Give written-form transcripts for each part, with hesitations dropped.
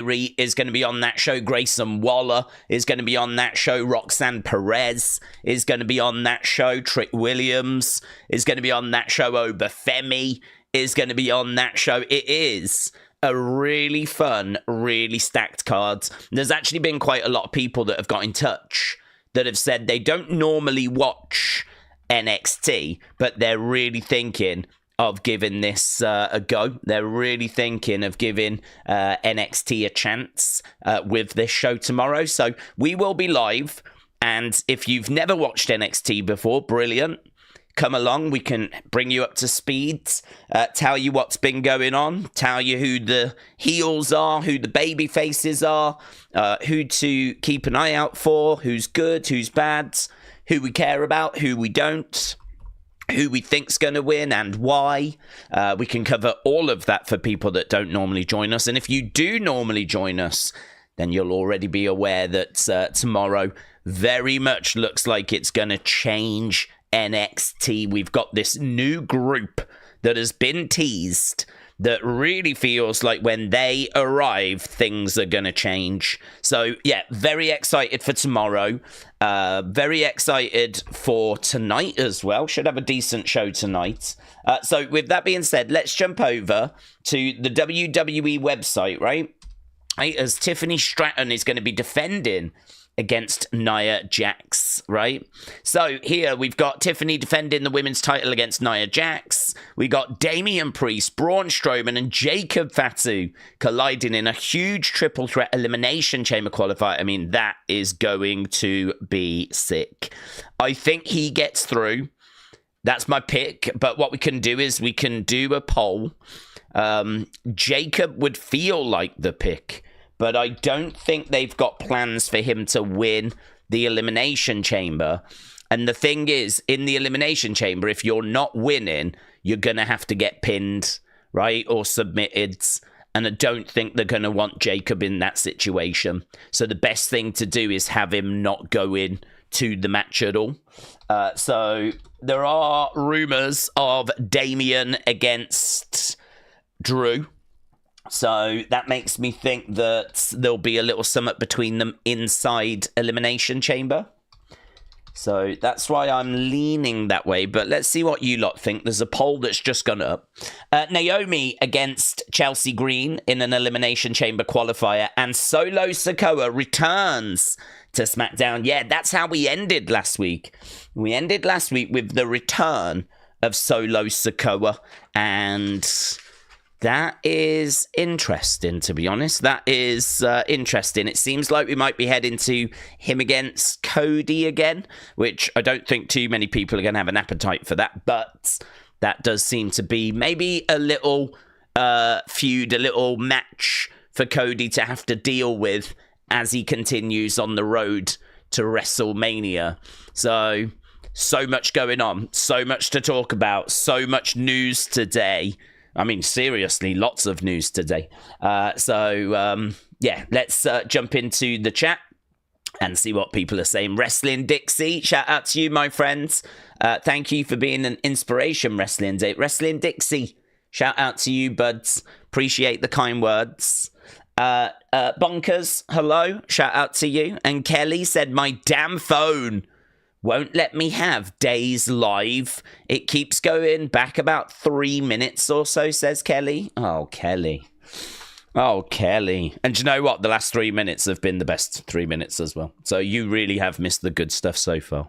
is going to be on that show. Grayson Waller is going to be on that show. Roxanne Perez is going to be on that show. Trick Williams is going to be on that show. Obafemi is going to be on that show. It is a really fun, really stacked card. There's actually been quite a lot of people that have got in touch that have said they don't normally watch NXT, but they're really thinking of giving this a go. They're really thinking of giving NXT a chance with this show tomorrow. So we will be live, and if you've never watched NXT before, brilliant. Come along, we can bring you up to speed, tell you what's been going on, tell you who the heels are, who the baby faces are, who to keep an eye out for, who's good, who's bad, who we care about, who we don't, who we think's going to win and why. We can cover all of that for people that don't normally join us. And if you do normally join us, then you'll already be aware that tomorrow very much looks like it's going to change NXT. We've got this new group that has been teased that really feels like when they arrive, things are going to change. So, yeah, very excited for tomorrow. Very excited for tonight as well. Should have a decent show tonight. So, with that being said, let's jump over to the WWE website, right? As Tiffany Stratton is going to be defending against Nia Jax, right? So here we've got Tiffany defending the women's title against Nia Jax. We got Damian Priest, Braun Strowman, and Jacob Fatu colliding in a huge triple threat elimination chamber qualifier. I mean, that is going to be sick. I think he gets through. That's my pick. But what we can do is we can do a poll. Jacob would feel like the pick, but I don't think they've got plans for him to win the Elimination Chamber. And the thing is, in the Elimination Chamber, if you're not winning, you're going to have to get pinned, right? Or submitted. And I don't think they're going to want Jacob in that situation. So the best thing to do is have him not go in to the match at all. So there are rumours of Damian against Drew. So that makes me think that there'll be a little summit between them inside Elimination Chamber. So that's why I'm leaning that way. But let's see what you lot think. There's a poll that's just gone up. Naomi against Chelsea Green in an Elimination Chamber qualifier. And Solo Sikoa returns to SmackDown. Yeah, that's how we ended last week. We ended last week with the return of Solo Sikoa. And that is interesting, to be honest. That is interesting. It seems like we might be heading to him against Cody again, which I don't think too many people are going to have an appetite for that. But that does seem to be maybe a little feud, a little match for Cody to have to deal with as he continues on the road to WrestleMania. So much going on, so much to talk about, so much news today. I mean, seriously, lots of news today. Yeah, let's jump into the chat and see what people are saying. Wrestling Dixie, shout out to you, my friends. Thank you for being an inspiration, Wrestling Dixie. Shout out to you, buds. Appreciate the kind words. Bonkers, hello. Shout out to you. And Kelly said, my damn phone won't let me have days live. It keeps going back about 3 minutes or so, says Kelly. Oh, Kelly. Oh, Kelly. And do you know what? The last 3 minutes have been the best 3 minutes as well. So you really have missed the good stuff so far.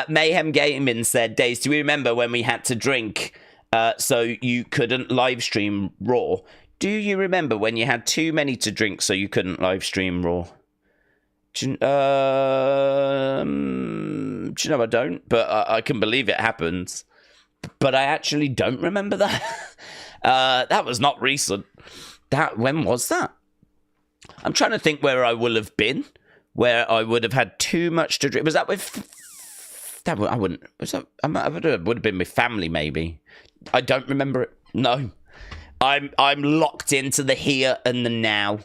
Mayhem Gaming said, Days, do you remember when we had to drink so you couldn't live stream Raw? Do you remember when you had too many to drink so you couldn't live stream Raw? Do you know I don't? But I can believe it happened. But I actually don't remember that. That was not recent. When was that? I'm trying to think where I will have been, where I would have had too much to drink. Was that with? That I wouldn't. Was that? I would have been with family, maybe. I don't remember it. No, I'm locked into the here and the now.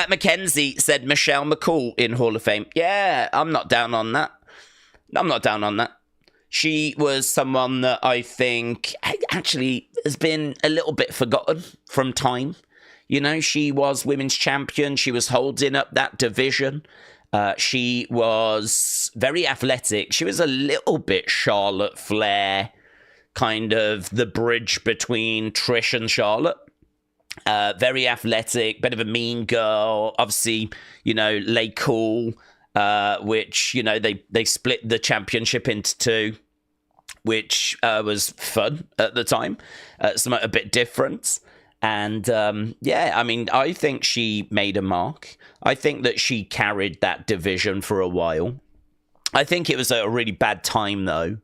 Mackenzie said Michelle McCool in Hall of Fame. Yeah, I'm not down on that. She was someone that I think actually has been a little bit forgotten from time. You know, she was women's champion. She was holding up that division. She was very athletic. She was a little bit Charlotte Flair, kind of the bridge between Trish and Charlotte. Very athletic, bit of a mean girl. Obviously, you know, lay cool, which, you know, they split the championship into two, which was fun at the time. Something a bit different. And, yeah, I mean, I think she made a mark. I think that she carried that division for a while. I think it was a really bad time, though,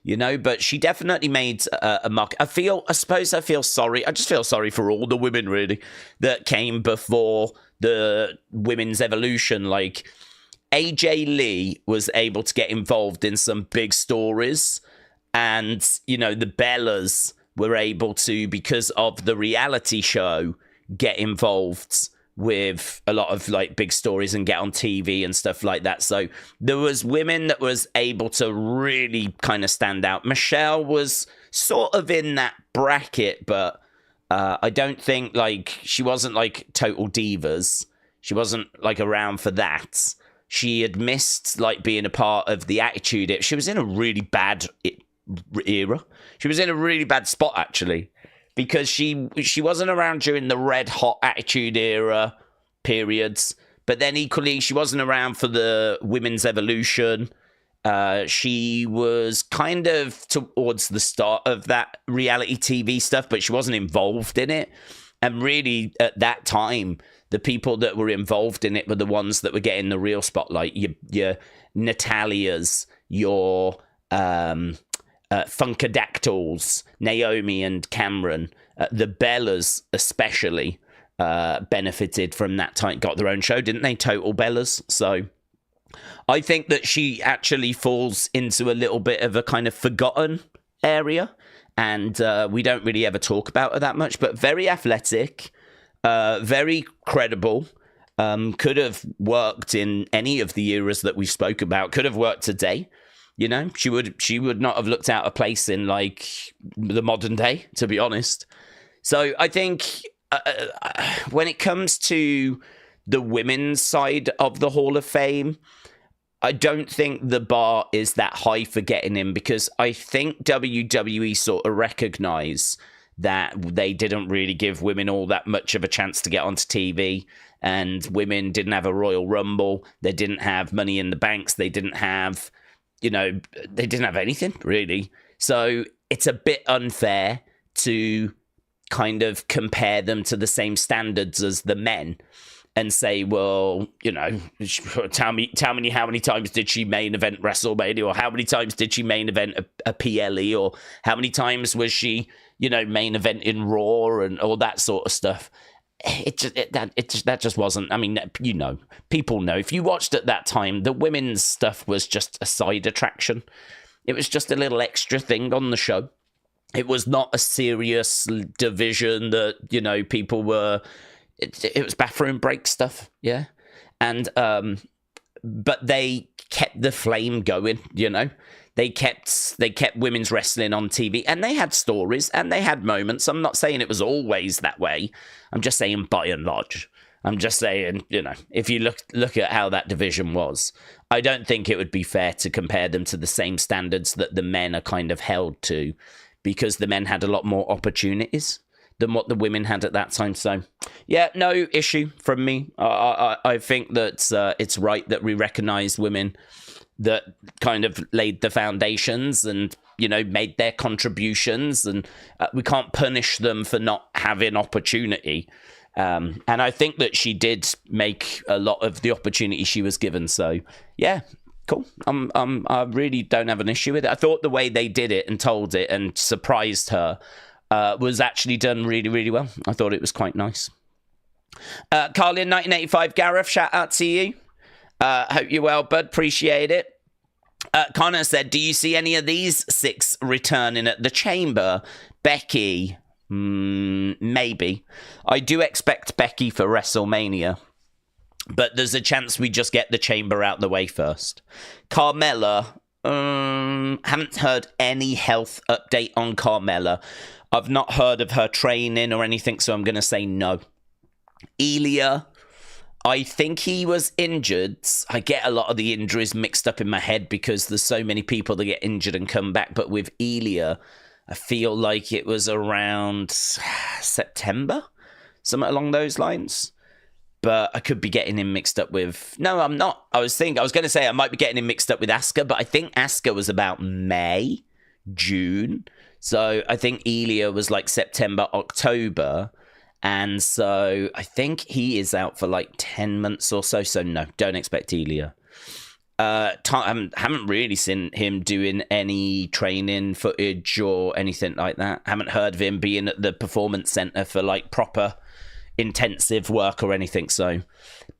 you know, but she definitely made a mark. I feel sorry. I just feel sorry for all the women, really, that came before the women's evolution. Like, AJ Lee was able to get involved in some big stories, and, you know, the Bellas were able to, because of the reality show, get involved with a lot of like big stories and get on TV and stuff like that. So there was women that was able to really kind of stand out. Michelle was sort of in that bracket, but I don't think like she wasn't like total divas. She wasn't like around for that. She had missed like being a part of the Attitude. She was in a really bad era. She was in a really bad spot, actually, because she wasn't around during the red hot Attitude era periods, but then equally she wasn't around for the women's evolution. She was kind of towards the start of that reality TV stuff, but she wasn't involved in it. And really, at that time, the people that were involved in it were the ones that were getting the real spotlight. Your Natalias, your Funkadactyls, Naomi and Cameron, the Bellas especially benefited from that time. Got their own show, didn't they? Total Bellas. So I think that she actually falls into a little bit of a kind of forgotten area, and we don't really ever talk about her that much, but very athletic, very credible. Could have worked in any of the eras that we spoke about. Could have worked today. You know, she would not have looked out of place in like the modern day, to be honest. So I think when it comes to the women's side of the Hall of Fame, I don't think the bar is that high for getting in, because I think WWE sort of recognize that they didn't really give women all that much of a chance to get onto TV, and women didn't have a Royal Rumble. They didn't have Money in the Banks. They didn't have, you know, they didn't have anything, really. So it's a bit unfair to kind of compare them to the same standards as the men and say, well, you know, tell me how many times did she main event WrestleMania, or how many times did she main event a PLE, or how many times was she, you know, main event in Raw and all that sort of stuff. That just wasn't. I mean, you know, people know. If you watched at that time, the women's stuff was just a side attraction. It was just a little extra thing on the show. It was not a serious division that, you know, people were. It was bathroom break stuff, yeah. And but they kept the flame going, you know. They kept women's wrestling on TV, and they had stories and they had moments. I'm not saying it was always that way. I'm just saying by and large. I'm just saying, you know, if you look at how that division was, I don't think it would be fair to compare them to the same standards that the men are kind of held to, because the men had a lot more opportunities than what the women had at that time. So, yeah, no issue from me. I think that it's right that we recognise women that kind of laid the foundations and, you know, made their contributions, and we can't punish them for not having opportunity. And I think that she did make a lot of the opportunity she was given. So, yeah, cool. I really don't have an issue with it. I thought the way they did it and told it and surprised her was actually done really, really well. I thought it was quite nice. Carly in 1985, Gareth, shout out to you. Hope you're well, bud. Appreciate it. Connor said, do you see any of these 6 returning at the Chamber? Becky, maybe. I do expect Becky for WrestleMania, but there's a chance we just get the Chamber out the way first. Carmella, haven't heard any health update on Carmella. I've not heard of her training or anything, so I'm going to say no. Ilya, I think he was injured. I get a lot of the injuries mixed up in my head because there's so many people that get injured and come back. But with Ilya, I feel like it was around September, something along those lines. But I could be getting him mixed up with... No, I'm not. I was going to say I might be getting him mixed up with Asuka, but I think Asuka was about May, June. So I think Ilya was like September, October. And so I think he is out for like 10 months or so. So no, don't expect Ilya. Haven't really seen him doing any training footage or anything like that. Haven't heard of him being at the performance center for like proper intensive work or anything. So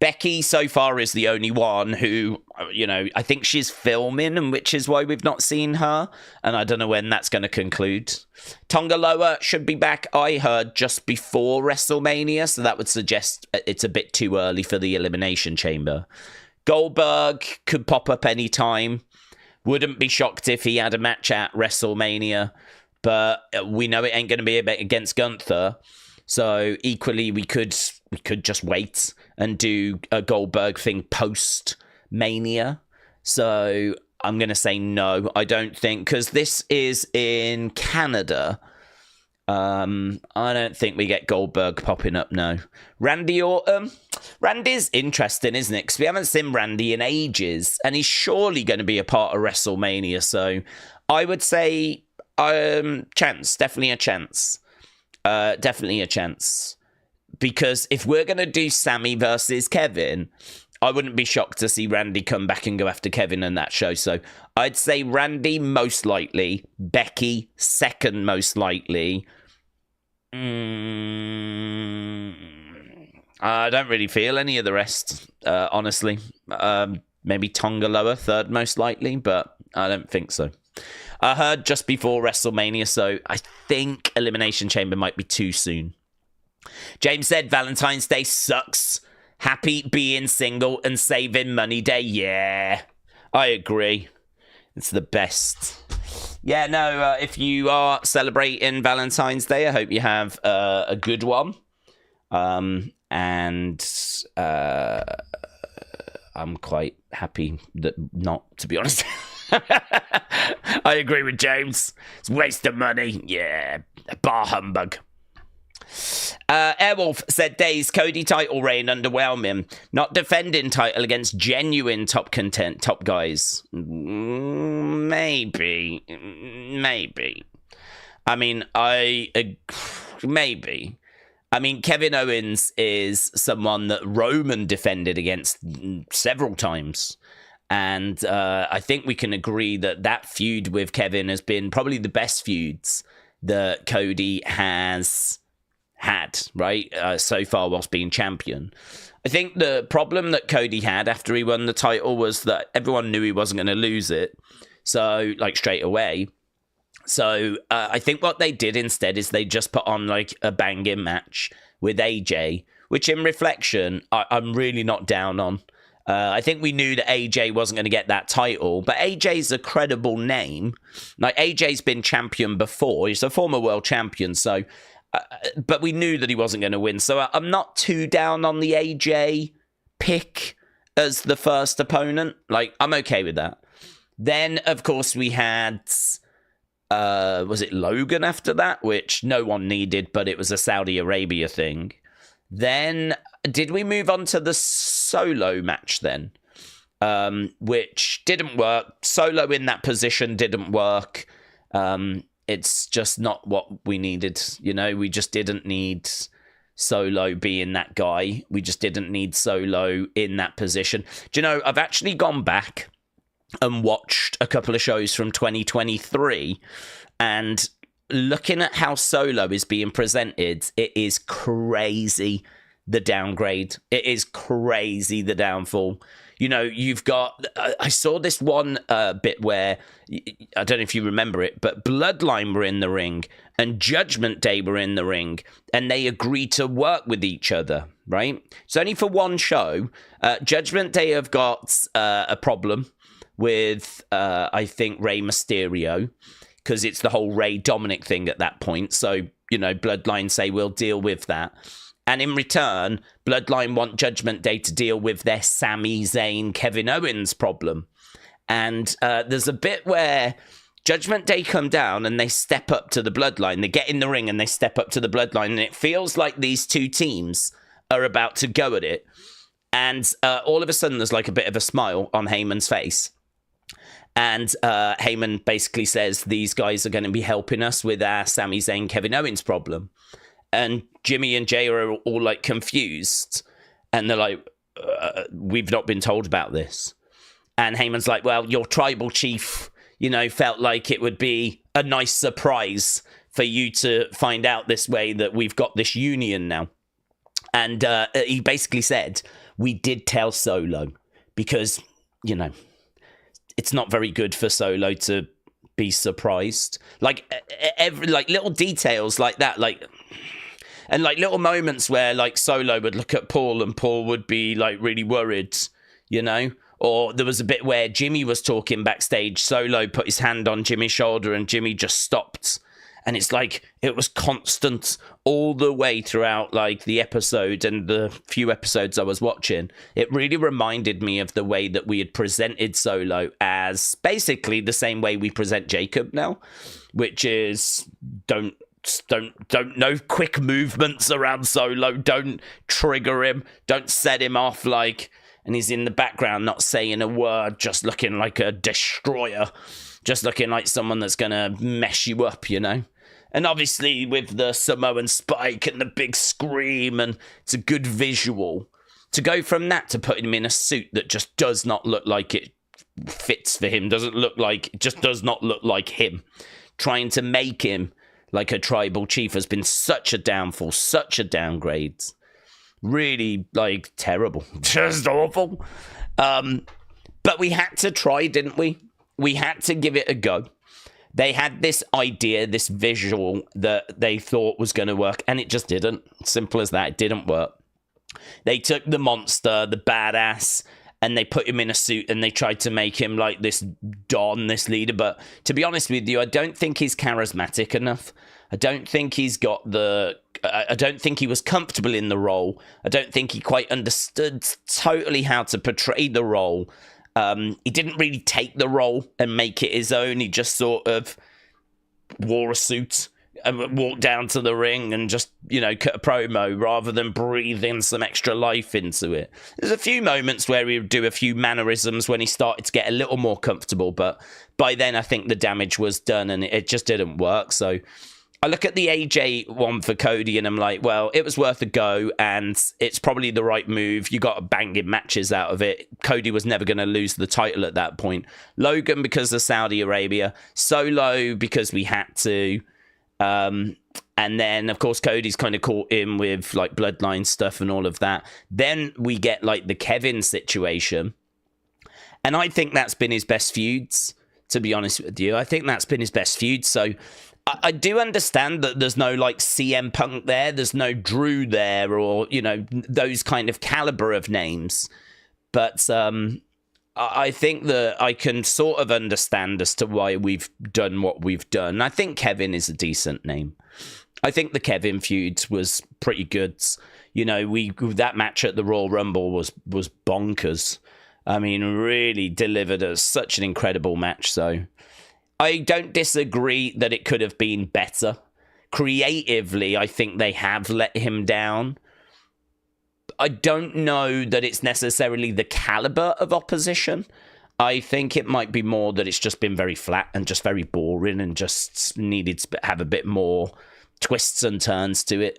Becky so far is the only one who, you know, I think she's filming, and which is why we've not seen her, and I don't know when that's going to conclude. Tonga Loa should be back, I heard, just before WrestleMania, so that would suggest it's a bit too early for the Elimination Chamber. Goldberg could pop up anytime. Wouldn't be shocked if he had a match at WrestleMania, but we know it ain't going to be against Gunther. So equally, we could just wait and do a Goldberg thing post Mania. So I'm going to say no. I don't think, because this is in Canada. I don't think we get Goldberg popping up. No. Randy Orton. Randy's interesting, isn't it? Because we haven't seen Randy in ages, and he's surely going to be a part of WrestleMania. So I would say chance, definitely a chance. Definitely a chance. Because if we're going to do Sami versus Kevin, I wouldn't be shocked to see Randy come back and go after Kevin in that show. So I'd say Randy most likely, Becky second most likely. I don't really feel any of the rest, honestly. Maybe Tonga Loa third most likely, but I don't think so. I heard just before WrestleMania, so I think Elimination Chamber might be too soon. James said Valentine's Day sucks. Happy being single and saving money day. Yeah, I agree. It's the best. Yeah, no, if you are celebrating Valentine's Day, I hope you have a good one. And I'm quite happy that not, to be honest. I agree with James. It's a waste of money. Yeah, bar humbug. Airwolf said Days Cody title reign underwhelming. Not defending title against genuine top guys. Maybe. I mean, maybe. I mean, Kevin Owens is someone that Roman defended against several times. And I think we can agree that that feud with Kevin has been probably the best feuds that Cody has had, right, so far whilst being champion. I think the problem that Cody had after he won the title was that everyone knew he wasn't going to lose it, so, like, straight away. So I think what they did instead is they just put on, like, a banging match with AJ, which in reflection, I'm really not down on. I think we knew that AJ wasn't going to get that title, but AJ's a credible name. Like, AJ's been champion before. He's a former world champion, so... but we knew that he wasn't going to win, so I'm not too down on the AJ pick as the first opponent. Like, I'm okay with that. Then, of course, we had... was it Logan after that? Which no one needed, but it was a Saudi Arabia thing. Then, did we move on to the Solo match then? Which didn't work. Solo in that position didn't work. It's just not what we needed. You know, we just didn't need Solo being that guy. We just didn't need Solo in that position. Do you know, I've actually gone back and watched a couple of shows from 2023, and looking at how Solo is being presented, it is crazy, the downgrade. It is crazy, the downfall. You know, you've got... I saw this one bit where, I don't know if you remember it, but Bloodline were in the ring and Judgment Day were in the ring, and they agreed to work with each other, right? It's only for one show. Judgment Day have got a problem with, I think, Rey Mysterio, because it's the whole Rey Dominic thing at that point. So, you know, Bloodline say, we'll deal with that. And in return, Bloodline want Judgment Day to deal with their Sami Zayn, Kevin Owens problem. And there's a bit where Judgment Day come down and they step up to the Bloodline. They get in the ring and they step up to the Bloodline. And it feels like these two teams are about to go at it. And all of a sudden, there's like a bit of a smile on Heyman's face. And Heyman basically says, these guys are going to be helping us with our Sami Zayn, Kevin Owens problem. And Jimmy and Jay are all like confused. And they're like, we've not been told about this. And Heyman's like, well, your tribal chief, felt like it would be a nice surprise for you to find out this way that we've got this union now. And he basically said, we did tell Solo because, it's not very good for Solo to be surprised. Like every little details like that, and little moments where Solo would look at Paul and Paul would be really worried, Or there was a bit where Jimmy was talking backstage. Solo put his hand on Jimmy's shoulder and Jimmy just stopped. And it's it was constant all the way throughout the episode and the few episodes I was watching. It really reminded me of the way that we had presented Solo as basically the same way we present Jacob now, which is don't no quick movements around Solo. Don't trigger him. Don't set him off and he's in the background not saying a word, just looking like a destroyer, just looking like someone that's going to mess you up, And obviously with the Samoan spike and the big scream, and it's a good visual. To go from that to putting him in a suit that just does not look like it fits for him, just does not look like him. Trying to make him like a tribal chief has been such a downfall, such a downgrade. Really, terrible. Just awful. But we had to try, didn't we? We had to give it a go. They had this idea, this visual that they thought was going to work, and it just didn't. Simple as that. It didn't work. They took the monster, the badass, and they put him in a suit, and they tried to make him this Don, this leader. But to be honest with you, I don't think he's charismatic enough. I don't think he's got I don't think he was comfortable in the role. I don't think he quite understood totally how to portray the role. He didn't really take the role and make it his own. He just sort of wore a suit and walked down to the ring and just, cut a promo rather than breathing some extra life into it. There's a few moments where he would do a few mannerisms when he started to get a little more comfortable, but by then I think the damage was done and it just didn't work. So I look at the AJ one for Cody and I'm like, well, it was worth a go and it's probably the right move. You got banging matches out of it. Cody was never going to lose the title at that point. Logan because of Saudi Arabia. Solo because we had to. And then, of course, Cody's kind of caught in with bloodline stuff and all of that. Then we get the Kevin situation. And I think that's been his best feuds, to be honest with you. I think that's been his best feud. So I do understand that there's no CM Punk there, there's no Drew there, or those kind of caliber of names. But I think that I can sort of understand as to why we've done what we've done. I think Kevin is a decent name. I think the Kevin feud was pretty good. That match at the Royal Rumble was bonkers. I mean, really delivered us such an incredible match. So I don't disagree that it could have been better. Creatively, I think they have let him down. I don't know that it's necessarily the caliber of opposition. I think it might be more that it's just been very flat and just very boring and just needed to have a bit more twists and turns to it.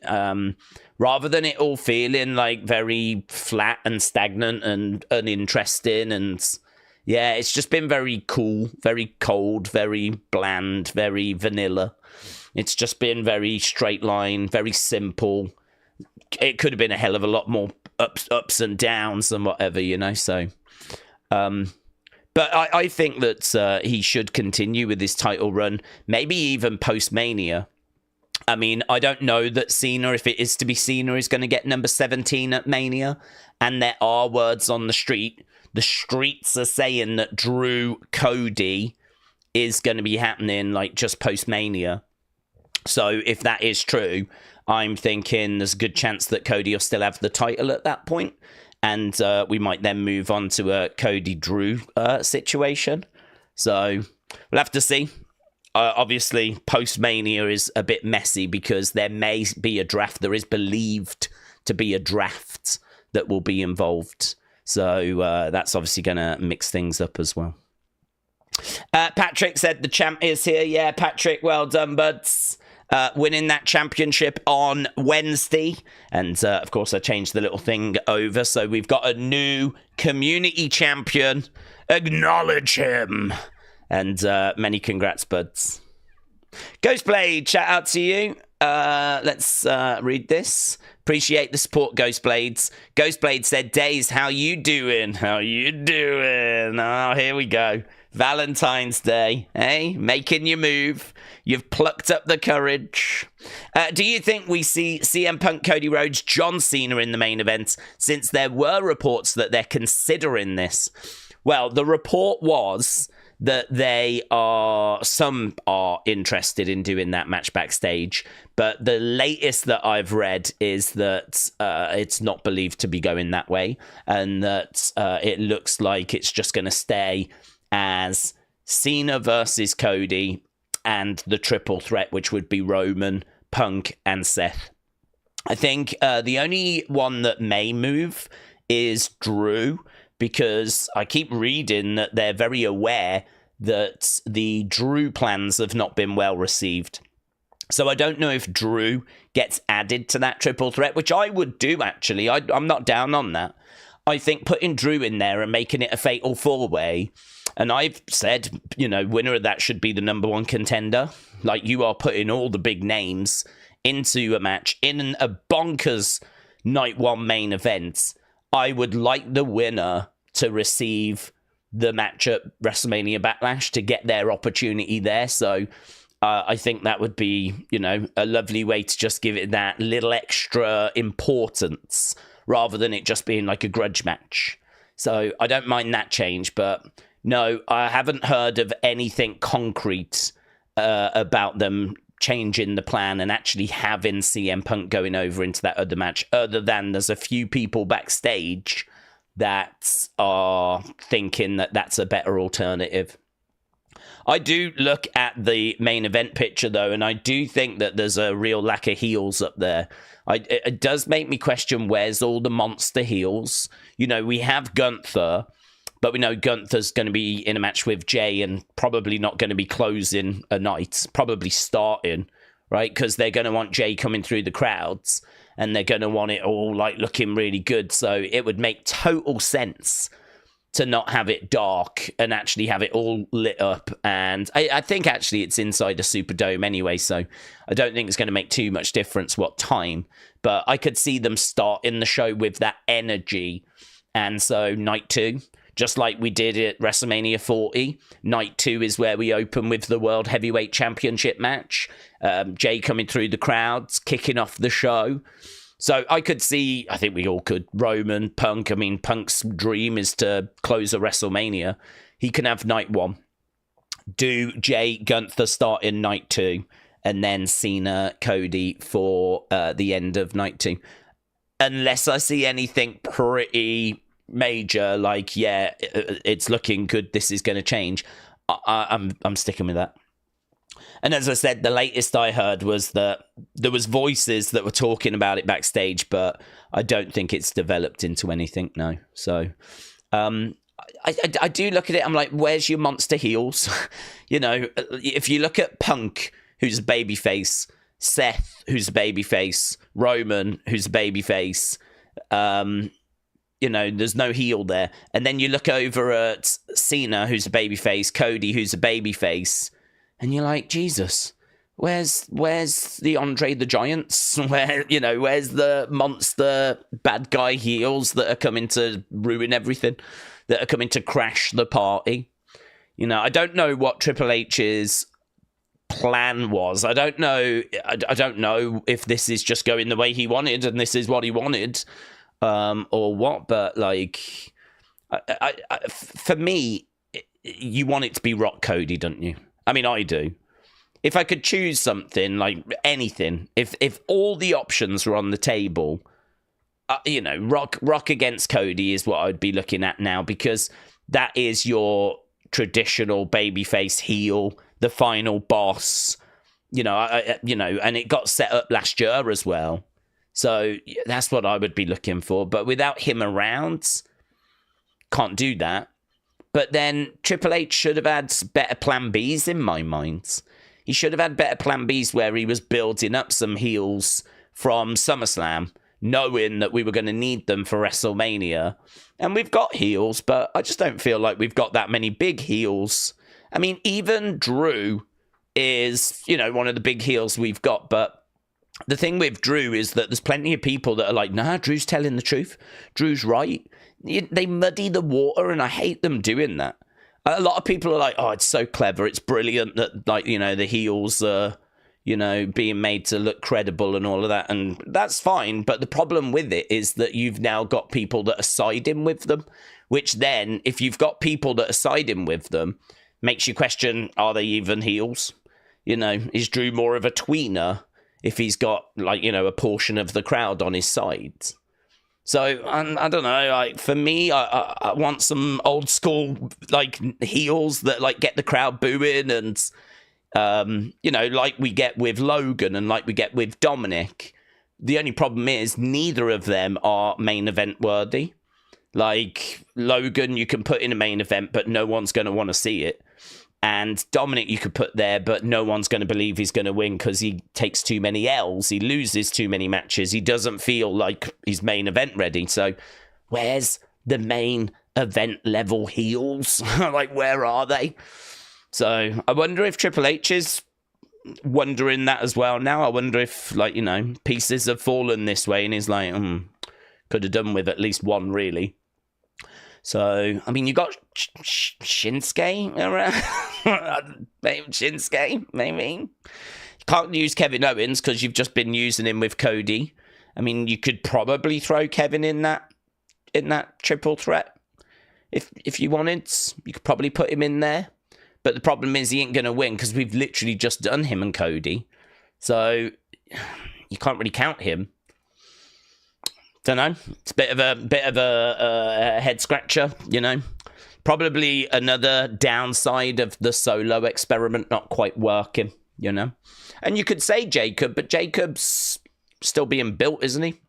Rather than it all feeling very flat and stagnant and uninteresting and... yeah, it's just been very cool, very cold, very bland, very vanilla. It's just been very straight line, very simple. It could have been a hell of a lot more ups and downs and whatever, so... but I think that he should continue with his title run, maybe even post-Mania. I mean, I don't know that Cena, if it is to be Cena, is going to get number 17 at Mania. And there are words on the street. The streets are saying that Drew Cody is going to be happening just post-Mania. So if that is true, I'm thinking there's a good chance that Cody will still have the title at that point, and we might then move on to a Cody Drew situation. So we'll have to see. Obviously, post-Mania is a bit messy because there may be a draft. There is believed to be a draft that will be involved. So that's obviously going to mix things up as well. Patrick said the champ is here. Yeah, Patrick, well done, buds. Winning that championship on Wednesday. And, of course, I changed the little thing over. So we've got a new community champion. Acknowledge him. And many congrats, buds. Ghostblade, shout out to you. Let's read this. Appreciate the support, Ghostblades. Ghostblade said, Days, how you doing? How you doing? Oh, here we go. Valentine's Day, eh? Making your move. You've plucked up the courage. Do you think we see CM Punk, Cody Rhodes, John Cena in the main event, since there were reports that they're considering this? Well, the report was that some are interested in doing that match backstage, but the latest that I've read is that it's not believed to be going that way, and that it looks like it's just going to stay as Cena versus Cody and the triple threat, which would be Roman, Punk, and Seth. I think the only one that may move is Drew, because I keep reading that they're very aware that the Drew plans have not been well received. So I don't know if Drew gets added to that triple threat, which I would do, actually. I'm not down on that. I think putting Drew in there and making it a fatal four-way, and I've said, winner of that should be the number one contender. Like, you are putting all the big names into a match in a bonkers night one main event. I would like the winner to receive the match at WrestleMania Backlash to get their opportunity there. So I think that would be, a lovely way to just give it that little extra importance rather than it just being like a grudge match. So I don't mind that change, but no, I haven't heard of anything concrete about them changing the plan and actually having CM Punk going over into that other match, other than there's a few people backstage that are thinking that that's a better alternative. I do look at the main event picture, though, and I do think that there's a real lack of heels up there. It does make me question, where's all the monster heels? We have Gunther, but we know Gunther's going to be in a match with Jay and probably not going to be closing a night, probably starting, right? Because they're going to want Jay coming through the crowds, and they're going to want it all looking really good. So it would make total sense to not have it dark and actually have it all lit up. And I think actually it's inside a Superdome anyway, so I don't think it's going to make too much difference what time. But I could see them starting the show with that energy. And so night two, just like we did at WrestleMania 40, night two is where we open with the World Heavyweight Championship match. Jay coming through the crowds, kicking off the show. So I could see, I think we all could, Roman, Punk. I mean, Punk's dream is to close a WrestleMania. He can have night one. Do Jay, Gunther start in night two, and then Cena, Cody for the end of night two. Unless I see anything pretty major, like, yeah, it's looking good, this is going to change, I'm sticking with that. And as I said, the latest I heard was that there was voices that were talking about it backstage, but I don't think it's developed into anything, no. So I do look at it, I'm like, where's your monster heels? If you look at Punk, who's a babyface, Seth, who's a babyface, Roman, who's a babyface, there's no heel there. And then you look over at Cena, who's a babyface, Cody, who's a babyface, and you're like, Jesus, where's the Andre the Giants? Where's the monster bad guy heels that are coming to ruin everything, that are coming to crash the party? I don't know what Triple H's plan was. I don't know if this is just going the way he wanted and this is what he wanted, or what, but for me, you want it to be Rock Cody, don't you? I mean, I do. if I could choose something, like anything, if all the options were on the table, Rock against Cody is what I'd be looking at now, because that is your traditional babyface heel, the final boss, and it got set up last year as well. So that's what I would be looking for. But without him around, can't do that. But then Triple H should have had better plan Bs in my mind. He should have had better plan Bs where he was building up some heels from SummerSlam, knowing that we were going to need them for WrestleMania. And we've got heels, but I just don't feel like we've got that many big heels. I mean, even Drew is, one of the big heels we've got, but the thing with Drew is that there's plenty of people that are like, nah, Drew's telling the truth. Drew's right. They muddy the water, and I hate them doing that. A lot of people are like, oh, it's so clever. It's brilliant that, the heels are, being made to look credible and all of that. And that's fine. But the problem with it is that you've now got people that are siding with them, which then, if you've got people that are siding with them, makes you question, are they even heels? Is Drew more of a tweener if he's got, a portion of the crowd on his side? So, I don't know, for me, I want some old school, heels that, get the crowd booing and, like we get with Logan and like we get with Dominic. The only problem is neither of them are main event worthy. Like, Logan, you can put in a main event, but no one's going to want to see it. And Dominic you could put there, but no one's going to believe he's going to win because he takes too many L's. He loses too many matches. He doesn't feel like he's main event ready. So where's the main event level heels? Where are they? So I wonder if Triple H is wondering that as well now. I wonder if, pieces have fallen this way and he's like, could have done with at least one, really. So, I mean, you got Shinsuke around. Shinsuke, maybe. You can't use Kevin Owens because you've just been using him with Cody. I mean, you could probably throw Kevin in that triple threat. If you wanted, you could probably put him in there. But the problem is he ain't going to win because we've literally just done him and Cody. So, you can't really count him. Don't know. It's a bit of a head scratcher, Probably another downside of the solo experiment not quite working, And you could say Jacob, but Jacob's still being built, isn't he?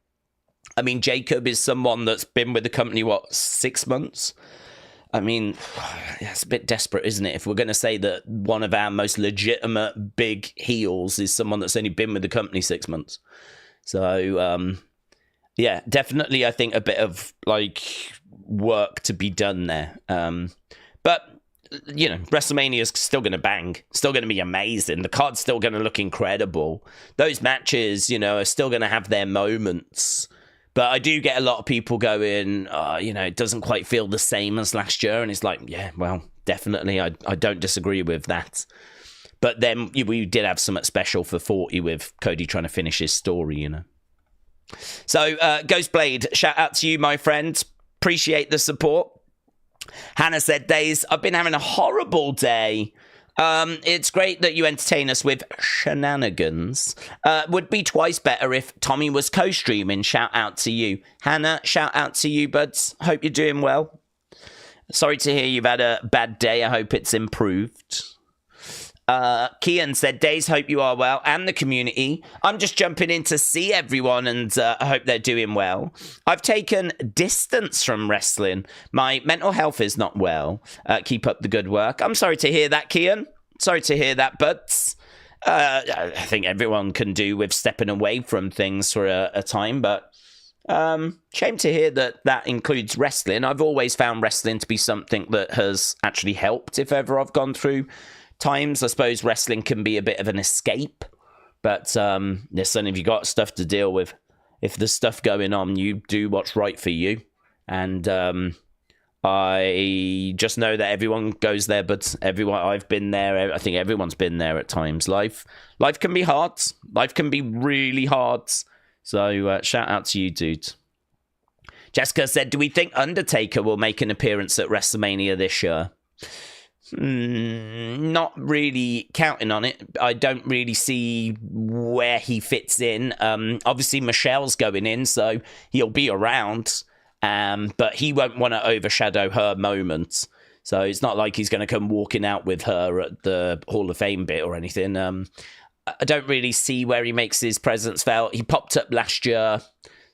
I mean, Jacob is someone that's been with the company, 6 months? I mean, that's a bit desperate, isn't it? If we're going to say that one of our most legitimate big heels is someone that's only been with the company 6 months. So, yeah, definitely, I think a bit of, work to be done there. But, WrestleMania is still going to bang. Still going to be amazing. The card's still going to look incredible. Those matches, are still going to have their moments. But I do get a lot of people going, it doesn't quite feel the same as last year. And it's like, yeah, well, definitely. I don't disagree with that. But then we did have something special for 40 with Cody trying to finish his story, So, Ghostblade, shout out to you, my friend. Appreciate the support. Hannah said, Days, I've been having a horrible day. It's great that you entertain us with shenanigans. Would be twice better if Tommy was co-streaming. Shout out to you. Hannah, shout out to you, buds. Hope you're doing well. Sorry to hear you've had a bad day. I hope it's improved. Kian said, Days, hope you are well, and the community. I'm just jumping in to see everyone, and I hope they're doing well. I've taken distance from wrestling. My mental health is not well. Keep up the good work. I'm sorry to hear that, Kian. Sorry to hear that, buds. I think everyone can do with stepping away from things for a time, but shame to hear that includes wrestling. I've always found wrestling to be something that has actually helped if ever I've gone through times. I suppose wrestling can be a bit of an escape, but listen, if you got stuff to deal with, if there's stuff going on, you do what's right for you. And I just know that everyone goes there, but I've been there. I think everyone's been there at times. Life can be hard. Life can be really hard. So shout out to you, dude. Jessica said, do we think Undertaker will make an appearance at WrestleMania this year? Not really counting on it. I don't really see where he fits in. Obviously, Michelle's going in, so he'll be around. But he won't want to overshadow her moment. So it's not like he's going to come walking out with her at the Hall of Fame bit or anything. I don't really see where he makes his presence felt. He popped up last year,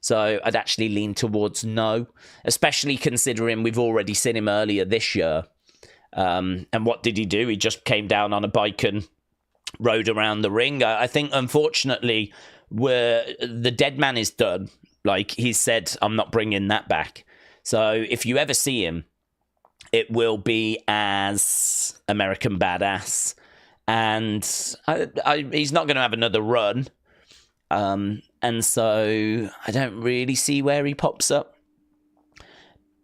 so I'd actually lean towards no, especially considering we've already seen him earlier this year. And what did he do? He just came down on a bike and rode around the ring. I think, unfortunately, the dead man is done. Like, he said, I'm not bringing that back. So if you ever see him, it will be as American Badass. And he's not going to have another run. And so I don't really see where he pops up.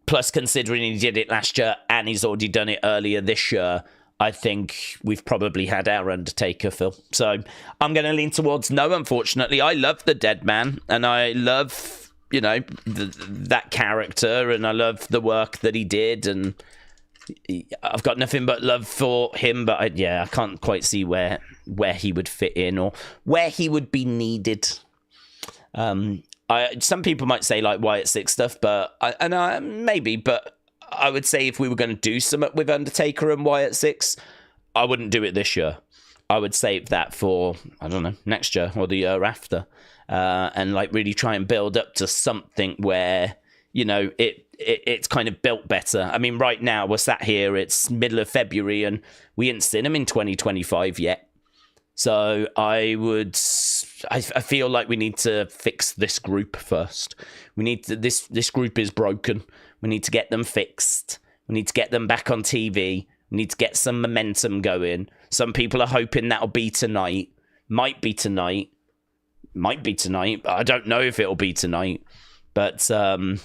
Plus, considering he did it last year and he's already done it earlier this year, I think we've probably had our Undertaker, Phil. So I'm going to lean towards no, unfortunately. I love the dead man, and I love, that character, and I love the work that he did, and I've got nothing but love for him, but I can't quite see where he would fit in or where he would be needed. Some people might say like Wyatt 6 stuff, but maybe, but I would say if we were going to do something with Undertaker and Wyatt 6, I wouldn't do it this year. I would save that for, I don't know, next year or the year after, and like really try and build up to something where, it's kind of built better. I mean, right now we're sat here, it's middle of February, and we ain't seen him in 2025 yet. So I feel like we need to fix this group first. We need to, this group is broken. We need to get them fixed. We need to get them back on TV. We need to get some momentum going. Some people are hoping that'll be tonight. Might be tonight. I don't know if it'll be tonight. But we're going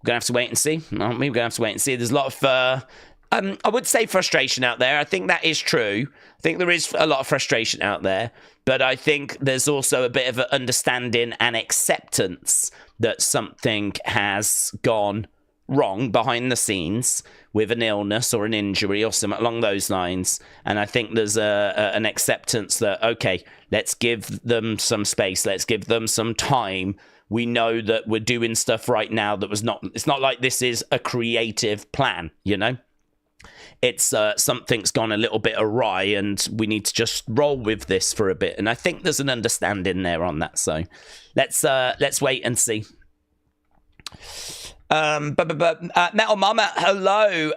to have to wait and see, aren't we? We're going to have to wait and see. There's a lot of, I would say, frustration out there. I think that is true. I think there is a lot of frustration out there. But I think there's also a bit of an understanding and acceptance that something has gone wrong behind the scenes with an illness or an injury or something along those lines. And I think there's an acceptance that, okay, let's give them some space. Let's give them some time. We know that we're doing stuff right now that was not, it's not like this is a creative plan, It's something's gone a little bit awry, and we need to just roll with this for a bit. And I think there's an understanding there on that. So let's wait and see. Metal Mama, hello.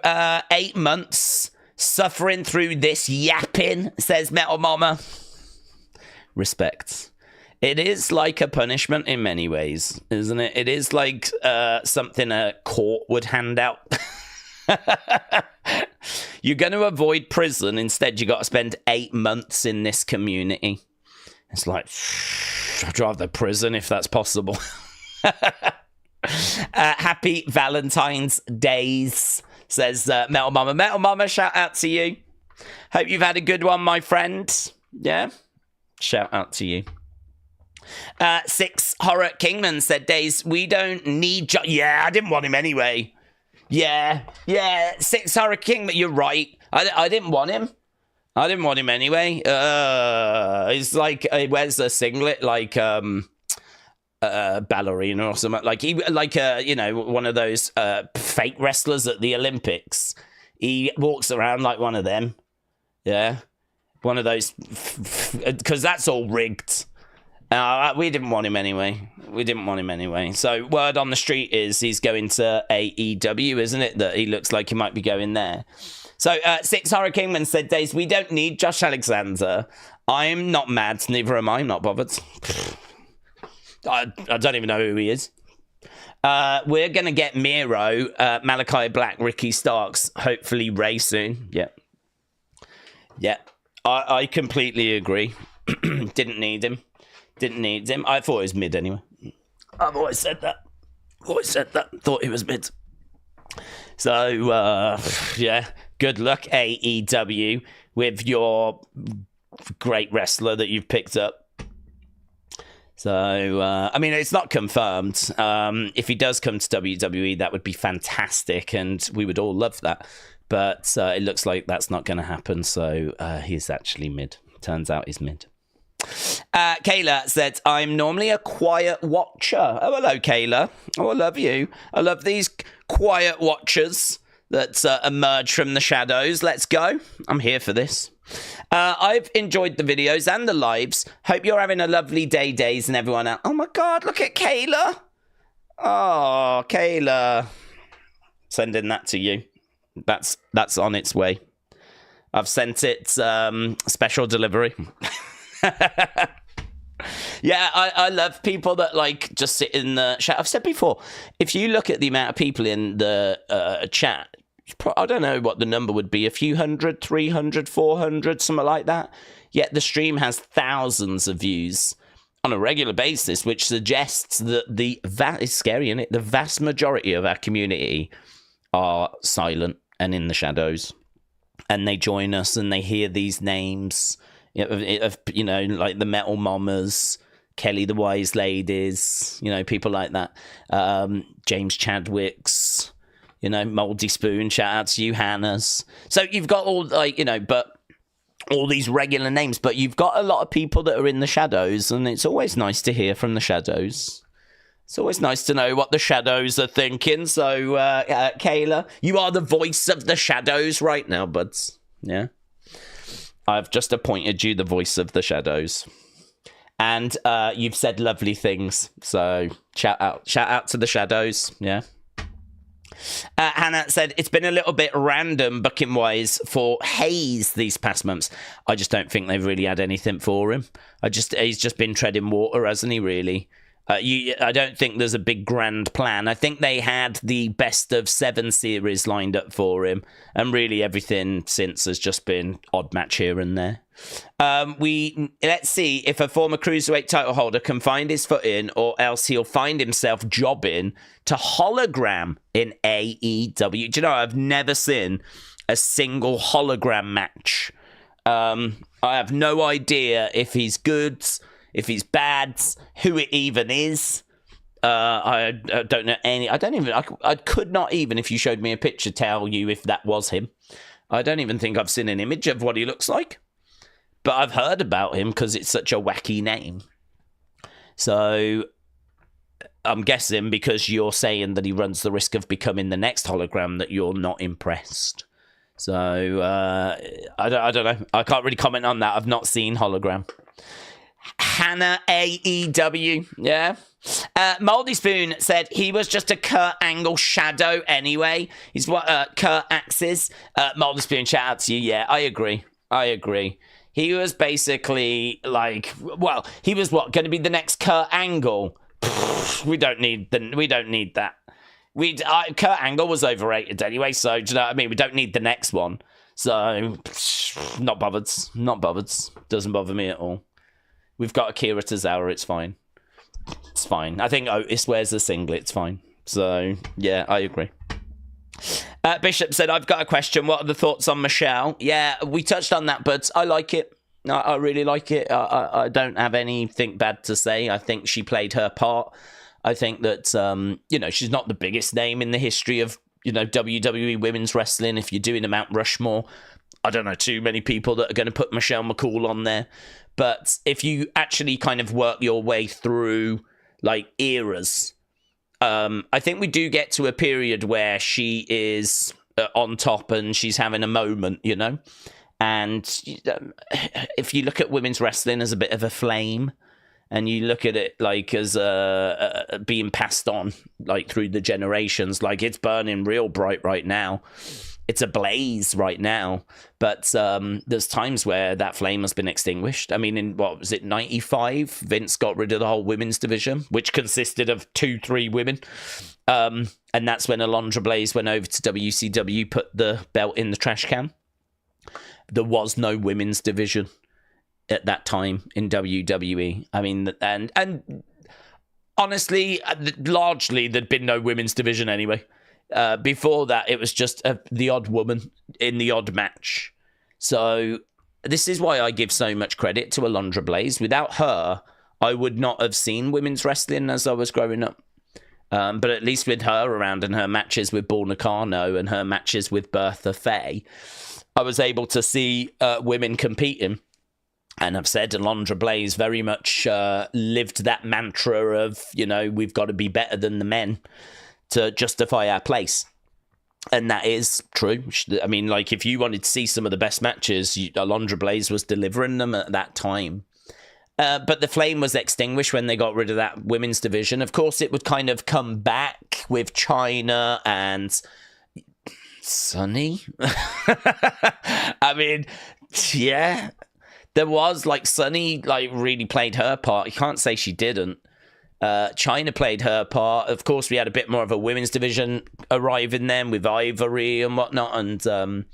8 months suffering through this yapping, says Metal Mama. Respect. It is like a punishment in many ways, isn't it? It is like something a court would hand out. You're going to avoid prison. Instead, you got to spend 8 months in this community. It's like, I'd rather prison if that's possible. Happy Valentine's Days, says Metal Mama. Metal Mama, shout out to you. Hope you've had a good one, my friend. Yeah? Shout out to you. Six Horror Kingman said, Days, we don't need... Yeah, I didn't want him anyway. Yeah, Six Horror Kingman, you're right. I didn't want him. I didn't want him anyway. He's like, he wears a singlet like ballerina or something. Like, one of those fake wrestlers at the Olympics. He walks around like one of them. Yeah. One of those, because that's all rigged. We didn't want him anyway. So word on the street is he's going to AEW, isn't it? That he looks like he might be going there. So Six Horror Kingman said, Days, we don't need Josh Alexander. I'm not mad. Neither am I. I'm not bothered. I don't even know who he is. We're going to get Miro, Malachi Black, Ricky Starks, hopefully Ray soon. Yeah. I completely agree. Didn't need him. I thought it was mid anyway. I've always said that. Thought it was mid. So, yeah. Good luck, AEW, with your great wrestler that you've picked up. So, I mean, it's not confirmed. If he does come to WWE, that would be fantastic, and we would all love that. But it looks like that's not going to happen. So he's actually mid. Turns out he's mid. Kayla said, I'm normally a quiet watcher. Oh, hello, Kayla. Oh, I love you. I love these quiet watchers that emerge from the shadows. Let's go. I'm here for this. I've enjoyed the videos and the lives. Hope you're having a lovely day, Days, and everyone else. Oh, my God. Look at Kayla. Oh, Kayla. Sending that to you. That's on its way. I've sent it special delivery. Yeah, I love people that like just sit in the chat. I've said before, if you look at the amount of people in the chat, I don't know what the number would be, a few hundred, 300, 400, something like that. Yet the stream has thousands of views on a regular basis, which suggests that it's scary, isn't it? The vast majority of our community are silent and in the shadows, and they join us and they hear these names, you know, like the Metal Mamas, Kelly the Wise Ladies, you know, people like that, James Chadwick's, you know, Moldy Spoon, shout out to you, Hannah's. So you've got all, like, you know, but all these regular names, but you've got a lot of people that are in the shadows, and it's always nice to hear from the shadows. It's always nice to know what the shadows are thinking. So, Kayla, you are the voice of the shadows right now, buds. Yeah. I've just appointed you the voice of the shadows. And you've said lovely things. So, shout out to the shadows. Yeah. Hannah said, it's been a little bit random booking-wise for Hayes these past months. I just don't think they've really had anything for him. He's just been treading water, hasn't he, really? I don't think there's a big grand plan. I think they had the best of 7 series lined up for him, and really everything since has just been odd match here and there. Let's see if a former cruiserweight title holder can find his foot in, or else he'll find himself jobbing to hologram in AEW. Do you know, I've never seen a single hologram match. I have no idea if he's good, if he's bad, who it even is. I don't know any. I could not even, if you showed me a picture, tell you if that was him. I don't even think I've seen an image of what he looks like. But I've heard about him because it's such a wacky name. So I'm guessing because you're saying that he runs the risk of becoming the next hologram that you're not impressed. So I don't know. I can't really comment on that. I've not seen hologram. Hannah AEW, yeah. Moldy Spoon said he was just a Kurt Angle shadow anyway. He's what Kurt axes. Moldy Spoon, shout out to you. Yeah, I agree. He was basically like, well, he was what, going to be the next Kurt Angle. We don't need that. Kurt Angle was overrated anyway, so do you know what I mean? We don't need the next one. So not bothered. Doesn't bother me at all. We've got Akira Tozawa, it's fine. It's fine. I think Otis wears a singlet, it's fine. So, yeah, I agree. Bishop said, I've got a question. What are the thoughts on Michelle? Yeah, we touched on that, but I like it. I really like it. I don't have anything bad to say. I think she played her part. I think that, you know, she's not the biggest name in the history of, you know, WWE women's wrestling. If you're doing a Mount Rushmore, I don't know too many people that are going to put Michelle McCool on there. But if you actually kind of work your way through, like, eras, I think we do get to a period where she is on top and she's having a moment, you know? And if you look at women's wrestling as a bit of a flame, and you look at it like as being passed on, like, through the generations, like, it's burning real bright right now. It's a blaze right now, but there's times where that flame has been extinguished. I mean, in, what was it, 95? Vince got rid of the whole women's division, which consisted of 2-3 women. And that's when Alundra Blaze went over to WCW, put the belt in the trash can. There was no women's division at that time in WWE. I mean, and honestly, largely, there'd been no women's division anyway. Before that, it was just the odd woman in the odd match. So this is why I give so much credit to Alundra Blaze. Without her, I would not have seen women's wrestling as I was growing up. But at least with her around and her matches with Bull Nakano and her matches with Bertha Faye, I was able to see women competing. And I've said Alundra Blaze very much lived that mantra of, we've got to be better than the men to justify our place. And that is true. I mean, like, if you wanted to see some of the best matches, Alundra Blaze was delivering them at that time. But the flame was extinguished when they got rid of that women's division. Of course, it would kind of come back with China and Sunny. I mean, yeah. There was, like, Sunny, like, really played her part. You can't say she didn't. China played her part. Of course, we had a bit more of a women's division arriving then with Ivory and whatnot, and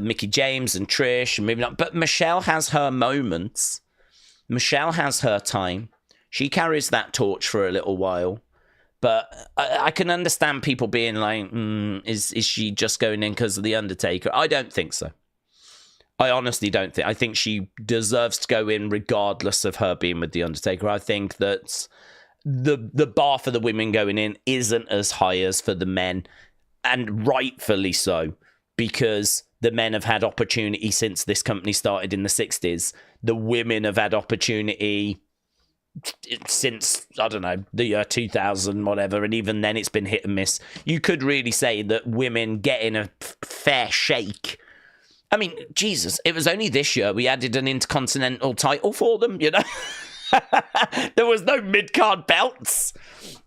Mickie James and Trish and moving on. But Michelle has her moments. Michelle has her time. She carries that torch for a little while. But I can understand people being like, is she just going in because of The Undertaker? I don't think so. I honestly don't think. I think she deserves to go in regardless of her being with The Undertaker. I think that the bar for the women going in isn't as high as for the men, and rightfully so, because the men have had opportunity since this company started in the 60s. The women have had opportunity since, I don't know, the year 2000, whatever, and even then it's been hit and miss. You could really say that women getting a fair shake. I mean, Jesus, it was only this year we added an Intercontinental title for them, There was no mid-card belts.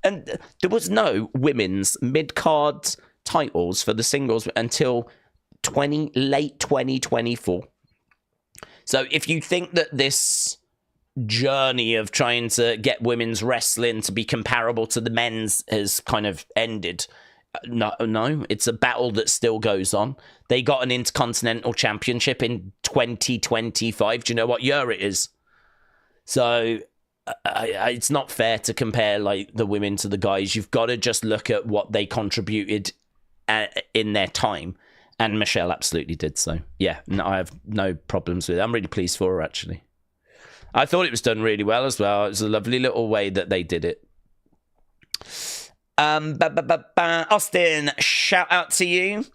And there was no women's mid-card titles for the singles until late 2024. So if you think that this journey of trying to get women's wrestling to be comparable to the men's has kind of ended, no, it's a battle that still goes on. They got an Intercontinental Championship in 2025. Do you know what year it is? So it's not fair to compare like the women to the guys. You've got to just look at what they contributed in their time. And Michelle absolutely did so. Yeah, no, I have no problems with it. I'm really pleased for her, actually. I thought it was done really well as well. It was a lovely little way that they did it. Austin, shout out to you.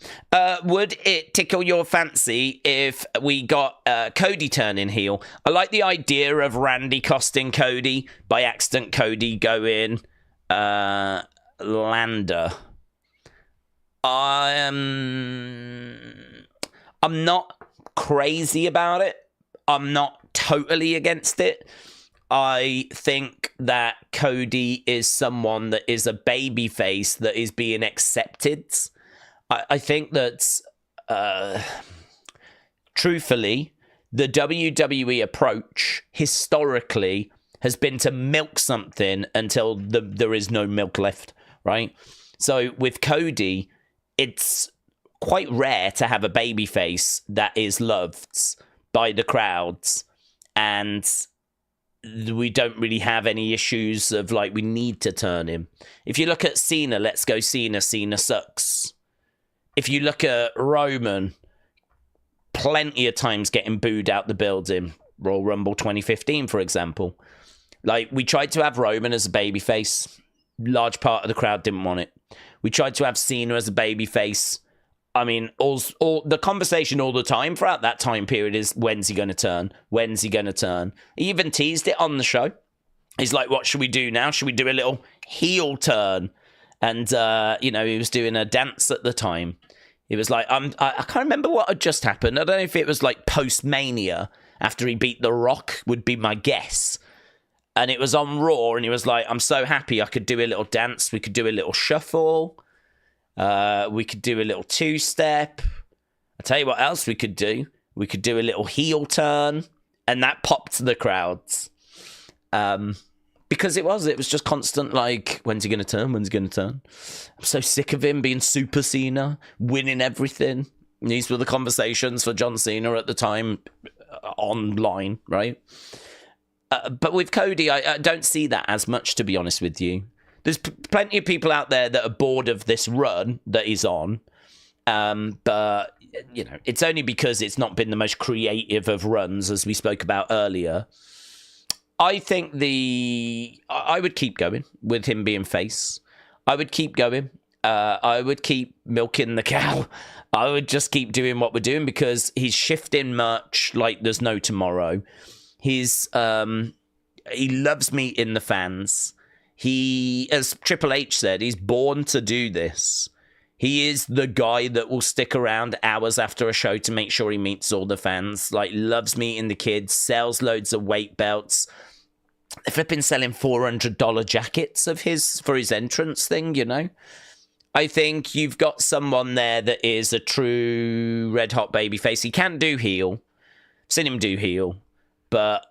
Would it tickle your fancy if we got Cody turning heel? I like the idea of Randy costing Cody, by accident Cody going Lander. I'm not crazy about it. I'm not totally against it. I think that Cody is someone that is a babyface that is being accepted. I think that, truthfully, the WWE approach historically has been to milk something until there is no milk left, right? So with Cody, it's quite rare to have a babyface that is loved by the crowds, and we don't really have any issues of like we need to turn him. If you look at Cena, let's go Cena sucks. If you look at Roman, plenty of times getting booed out the building. Royal Rumble 2015, for example. Like, we tried to have Roman as a babyface. Large part of the crowd didn't want it. We tried to have Cena as a babyface. I mean, all the conversation all the time throughout that time period is, when's he going to turn? When's he going to turn? He even teased it on the show. He's like, what should we do now? Should we do a little heel turn? And, he was doing a dance at the time. He was like, I can't remember what had just happened. I don't know if it was like post-Mania, after he beat The Rock, would be my guess. And it was on Raw, and he was like, I'm so happy I could do a little dance. We could do a little shuffle. We could do a little two-step. I'll tell you what else we could do. We could do a little heel turn. And that popped the crowds. Because it was just constant, like, when's he going to turn? When's he going to turn? I'm so sick of him being Super Cena, winning everything. And these were the conversations for John Cena at the time online, right? But with Cody, I don't see that as much, to be honest with you. There's plenty of people out there that are bored of this run that he's on. But, it's only because it's not been the most creative of runs, as we spoke about earlier. I think I would keep going with him being face. I would keep going. I would keep milking the cow. I would just keep doing what we're doing because he's shifting merch like there's no tomorrow. He loves meeting the fans. He, as Triple H said, he's born to do this. He is the guy that will stick around hours after a show to make sure he meets all the fans. Like, loves meeting the kids, sells loads of weight belts. They're flipping selling $400 jackets of his for his entrance thing, you know? I think you've got someone there that is a true red-hot babyface. He can do heel. I've seen him do heel. But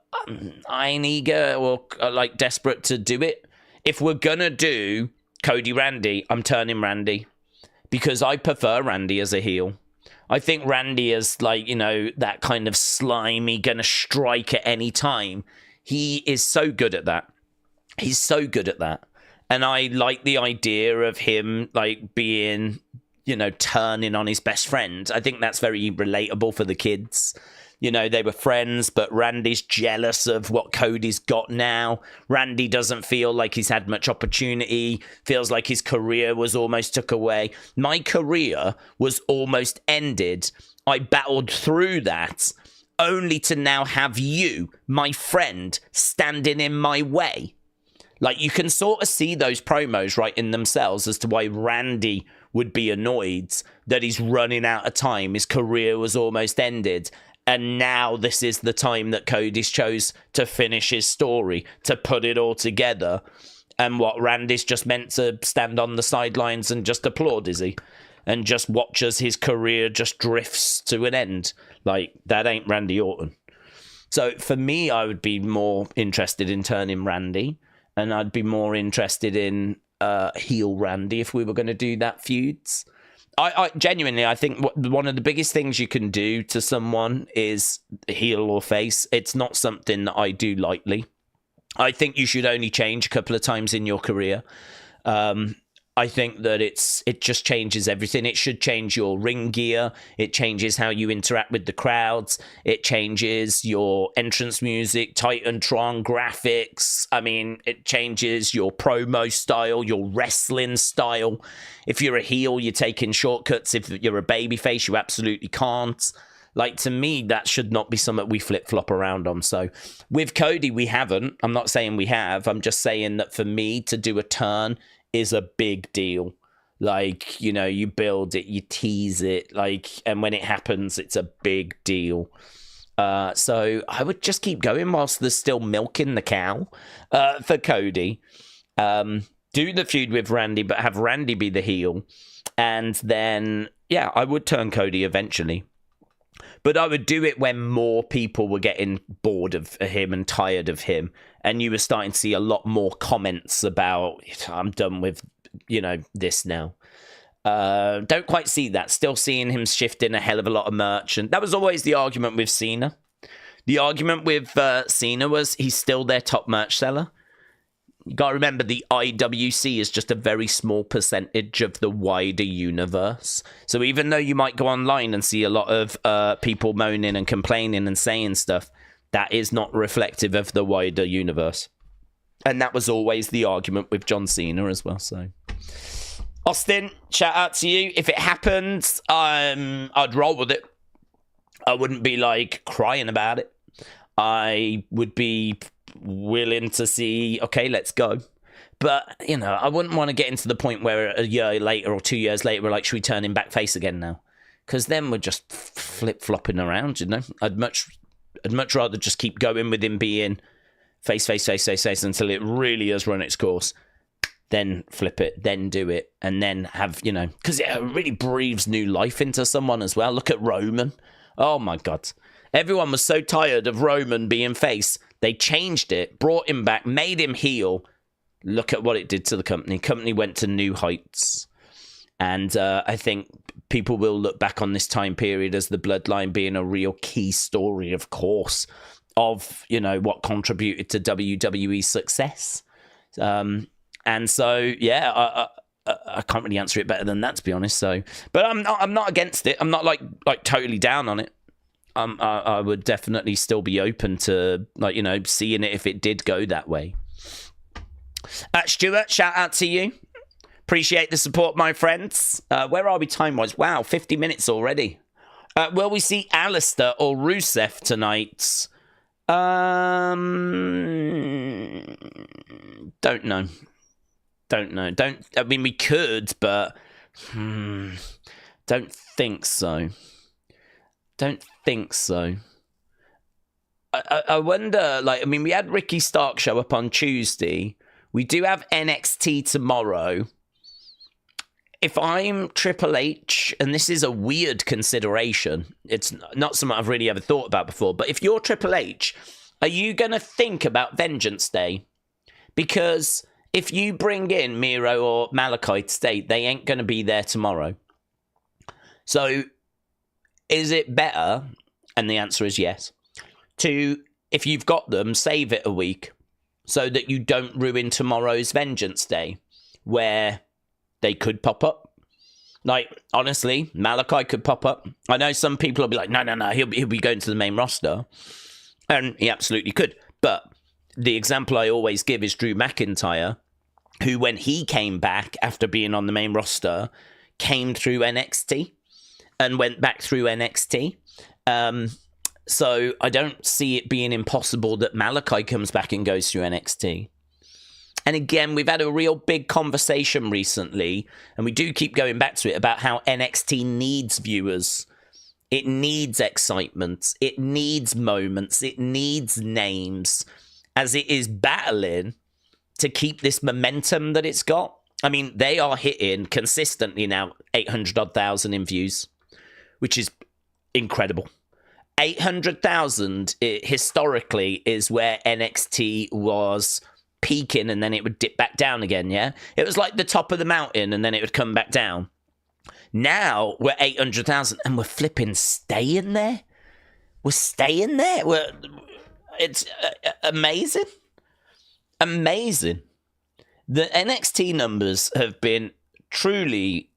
I ain't eager or, like, desperate to do it. If we're going to do Cody Randy, I'm turning Randy. Because I prefer Randy as a heel. I think Randy is, like, you know, that kind of slimy, gonna strike at any time. He is so good at that. He's so good at that. And I like the idea of him, like, being, you know, turning on his best friend. I think that's very relatable for the kids. You know, they were friends, but Randy's jealous of what Cody's got now. Randy doesn't feel like he's had much opportunity, feels like his career was almost took away. My career was almost ended. I battled through that, only to now have you, my friend, standing in my way. Like, you can sort of see those promos right in themselves as to why Randy would be annoyed that he's running out of time. His career was almost ended. And now this is the time that Cody's chose to finish his story, to put it all together. And what, Randy's just meant to stand on the sidelines and just applaud, is he? And just watch as his career just drifts to an end. Like, that ain't Randy Orton. So for me, I would be more interested in turning Randy. And I'd be more interested in heel Randy if we were going to do that feuds. I genuinely, I think one of the biggest things you can do to someone is heel or face. It's not something that I do lightly. I think you should only change a couple of times in your career. I think that it just changes everything. It should change your ring gear. It changes how you interact with the crowds. It changes your entrance music, Titantron graphics. I mean, it changes your promo style, your wrestling style. If you're a heel, you're taking shortcuts. If you're a babyface, you absolutely can't. Like, to me, that should not be something we flip-flop around on. So with Cody, we haven't. I'm not saying we have. I'm just saying that for me to do a turn is a big deal. Like, you know, you build it, you tease it, like, and when it happens, it's a big deal. So I would just keep going whilst there's still milk in the cow for Cody. Do the feud with Randy, but have Randy be the heel. And then, yeah, I would turn Cody eventually. But I would do it when more people were getting bored of him and tired of him. And you were starting to see a lot more comments about, I'm done with, you know, this now. Don't quite see that. Still seeing him shifting a hell of a lot of merch. And that was always the argument with Cena. The argument with Cena was he's still their top merch seller. You got to remember, the IWC is just a very small percentage of the wider universe. So even though you might go online and see a lot of people moaning and complaining and saying stuff, that is not reflective of the wider universe. And that was always the argument with John Cena as well. So, Austin, shout out to you. If it happens, I'd roll with it. I wouldn't be, like, crying about it. I would be willing to see, okay, let's go. But, you know, I wouldn't want to get into the point where a year later or 2 years later we're like, should we turn him back face again now? Because then we're just flip-flopping around, you know? I'd much rather just keep going with him being face until it really has run its course. Then flip it, then do it, and then have, you know, because it really breathes new life into someone as well. Look at Roman. Oh my God. Everyone was so tired of Roman being face. They changed it, brought him back, made him heel. Look at what it did to the company. Company went to new heights. And I think people will look back on this time period as the bloodline being a real key story, of course, of, you know, what contributed to WWE's success. And so, yeah, I can't really answer it better than that, to be honest. So, but I'm not against it. I'm not like totally down on it. I would definitely still be open to, like, you know, seeing it if it did go that way. Stuart, shout out to you. Appreciate the support, my friends. Where are we time-wise? Wow, 50 minutes already. Will we see Alistair or Rusev tonight? Don't know. I mean, we could, but don't think so. I wonder, like, I mean, we had Ricky Stark show up on Tuesday. We do have NXT tomorrow. If I'm Triple H, and this is a weird consideration, it's not something I've really ever thought about before, but if you're Triple H, are you going to think about Vengeance Day? Because if you bring in Miro or Malachi today, they ain't going to be there tomorrow. So, is it better, and the answer is yes, to, if you've got them, save it a week so that you don't ruin tomorrow's Vengeance Day, where they could pop up? Like, honestly, Malachi could pop up. I know some people will be like, no, he'll be going to the main roster. And he absolutely could. But the example I always give is Drew McIntyre, who, when he came back after being on the main roster, came through NXT and went back through NXT. So I don't see it being impossible that Malachi comes back and goes through NXT. And again, we've had a real big conversation recently, and we do keep going back to it, about how NXT needs viewers. It needs excitement. It needs moments. It needs names, as it is battling to keep this momentum that it's got. I mean, they are hitting consistently now 800,000 in views, which is incredible. 800,000 historically is where NXT was peaking, and then it would dip back down again, yeah? It was like the top of the mountain, and then it would come back down. Now we're 800,000, and we're flipping staying there. We're staying there. It's amazing. Amazing. The NXT numbers have been truly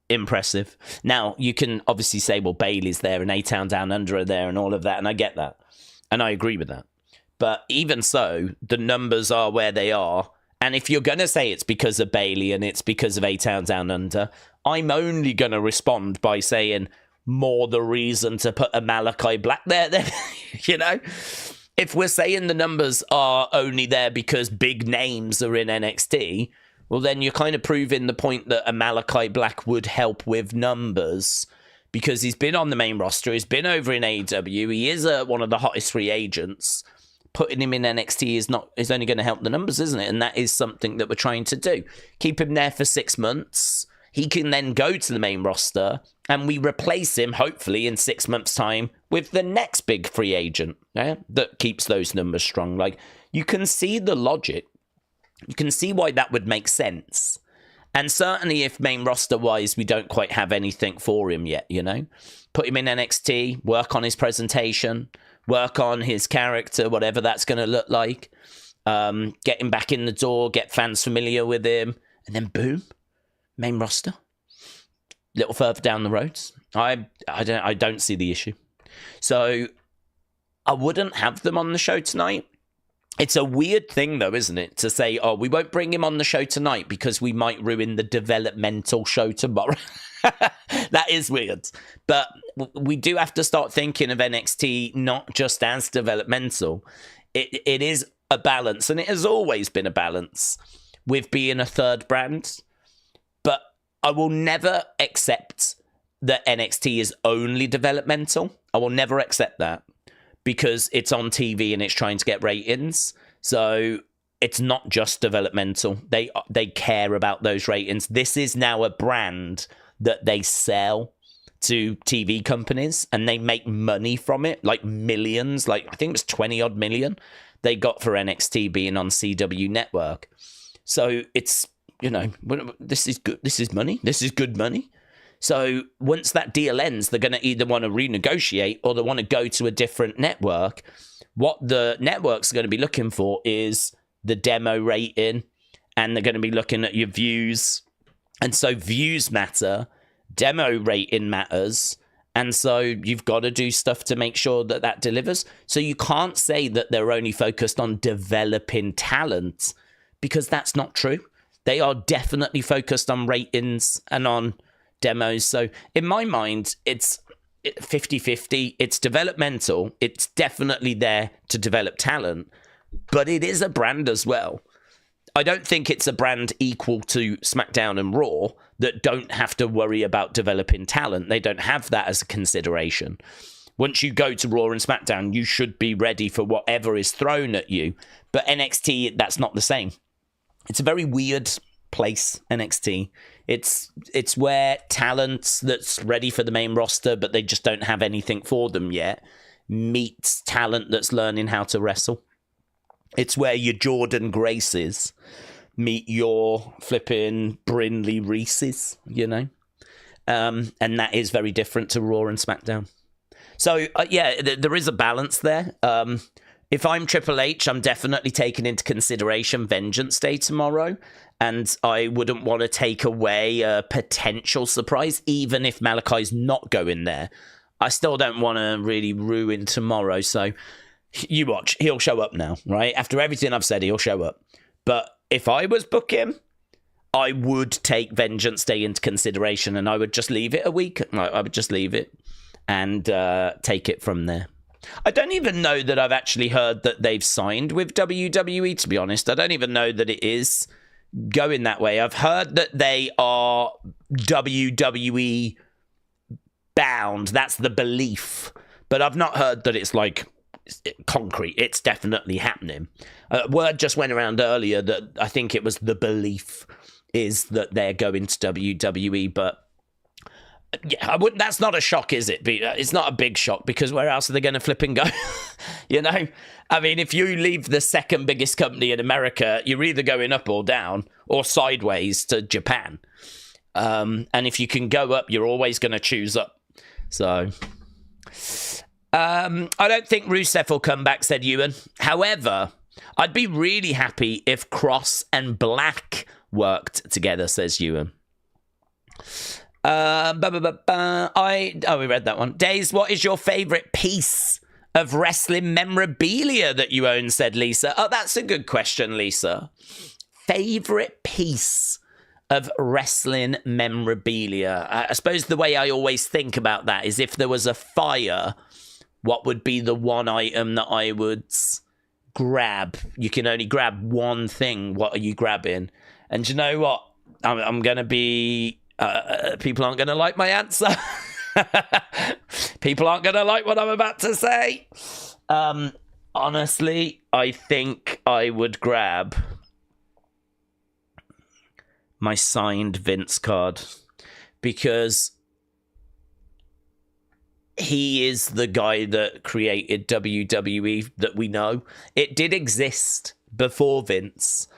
impressive. Now, you can obviously say, well, Bayley's there, and A-Town Down Under are there, and all of that, and I get that. And I agree with that. But even so, the numbers are where they are. And if you're going to say it's because of Bayley and it's because of A-Town Down Under, I'm only going to respond by saying more the reason to put a Malachi Black there. You know? If we're saying the numbers are only there because big names are in NXT, well, then you're kind of proving the point that a Malachi Black would help with numbers, because he's been on the main roster, he's been over in AEW, he is one of the hottest free agents. Putting him in NXT is only going to help the numbers, isn't it? And that is something that we're trying to do. Keep him there for 6 months. He can then go to the main roster, and we replace him, hopefully, in 6 months' time with the next big free agent, yeah, that keeps those numbers strong. Like, you can see the logic. You can see why that would make sense. And certainly if main roster-wise we don't quite have anything for him yet, you know? Put him in NXT, work on his presentation, work on his character, whatever that's going to look like. Get him back in the door, get fans familiar with him, and then boom, main roster. Little further down the roads. I don't see the issue. So I wouldn't have them on the show tonight. It's a weird thing, though, isn't it? To say, oh, we won't bring him on the show tonight because we might ruin the developmental show tomorrow. That is weird. But we do have to start thinking of NXT not just as developmental. It is a balance, and it has always been a balance with being a third brand. But I will never accept that NXT is only developmental. I will never accept that, because it's on TV and it's trying to get ratings. So it's not just developmental. They care about those ratings. This is now a brand that they sell to TV companies, and they make money from it, like millions. Like, I think it was 20 odd million they got for NXT being on CW Network. So it's, you know, this is good. This is money. This is good money. So once that deal ends, they're going to either want to renegotiate or they want to go to a different network. What the networks are going to be looking for is the demo rating, and they're going to be looking at your views. And so views matter, demo rating matters, and so you've got to do stuff to make sure that that delivers. So you can't say that they're only focused on developing talent, because that's not true. They are definitely focused on ratings and on demos. So in my mind, it's 50-50. It's developmental. It's definitely there to develop talent, but it is a brand as well. I don't think it's a brand equal to SmackDown and Raw that don't have to worry about developing talent. They don't have that as a consideration. Once you go to Raw and SmackDown, you should be ready for whatever is thrown at you. But NXT, that's not the same. It's a very weird place, NXT. It's where talent that's ready for the main roster, but they just don't have anything for them yet, meets talent that's learning how to wrestle. It's where your Jordan Graces meet your flipping Brinley Reeses, you know? And that is very different to Raw and SmackDown. So, there is a balance there. If I'm Triple H, I'm definitely taking into consideration Vengeance Day tomorrow. And I wouldn't want to take away a potential surprise, even if Malachi's not going there. I still don't want to really ruin tomorrow. So you watch, he'll show up now, right? After everything I've said, he'll show up. But if I was booking, I would take Vengeance Day into consideration and I would just leave it a week. I would just leave it and take it from there. I don't even know that I've actually heard that they've signed with WWE, to be honest. I don't even know that it is going that way. I've heard that they are WWE bound. That's the belief. But I've not heard that it's like concrete. It's definitely happening. Word just went around earlier that I think it was the belief is that they're going to WWE, but yeah, I wouldn't. That's not a shock, is it? It's not a big shock because where else are they going to flip and go? You know, I mean, if you leave the second biggest company in America, you're either going up or down or sideways to Japan. And if you can go up, you're always going to choose up. So, I don't think Rusev will come back, said Ewan. However, I'd be really happy if Cross and Black worked together, says Ewan. We read that one. Days, what is your favorite piece of wrestling memorabilia that you own, said Lisa. Oh, that's a good question, Lisa. Favorite piece of wrestling memorabilia? I suppose the way I always think about that is if there was a fire, what would be the one item that I would grab? You can only grab one thing. What are you grabbing? And you know what? I'm going to be... people aren't going to like my answer. People aren't going to like what I'm about to say. Honestly, I think I would grab my signed Vince card because he is the guy that created WWE that we know. It did exist before Vince,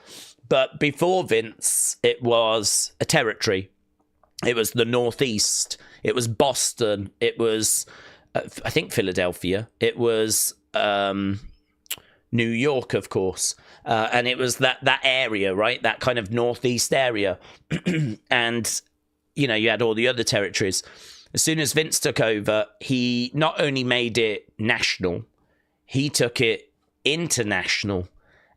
but before Vince, it was a territory. It was the Northeast. It was Boston. It was, I think, Philadelphia. It was New York, of course. And it was that area, right? That kind of Northeast area. And, you know, you had all the other territories. As soon as Vince took over, he not only made it national, he took it international.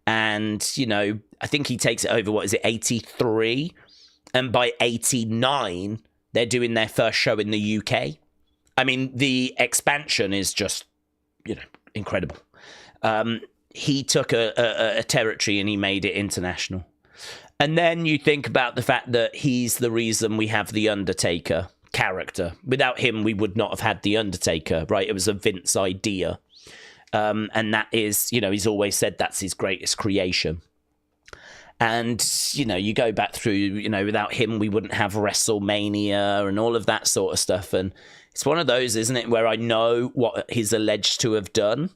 And, you know, I think he takes it over, 83? And by 89, they're doing their first show in the UK. I mean, the expansion is just, you know, incredible. He took a territory and he made it international. And then you think about the fact that he's the reason we have the Undertaker character. Without him, we would not have had the Undertaker, right? It was a Vince idea. And that is, you know, he's always said that's his greatest creation. And, you know, you go back through, you know, without him, we wouldn't have WrestleMania and all of that sort of stuff. And it's one of those, isn't it, where I know what he's alleged to have done,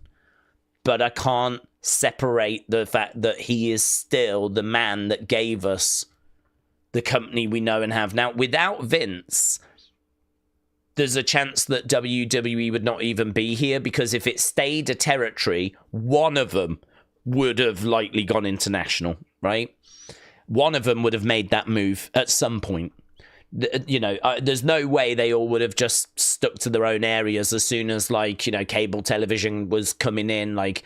but I can't separate the fact that he is still the man that gave us the company we know and have. Now, without Vince, there's a chance that WWE would not even be here because if it stayed a territory, one of them would have likely gone international, right? One of them would have made that move at some point. You know, there's no way they all would have just stuck to their own areas as soon as, like, you know, cable television was coming in. Like,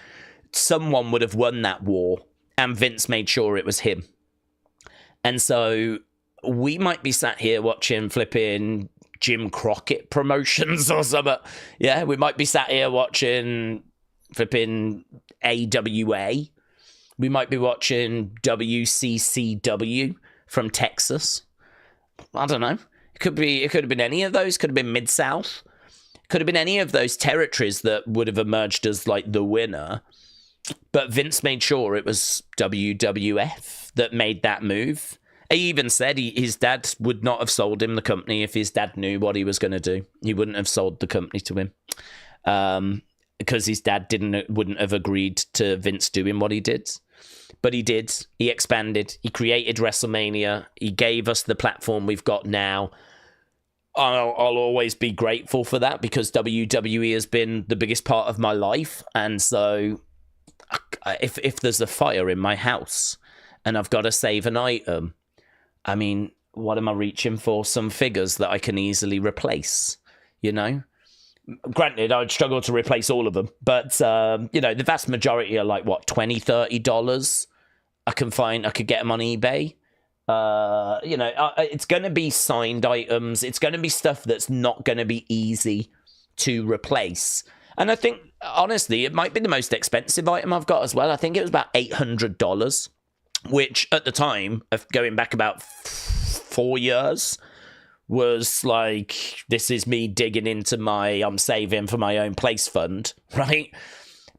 someone would have won that war, and Vince made sure it was him. And so we might be sat here watching flipping Jim Crockett promotions or something. Yeah, we might be sat here watching flipping AWA. We might be watching WCCW from Texas. I don't know. It could have been any of those. Could have been Mid-South. Could have been any of those territories that would have emerged as like the winner. But Vince made sure it was WWF that made that move. He even said his dad would not have sold him the company if his dad knew what he was going to do. He wouldn't have sold the company to him because his dad wouldn't have agreed to Vince doing what he did. But he did. He expanded. He created WrestleMania. He gave us the platform we've got now. I'll always be grateful for that because WWE has been the biggest part of my life. And so if there's a fire in my house and I've got to save an item, I mean, what am I reaching for? Some figures that I can easily replace, you know? Granted, I'd struggle to replace all of them, but, you know, the vast majority are like, what, $20, $30? I could get them on eBay. You know, it's going to be signed items. It's going to be stuff that's not going to be easy to replace. And I think, honestly, it might be the most expensive item I've got as well. I think it was about $800, which at the time, of going back about 4 years, was like, this is me digging into I'm saving for my own place fund, right?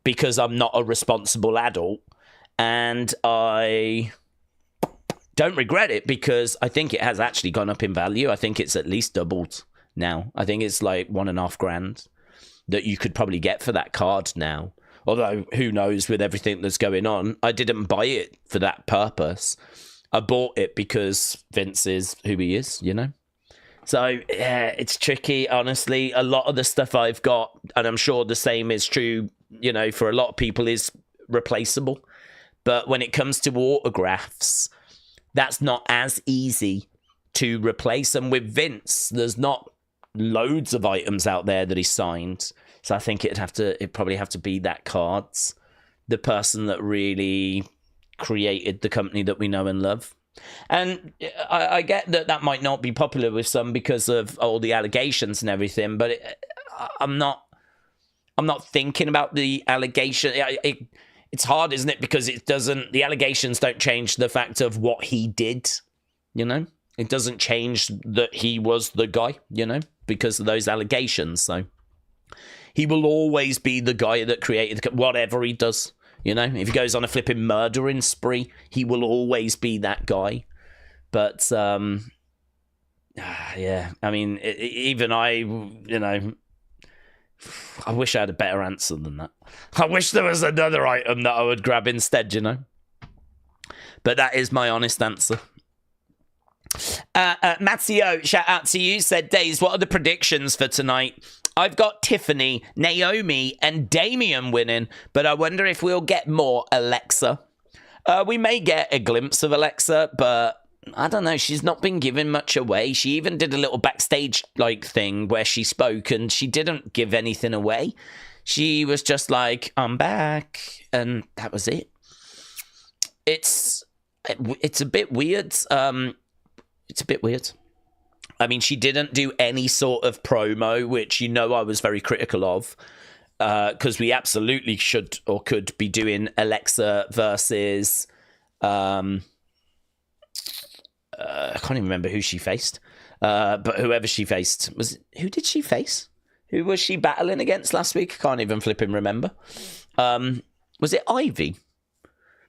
Because I'm not a responsible adult. And I don't regret it because I think it has actually gone up in value. I think it's at least doubled now. I think it's like $1,500 that you could probably get for that card now. Although, who knows with everything that's going on. I didn't buy it for that purpose. I bought it because Vince is who he is, you know? So, yeah, it's tricky, honestly. A lot of the stuff I've got, and I'm sure the same is true, you know, for a lot of people, is replaceable. But when it comes to autographs, that's not as easy to replace. And with Vince, there's not loads of items out there that he signed. So I think it'd probably have to be that cards, the person that really created the company that we know and love. And I get that might not be popular with some because of all the allegations and everything, but I'm not thinking about the allegation. It's hard, isn't it? Because the allegations don't change the fact of what he did, you know? It doesn't change that he was the guy, you know, because of those allegations. So he will always be the guy that created whatever he does. You know, if he goes on a flipping murdering spree, he will always be that guy. But, yeah, I mean, even you know, I wish I had a better answer than that. I wish there was another item that I would grab instead, you know. But that is my honest answer. Matteo, shout out to you, said, Days, what are the predictions for tonight? I've got Tiffany, Naomi, and Damian winning, but I wonder if we'll get more Alexa. We may get a glimpse of Alexa, but I don't know. She's not been giving much away. She even did a little backstage-like thing where she spoke, and she didn't give anything away. She was just like, I'm back, and that was it. It's a bit weird. It's a bit weird. I mean, she didn't do any sort of promo, which, you know, I was very critical of, because we absolutely should or could be doing Alexa versus, I can't even remember who she faced, but whoever she faced, who did she face? Who was she battling against last week? I can't even flipping remember. Was it Ivy?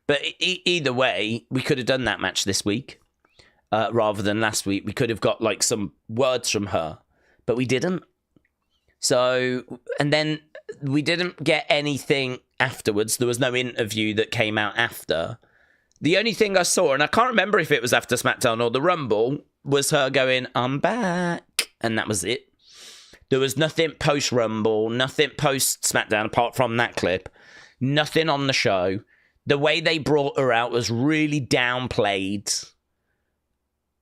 But either way, we could have done that match this week. Rather than last week. We could have got like some words from her, but we didn't. So, and then we didn't get anything afterwards. There was no interview that came out after. The only thing I saw, and I can't remember if it was after SmackDown or the Rumble, was her going, I'm back. And that was it. There was nothing post-Rumble, nothing post-SmackDown apart from that clip. Nothing on the show. The way they brought her out was really downplayed.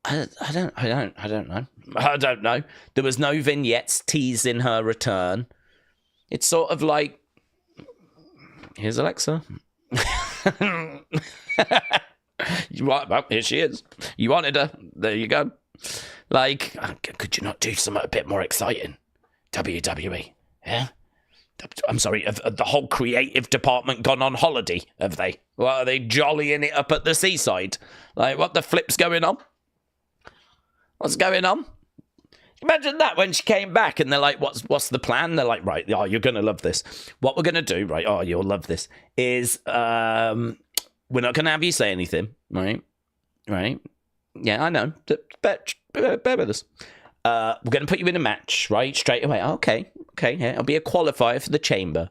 I don't know. There was no vignettes teasing her return. It's sort of like, here's Alexa. Well, here she is. You wanted her. There you go. Like, could you not do something a bit more exciting? WWE, yeah? I'm sorry, have the whole creative department gone on holiday, have they? Well, are they jollying it up at the seaside? Like, what the flip's going on? What's going on? Imagine that when she came back and they're like, what's the plan? They're like, right, oh, you're going to love this. What we're going to do, right, oh, you'll love this, is we're not going to have you say anything, right? Right? Yeah, I know. Bear with us. We're going to put you in a match, right? Straight away. Okay, yeah. It'll be a qualifier for the chamber.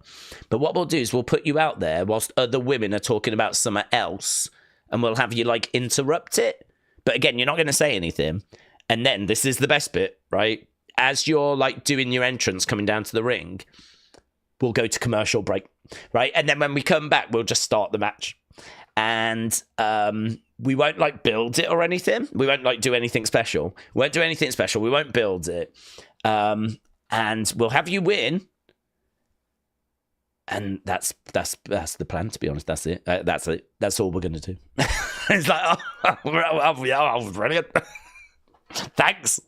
But what we'll do is we'll put you out there whilst other women are talking about something else, and we'll have you, like, interrupt it. But again, you're not going to say anything. And then, this is the best bit, right? As you're, like, doing your entrance, coming down to the ring, we'll go to commercial break, right? And then when we come back, we'll just start the match. And we won't, like, build it or anything. We won't, like, do anything special. We won't do anything special. We won't build it. And we'll have you win. And that's the plan, to be honest. That's it. That's it. That's all we're going to do. It's like, oh, brilliant. Thanks.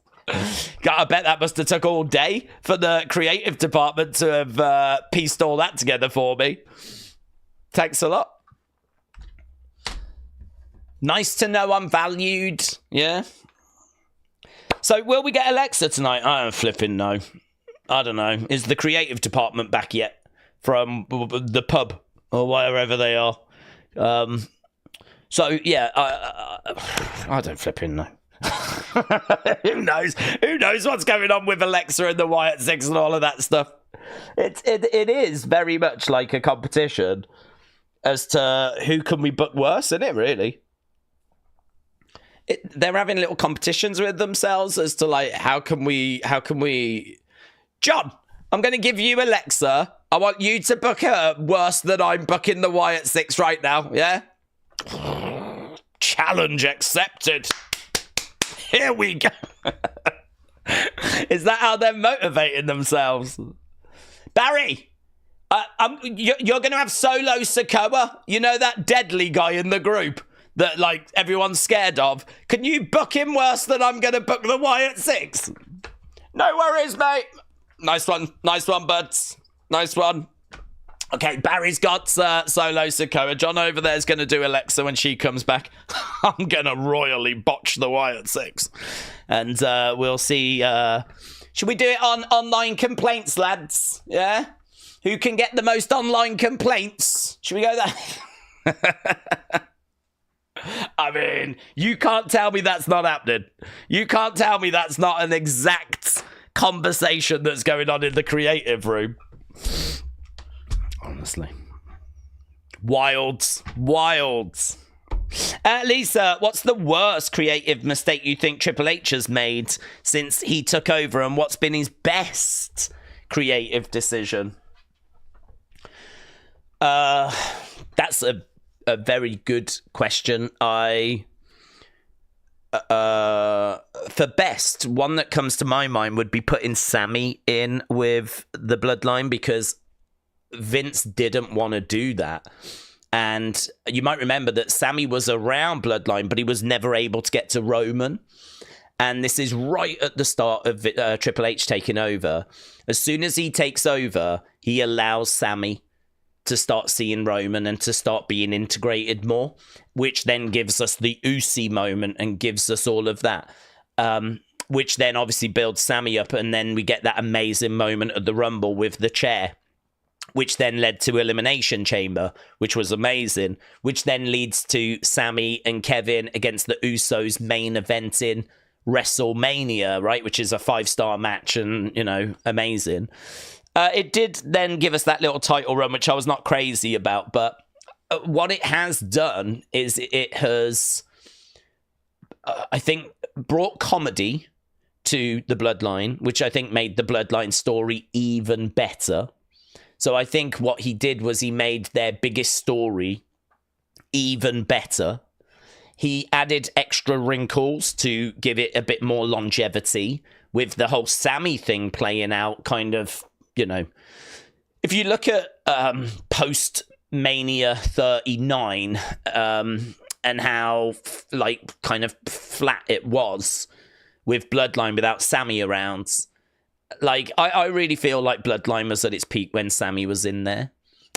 God, I bet that must have took all day for the creative department to have pieced all that together for me. Thanks a lot. Nice to know I'm valued. Yeah. So, will we get Alexa tonight? I don't flipping know. I don't know. Is the creative department back yet from the pub or wherever they are? So, yeah, I don't flipping know. Who knows? Who knows what's going on with Alexa and the Wyatt Six and all of that stuff? It is very much like a competition as to who can we book worse, isn't it, really? They're having little competitions with themselves as to, like, how can we John, I'm going to give you Alexa. I want you to book her worse than I'm booking the Wyatt Six right now, yeah? Challenge accepted. Here we go. Is that how they're motivating themselves? Barry, you're going to have Solo Sikoa. You know that deadly guy in the group that, like, everyone's scared of? Can you book him worse than I'm going to book the Wyatt Six? No worries, mate. Nice one, buds. Nice one. Okay, Barry's got Solo Sikoa. John over there is going to do Alexa when she comes back. I'm going to royally botch the Wyatt Six. And we'll see. Should we do it on online complaints, lads? Yeah? Who can get the most online complaints? Should we go there? I mean, you can't tell me that's not happening. You can't tell me that's not an exact conversation that's going on in the creative room. Honestly. Wilds. Lisa, what's the worst creative mistake you think Triple H has made since he took over, and what's been his best creative decision? That's a very good question. For best, one that comes to my mind would be putting Sami in with the Bloodline, because Vince didn't want to do that. And you might remember that Sami was around Bloodline, but he was never able to get to Roman. And this is right at the start of Triple H taking over. As soon as he takes over, he allows Sami to start seeing Roman and to start being integrated more, which then gives us the Usi moment and gives us all of that, which then obviously builds Sami up, and then we get that amazing moment at the Rumble with the chair, which then led to Elimination Chamber, which was amazing, which then leads to Sami and Kevin against the Usos main event in WrestleMania, right, which is a 5-star match and, you know, amazing. It did then give us that little title run, which I was not crazy about, but what it has done is it has, I think, brought comedy to the Bloodline, which I think made the Bloodline story even better. So I think what he did was he made their biggest story even better. He added extra wrinkles to give it a bit more longevity, with the whole Sami thing playing out kind of, you know, if you look at post-Mania 39, and how like kind of flat it was with Bloodline without Sami around. Like, I really feel like Bloodline was at its peak when Sami was in there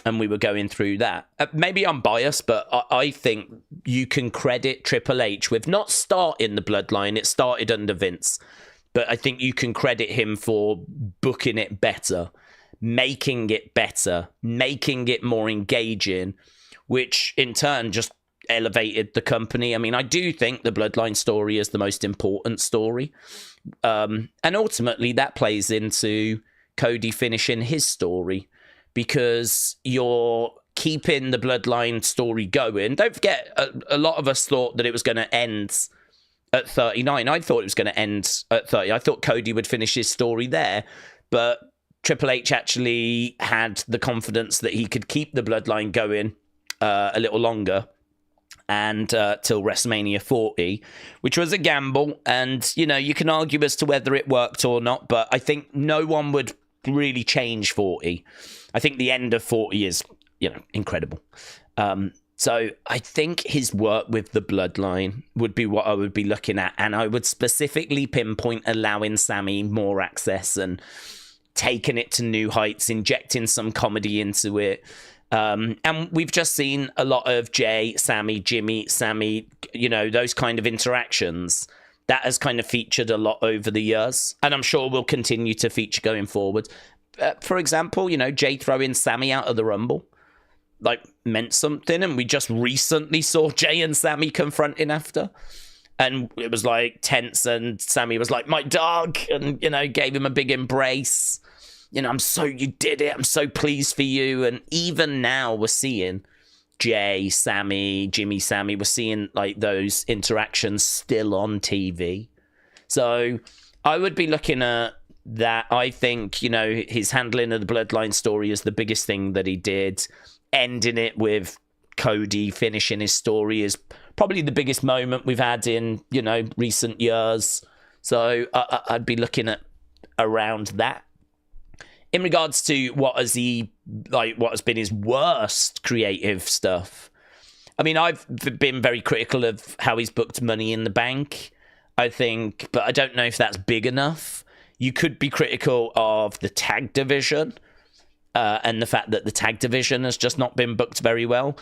and we were going through that. Maybe I'm biased, but I think you can credit Triple H with not starting the Bloodline. It started under Vince. But I think you can credit him for booking it better, making it better, making it more engaging, which in turn just elevated the company. I mean, I do think the Bloodline story is the most important story. And ultimately that plays into Cody finishing his story because you're keeping the Bloodline story going. Don't forget, a lot of us thought that it was going to end at 39. I thought it was going to end at 30. I thought Cody would finish his story there, but Triple H actually had the confidence that he could keep the Bloodline going a little longer and till WrestleMania 40, which was a gamble. And, you know, you can argue as to whether it worked or not, but I think no one would really change 40. I think the end of 40 is, you know, incredible. So I think his work with the Bloodline would be what I would be looking at. And I would specifically pinpoint allowing Sami more access and taking it to new heights, injecting some comedy into it. And we've just seen a lot of Jay, Sami, Jimmy, Sami, you know, those kind of interactions. That has kind of featured a lot over the years. And I'm sure will continue to feature going forward. For example, you know, Jay throwing Sami out of the Rumble, like, meant something. And we just recently saw Jay and Sami confronting after. And it was, like, tense. And Sami was like, my dog. And, you know, gave him a big embrace. You know, you did it. I'm so pleased for you. And even now we're seeing Jay, Sami, Jimmy, Sami. We're seeing, like, those interactions still on TV. So I would be looking at that. I think, you know, his handling of the Bloodline story is the biggest thing that he did. Ending it with Cody finishing his story is probably the biggest moment we've had in, you know, recent years. So I'd be looking at around that. In regards to what has been his worst creative stuff, I mean, I've been very critical of how he's booked Money in the Bank, I think, but I don't know if that's big enough. You could be critical of the tag division and the fact that the tag division has just not been booked very well.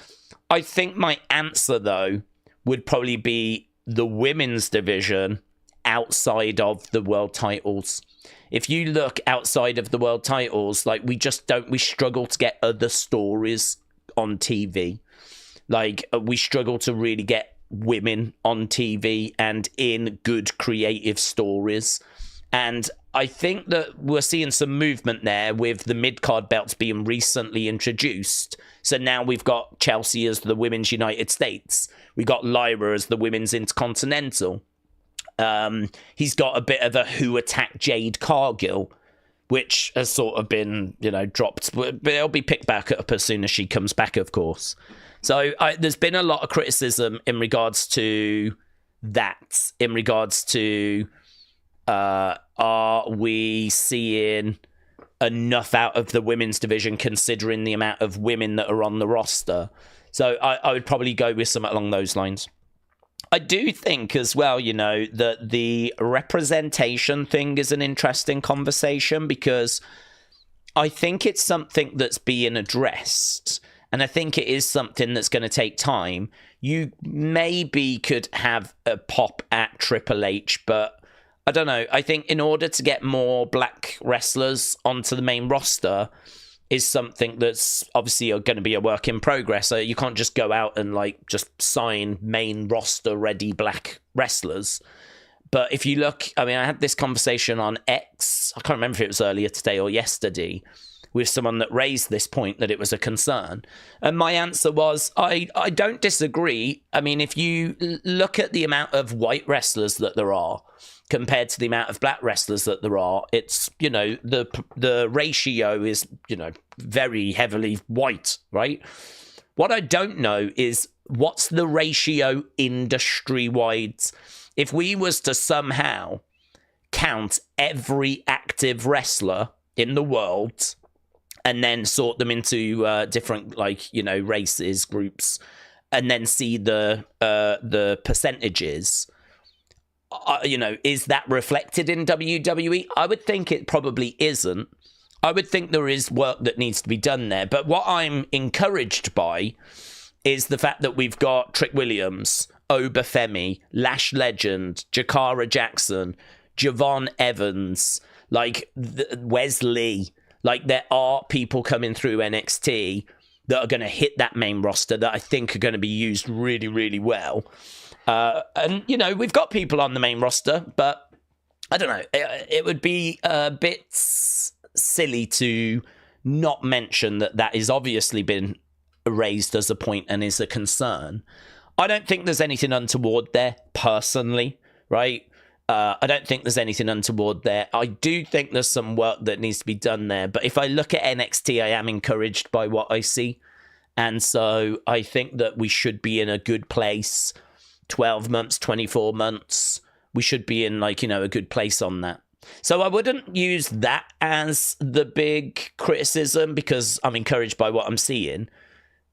I think my answer, though, would probably be the women's division outside of the world titles. If you look outside of the world titles, like, we struggle to get other stories on TV. Like, we struggle to really get women on TV and in good creative stories. And I think that we're seeing some movement there with the mid-card belts being recently introduced. So now we've got Chelsea as the Women's United States. We got Lyra as the Women's Intercontinental. He's got a bit of a who attacked Jade Cargill, which has sort of been, you know, dropped, but it'll be picked back up as soon as she comes back, of course. So there's been a lot of criticism in regards to that, in regards to are we seeing enough out of the women's division considering the amount of women that are on the roster? So I would probably go with something along those lines. I do think as well, you know, that the representation thing is an interesting conversation because I think it's something that's being addressed. And I think it is something that's going to take time. You maybe could have a pop at Triple H, but I don't know. I think in order to get more black wrestlers onto the main roster is something that's obviously going to be a work in progress. So you can't just go out and like just sign main roster ready black wrestlers. But if you look, I mean, I had this conversation on X. I can't remember if it was earlier today or yesterday with someone that raised this point that it was a concern. And my answer was, I don't disagree. I mean, if you look at the amount of white wrestlers that there are compared to the amount of black wrestlers that there are, it's, you know, the ratio is, you know, very heavily white, right? What I don't know is what's the ratio industry-wide. If we was to somehow count every active wrestler in the world and then sort them into different, like, you know, races, groups, and then see the percentages, is that reflected in WWE? I would think it probably isn't. I would think there is work that needs to be done there. But what I'm encouraged by is the fact that we've got Trick Williams, Obafemi, Lash Legend, Jakara Jackson, Javon Evans, like Wesley. Like, there are people coming through NXT that are going to hit that main roster that I think are going to be used really, really well. And, we've got people on the main roster, but I don't know. It would be a bit silly to not mention that is obviously been raised as a point and is a concern. I don't think there's anything untoward there, personally, right? I don't think there's anything untoward there. I do think there's some work that needs to be done there. But if I look at NXT, I am encouraged by what I see. And so I think that we should be in a good place. 12 months, 24 months. We should be in, a good place on that. So I wouldn't use that as the big criticism because I'm encouraged by what I'm seeing.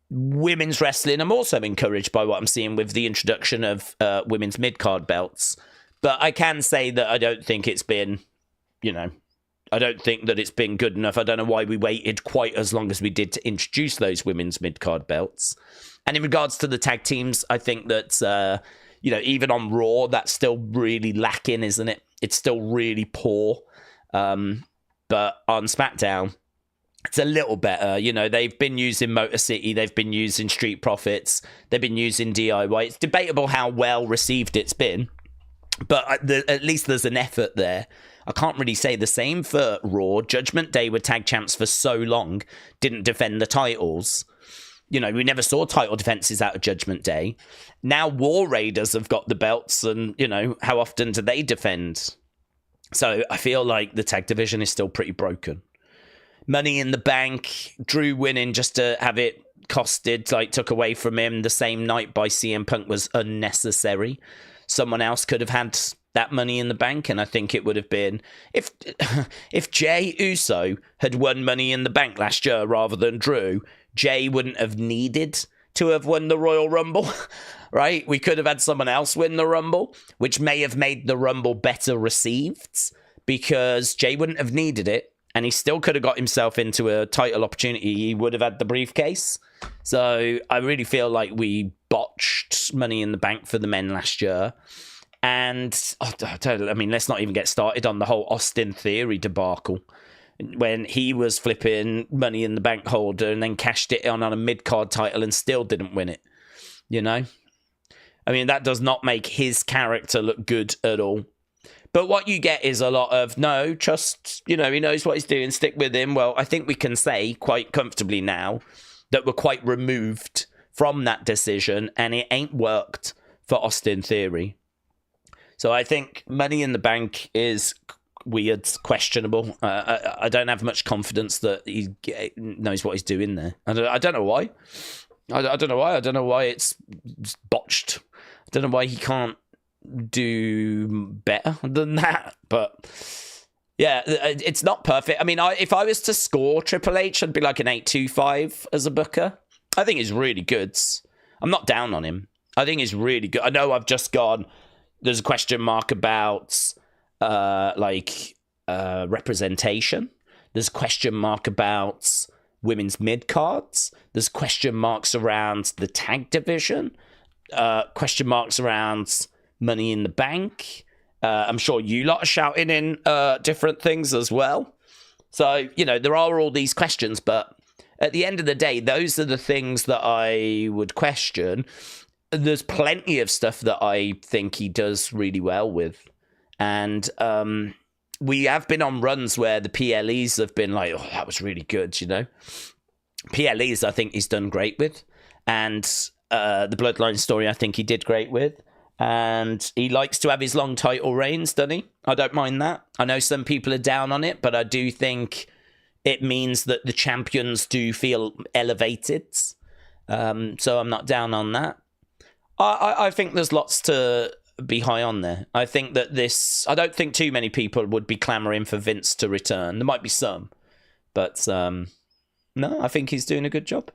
Women's wrestling, I'm also encouraged by what I'm seeing with the introduction of women's mid-card belts. But I can say that I don't think it's been, I don't think that it's been good enough. I don't know why we waited quite as long as we did to introduce those women's mid-card belts. And in regards to the tag teams, I think that, even on Raw, that's still really lacking, isn't it? It's still really poor. But on SmackDown, it's a little better. They've been using Motor City. They've been using Street Profits. They've been using DIY. It's debatable how well received it's been. But at least there's an effort there. I can't really say the same for Raw. Judgment Day were tag champs for so long, didn't defend the titles. We never saw title defenses out of Judgment Day. Now War Raiders have got the belts and, how often do they defend? So I feel like the tag division is still pretty broken. Money in the Bank, Drew winning just to have it costed, took away from him the same night by CM Punk was unnecessary. Someone else could have had that Money in the Bank, and I think it would have been if Jey Uso had won Money in the Bank last year rather than Drew, Jey wouldn't have needed to have won the Royal Rumble, right? We could have had someone else win the Rumble, which may have made the Rumble better received because Jey wouldn't have needed it, and he still could have got himself into a title opportunity. He would have had the briefcase. So I really feel like we botched Money in the Bank for the men last year. And, let's not even get started on the whole Austin Theory debacle. When he was flipping Money in the Bank holder and then cashed it on a mid-card title and still didn't win it. That does not make his character look good at all. But what you get is a lot of, no, trust, he knows what he's doing, stick with him. Well, I think we can say quite comfortably now that we're quite removed from that decision and it ain't worked for Austin Theory. So I think Money in the Bank is weird, questionable. I don't have much confidence that he knows what he's doing there. I don't know why. I don't know why. I don't know why it's botched. I don't know why he can't do better than that. But yeah, it's not perfect. If I was to score Triple H, I'd be like an 8.25 as a booker. I think he's really good. I'm not down on him. I think he's really good. I know I've just gone, there's a question mark about representation. There's a question mark about women's mid-cards. There's question marks around the tag division. Question marks around Money in the Bank. I'm sure you lot are shouting in different things as well. So, there are all these questions, but at the end of the day, those are the things that I would question. There's plenty of stuff that I think he does really well with. And we have been on runs where the PLEs have been like, oh, that was really good, PLEs, I think he's done great with. And the Bloodline story, I think he did great with. And he likes to have his long title reigns, doesn't he? I don't mind that. I know some people are down on it, but I do think it means that the champions do feel elevated. So I'm not down on that. I think there's lots to be high on there. I think that I don't think too many people would be clamoring for Vince to return. There might be some, but no, I think he's doing a good job.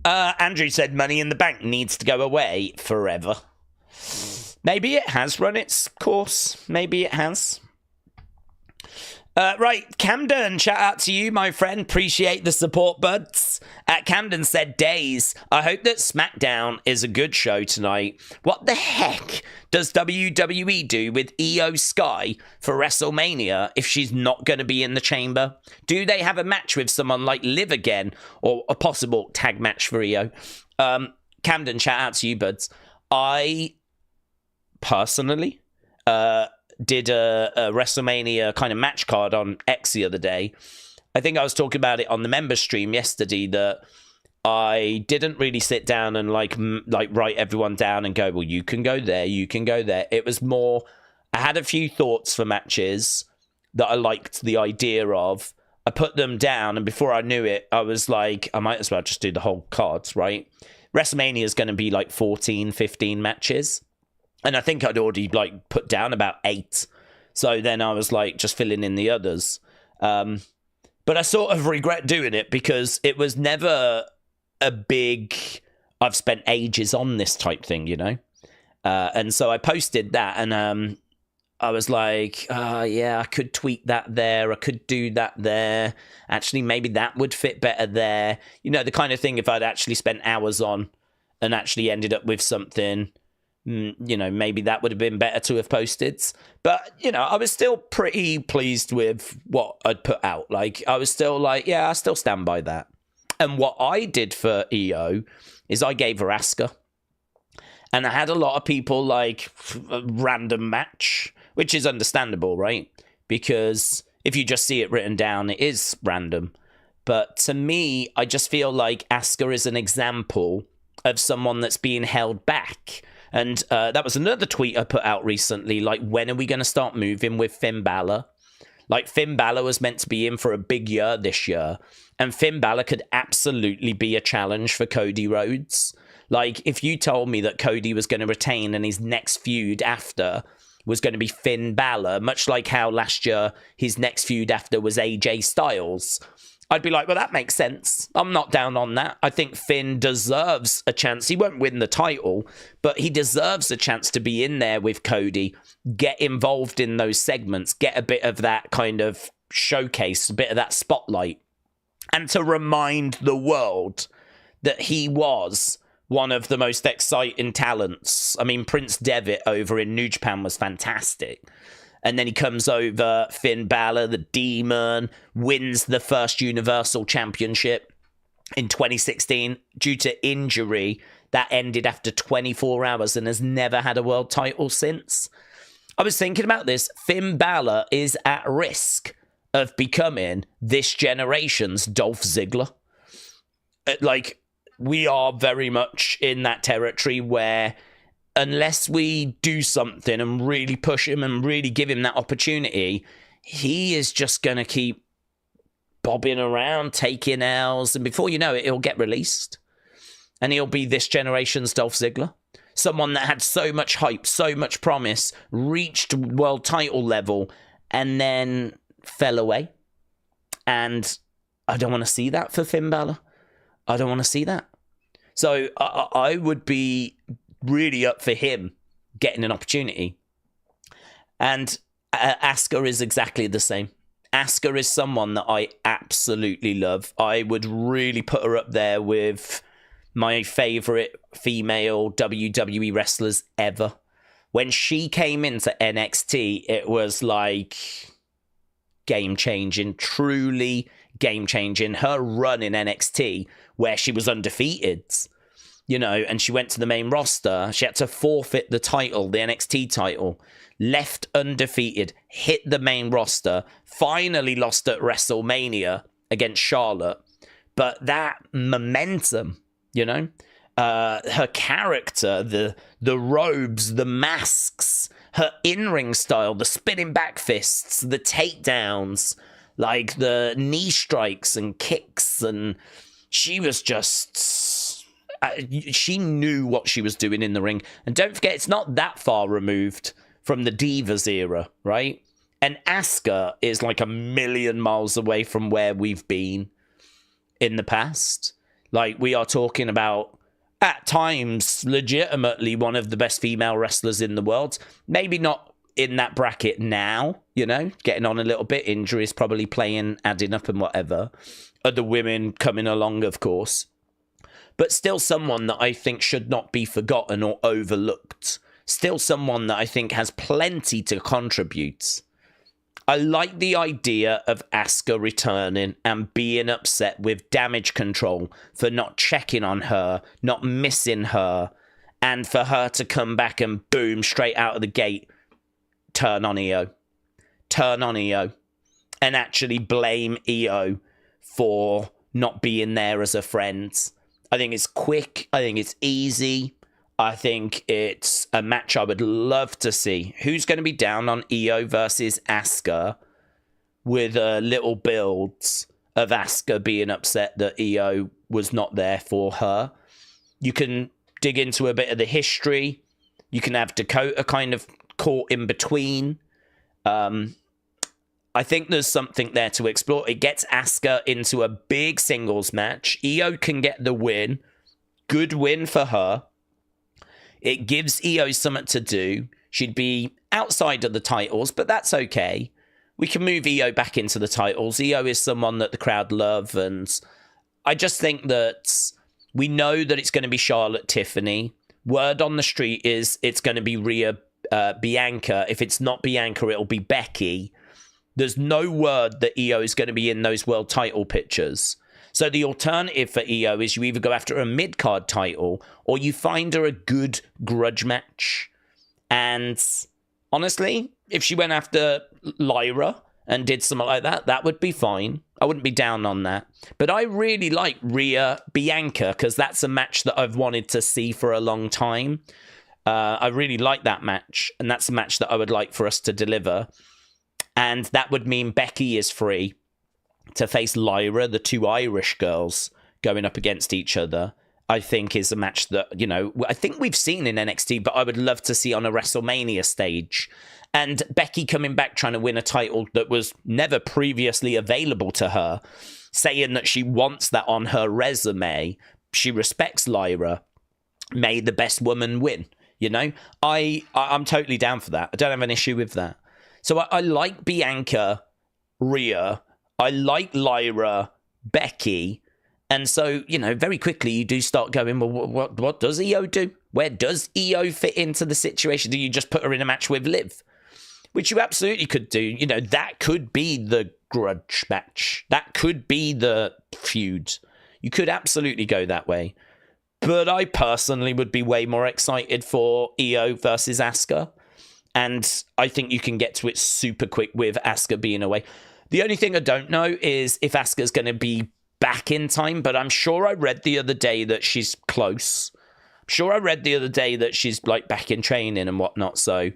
Andrew said Money in the Bank needs to go away forever. Maybe it has run its course. Maybe it has. Right, Camden, shout out to you, my friend. Appreciate the support, buds. Camden said, Days, I hope that SmackDown is a good show tonight. What the heck does WWE do with Io Sky for WrestleMania if she's not going to be in the chamber? Do they have a match with someone like Liv again, or a possible tag match for Io? Camden, shout out to you, buds. I personally did a WrestleMania kind of match card on X the other day. I think I was talking about it on the member stream yesterday, that I didn't really sit down and like write everyone down and go, well, you can go there, you can go there. It was more, I had a few thoughts for matches that I liked the idea of. I put them down, and before I knew it, I was like, I might as well just do the whole cards, right? WrestleMania is going to be like 14, 15 matches. And I think I'd already like put down about 8. So then I was like just filling in the others. But I sort of regret doing it because it was never a big, I've spent ages on this type thing, you know? And so I posted that, and I was like, yeah, I could tweak that there. I could do that there. Actually, maybe that would fit better there. You know, the kind of thing if I'd actually spent hours on and actually ended up with something, you know, maybe that would have been better to have posted. But, you know, I was still pretty pleased with what I'd put out. Like, I was still like, yeah, I still stand by that. And what I did for EO is I gave her Asuka. And I had a lot of people like a random match, which is understandable, right? Because if you just see it written down, it is random. But to me, I just feel like Asuka is an example of someone that's being held back. And that was another tweet I put out recently, like, when are we going to start moving with Finn Balor? Like, Finn Balor was meant to be in for a big year this year, and Finn Balor could absolutely be a challenge for Cody Rhodes. Like, if you told me that Cody was going to retain and his next feud after was going to be Finn Balor, much like how last year his next feud after was AJ Styles, I'd be like, well, that makes sense. I'm not down on that. I think Finn deserves a chance. He won't win the title, but he deserves a chance to be in there with Cody, get involved in those segments, get a bit of that kind of showcase, a bit of that spotlight, and to remind the world that he was one of the most exciting talents. I mean, Prince Devitt over in New Japan was fantastic. And then he comes over, Finn Balor, the Demon, wins the first Universal Championship in 2016 due to injury that ended after 24 hours and has never had a world title since. I was thinking about this. Finn Balor is at risk of becoming this generation's Dolph Ziggler. Like, we are very much in that territory where unless we do something and really push him and really give him that opportunity, he is just going to keep bobbing around, taking L's, and before you know it, he'll get released. And he'll be this generation's Dolph Ziggler. Someone that had so much hype, so much promise, reached world title level, and then fell away. And I don't want to see that for Finn Balor. I don't want to see that. So I would be really up for him getting an opportunity. And Asuka is exactly the same. Asuka is someone that I absolutely love. I would really put her up there with my favorite female WWE wrestlers ever. When she came into NXT, it was like game-changing, truly game-changing. Her run in NXT, where she was undefeated, you know, and she went to the main roster. She had to forfeit the title, the NXT title, left undefeated, hit the main roster, finally lost at WrestleMania against Charlotte. But that momentum, you know, her character, the robes, the masks, her in-ring style, the spinning back fists, the takedowns, like the knee strikes and kicks, and she was just... she knew what she was doing in the ring. And don't forget, it's not that far removed from the Divas era, right? And Asuka is like a million miles away from where we've been in the past. Like, we are talking about, at times, legitimately one of the best female wrestlers in the world. Maybe not in that bracket now, getting on a little bit. Injuries probably adding up and whatever. Other women coming along, of course. But still someone that I think should not be forgotten or overlooked. Still someone that I think has plenty to contribute. I like the idea of Asuka returning and being upset with Damage Control for not checking on her, not missing her, and for her to come back and boom, straight out of the gate, turn on Io. Turn on Io. And actually blame Io for not being there as a friend. I think it's quick. I think it's easy. I think it's a match I would love to see. Who's going to be down on Io versus Asuka with little builds of Asuka being upset that Io was not there for her? You can dig into a bit of the history. You can have Dakota kind of caught in between. I think there's something there to explore. It gets Asuka into a big singles match. Io can get the win. Good win for her. It gives Io something to do. She'd be outside of the titles, but that's okay. We can move Io back into the titles. Io is someone that the crowd love, and I just think that we know that it's going to be Charlotte Tiffany. Word on the street is it's going to be Rhea Bianca. If it's not Bianca, it'll be Becky. There's no word that Io is going to be in those world title pictures. So the alternative for Io is you either go after a mid-card title or you find her a good grudge match. And honestly, if she went after Lyra and did something like that, that would be fine. I wouldn't be down on that. But I really like Rhea Bianca because that's a match that I've wanted to see for a long time. I really like that match, and that's a match that I would like for us to deliver. And that would mean Becky is free to face Lyra, the two Irish girls going up against each other. I think is a match that, I think we've seen in NXT, but I would love to see on a WrestleMania stage. And Becky coming back trying to win a title that was never previously available to her, saying that she wants that on her resume. She respects Lyra. May the best woman win, I'm totally down for that. I don't have an issue with that. So I like Bianca, Rhea. I like Lyra, Becky. And so, very quickly you do start going, well, what does Io do? Where does Io fit into the situation? Do you just put her in a match with Liv? Which you absolutely could do. That could be the grudge match. That could be the feud. You could absolutely go that way. But I personally would be way more excited for Io versus Asuka. And I think you can get to it super quick with Asuka being away. The only thing I don't know is if Asuka's going to be back in time, but I'm sure I read the other day that she's close. I'm sure I read the other day that she's back in training and whatnot. So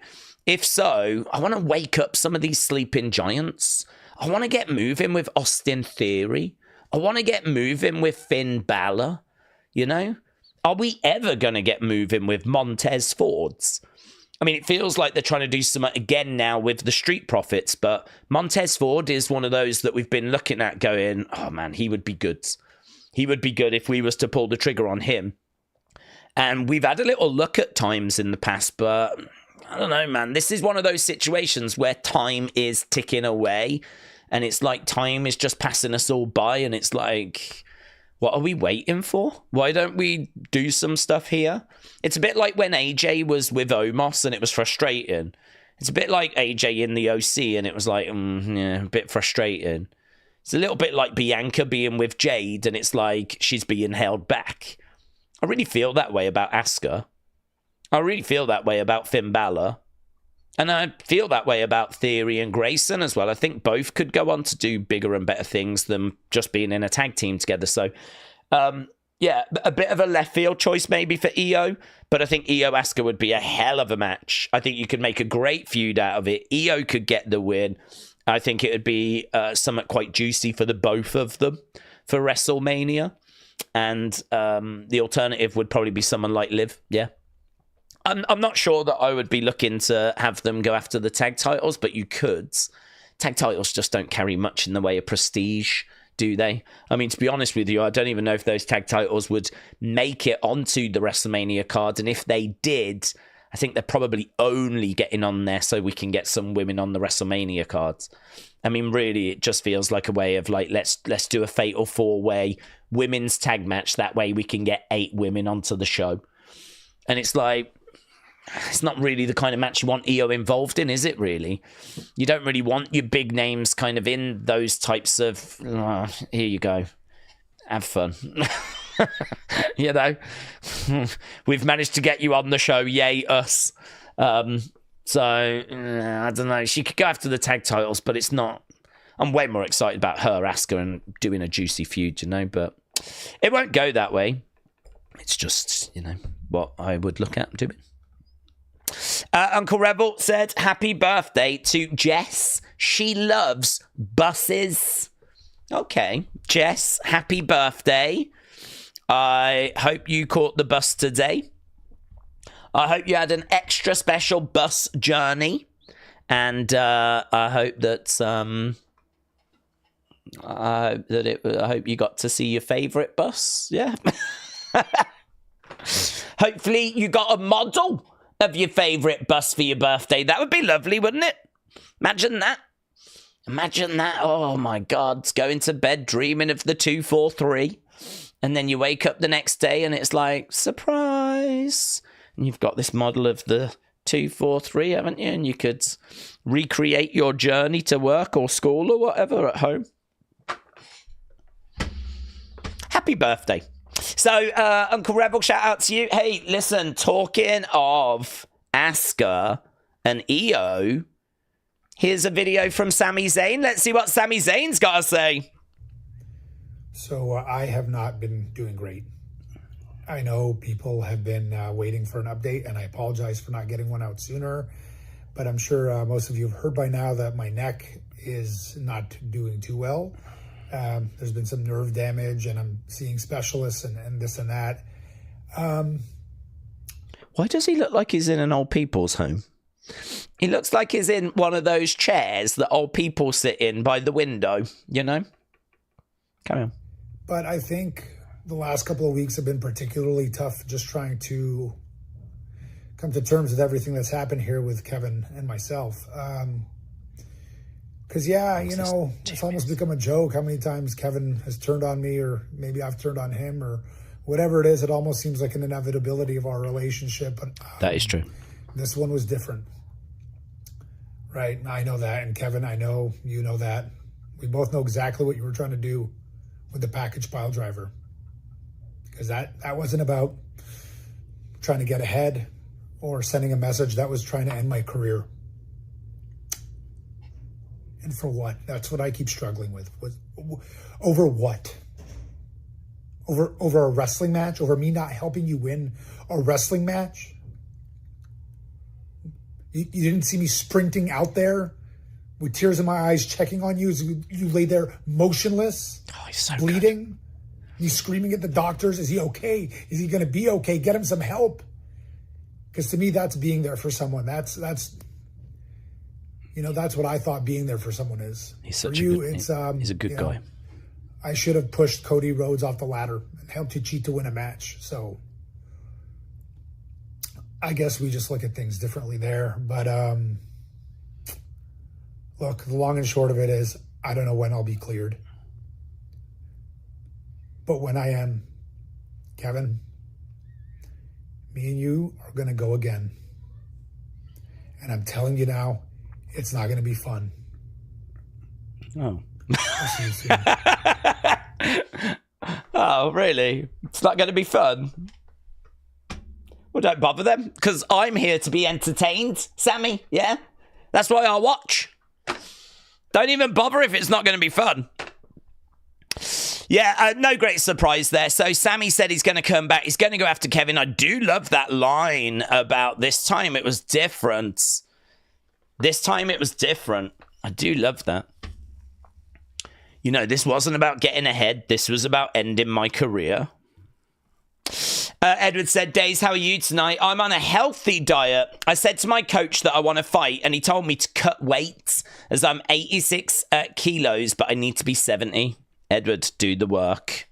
if so, I want to wake up some of these sleeping giants. I want to get moving with Austin Theory. I want to get moving with Finn Balor. Are we ever going to get moving with Montez Fords? I mean, it feels like they're trying to do something again now with the Street Profits, but Montez Ford is one of those that we've been looking at going, oh man, he would be good. He would be good if we was to pull the trigger on him. And we've had a little look at times in the past, but I don't know, man. This is one of those situations where time is ticking away, and it's like time is just passing us all by, and it's like, what are we waiting for? Why don't we do some stuff here? It's a bit like when AJ was with Omos and it was frustrating. It's a bit like AJ in the OC and it was like, a bit frustrating. It's a little bit like Bianca being with Jade and it's like she's being held back. I really feel that way about Asuka. I really feel that way about Finn Balor. And I feel that way about Theory and Grayson as well. I think both could go on to do bigger and better things than just being in a tag team together. So, yeah, a bit of a left field choice maybe for Io, but I think Io Asuka would be a hell of a match. I think you could make a great feud out of it. Io could get the win. I think it would be somewhat quite juicy for the both of them for WrestleMania. And the alternative would probably be someone like Liv, yeah. I'm not sure that I would be looking to have them go after the tag titles, but you could. Tag titles just don't carry much in the way of prestige, do they? I mean, to be honest with you, I don't even know if those tag titles would make it onto the WrestleMania card. And if they did, I think they're probably only getting on there so we can get some women on the WrestleMania cards. I mean, really, it just feels like a way of like, let's do a fatal 4-way women's tag match. That way we can get 8 women onto the show. And it's like, it's not really the kind of match you want EO involved in, is it really? You don't really want your big names kind of in those types of, here you go, have fun. You know, we've managed to get you on the show, yay us. So, I don't know, she could go after the tag titles, but it's not, I'm way more excited about her, Asuka, and doing a juicy feud, you know, but it won't go that way. It's just, you know, what I would look at doing. Uncle Rebel said, happy birthday to Jess. She loves buses. Okay, Jess, happy birthday. I hope you caught the bus today. I hope you had an extra special bus journey. And I hope that I hope you got to see your favourite bus. Yeah. Hopefully you got a model of your favourite bus for your birthday. That would be lovely, wouldn't it? Imagine that. Imagine that. Oh, my God. Going to bed dreaming of the 243. And then you wake up the next day and it's like, surprise. And you've got this model of the 243, haven't you? And you could recreate your journey to work or school or whatever at home. Happy birthday. So, Uncle Rebel, shout out to you. Hey, listen, talking of Asuka and EO, here's a video from Sami Zayn. Let's see what Sami Zayn's got to say. So, I have not been doing great. I know people have been waiting for an update, and I apologize for not getting one out sooner. But I'm sure most of you have heard by now that my neck is not doing too well. There's been some nerve damage, and I'm seeing specialists and this and that. Why does he look like he's in an old people's home? He looks like he's in one of those chairs that old people sit in by the window, you know? Carry on. But I think the last couple of weeks have been particularly tough, just trying to come to terms with everything that's happened here with Kevin and myself. Because, yeah, you know, it's almost become a joke how many times Kevin has turned on me, or maybe I've turned on him, or whatever it is. It almost seems like an inevitability of our relationship. But that is true. This one was different. Right? I know that. And Kevin, I know you know that. We both know exactly what you were trying to do with the package pile driver. Because that wasn't about trying to get ahead or sending a message. That was trying to end my career. And for what? That's what I keep struggling with. Over what? Over a wrestling match? Over me not helping you win a wrestling match? You didn't see me sprinting out there with tears in my eyes, checking on you as you lay there motionless, he's so bleeding. Good. You screaming at the doctors, is he okay? Is he going to be okay? Get him some help. Because to me, that's being there for someone. That's you know, that's what I thought being there for someone is. He's such a good, he's a good guy. I should have pushed Cody Rhodes off the ladder and helped you cheat to win a match. So I guess we just look at things differently there. But look, the long and short of it is, I don't know when I'll be cleared. But when I am, Kevin, me and you are going to go again. And I'm telling you now, it's not going to be fun. Oh. I'll see you soon. Oh, really? It's not going to be fun? Well, don't bother them, because I'm here to be entertained, Sammy, yeah? That's why I watch. Don't even bother if it's not going to be fun. Yeah, no great surprise there. So Sammy said he's going to come back. He's going to go after Kevin. I do love that line about this time it was different. This time it was different. I do love that. You know, this wasn't about getting ahead. This was about ending my career. Edward said, Days, how are you tonight? I'm on a healthy diet. I said to my coach that I want to fight, and he told me to cut weight as I'm 86 kilos, but I need to be 70. Edward, do the work.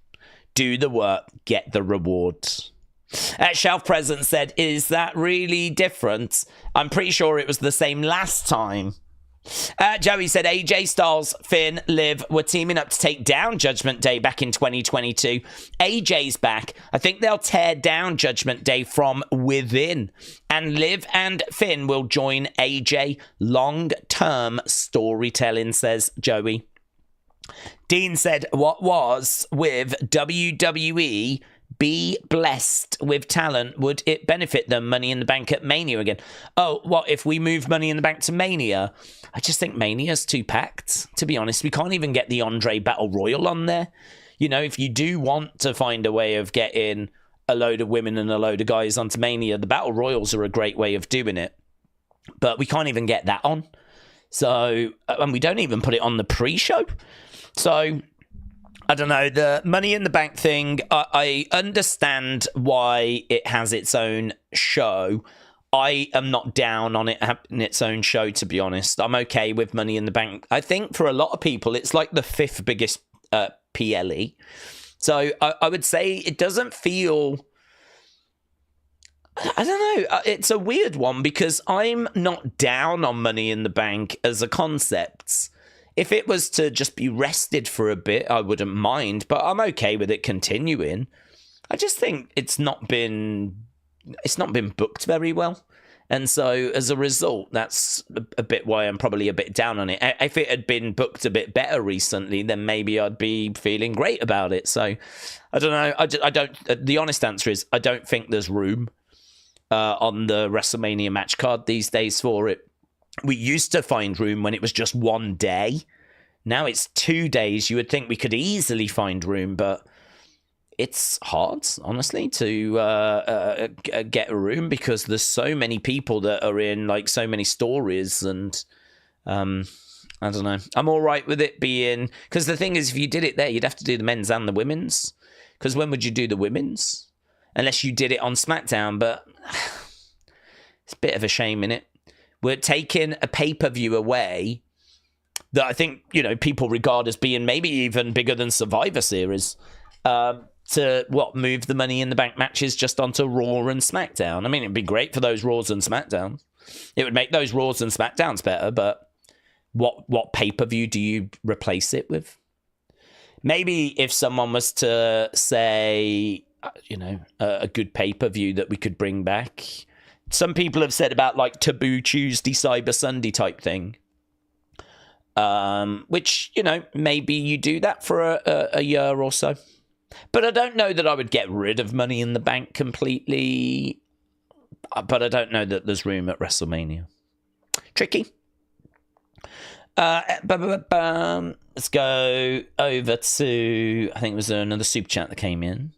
Do the work, get the reward. Shelf Present said, is that really different? I'm pretty sure it was the same last time. Joey said, AJ Styles, Finn, Liv were teaming up to take down Judgment Day back in 2022. AJ's back. I think they'll tear down Judgment Day from within. And Liv and Finn will join AJ. Long-term storytelling, says Joey. Dean said, what was with WWE be blessed with talent? Would it benefit them Money in the Bank at Mania again? Oh, what if we move Money in the Bank to Mania? I just think Mania's too packed, to be honest. We can't even get the Andre Battle Royal on there. You know, if you do want to find a way of getting a load of women and a load of guys onto Mania, the Battle Royals are a great way of doing it. But we can't even get that on. So, and we don't even put it on the pre-show. So, I don't know, the Money in the Bank thing, I understand why it has its own show. I am not down on it having its own show, to be honest. I'm okay with Money in the Bank. I think for a lot of people, it's like the 5th biggest PLE. So I would say it doesn't feel... I don't know. It's a weird one because I'm not down on Money in the Bank as a concept. If it was to just be rested for a bit, I wouldn't mind, but I'm okay with it continuing. I just think it's not been booked very well. And so as a result, that's a bit why I'm probably a bit down on it. If it had been booked a bit better recently, then maybe I'd be feeling great about it. So I don't know. I don't. The honest answer is I don't think there's room on the WrestleMania match card these days for it. We used to find room when it was just one day. Now it's 2 days. You would think we could easily find room, but it's hard, honestly, to get a room because there's so many people that are in like so many stories, and I don't know. I'm all right with it being, because the thing is, if you did it there, you'd have to do the men's and the women's. Because when would you do the women's? Unless you did it on SmackDown, but it's a bit of a shame, innit? We're taking a pay-per-view away that I think, you know, people regard as being maybe even bigger than Survivor Series, to, move the Money in the Bank matches just onto Raw and SmackDown. I mean, it'd be great for those Raws and SmackDowns. It would make those Raws and SmackDowns better, but what pay-per-view do you replace it with? Maybe if someone was to say, you know, a good pay-per-view that we could bring back... Some people have said about like Taboo Tuesday, Cyber Sunday type thing. Which, you know, maybe you do that for a year or so. But I don't know that I would get rid of Money in the Bank completely. But I don't know that there's room at WrestleMania. Tricky. Let's go over to, I think it was another super chat that came in.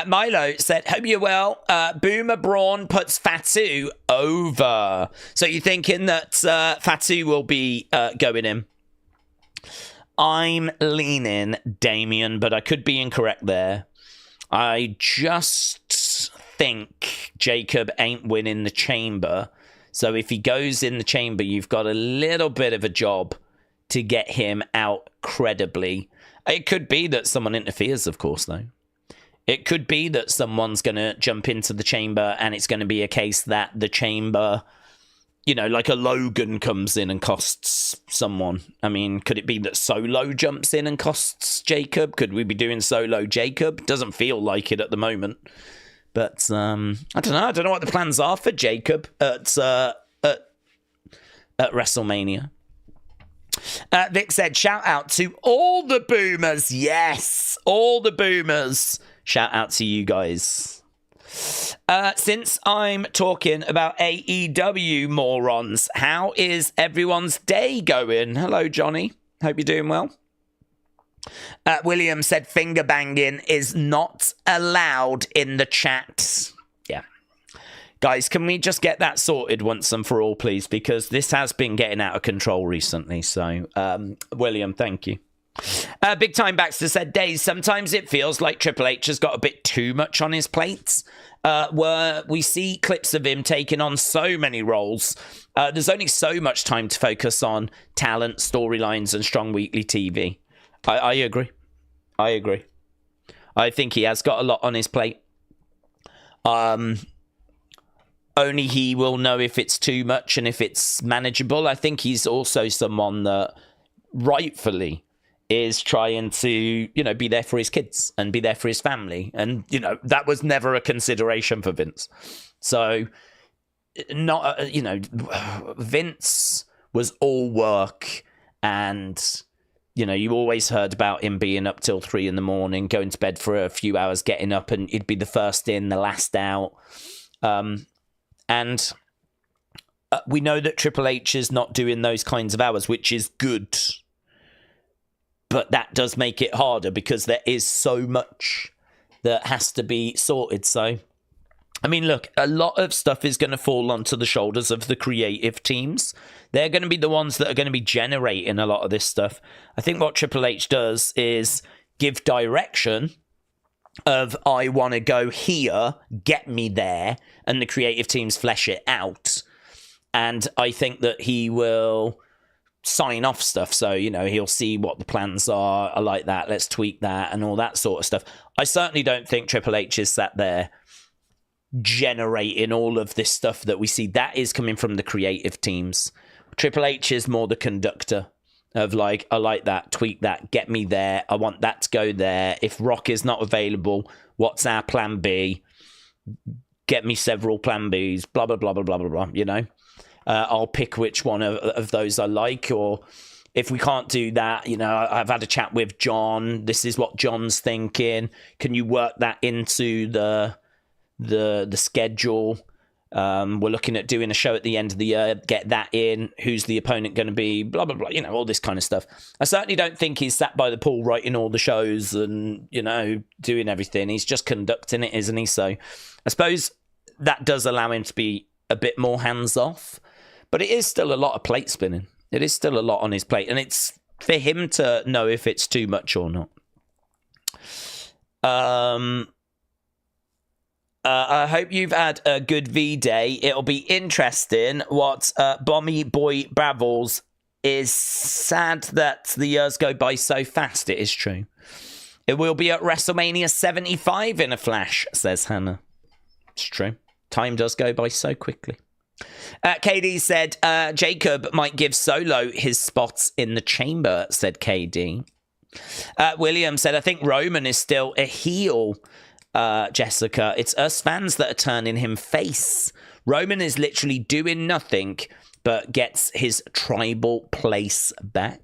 Milo said, hope you're well. Boomer Braun puts Fatu over. So you're thinking that Fatu will be going in? I'm leaning Damian, but I could be incorrect there. I just think Jacob ain't winning the chamber. So if he goes in the chamber, you've got a little bit of a job to get him out credibly. It could be that someone interferes, of course, though. It could be that someone's going to jump into the chamber and it's going to be a case that the chamber, you know, like a Logan comes in and costs someone. I mean, could it be that Solo jumps in and costs Jacob? Could we be doing Solo Jacob? Doesn't feel like it at the moment. But I don't know. I don't know what the plans are for Jacob at WrestleMania. Vic said, shout out to all the boomers. Yes, all the boomers. Shout out to you guys. Since I'm talking about AEW morons, how is everyone's day going? Hello, Johnny. Hope you're doing well. William said finger banging is not allowed in the chat. Yeah. Guys, can we just get that sorted once and for all, please? Because this has been getting out of control recently. So, William, thank you. Big Time Baxter said, Days, sometimes it feels like Triple H has got a bit too much on his plate. Where we see clips of him taking on so many roles. There's only so much time to focus on talent, storylines, and strong weekly TV. I agree. I agree. I think he has got a lot on his plate. Only he will know if it's too much and if it's manageable. I think he's also someone that rightfully is trying to, you know, be there for his kids and be there for his family. And, you know, that was never a consideration for Vince. So, not, you know, Vince was all work, and, you know, you always heard about him being up till 3 a.m, going to bed for a few hours, getting up, and he'd be the first in, the last out. And we know that Triple H is not doing those kinds of hours, which is good. But that does make it harder because there is so much that has to be sorted. So, I mean, look, a lot of stuff is going to fall onto the shoulders of the creative teams. They're going to be the ones that are going to be generating a lot of this stuff. I think what Triple H does is give direction of, I want to go here, get me there, and the creative teams flesh it out. And I think that he will sign off stuff. So, you know, he'll see what the plans are. I like that. Let's tweak that and all that sort of stuff. I certainly don't think Triple H is sat there generating all of this stuff that we see. That is coming from the creative teams. Triple H is more the conductor of, like, I like that, tweak that, get me there. I want that to go there. If Rock is not available, what's our plan B? Get me several plan Bs, blah, blah, blah, blah, blah, blah, blah, you know? I'll pick which one of those I like. Or if we can't do that, you know, I've had a chat with John. This is what John's thinking. Can you work that into the schedule? We're looking at doing a show at the end of the year. Get that in. Who's the opponent going to be? Blah, blah, blah. You know, all this kind of stuff. I certainly don't think he's sat by the pool writing all the shows and, you know, doing everything. He's just conducting it, isn't he? So I suppose that does allow him to be a bit more hands-off. But it is still a lot of plate spinning. It is still a lot on his plate. And it's for him to know if it's too much or not. I hope you've had a good V-Day. It'll be interesting what Bommy Boy Bravels is. Sad that the years go by so fast. It is true. It will be at WrestleMania 75 in a flash, says Hannah. It's true. Time does go by so quickly. KD said, Jacob might give Solo his spots in the chamber, said KD. William said, I think Roman is still a heel, Jessica. It's us fans that are turning him face. Roman is literally doing nothing but gets his tribal place back.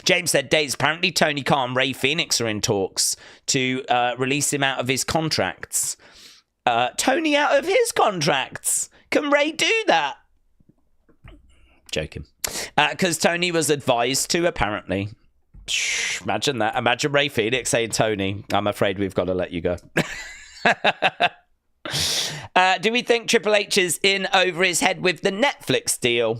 James said, Days, apparently Tony Khan and Ray Phoenix are in talks to release him out of his contracts. Tony out of his contracts? Can Ray do that? Joking. Because Tony was advised to, apparently. Imagine that. Imagine Ray Phoenix saying, Tony, I'm afraid we've got to let you go. Do we think Triple H is in over his head with the Netflix deal?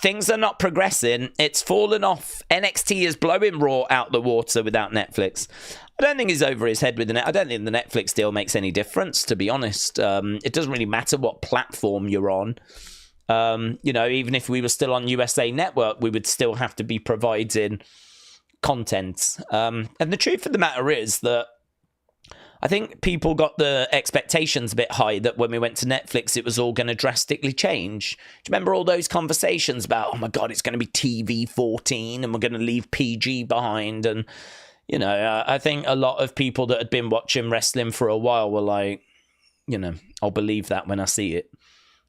Things are not progressing. It's fallen off. NXT is blowing Raw out the water without Netflix. I don't think he's over his head with the net. I don't think the Netflix deal makes any difference, to be honest. It doesn't really matter what platform you're on. You know, even if we were still on USA Network, we would still have to be providing content. And the truth of the matter is that I think people got the expectations a bit high that when we went to Netflix, it was all going to drastically change. Do you remember all those conversations about, oh my God, it's going to be TV-14 and we're going to leave PG behind? And, you know, I think a lot of people that had been watching wrestling for a while were like, you know, I'll believe that when I see it.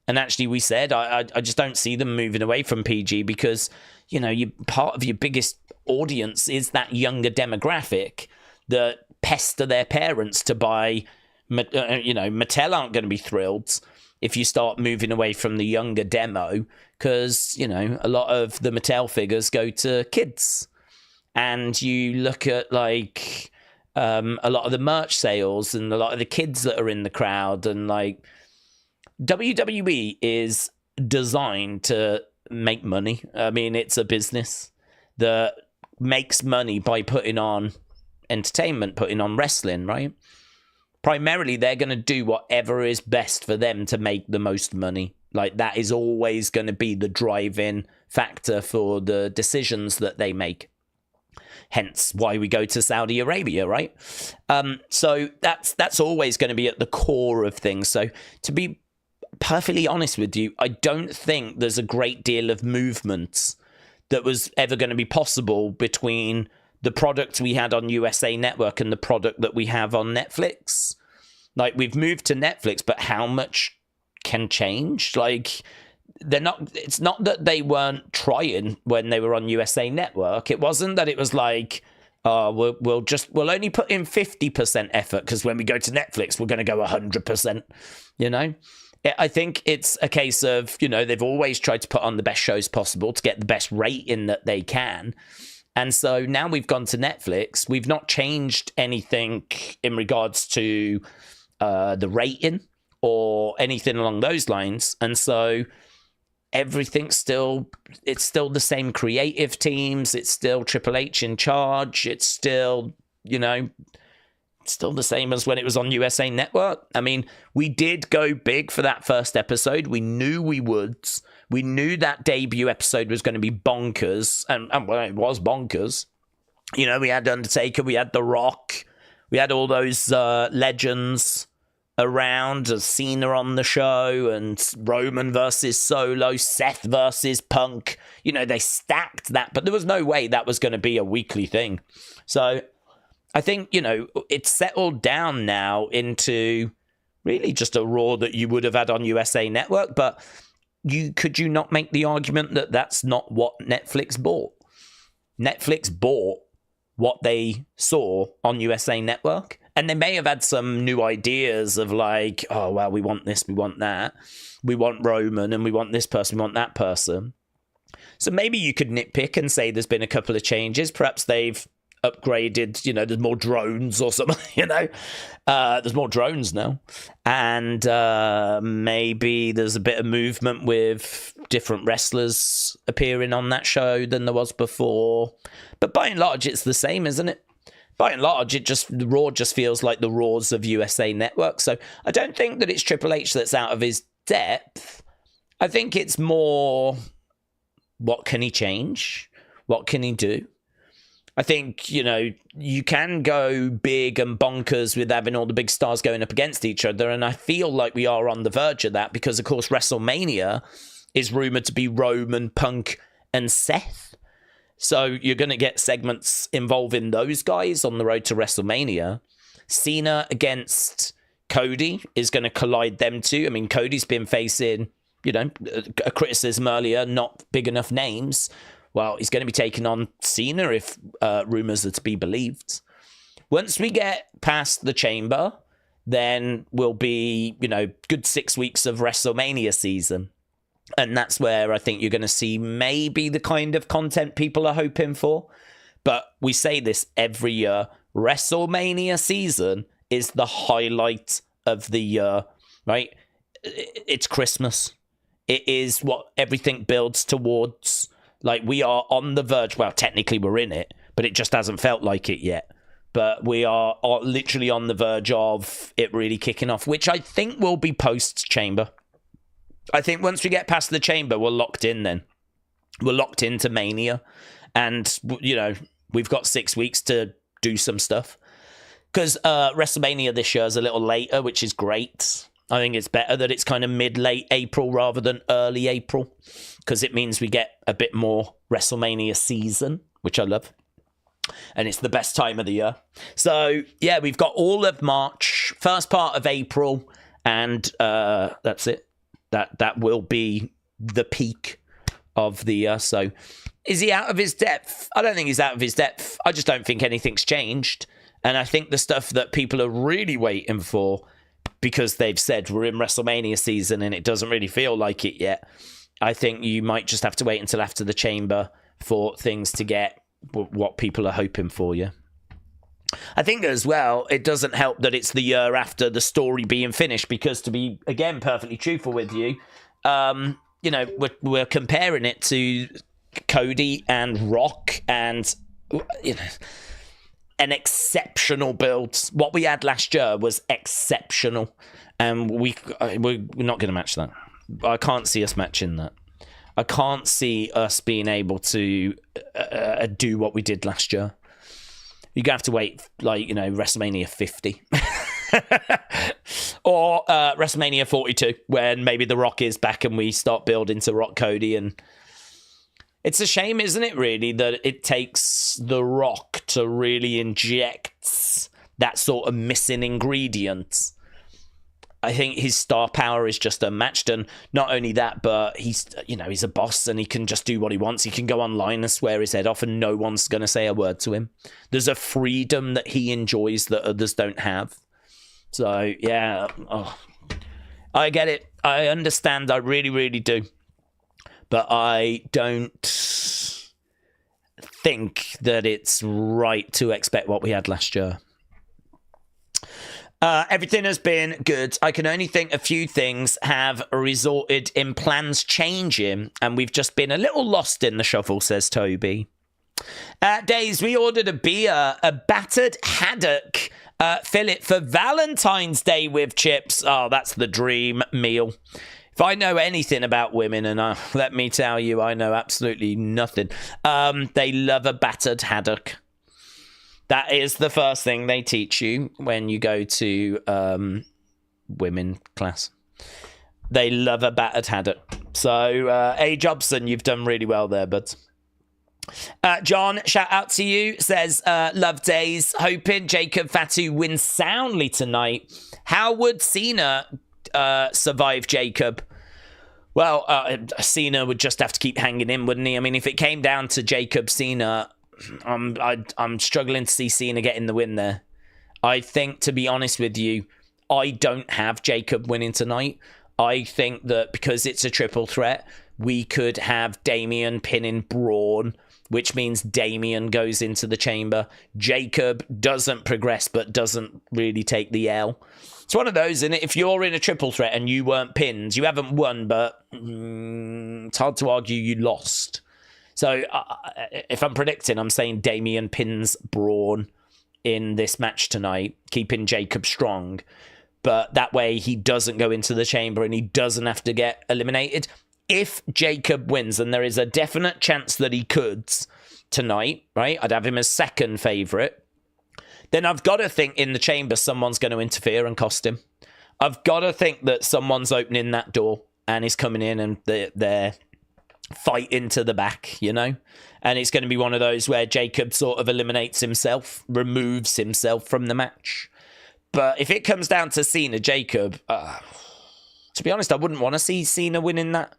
And actually, we said, I just don't see them moving away from PG because, you know, part of your biggest audience is that younger demographic that pester their parents to buy. You know, Mattel aren't going to be thrilled if you start moving away from the younger demo because, you know, a lot of the Mattel figures go to kids. And you look at, like, a lot of the merch sales and a lot of the kids that are in the crowd. And, like, WWE is designed to make money. I mean, it's a business that makes money by putting on entertainment, putting on wrestling, right? Primarily, they're going to do whatever is best for them to make the most money. Like, that is always going to be the driving factor for the decisions that they make. hence why we go to Saudi Arabia, right? So that's always going to be at the core of things. So to be perfectly honest with you, I don't think there's a great deal of movement that was ever going to be possible between the product we had on USA Network and the product that we have on Netflix. Like, we've moved to Netflix, but how much can change? Like, it's not that they weren't trying when they were on USA Network. It wasn't that it was like, we'll only put in 50% effort because when we go to Netflix, we're going to go 100%, you know? I think it's a case of, you know, they've always tried to put on the best shows possible to get the best rating that they can. And so now we've gone to Netflix. We've not changed anything in regards to the rating or anything along those lines. And so everything's it's still the same creative teams. It's still Triple H in charge. It's still, you know, still the same as when it was on USA Network. I mean, we did go big for that first episode. We knew we would. We knew that debut episode was going to be bonkers. And well, it was bonkers. You know, we had Undertaker, we had The Rock, we had all those legends around, Cena on the show, and Roman versus Solo, Seth versus Punk. You know, they stacked that, but there was no way that was going to be a weekly thing. So I think, you know, it's settled down now into really just a Raw that you would have had on USA Network. But could you not make the argument that that's not what Netflix bought? Netflix bought what they saw on USA Network. And they may have had some new ideas of like, oh, well, we want this, we want that. We want Roman and we want this person, we want that person. So maybe you could nitpick and say there's been a couple of changes. Perhaps they've upgraded, you know, there's more drones or something, you know, there's more drones now, and maybe there's a bit of movement with different wrestlers appearing on that show than there was before, but by and large it's the same, isn't it? By and large, the Raw just feels like the Raws of USA Network. So I don't think that it's Triple H that's out of his depth. I think it's more, what can he change? What can he do? I think, you know, you can go big and bonkers with having all the big stars going up against each other. And I feel like we are on the verge of that because, of course, WrestleMania is rumored to be Roman, Punk, and Seth. So you're going to get segments involving those guys on the road to WrestleMania. Cena against Cody is going to collide them two. I mean, Cody's been facing, you know, a criticism earlier, not big enough names. Well, he's going to be taking on Cena if rumors are to be believed. Once we get past the Chamber, then we'll be, you know, good 6 weeks of WrestleMania season. And that's where I think you're going to see maybe the kind of content people are hoping for. But we say this every year. WrestleMania season is the highlight of the year, right? It's Christmas. It is what everything builds towards. Like, we are on the verge. Well, technically we're in it, but it just hasn't felt like it yet. But we are literally on the verge of it really kicking off, which I think will be post-Chamber. I think once we get past the Chamber, we're locked in then. We're locked into Mania. And, you know, we've got 6 weeks to do some stuff. Because WrestleMania this year is a little later, which is great. I think it's better that it's kind of mid-late April rather than early April, because it means we get a bit more WrestleMania season, which I love. And it's the best time of the year. So, yeah, we've got all of March, first part of April, and that's it. That will be the peak of the year. So, is he out of his depth? I don't think he's out of his depth. I just don't think anything's changed. And I think the stuff that people are really waiting for, because they've said we're in WrestleMania season and it doesn't really feel like it yet, I think you might just have to wait until after the Chamber for things to get what people are hoping for you. I think as well, it doesn't help that it's the year after the story being finished, because to be, again, perfectly truthful with you, you know, we're comparing it to Cody and Rock and, you know, an exceptional build. What we had last year was exceptional, and we're not going to match that. I can't see us matching that. I can't see us being able to do what we did last year. You're going to have to wait, like, WrestleMania 50. Or WrestleMania 42, when maybe The Rock is back and we start building to Rock Cody. And it's a shame, isn't it, really, that it takes The Rock to really inject that sort of missing ingredient. I think his star power is just unmatched, and not only that, but he's a boss and he can just do what he wants. He can go online and swear his head off and no one's going to say a word to him. There's a freedom that he enjoys that others don't have. So, yeah, I get it. I understand. I really, really do. But I don't think that it's right to expect what we had last year. Everything has been good. I can only think a few things have resulted in plans changing, and we've just been a little lost in the shuffle, says Toby. Days, we ordered a beer, a battered haddock fillet for Valentine's Day with chips. Oh, that's the dream meal. If I know anything about women, and let me tell you, I know absolutely nothing, they love a battered haddock. That is the first thing they teach you when you go to women class. They love a battered haddock. So, A. Jobson, you've done really well there, bud. John, shout out to you, says, love days. Hoping Jacob Fatu wins soundly tonight. How would Cena survive Jacob? Well, Cena would just have to keep hanging in, wouldn't he? I mean, if it came down to Jacob Cena, I'm struggling to see Cena getting the win there. I think, to be honest with you, I don't have Jacob winning tonight. I think that because it's a triple threat, we could have Damian pinning Braun, which means Damian goes into the chamber. Jacob doesn't progress, but doesn't really take the L. It's one of those, isn't it? If you're in a triple threat and you weren't pinned, you haven't won, but it's hard to argue you lost. So if I'm predicting, I'm saying Damian pins Braun in this match tonight, keeping Jacob strong. But that way he doesn't go into the chamber and he doesn't have to get eliminated. If Jacob wins, and there is a definite chance that he could tonight, right? I'd have him as second favourite. Then I've got to think in the chamber someone's going to interfere and cost him. I've got to think that someone's opening that door and is coming in and they're fighting to the back, and it's going to be one of those where Jacob sort of eliminates himself, removes himself from the match. But if it comes down to Cena Jacob, to be honest, I wouldn't want to see Cena winning that.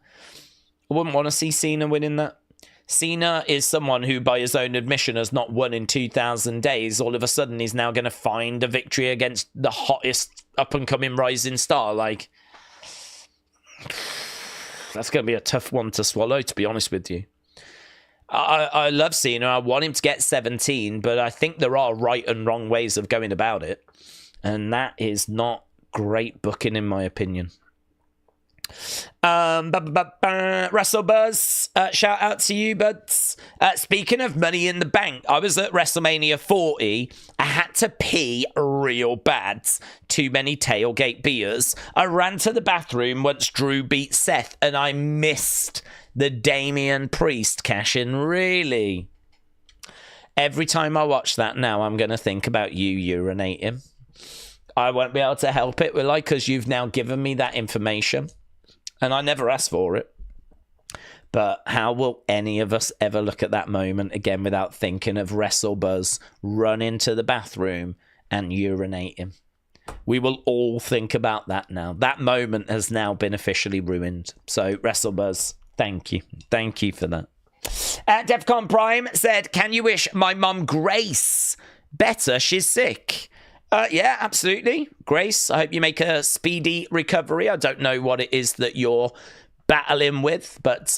Cena is someone who, by his own admission, has not won in 2,000 days. All of a sudden, he's now going to find a victory against the hottest up-and-coming rising star. Like, that's going to be a tough one to swallow, to be honest with you. I love Cena. I want him to get 17, but I think there are right and wrong ways of going about it. And that is not great booking, in my opinion. WrestleBuzz, shout out to you, buds. Speaking of Money in the Bank, I was at WrestleMania 40. I had to pee real bad. Too many tailgate beers. I ran to the bathroom once Drew beat Seth, and I missed the Damian Priest cash-in. Really? Every time I watch that now, I'm going to think about you urinating. I won't be able to help it, will I? Because you've now given me that information. And I never asked for it. But how will any of us ever look at that moment again without thinking of WrestleBuzz running to the bathroom and urinating? We will all think about that now. That moment has now been officially ruined. So, WrestleBuzz, thank you. Thank you for that. Defcon Prime said, can you wish my mum Grace better? She's sick. Yeah, absolutely. Grace, I hope you make a speedy recovery. I don't know what it is that you're battling with, but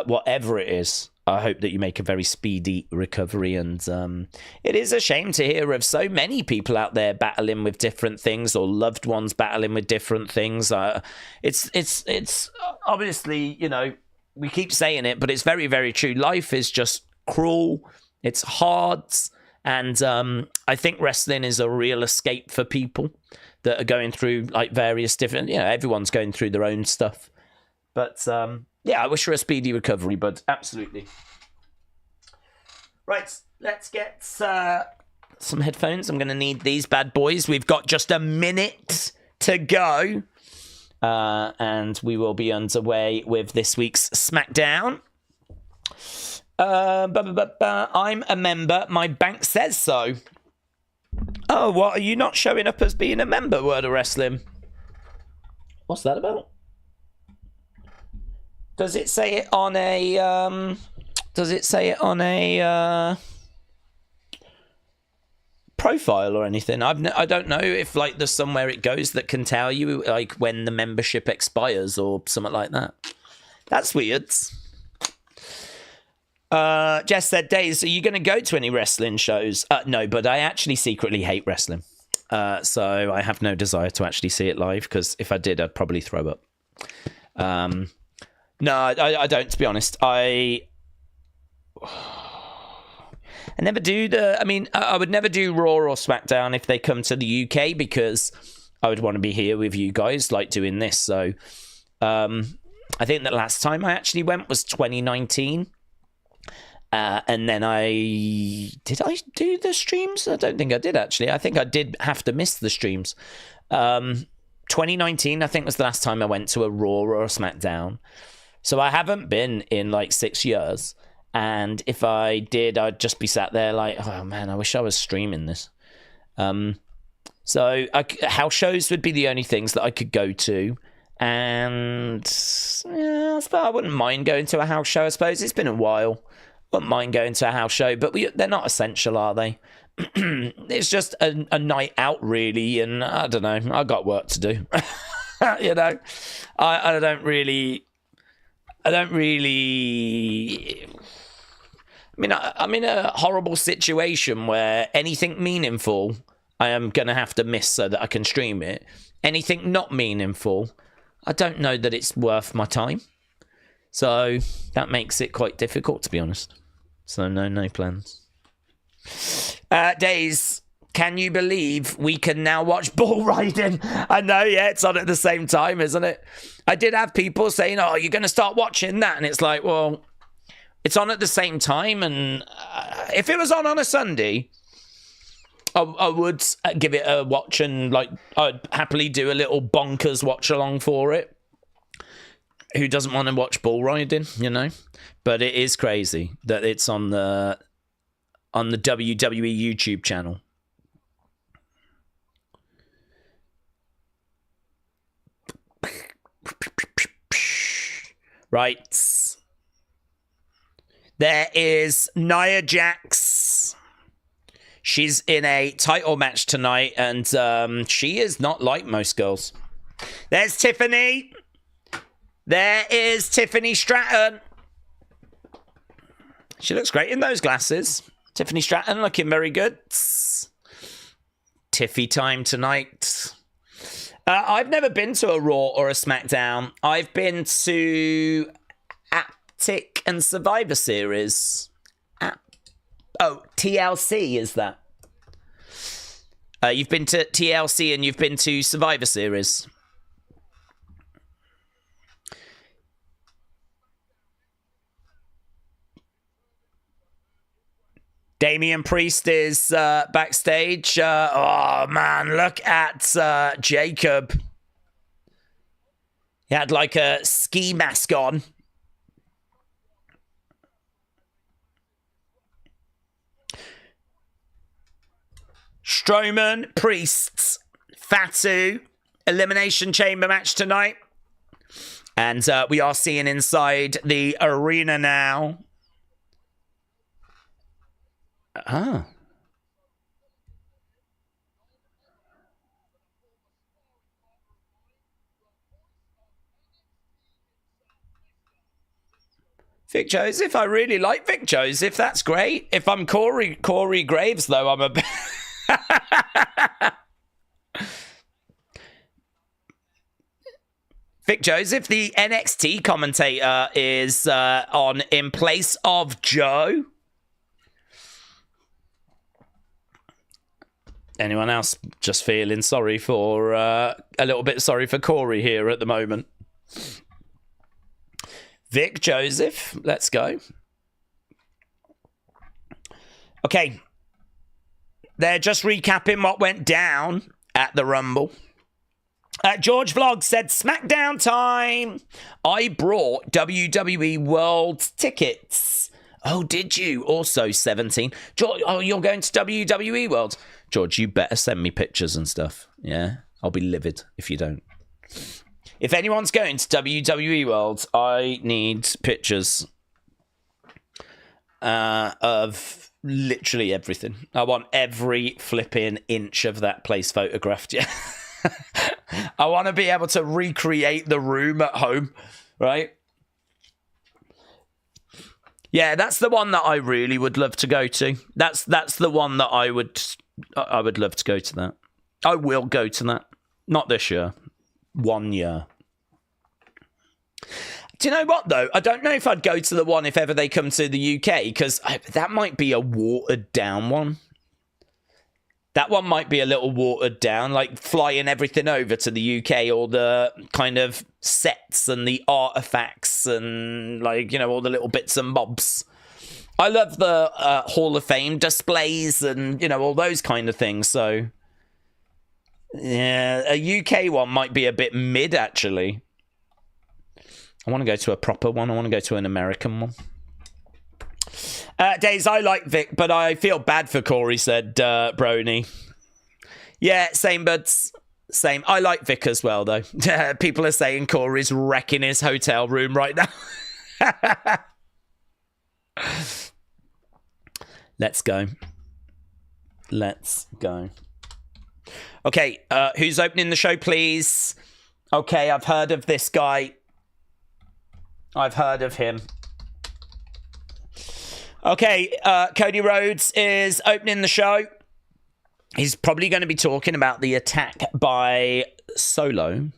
whatever it is, I hope that you make a very speedy recovery. And it is a shame to hear of so many people out there battling with different things, or loved ones battling with different things. It's obviously, we keep saying it, but it's very, very true. Life is just cruel. It's hard. And I think wrestling is a real escape for people that are going through like various different, everyone's going through their own stuff. But yeah, I wish her a speedy recovery, bud. Absolutely. Right, let's get some headphones. I'm going to need these bad boys. We've got just a minute to go. And we will be underway with this week's SmackDown. I'm a member. My bank says so. Oh, what? Are you not showing up as being a member, Word of Wrestling? What's that about? Does it say it on a... profile or anything? I don't know if like there's somewhere it goes that can tell you like when the membership expires or something like that. That's weird. Jess said, Days, are you going to go to any wrestling shows? No, but I actually secretly hate wrestling. So I have no desire to actually see it live, because if I did, I'd probably throw up. No, I don't, to be honest. I never do I would never do Raw or SmackDown if they come to the UK, because I would want to be here with you guys, like doing this. So I think that last time I actually went was 2019. And then did I do the streams? I don't think I did, actually. I think I did have to miss the streams. 2019, I think, was the last time I went to a Raw or a SmackDown. So I haven't been in like 6 years. And if I did, I'd just be sat there like, oh man, I wish I was streaming this. So house shows would be the only things that I could go to. And yeah, I wouldn't mind going to a house show, I suppose. It's been a while. Wouldn't mind going to a house show, but they're not essential, are they? It's just a night out, really, and I don't know. I got work to do. You know, I don't really. I mean, I'm in a horrible situation where anything meaningful I am going to have to miss so that I can stream it. Anything not meaningful, I don't know that it's worth my time. So that makes it quite difficult, to be honest. So no plans. Days, can you believe we can now watch bull riding? I know, yeah, it's on at the same time, isn't it? I did have people saying, oh, you're going to start watching that. And it's like, well, it's on at the same time. And if it was on a Sunday, I would give it a watch, and like I'd happily do a little bonkers watch along for it. Who doesn't want to watch bull riding, you know? But it is crazy that it's on the WWE YouTube channel. Right. There is Nia Jax. She's in a title match tonight, and she is not like most girls. There's Tiffany. There is Tiffany Stratton. She looks great in those glasses. Tiffany Stratton looking very good. Tiffy time tonight. I've never been to a Raw or a SmackDown. I've been to Aptic and Survivor Series. TLC is that. You've been to TLC and you've been to Survivor Series. Damian Priest is backstage. Oh, man, look at Jacob. He had like a ski mask on. Strowman, Priest, Fatu, Elimination Chamber match tonight. And we are seeing inside the arena now. Vic Joseph, I really like Vic Joseph. That's great. If I'm Corey Graves, though, I'm a bit... Vic Joseph, the NXT commentator, is on in place of Joe. Anyone else just feeling sorry for a little bit sorry for Corey here at the moment? Vic Joseph, let's go. Okay. They're just recapping what went down at the Rumble. George Vlog said, Smackdown time. I brought WWE World tickets. Oh, did you? Also 17. George, oh, you're going to WWE World. George, you better send me pictures and stuff. Yeah, I'll be livid if you don't. If anyone's going to WWE World, I need pictures of literally everything. I want every flipping inch of that place photographed. Yeah. I want to be able to recreate the room at home, right? Yeah, that's the one that I really would love to go to. That's the one that I would love to go to that. I will go to that. Not this year. 1 year. Do you know what, though? I don't know if I'd go to the one if ever they come to the UK, because that might be a watered-down one. That one might be a little watered down, like flying everything over to the UK, all the kind of sets and the artifacts and, like, you know, all the little bits and bobs. I love the Hall of Fame displays and, you know, all those kind of things. So, yeah, a UK one might be a bit mid, actually. I want to go to a proper one. I want to go to an American one. Days, I like Vic, but I feel bad for Corey, said Brony. Yeah, same, buds. Same. I like Vic as well, though. People are saying Corey's wrecking his hotel room right now. Let's go. Let's go. Okay, who's opening the show, please? Okay, I've heard of this guy. I've heard of him. Okay, Cody Rhodes is opening the show. He's probably going to be talking about the attack by Solo.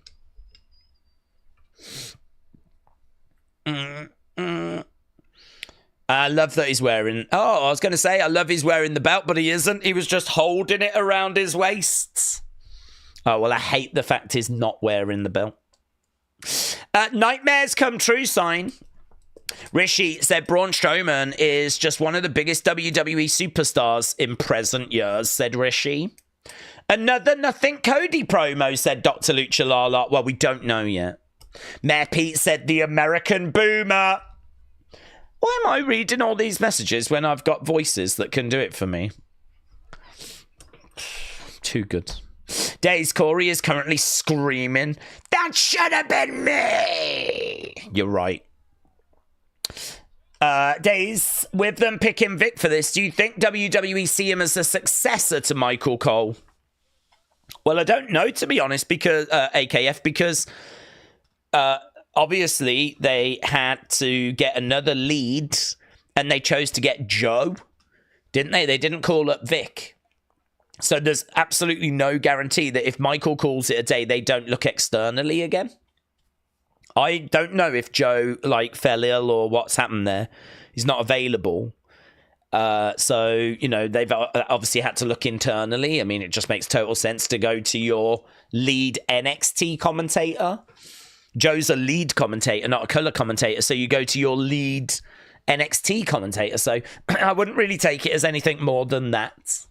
I love that he's wearing... Oh, I was going to say, I love he's wearing the belt, but he isn't. He was just holding it around his waist. Oh, well, I hate the fact he's not wearing the belt. Nightmares come true sign. Rishi said Braun Strowman is just one of the biggest WWE superstars in present years, said Rishi. Another Nothing Cody promo, said Dr. Lucha Lala. Well, we don't know yet. Mayor Pete said the American Boomer. Why am I reading all these messages when I've got voices that can do it for me? Too good. Days Corey is currently screaming, that should have been me. You're right. Days, with them picking Vic for this, do you think WWE see him as a successor to Michael Cole? Well, I don't know, to be honest, because AKF, because obviously they had to get another lead and they chose to get Joe, didn't they? They didn't call up Vic. So there's absolutely no guarantee that if Michael calls it a day, they don't look externally again. I don't know if Joe, like, fell ill or what's happened there. He's not available. So, you know, they've obviously had to look internally. I mean, it just makes total sense to go to your lead NXT commentator. Joe's a lead commentator, not a color commentator. So you go to your lead NXT commentator. So I wouldn't really take it as anything more than that.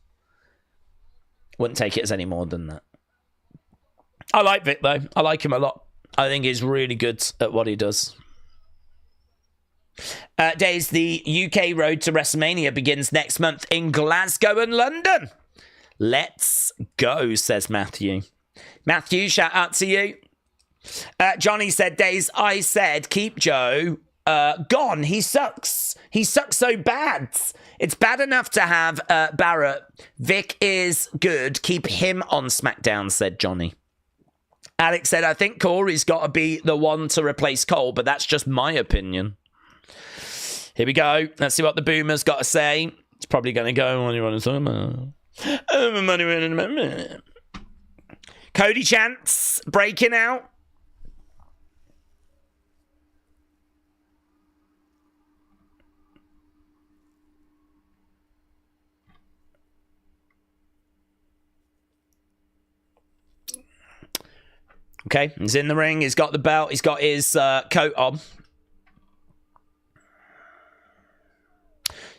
Wouldn't take it as any more than that. I like Vic, though. I like him a lot. I think he's really good at what he does. Days, the UK road to WrestleMania begins next month in Glasgow and London. Let's go, says Matthew. Matthew, shout out to you. Johnny said, Days, I said, keep Joe gone. He sucks. He sucks so bad. It's bad enough to have Barrett. Vic is good. Keep him on SmackDown, said Johnny. Alex said, I think Corey's got to be the one to replace Cole, but that's just my opinion. Here we go. Let's see what the Boomer's got to say. It's probably going to go, what do you want to say? Cody Chance breaking out. Okay, he's in the ring. He's got the belt. He's got his coat on.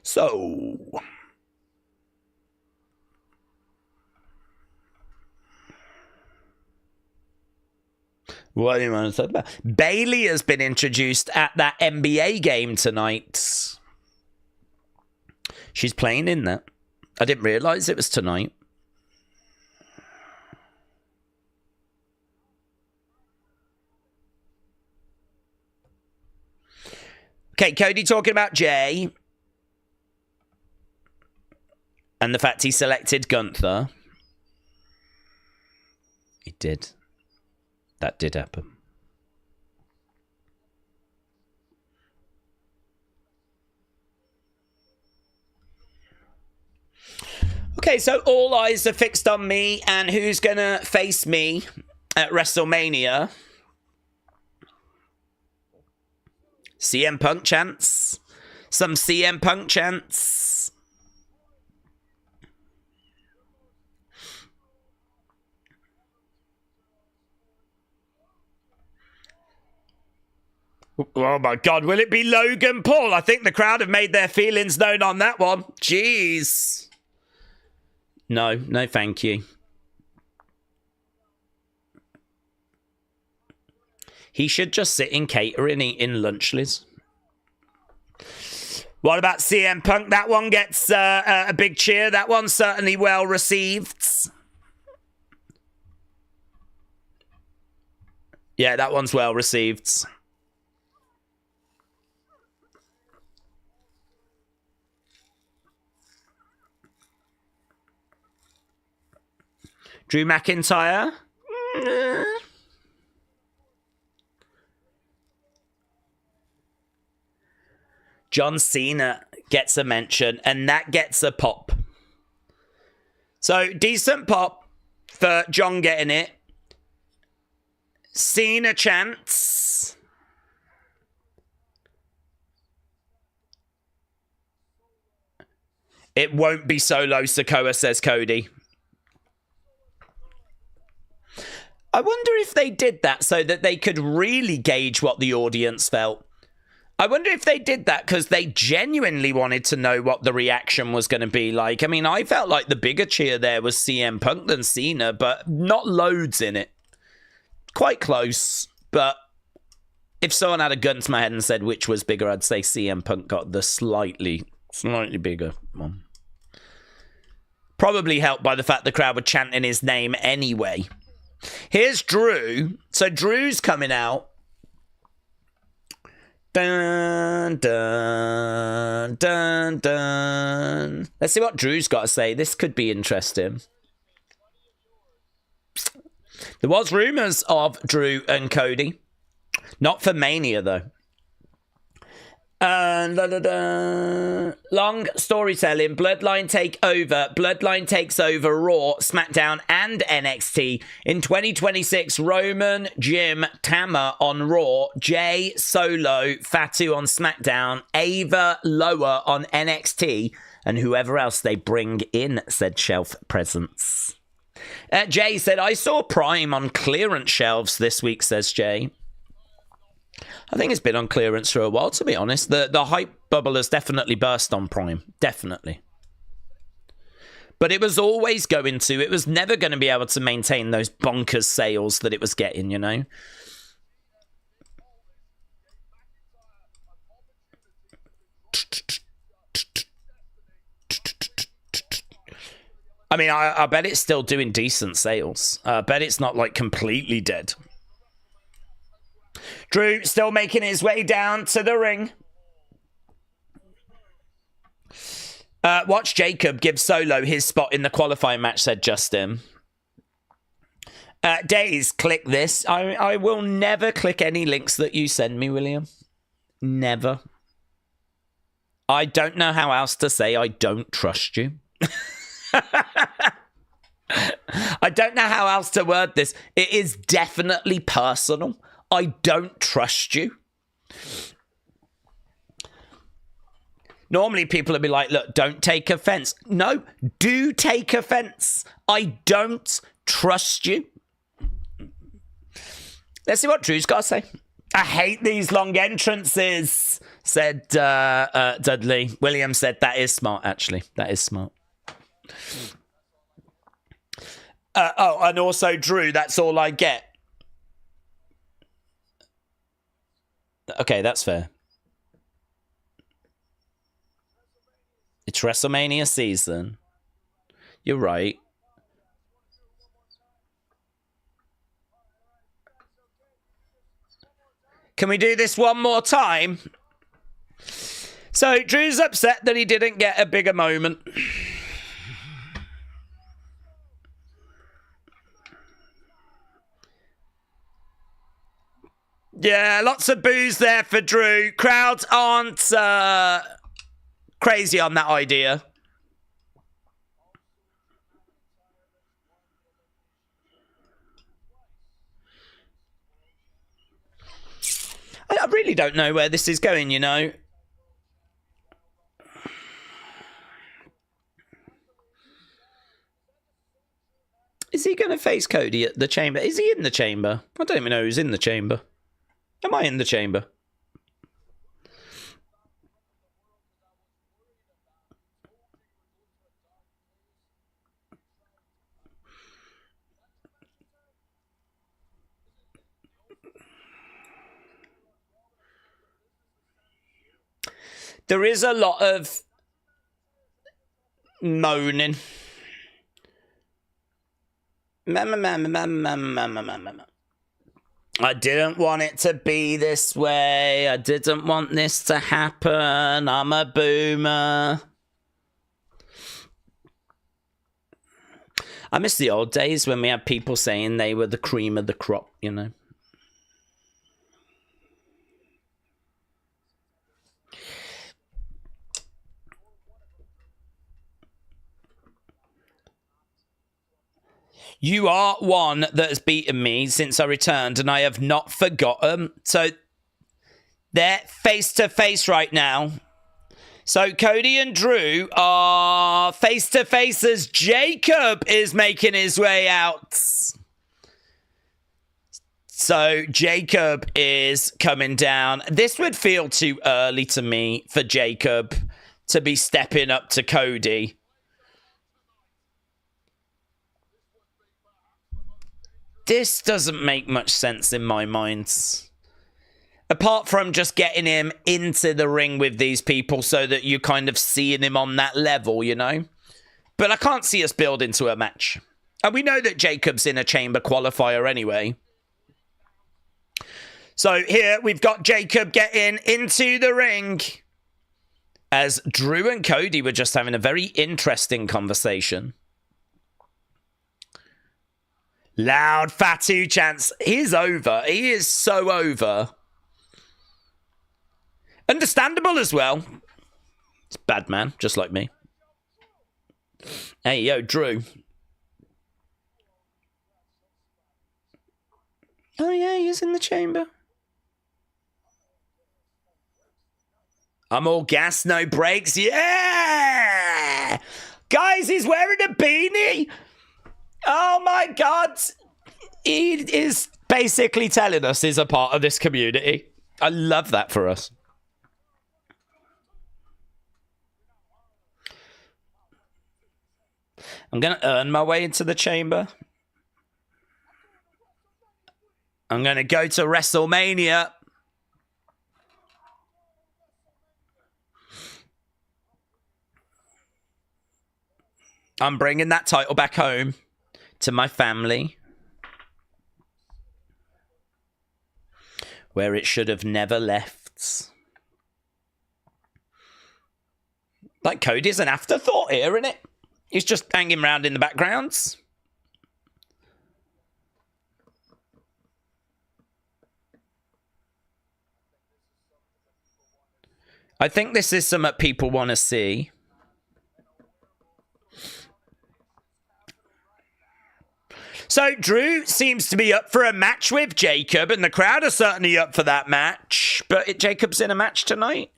So, What do you want to talk about? Bailey has been introduced at that NBA game tonight. She's playing in that. I didn't realise it was tonight. Okay, Cody talking about Jay. And the fact he selected Gunther. He did. That did happen. Okay, so all eyes are fixed on me and who's going to face me at WrestleMania. CM Punk chance. Some CM Punk chance. Oh my God, will it be Logan Paul? I think the crowd have made their feelings known on that one. Jeez. No, thank you. He should just sit in catering, eating lunch, Liz. What about CM Punk? That one gets a big cheer. That one's certainly well received. Yeah, that one's well received. Drew McIntyre? John Cena gets a mention, and that gets a pop. So, decent pop for John getting it. Cena chance. It won't be Solo Sikoa, says Cody. I wonder if they did that so that they could really gauge what the audience felt. I wonder if they did that because they genuinely wanted to know what the reaction was going to be like. I mean, I felt like the bigger cheer there was CM Punk than Cena, but not loads in it. Quite close, but if someone had a gun to my head and said which was bigger, I'd say CM Punk got the slightly bigger one. Probably helped by the fact the crowd were chanting his name anyway. Here's Drew. So Drew's coming out. Dun, dun, dun, dun. Let's see what Drew's got to say. This could be interesting. There was rumours of Drew and Cody. Not for Mania, though. Long storytelling. Bloodline take over. Bloodline takes over Raw, SmackDown, and NXT. In 2026, Roman, Jim, Tama on Raw, Jay, Solo, Fatu on SmackDown, Ava, Lower on NXT, and whoever else they bring in, said shelf presence. Jay said, I saw Prime on clearance shelves this week, says Jay. I think it's been on clearance for a while, to be honest. The hype bubble has definitely burst on Prime. Definitely. But it was always going to. It was never going to be able to maintain those bonkers sales that it was getting, you know? I mean, I bet it's still doing decent sales. I bet it's not, like, completely dead. Drew still making his way down to the ring. Watch Jacob give Solo his spot in the qualifying match, said Justin. Days, click this. I will never click any links that you send me, William. Never. I don't know how else to say I don't trust you. I don't know how else to word this. It is definitely personal. I don't trust you. Normally people would be like, look, don't take offense. No, do take offense. I don't trust you. Let's see what Drew's got to say. I hate these long entrances, said Dudley. William said that is smart, actually. That is smart. And also Drew, that's all I get. Okay, that's fair. It's WrestleMania season. You're right. Can we do this one more time? So, Drew's upset that he didn't get a bigger moment. Yeah, lots of boos there for Drew. Crowds aren't crazy on that idea. I really don't know where this is going, you know. Is he going to face Cody at the chamber? Is he in the chamber? I don't even know who's in the chamber. Am I in the chamber? There is a lot of moaning. I didn't want it to be this way. I didn't want this to happen. I'm a boomer. I miss the old days when we had people saying they were the cream of the crop, you know. You are one that has beaten me since I returned, and I have not forgotten. So they're face-to-face right now. So Cody and Drew are face-to-face as Jacob is making his way out. So Jacob is coming down. This would feel too early to me for Jacob to be stepping up to Cody. This doesn't make much sense in my mind. Apart from just getting him into the ring with these people so that you're kind of seeing him on that level, you know? But I can't see us build into a match. And we know that Jacob's in a chamber qualifier anyway. So here we've got Jacob getting into the ring as Drew and Cody were just having a very interesting conversation. Loud Fatu chants. He's over. He is so over. Understandable as well. It's bad man, just like me. Hey, yo, Drew. Oh, yeah, he's in the chamber. I'm all gas, no brakes. Yeah! Guys, he's wearing a beanie. Oh, my God. He is basically telling us he's a part of this community. I love that for us. I'm going to earn my way into the chamber. I'm going to go to WrestleMania. I'm bringing that title back home to my family, where it should have never left. Like, Cody's an afterthought here, isn't it? He's just hanging around in the backgrounds. I think this is something people want to see. So Drew seems to be up for a match with Jacob, and the crowd are certainly up for that match. But Jacob's in a match tonight?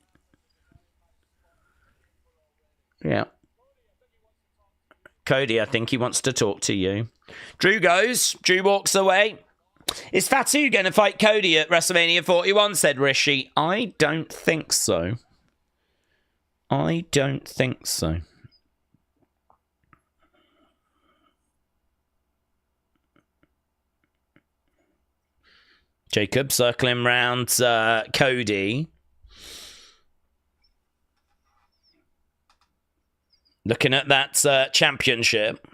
Yeah. Cody, I think he wants to talk to you. Drew goes. Drew walks away. Is Fatu going to fight Cody at WrestleMania 41, said Rishi. I don't think so. I don't think so. Jacob circling round Cody. Looking at that championship.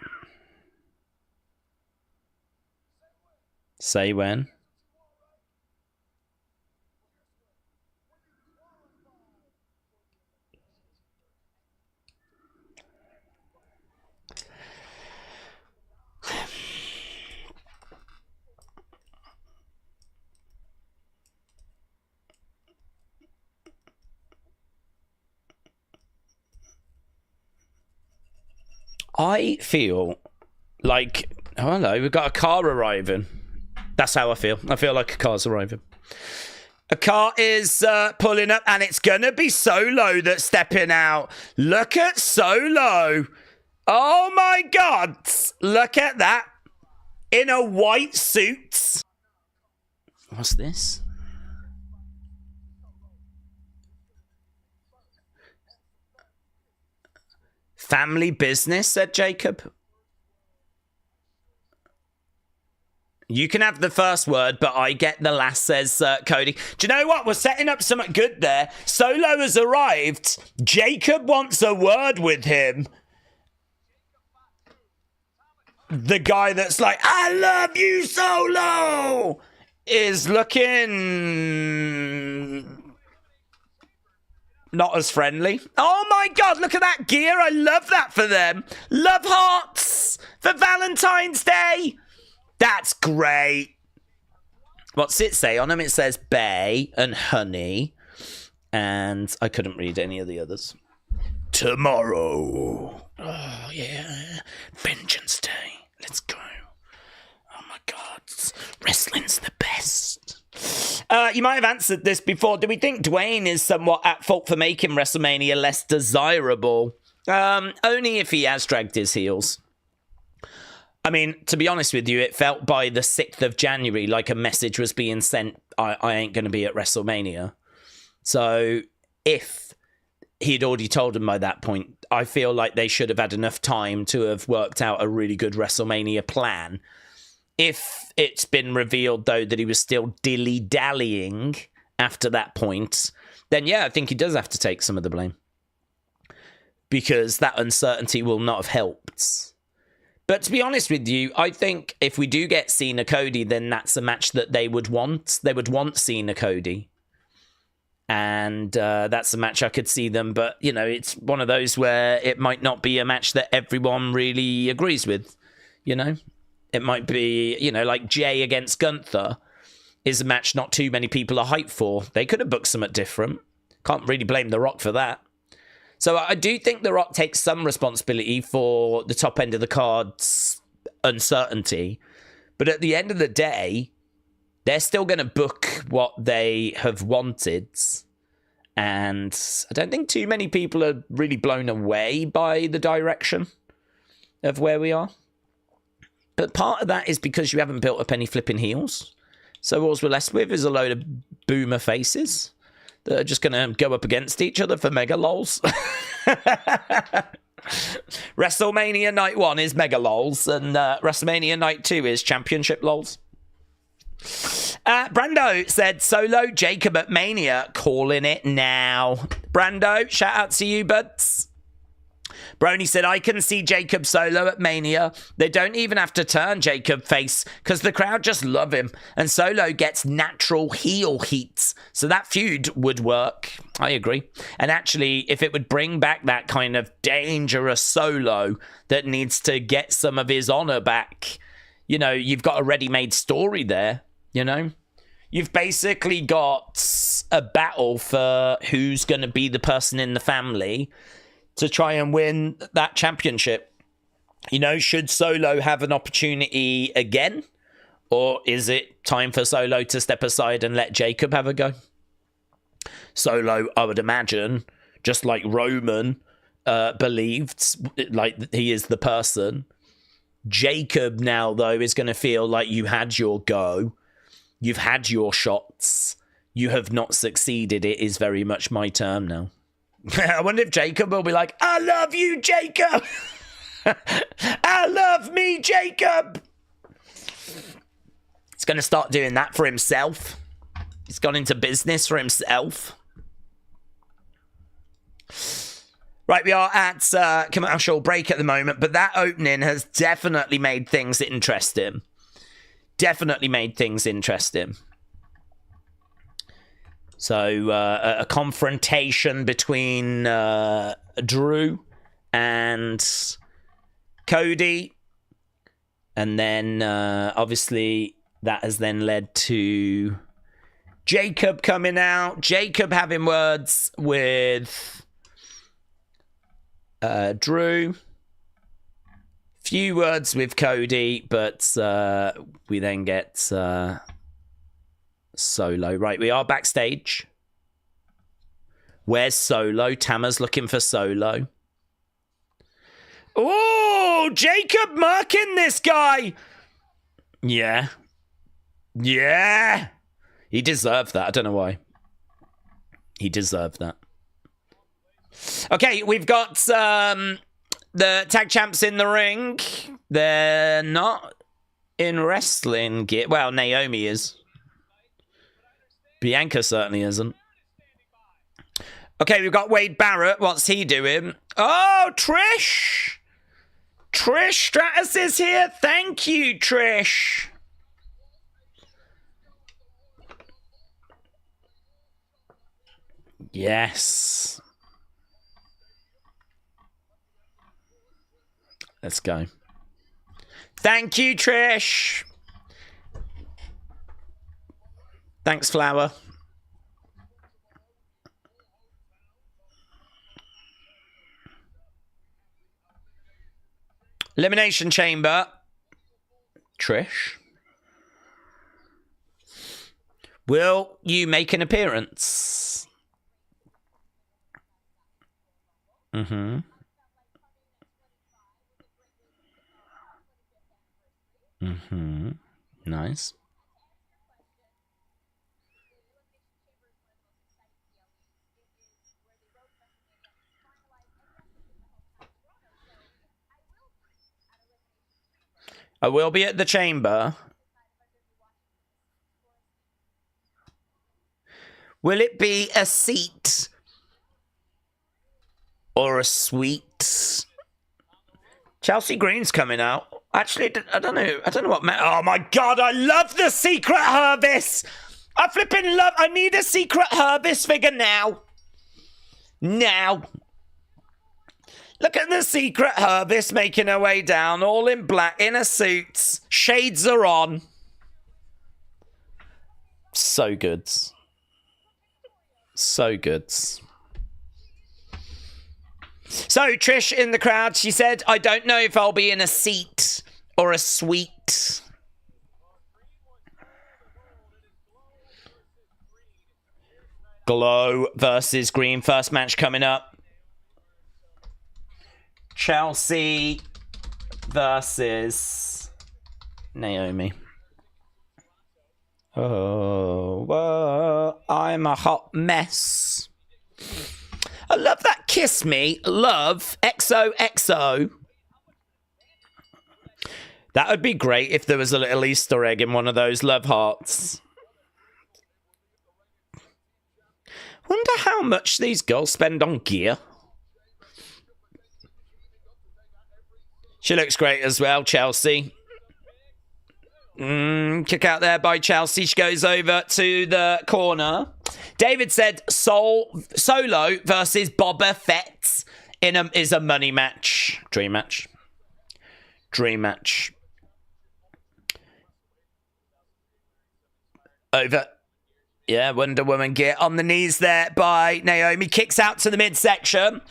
Say when. I feel like, oh, hello, we've got a car arriving. That's how I feel. I feel like a car's arriving. A car is pulling up, and it's going to be Solo that's stepping out. Look at Solo. Oh, my God. Look at that. In a white suit. What's this? Family business, said Jacob. You can have the first word, but I get the last, says Cody. Do you know what? We're setting up something good there. Solo has arrived. Jacob wants a word with him. The guy that's like, I love you, Solo, is looking not as friendly. Oh my God, look at that gear. I love that for them. Love hearts for Valentine's Day. That's great. What's it say on them? It says Bay and Honey. And I couldn't read any of the others. Tomorrow. Oh, yeah. Vengeance Day. Let's go. Oh my God. Wrestling's the best. You might have answered this before. Do we think Dwayne is somewhat at fault for making WrestleMania less desirable? Only if he has dragged his heels. I mean, to be honest with you, it felt by the 6th of January like a message was being sent, I ain't going to be at WrestleMania. So if he'd already told him by that point, I feel like they should have had enough time to have worked out a really good WrestleMania plan. If it's been revealed, though, that he was still dilly-dallying after that point, then yeah, I think he does have to take some of the blame. Because that uncertainty will not have helped. But to be honest with you, I think if we do get Cena Cody, then that's a match that they would want. They would want Cena Cody. And that's a match I could see them. But, you know, it's one of those where it might not be a match that everyone really agrees with, you know? It might be, you know, like Jay against Gunther is a match not too many people are hyped for. They could have booked something different. Can't really blame The Rock for that. So I do think The Rock takes some responsibility for the top end of the card's uncertainty. But at the end of the day, they're still going to book what they have wanted. And I don't think too many people are really blown away by the direction of where we are. But part of that is because you haven't built up any flipping heels. So all we're left with is a load of boomer faces that are just going to go up against each other for mega lols. WrestleMania Night 1 is mega lols, and WrestleMania Night 2 is championship lols. Brando said, Solo Jacob at Mania, calling it now. Brando, shout out to you, buds. Brony said, I can see Jacob Solo at Mania. They don't even have to turn Jacob face because the crowd just love him. And Solo gets natural heel heat. So that feud would work. I agree. And actually, if it would bring back that kind of dangerous Solo that needs to get some of his honor back, you know, you've got a ready-made story there, you know? You've basically got a battle for who's going to be the person in the family to try and win that championship. You know, should Solo have an opportunity again? Or is it time for Solo to step aside and let Jacob have a go? Solo, I would imagine, just like Roman believed, like he is the person. Jacob now, though, is going to feel like you had your go. You've had your shots. You have not succeeded. It is very much my turn now. I wonder if Jacob will be like, I love you, Jacob. I love me, Jacob. It's He's going to start doing that for himself. He's gone into business for himself. Right, we are at commercial break at the moment, but that opening has definitely made things interesting. Definitely made things interesting. So, a confrontation between Drew and Cody. And then, obviously, that has then led to Jacob coming out. Jacob having words with Drew. Few words with Cody, but we then get Solo. Right, we are backstage. Where's Solo? Tama's looking for Solo. Oh, Jacob marking this guy. Yeah. Yeah. He deserved that. I don't know why. He deserved that. Okay, we've got the tag champs in the ring. They're not in wrestling gear. Well, Naomi is. Bianca certainly isn't. Okay, we've got Wade Barrett. What's he doing? Oh, Trish! Trish Stratus is here. Thank you, Trish. Yes. Let's go. Thank you, Trish. Thanks, Flower. Elimination Chamber. Trish. Will you make an appearance? Mm-hmm. Mm-hmm. Nice. I will be at the chamber. Will it be a seat or a suite? Chelsea Green's coming out. Actually, I don't know. I don't know what. Oh my God! I love the Secret Hervis. I flipping love. I need a Secret Hervis figure now. Now. Look at the Secret Hervis making her way down, all in black, in a suit. Shades are on. So good. So good. So, Trish in the crowd, she said, I don't know if I'll be in a seat or a suite. Glow versus Green. First match coming up. Chelsea versus Naomi. Oh, I'm a hot mess. I love that kiss me, love, XOXO. That would be great if there was a little Easter egg in one of those love hearts. Wonder how much these girls spend on gear. She looks great as well, Chelsea. Kick out there by Chelsea. She goes over to the corner. David said Solo versus Boba Fett is a money match. Dream match. Dream match. Over. Yeah, Wonder Woman gear on the knees there by Naomi. Kicks out to the midsection.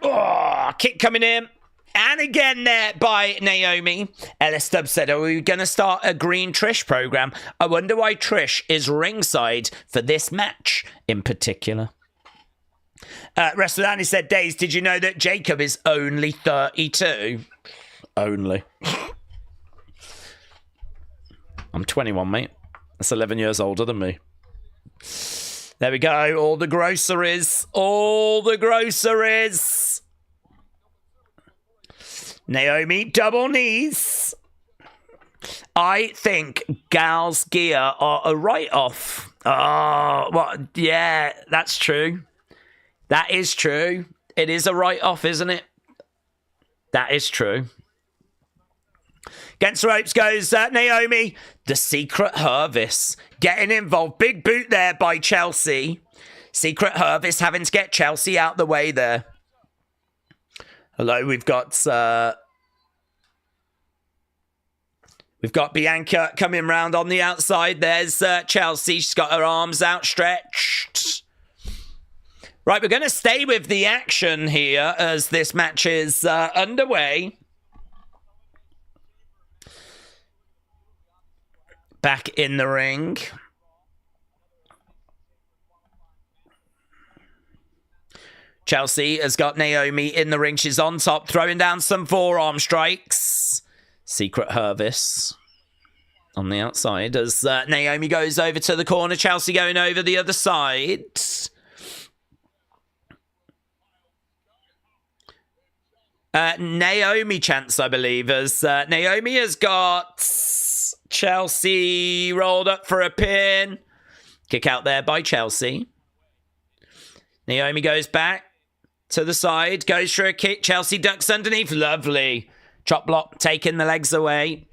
Oh, kick coming in. And again there by Naomi. Ellis Stubbs said, are we going to start a Green Trish program? I wonder why Trish is ringside for this match in particular. Wrestler Andy said, Days, did you know that Jacob is only 32? Only. I'm 21, mate. That's 11 years older than me. There we go. All the groceries. All the groceries. Naomi, double knees. I think Gal's gear are a write-off. Oh, well, yeah, that's true. That is true. It is a write-off, isn't it? That is true. Against the ropes goes Naomi. The Secret Service getting involved. Big boot there by Chelsea. Secret Service having to get Chelsea out the way there. Hello, we've got Bianca coming round on the outside. There's Chelsea. She's got her arms outstretched. Right, we're going to stay with the action here as this match is underway. Back in the ring. Chelsea has got Naomi in the ring. She's on top, throwing down some forearm strikes. Secret Service on the outside as Naomi goes over to the corner. Chelsea going over the other side. Naomi chance, I believe, as Naomi has got Chelsea rolled up for a pin. Kick out there by Chelsea. Naomi goes back to the side, goes for a kick. Chelsea ducks underneath. Lovely. Chop block, taking the legs away.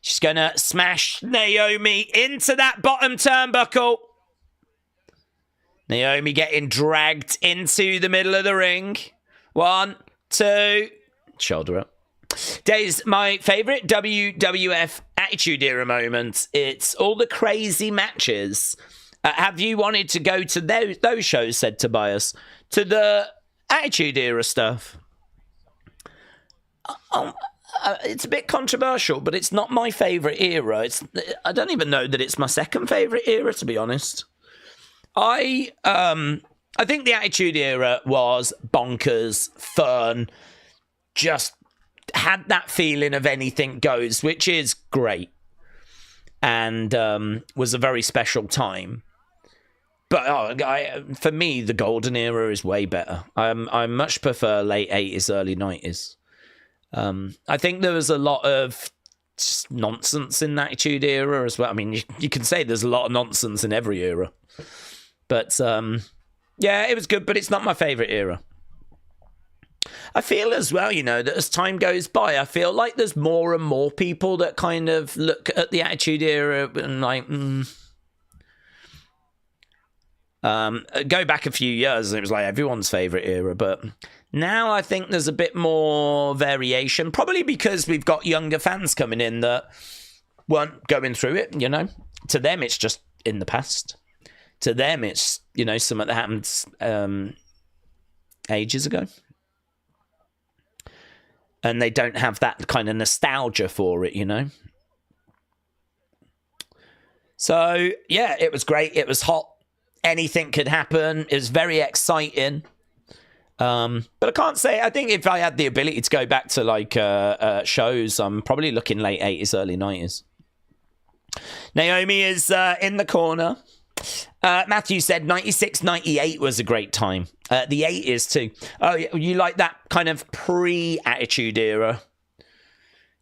She's going to smash Naomi into that bottom turnbuckle. Naomi getting dragged into the middle of the ring. 1, 2. Shoulder up. Days, my favourite WWF Attitude Era moment. It's all the crazy matches. Have you wanted to go to those shows, said Tobias, to the Attitude Era stuff? It's a bit controversial, but it's not my favourite era. I don't even know that it's my second favourite era, to be honest. I think the Attitude Era was bonkers, fun, just had that feeling of anything goes, which is great, and was a very special time. But for me, the golden era is way better. I much prefer late 80s, early 90s. I think there was a lot of just nonsense in the Attitude Era as well. I mean, you can say there's a lot of nonsense in every era. But, yeah, it was good, but it's not my favourite era. I feel as well, that as time goes by, I feel like there's more and more people that kind of look at the Attitude Era and like, go back a few years and it was like everyone's favourite era, but now I think there's a bit more variation, probably because we've got younger fans coming in that weren't going through it, To them, it's just in the past. To them, it's, something that happened ages ago. And they don't have that kind of nostalgia for it, So, yeah, it was great. It was hot. Anything could happen. It was very exciting. But I can't say, I think if I had the ability to go back to shows, I'm probably looking late 80s, early 90s. Naomi is in the corner. Matthew said 96, 98 was a great time. The 80s too. Oh, you like that kind of pre-Attitude Era?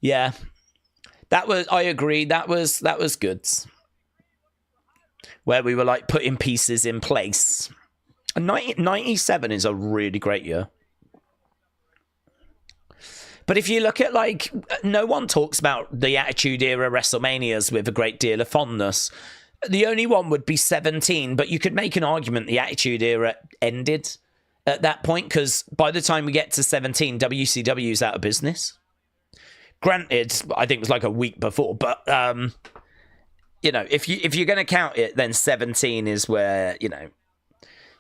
Yeah. I agree. That was good. Where we were like putting pieces in place. 97 is a really great year. But if you look at no one talks about the Attitude Era WrestleManias with a great deal of fondness. The only one would be 17, but you could make an argument the Attitude Era ended at that point because by the time we get to 17, WCW's out of business. Granted, I think it was like a week before, but if you're going to count it, then 17 is where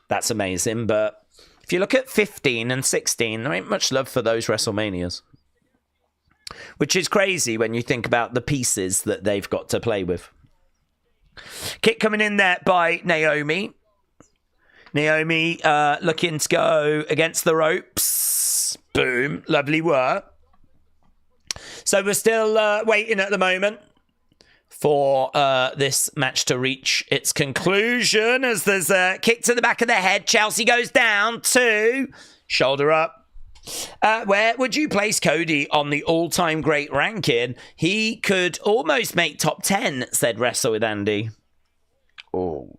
that's amazing. But if you look at 15 and 16, there ain't much love for those WrestleManias, which is crazy when you think about the pieces that they've got to play with. Kick coming in there by Naomi. Naomi looking to go against the ropes. Boom. Lovely work. So we're still waiting at the moment for this match to reach its conclusion as there's a kick to the back of the head. Chelsea goes down. 2. Shoulder up. Where would you place Cody on the all-time great ranking? He could almost make top 10, said Wrestle with Andy. Oh.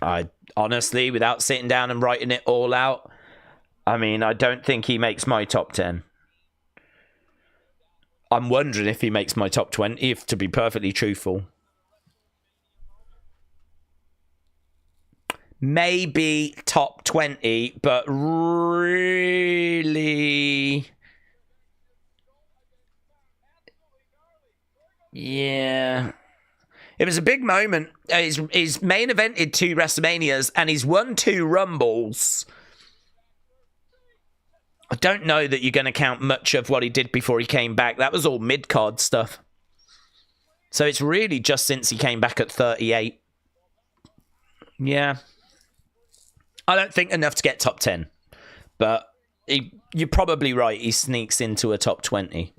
I honestly, without sitting down and writing it all out, I mean, I don't think he makes my top 10. I'm wondering if he makes my top 20, if to be perfectly truthful. Maybe top 20, but really... Yeah. It was a big moment. He's main evented 2 WrestleManias and he's won 2 Rumbles. I don't know that you're going to count much of what he did before he came back. That was all mid-card stuff. So it's really just since he came back at 38. Yeah. I don't think enough to get top 10. But you're probably right. He sneaks into a top 20.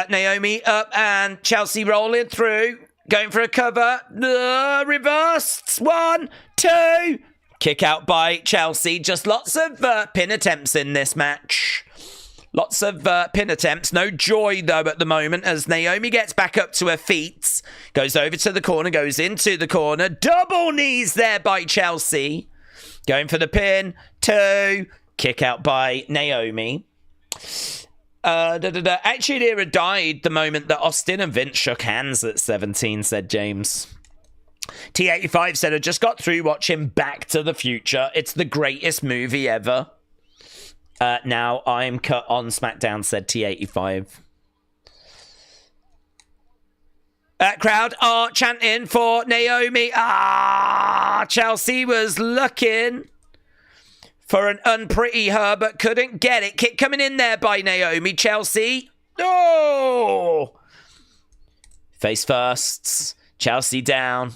Naomi up and Chelsea rolling through. Going for a cover. Reversed. 1, 2. Kick out by Chelsea. Just lots of pin attempts in this match. Lots of pin attempts. No joy, though, at the moment as Naomi gets back up to her feet. Goes over to the corner. Goes into the corner. Double knees there by Chelsea. Going for the pin. 2. Kick out by Naomi. Actually, Era died the moment that Austin and Vince shook hands at 17, said James. T85 said, I just got through watching Back to the Future. It's the greatest movie ever. Now I'm cut on SmackDown, said T85. Crowd are chanting for Naomi. Chelsea was looking for an unpretty her, but couldn't get it. Kick coming in there by Naomi. Chelsea. Oh! Face firsts. Chelsea down.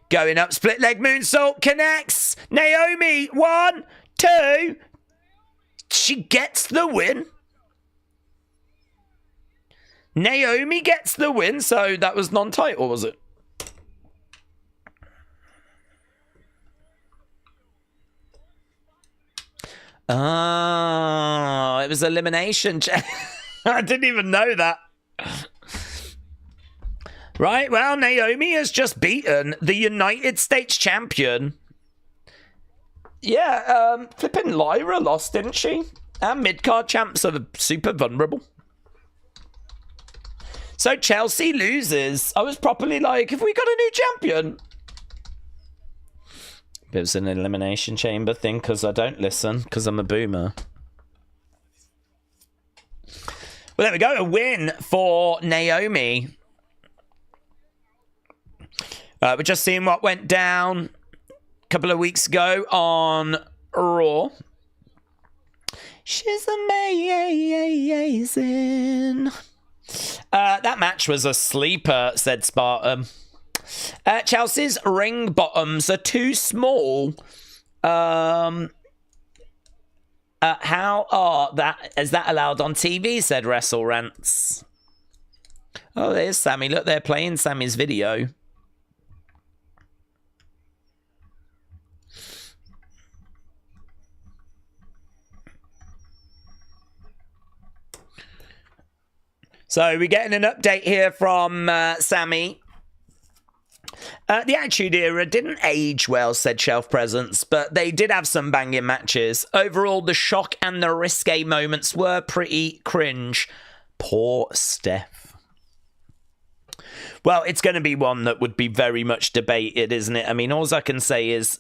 Going up, split leg moonsault, connects. Naomi, 1, 2. She gets the win. Naomi gets the win, so that was non-title, was it? Oh, it was elimination. I didn't even know that. Right, well, Naomi has just beaten the United States champion. Yeah, flipping Lyra lost, didn't she? And mid-card champs are super vulnerable. So Chelsea loses. I was properly like, have we got a new champion? It was an elimination chamber thing because I don't listen because I'm a boomer. Well, there we go. A win for Naomi. We're just seeing what went down a couple of weeks ago on Raw. She's amazing. That match was a sleeper, said Spartan. Chelsea's ring bottoms are too small. How is that allowed on TV, said Wrestle Rants. Oh, there's Sami. Look, they're playing Sami's video. So we're getting an update here from Sami. The Attitude Era didn't age well, said Shelf Presence, but they did have some banging matches. Overall, the shock and the risque moments were pretty cringe. Poor Steph. Well, it's going to be one that would be very much debated, isn't it? I mean, all I can say is,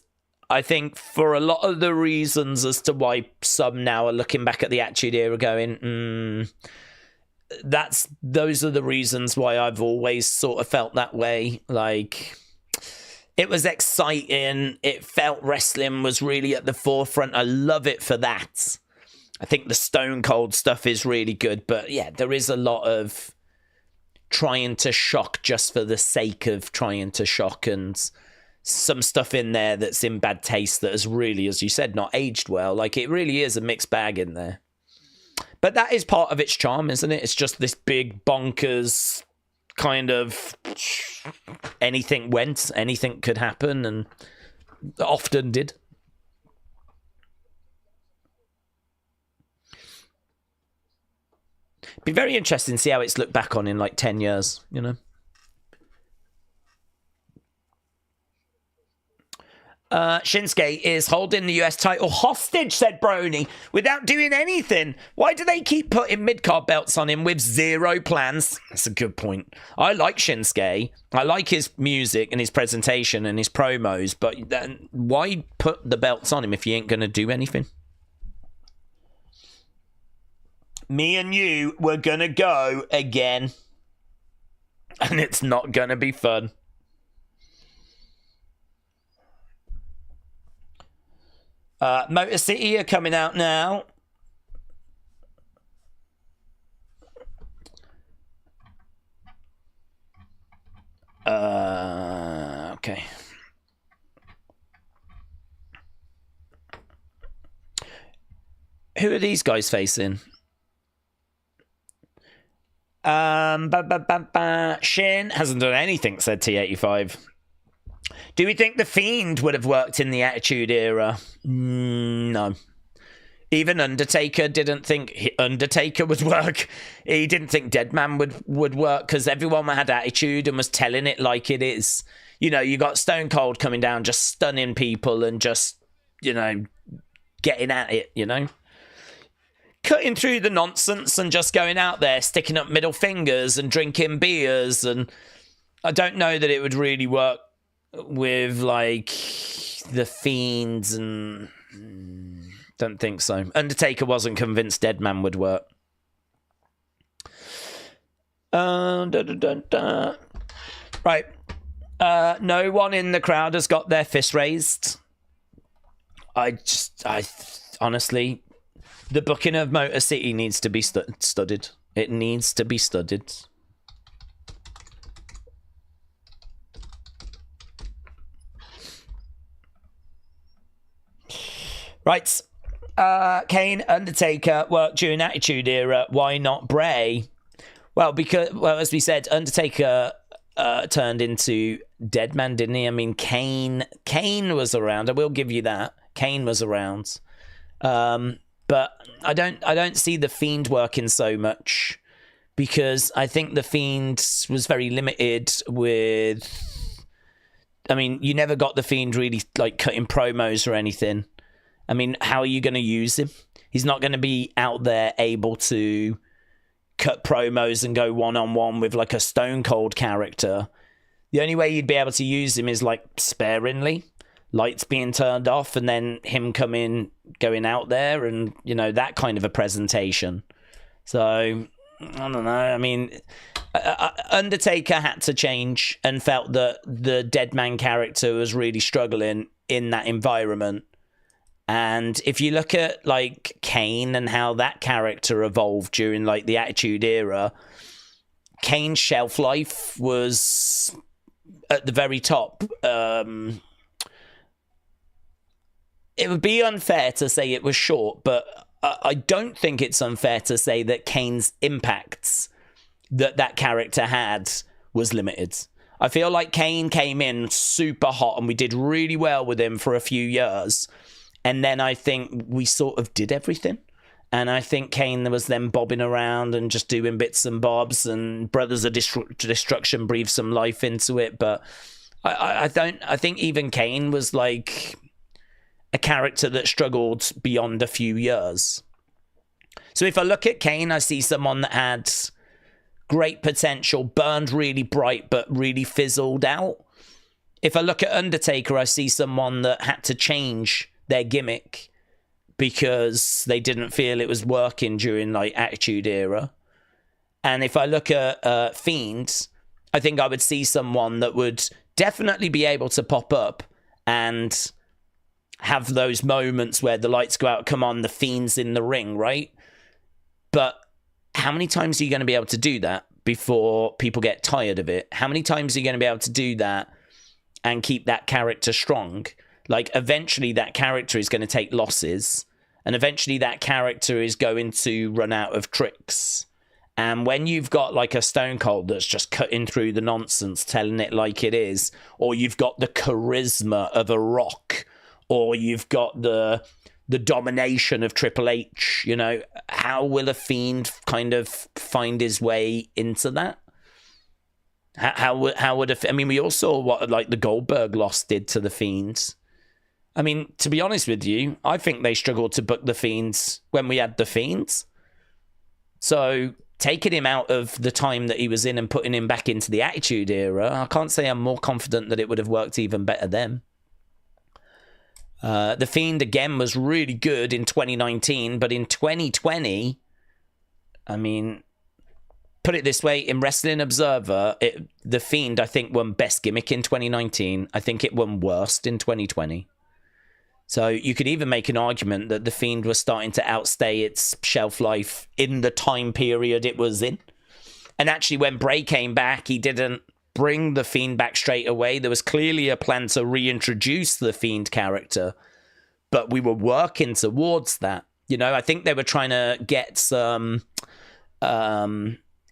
I think for a lot of the reasons as to why some now are looking back at the Attitude Era going, those are the reasons why I've always sort of felt that way. Like, it was exciting. It felt wrestling was really at the forefront. I love it for that. I think the Stone Cold stuff is really good. But yeah, there is a lot of trying to shock just for the sake of trying to shock, and some stuff in there that's in bad taste that has really, as you said, not aged well. Like, it really is a mixed bag in there. But that is part of its charm, isn't it? It's just this big bonkers kind of anything went, anything could happen, and often did. Be very interesting to see how it's looked back on in like 10 years, you know. Shinsuke is holding the US title hostage, said Brony, without doing anything. Why do they keep putting mid-card belts on him with zero plans? That's a good point. I like Shinsuke. I like his music and his presentation and his promos, but then why put the belts on him if he ain't going to do anything? Me and you, we're going to go again. And it's not going to be fun. Motor City are coming out now. Okay. Who are these guys facing? Shin hasn't done anything, said T85. Do we think The Fiend would have worked in the Attitude Era? No. Even Undertaker didn't think Undertaker would work. He didn't think Deadman would work because everyone had attitude and was telling it like it is. You know, you got Stone Cold coming down, just stunning people and just, you know, getting at it, you know? Cutting through the nonsense and just going out there, sticking up middle fingers and drinking beers. And I don't know that it would really work with like the Fiends, and don't think so. Undertaker wasn't convinced Deadman would work. Right. No one in the crowd has got their fist raised. I honestly, the booking of Motor City needs to be studied. It needs to be studied. Right. Kane, Undertaker worked during Attitude Era. Why not Bray? Well, because, as we said, Undertaker turned into Deadman, didn't he? I mean, Kane was around. I will give you that. Kane was around. But I don't see The Fiend working so much because I think The Fiend was very limited with... I mean, you never got The Fiend really like cutting promos or anything. I mean, how are you going to use him? He's not going to be out there able to cut promos and go one-on-one with like a Stone Cold character. The only way you'd be able to use him is like sparingly, lights being turned off and then him going out there and, you know, that kind of a presentation. So, I don't know. I mean, Undertaker had to change and felt that the Deadman character was really struggling in that environment. And if you look at like Kane and how that character evolved during like the Attitude Era, Kane's shelf life was at the very top. It would be unfair to say it was short, but I don't think it's unfair to say that Kane's impacts that character had was limited. I feel like Kane came in super hot and we did really well with him for a few years. And then I think we sort of did everything. And I think Kane was then bobbing around and just doing bits and bobs, and Brothers of Destruction breathed some life into it. But I think even Kane was like a character that struggled beyond a few years. So if I look at Kane, I see someone that had great potential, burned really bright, but really fizzled out. If I look at Undertaker, I see someone that had to change their gimmick because they didn't feel it was working during like Attitude Era. And if I look at Fiend, I think I would see someone that would definitely be able to pop up and have those moments where the lights go out, come on, the Fiend's in the ring, right? But how many times are you going to be able to do that before people get tired of it? How many times are you going to be able to do that and keep that character strong? Like, eventually that character is going to take losses, and eventually that character is going to run out of tricks. And when you've got like a Stone Cold that's just cutting through the nonsense, telling it like it is, or you've got the charisma of a Rock, or you've got the domination of Triple H, you know, how will a Fiend kind of find his way into that? How would I mean, we all saw what like the Goldberg loss did to the Fiends. I mean, to be honest with you, I think they struggled to book the Fiends when we had the Fiends. So taking him out of the time that he was in and putting him back into the Attitude Era, I can't say I'm more confident that it would have worked even better then. The Fiend, again, was really good in 2019, but in 2020, I mean, put it this way, in Wrestling Observer, the Fiend, I think, won Best Gimmick in 2019. I think it won Worst in 2020. So you could even make an argument that the Fiend was starting to outstay its shelf life in the time period it was in. And actually, when Bray came back, he didn't bring the Fiend back straight away. There was clearly a plan to reintroduce the Fiend character, but we were working towards that. You know, I think they were trying to get some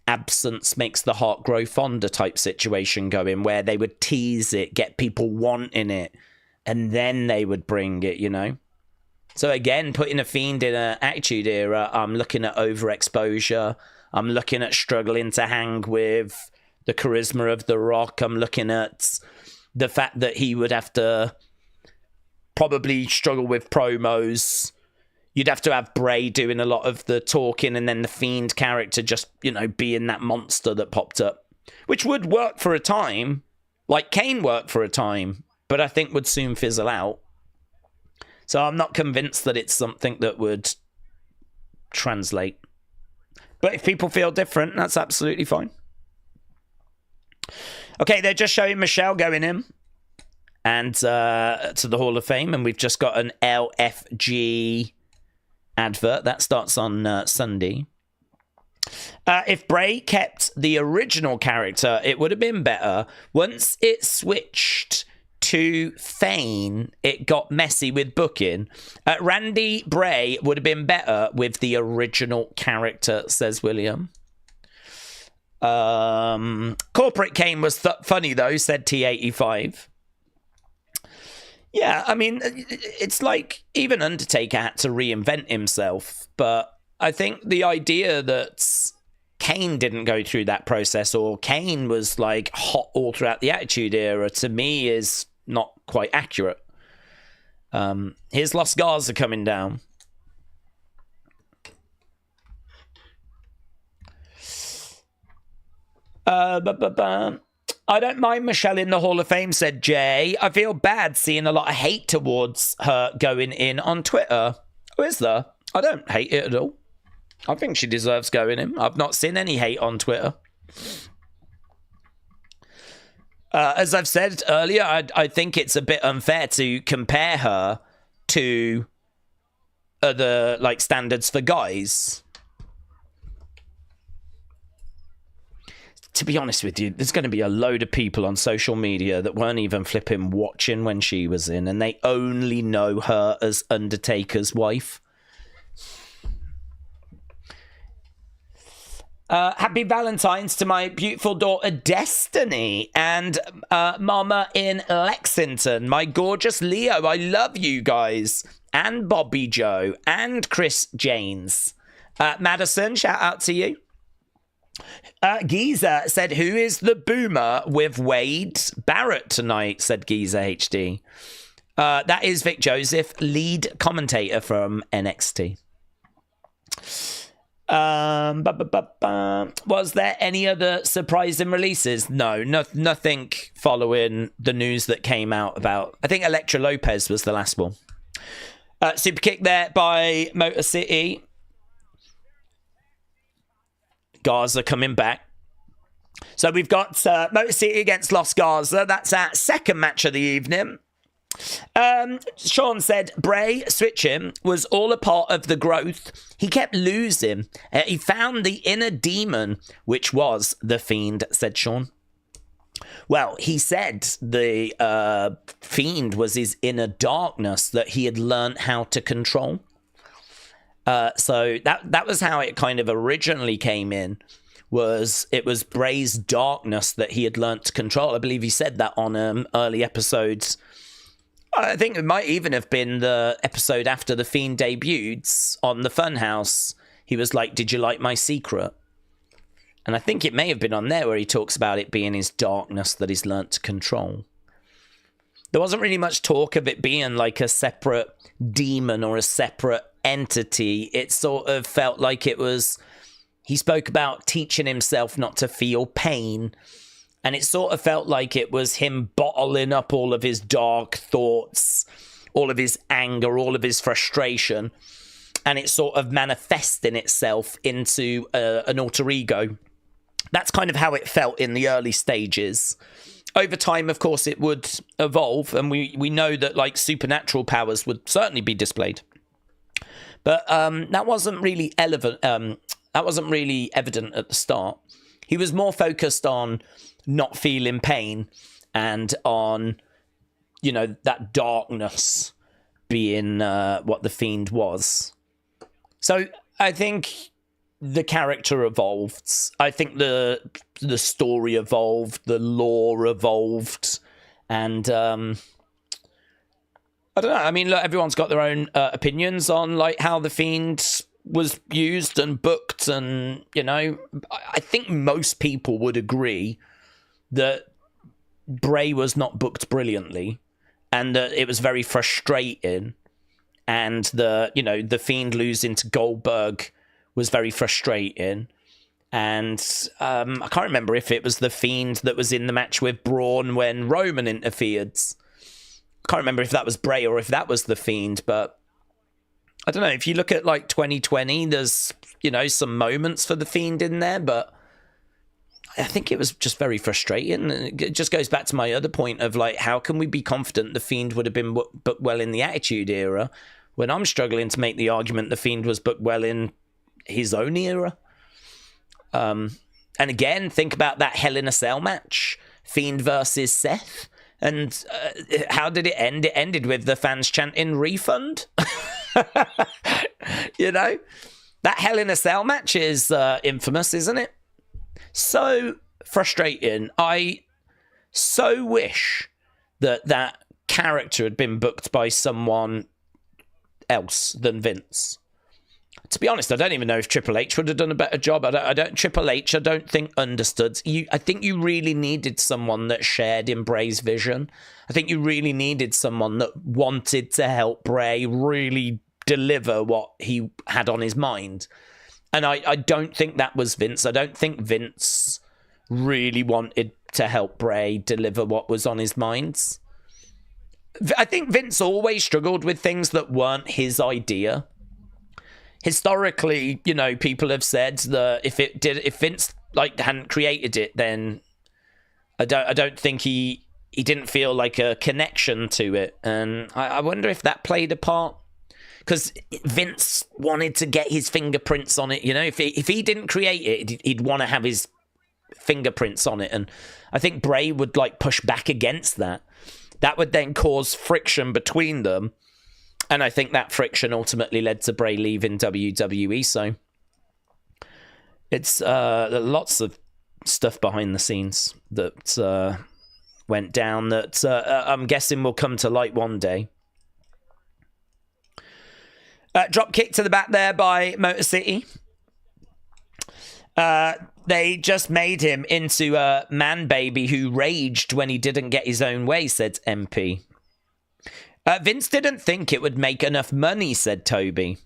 absence makes the heart grow fonder type situation going, where they would tease it, get people wanting it, and then they would bring it, you know? So again, putting a Fiend in an Attitude Era, I'm looking at overexposure. I'm looking at struggling to hang with the charisma of The Rock. I'm looking at the fact that he would have to probably struggle with promos. You'd have to have Bray doing a lot of the talking, and then the Fiend character just, you know, being that monster that popped up, which would work for a time, like Kane worked for a time, but I think would soon fizzle out. So I'm not convinced that it's something that would translate. But if people feel different, that's absolutely fine. Okay, they're just showing Michelle going in and to the Hall of Fame, and we've just got an LFG advert that starts on Sunday. If Bray kept the original character, it would have been better. Once it switched to Fane, it got messy with booking. Randy Bray would have been better with the original character, says William. Corporate Kane was funny though, said T85. Yeah, I mean, it's like even Undertaker had to reinvent himself, but I think the idea that Kane didn't go through that process, or Kane was like hot all throughout the Attitude Era, to me is not quite accurate. Here's Los Garza coming down. I don't mind Michelle in the Hall of Fame, said Jay. I feel bad seeing a lot of hate towards her going in on Twitter. Oh, is there? I don't hate it at all. I think she deserves going in. I've not seen any hate on Twitter. As I've said earlier, I think it's a bit unfair to compare her to other like standards for guys. To be honest with you, there's going to be a load of people on social media that weren't even flipping watching when she was in, and they only know her as Undertaker's wife. Happy Valentine's to my beautiful daughter Destiny and Mama in Lexington, my gorgeous Leo. I love you guys, and Bobby Joe and Chris Janes. Madison, shout out to you. Giza said, who is the boomer with Wade Barrett tonight, said Giza HD. That is Vic Joseph, lead commentator from NXT. Was there any other surprising releases? No, nothing following the news that came out about, I think Elektra Lopez was the last one. Super kick there by Motor City. Garza coming back. So we've got Motor City against Los Garza. That's our second match of the evening. Sean said Bray switching was all a part of the growth. He kept losing. He found the inner demon, which was the Fiend, said Sean. Well, he said the Fiend was his inner darkness that he had learned how to control. So that was how it kind of originally came in. It was Bray's darkness that he had learnt to control. I believe he said that on early episodes. I think it might even have been the episode after The Fiend debuted on the Funhouse. He was like, "Did you like my secret?" And I think it may have been on there where he talks about it being his darkness that he's learnt to control. There wasn't really much talk of it being like a separate demon or a separate entity. It sort of felt like it was... He spoke about teaching himself not to feel pain. And it sort of felt like it was him bottling up all of his dark thoughts, all of his anger, all of his frustration. And it sort of manifesting itself into an alter ego. That's kind of how it felt in the early stages. Over time, of course, it would evolve. And we know that like supernatural powers would certainly be displayed. But that wasn't really evident at the start. He was more focused on not feeling pain and on, you know, that darkness being what the Fiend was. So I think the character evolved. I think the story evolved, the lore evolved, and I don't know. I mean, look, everyone's got their own opinions on like how the Fiend was used and booked, and you know, I think most people would agree that Bray was not booked brilliantly, and that it was very frustrating, and the Fiend losing to Goldberg was very frustrating. And I can't remember if it was the Fiend that was in the match with Braun when Roman interfered. I can't remember if that was Bray or if that was the Fiend, but I don't know. If you look at like 2020, there's, you know, some moments for the Fiend in there, but I think it was just very frustrating. It just goes back to my other point of like, how can we be confident the Fiend would have been booked well in the Attitude Era when I'm struggling to make the argument the Fiend was booked well in his own era? And again, think about that Hell in a Cell match, Fiend versus Seth. And how did it end? It ended with the fans chanting refund. You know, that Hell in a Cell match is infamous, isn't it? So frustrating. I so wish that character had been booked by someone else than Vince. To be honest, I don't even know if Triple H would have done a better job. Triple H, I don't think understood. I think you really needed someone that shared in Bray's vision. I think you really needed someone that wanted to help Bray really deliver what he had on his mind. And I don't think that was Vince. I don't think Vince really wanted to help Bray deliver what was on his mind. I think Vince always struggled with things that weren't his idea. Historically, you know, people have said that if Vince like hadn't created it, then I don't think he didn't feel like a connection to it, and I wonder if that played a part, because Vince wanted to get his fingerprints on it. You know, if he didn't create it, he'd want to have his fingerprints on it, and I think Bray would like push back against that. That would then cause friction between them. And I think that friction ultimately led to Bray leaving WWE. So it's lots of stuff behind the scenes that went down that I'm guessing will come to light one day. Drop kick to the back there by Motor City. They just made him into a man baby who raged when he didn't get his own way, said MP. Vince didn't think it would make enough money, said Toby.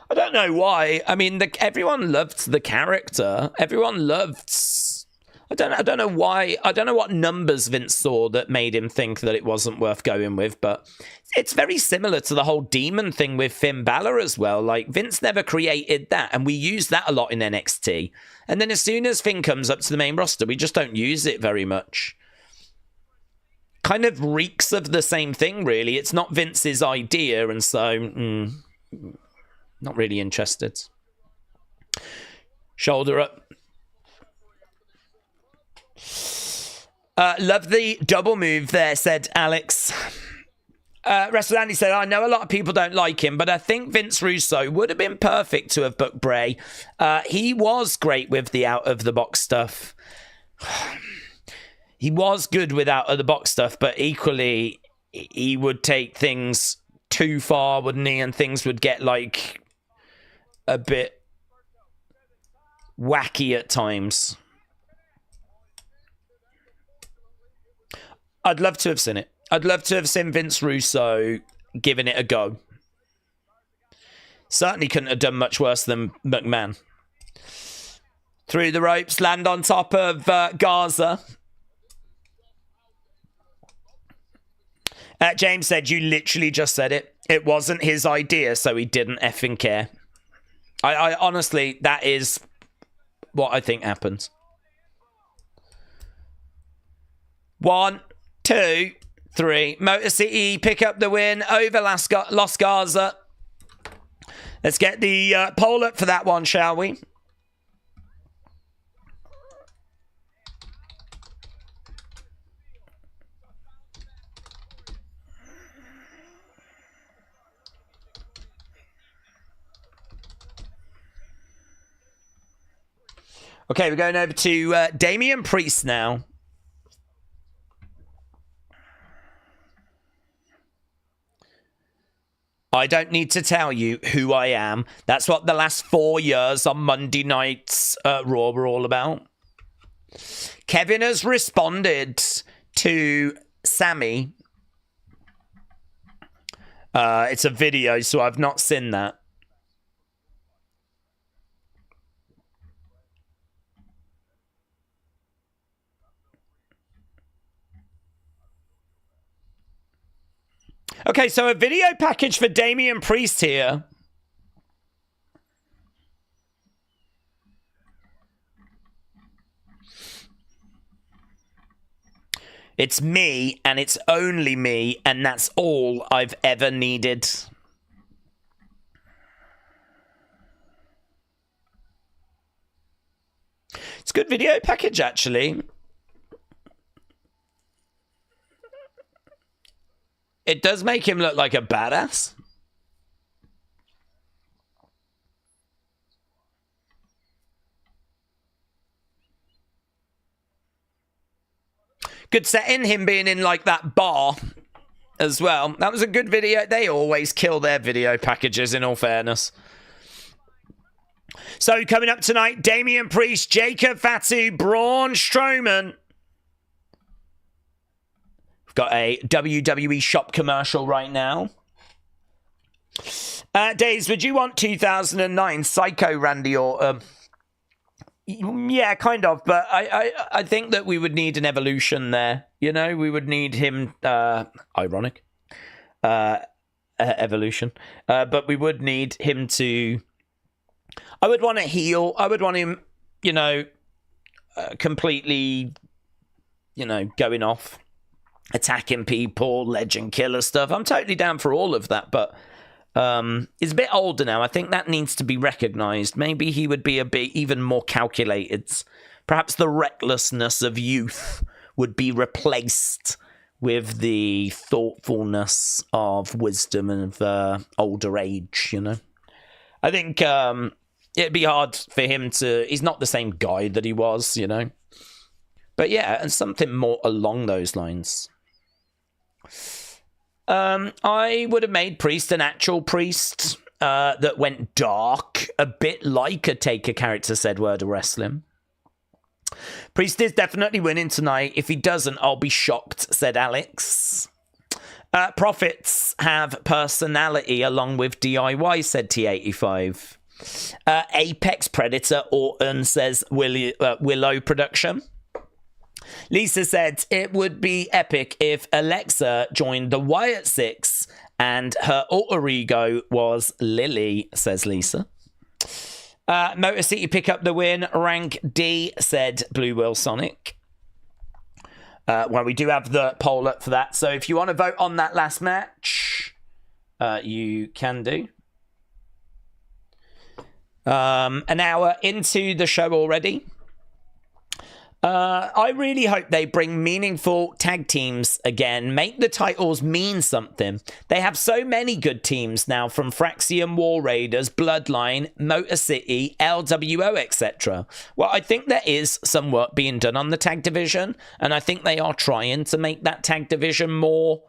I don't know why. I mean, everyone loved the character. Everyone loved... I don't know why. I don't know what numbers Vince saw that made him think that it wasn't worth going with, but it's very similar to the whole demon thing with Finn Balor as well. Like, Vince never created that, and we use that a lot in NXT. And then as soon as Finn comes up to the main roster, we just don't use it very much. Kind of reeks of the same thing, really. It's not Vince's idea, and so not really interested. Shoulder up. Love the double move there, said Alex. Wrestle Andy said, I know a lot of people don't like him, but I think Vince Russo would have been perfect to have booked Bray. He was great with the out-of-the-box stuff. He was good with out-of-the-box stuff, but equally, he would take things too far, wouldn't he? And things would get, like, a bit wacky at times. I'd love to have seen it. I'd love to have seen Vince Russo giving it a go. Certainly couldn't have done much worse than McMahon. Through the ropes, land on top of Garza. James said, you literally just said it. It wasn't his idea, so he didn't effing care. I honestly, that is what I think happened. 1, 2, 3. Motor City pick up the win over Los Garza. Let's get the poll up for that one, shall we? Okay, we're going over to Damian Priest now. I don't need to tell you who I am. That's what the last 4 years on Monday nights Raw were all about. Kevin has responded to Sami. It's a video, so I've not seen that. Okay, so a video package for Damian Priest here. It's me, and it's only me, and that's all I've ever needed. It's a good video package, actually. It does make him look like a badass. Good setting, him being in like that bar as well. That was a good video. They always kill their video packages, in all fairness. So coming up tonight, Damian Priest, Jacob Fatu, Braun Strowman. Got a WWE shop commercial right now. Days, would you want 2009 Psycho Randy Orton? Yeah, kind of, but I think that we would need an evolution there. You know, we would need him, ironic, evolution. But we would need him to, I would want to heal. I would want him, you know, completely, you know, going off. Attacking people, legend killer stuff. I'm totally down for all of that, but he's a bit older now. I think that needs to be recognised. Maybe he would be a bit even more calculated. Perhaps the recklessness of youth would be replaced with the thoughtfulness of wisdom and of older age, you know. I think it'd be hard for him to... He's not the same guy that he was, you know. But yeah, and something more along those lines. I would have made Priest an actual priest that went dark, a bit like a Taker character, said Word of Wrestling. Priest is definitely winning tonight. If he doesn't, I'll be shocked, said Alex. Profits have personality along with DIY, said T85. Apex Predator Orton, says Willow Production. Lisa said it would be epic if Alexa joined the Wyatt Six and her alter ego was Lily, says Lisa. Motor City pick up the win. Rank D, said Blue Will Sonic. Well, we do have the poll up for that. So if you want to vote on that last match, you can do. An hour into the show already. I really hope they bring meaningful tag teams again. Make the titles mean something. They have so many good teams now, from Fraxium, War Raiders, Bloodline, Motor City, LWO, etc. Well, I think there is some work being done on the tag division, and I think they are trying to make that tag division more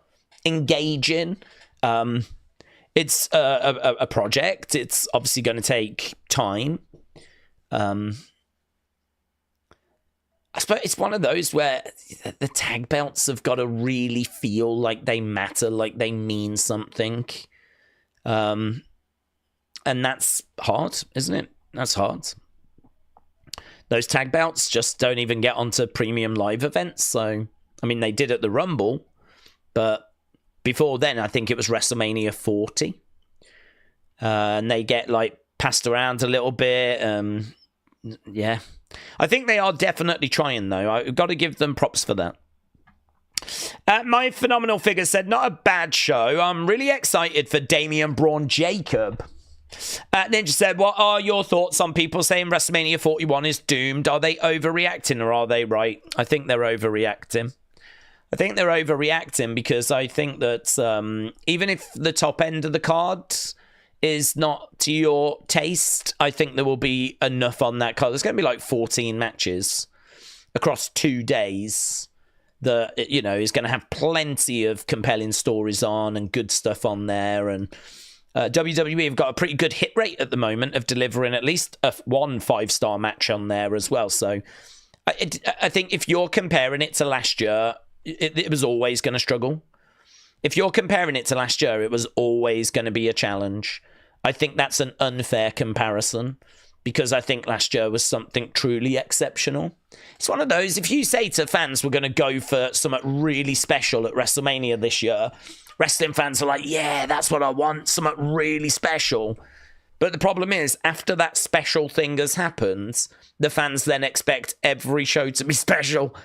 engaging. It's a project. It's obviously going to take time. I suppose it's one of those where the tag belts have got to really feel like they matter, like they mean something. And that's hard, isn't it? That's hard. Those tag belts just don't even get onto premium live events. So, I mean, they did at the Rumble, but before then, I think it was WrestleMania 40. And they get, like, passed around a little bit. Yeah. I think they are definitely trying, though. I've got to give them props for that. My Phenomenal Figure said, not a bad show. I'm really excited for Damian Braun Jacob. Ninja said, what are your thoughts on people saying WrestleMania 41 is doomed? Are they overreacting or are they right? I think they're overreacting. Because I think that even if the top end of the card is not to your taste, I think there will be enough on that card. There's going to be like 14 matches across 2 days that, you know, is going to have plenty of compelling stories on and good stuff on there. And WWE have got a pretty good hit rate at the moment of delivering at least one 5-star match on there as well. So I think if you're comparing it to last year, it was always going to struggle. If you're comparing it to last year, it was always going to be a challenge. I think that's an unfair comparison because I think last year was something truly exceptional. It's one of those, if you say to fans, we're going to go for something really special at WrestleMania this year, wrestling fans are like, yeah, that's what I want, something really special. But the problem is, after that special thing has happened, the fans then expect every show to be special.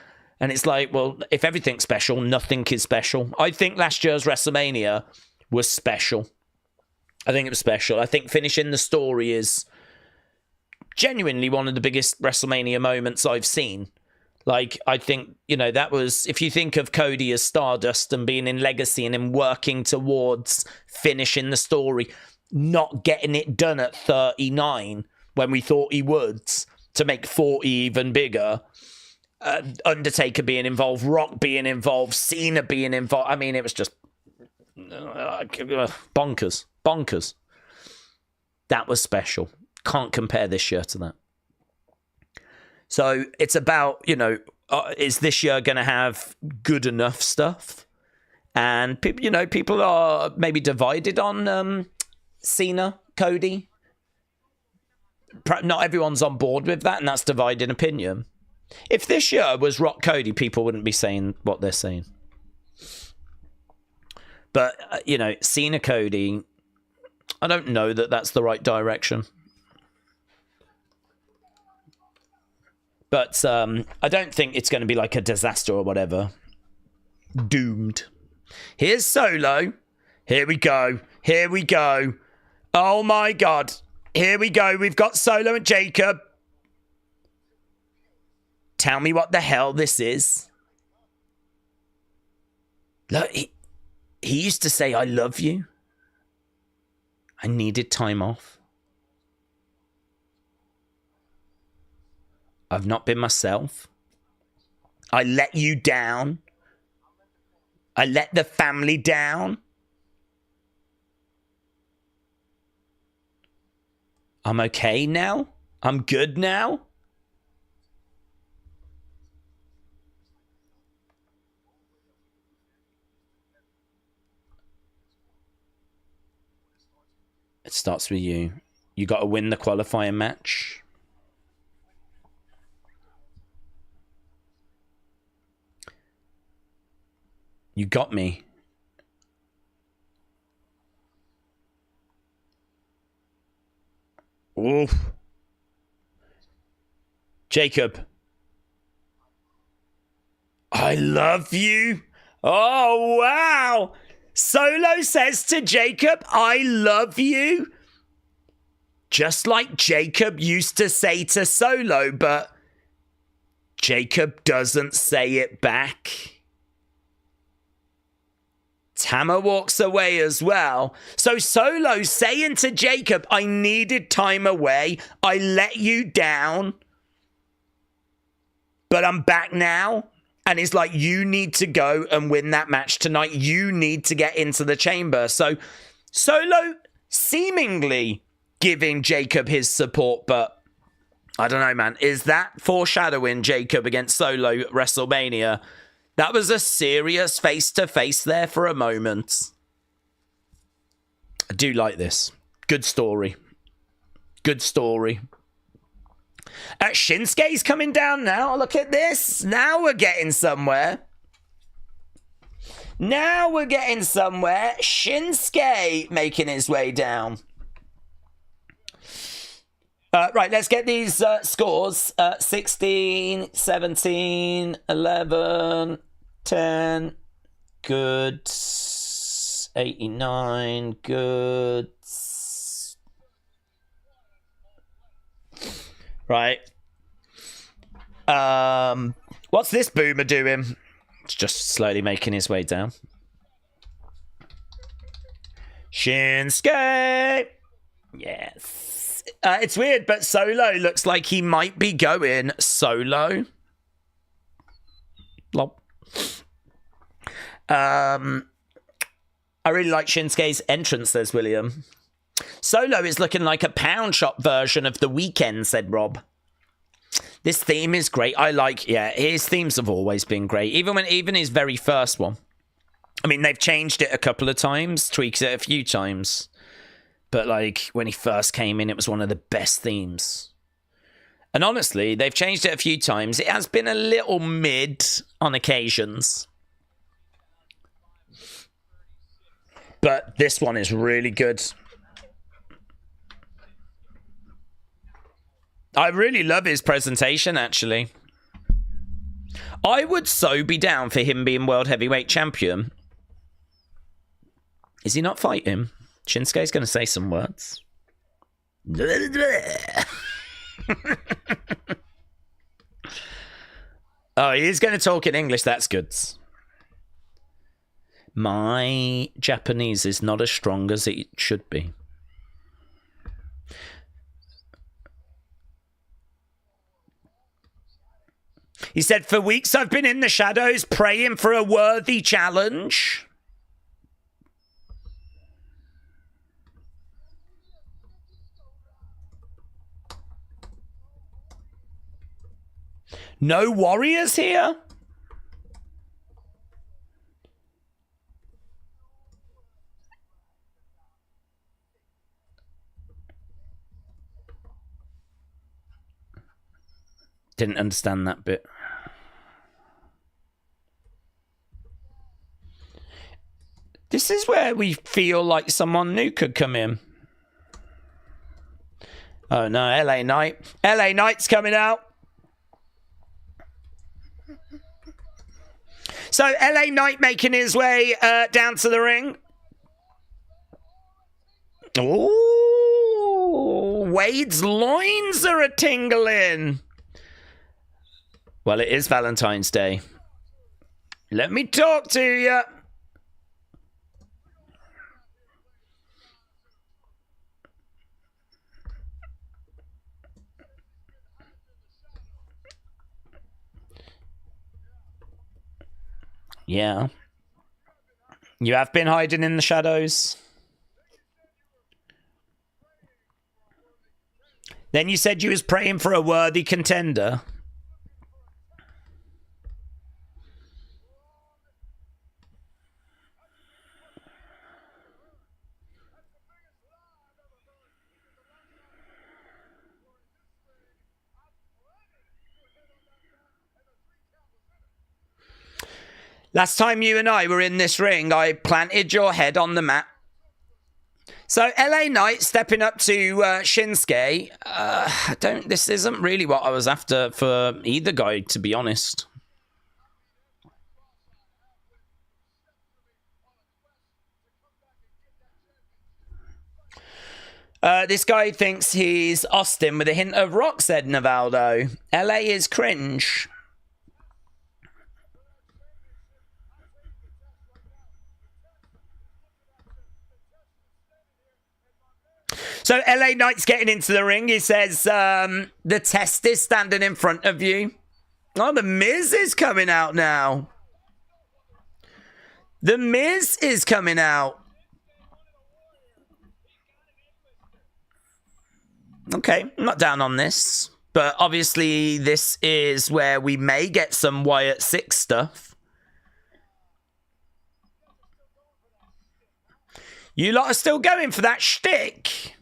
And it's like, well, if everything's special, nothing is special. I think last year's WrestleMania was special. I think it was special. I think finishing the story is genuinely one of the biggest WrestleMania moments I've seen. Like, I think, you know, that was, if you think of Cody as Stardust and being in Legacy and him working towards finishing the story, not getting it done at 39 when we thought he would, to make 40 even bigger. Undertaker being involved, Rock being involved, Cena being involved. I mean, it was just bonkers. That was special. Can't compare this year to that. So it's about, you know, is this year going to have good enough stuff? And people, you know, people are maybe divided on Cena, Cody. Not everyone's on board with that, and that's divided opinion. If this year was Rock Cody, people wouldn't be saying what they're saying. But, you know, Cena Cody, I don't know that that's the right direction. But I don't think it's going to be like a disaster or whatever. Doomed. Here's Solo. Here we go. Oh my God. Here we go. We've got Solo and Jacob. Tell me what the hell this is. Look, he used to say, I love you. I needed time off. I've not been myself. I let you down. I let the family down. I'm okay now. I'm good now. It starts with you. You got to win the qualifying match. You got me. Oof. Jacob. I love you. Oh, wow. Solo says to Jacob, I love you. Just like Jacob used to say to Solo, but Jacob doesn't say it back. Tama walks away as well. So Solo saying to Jacob, I needed time away. I let you down. But I'm back now. And it's like, you need to go and win that match tonight. You need to get into the chamber. So Solo seemingly giving Jacob his support, but I don't know, man. Is that foreshadowing Jacob against Solo at WrestleMania? That was a serious face-to-face there for a moment. I do like this. Good story. Good story. Shinsuke's coming down now. Look at this. Now we're getting somewhere. Now we're getting somewhere. Shinsuke making his way down. Right, let's get these scores. 16, 17, 11, 10. Good. 89. Good. Right. What's this boomer doing? It's just slowly making his way down. Shinsuke! Yes. It's weird, but Solo looks like he might be going solo. Lol. I really like Shinsuke's entrance, says William. Solo is looking like a pound shop version of The Weeknd, said Rob. This theme is great. I like, his themes have always been great. Even his very first one. I mean, they've changed it a couple of times, tweaked it a few times. But, like, when he first came in, it was one of the best themes. And honestly, they've changed it a few times. It has been a little mid on occasions. But this one is really good. I really love his presentation, actually. I would so be down for him being World Heavyweight Champion. Is he not fighting? Shinsuke's going to say some words. Oh, he is going to talk in English. That's good. My Japanese is not as strong as it should be. He said, for weeks I've been in the shadows praying for a worthy challenge. No warriors here? Didn't understand that bit. This is where we feel like someone new could come in. Oh no, LA Knight. LA Knight's coming out. So LA Knight making his way down to the ring. Oh, Wade's loins are a-tingling. Well, it is Valentine's Day. Let me talk to you. Yeah. You have been hiding in the shadows. Then you said you was praying for a worthy contender. Last time you and I were in this ring, I planted your head on the mat. So LA Knight stepping up to Shinsuke. This isn't really what I was after for either guy, to be honest. This guy thinks he's Austin with a hint of rock, said Navaldo. LA is cringe. So LA Knight's getting into the ring. He says, the test is standing in front of you. Oh, the Miz is coming out now. The Miz is coming out. Okay, I'm not down on this. But obviously, this is where we may get some Wyatt 6 stuff. You lot are still going for that shtick.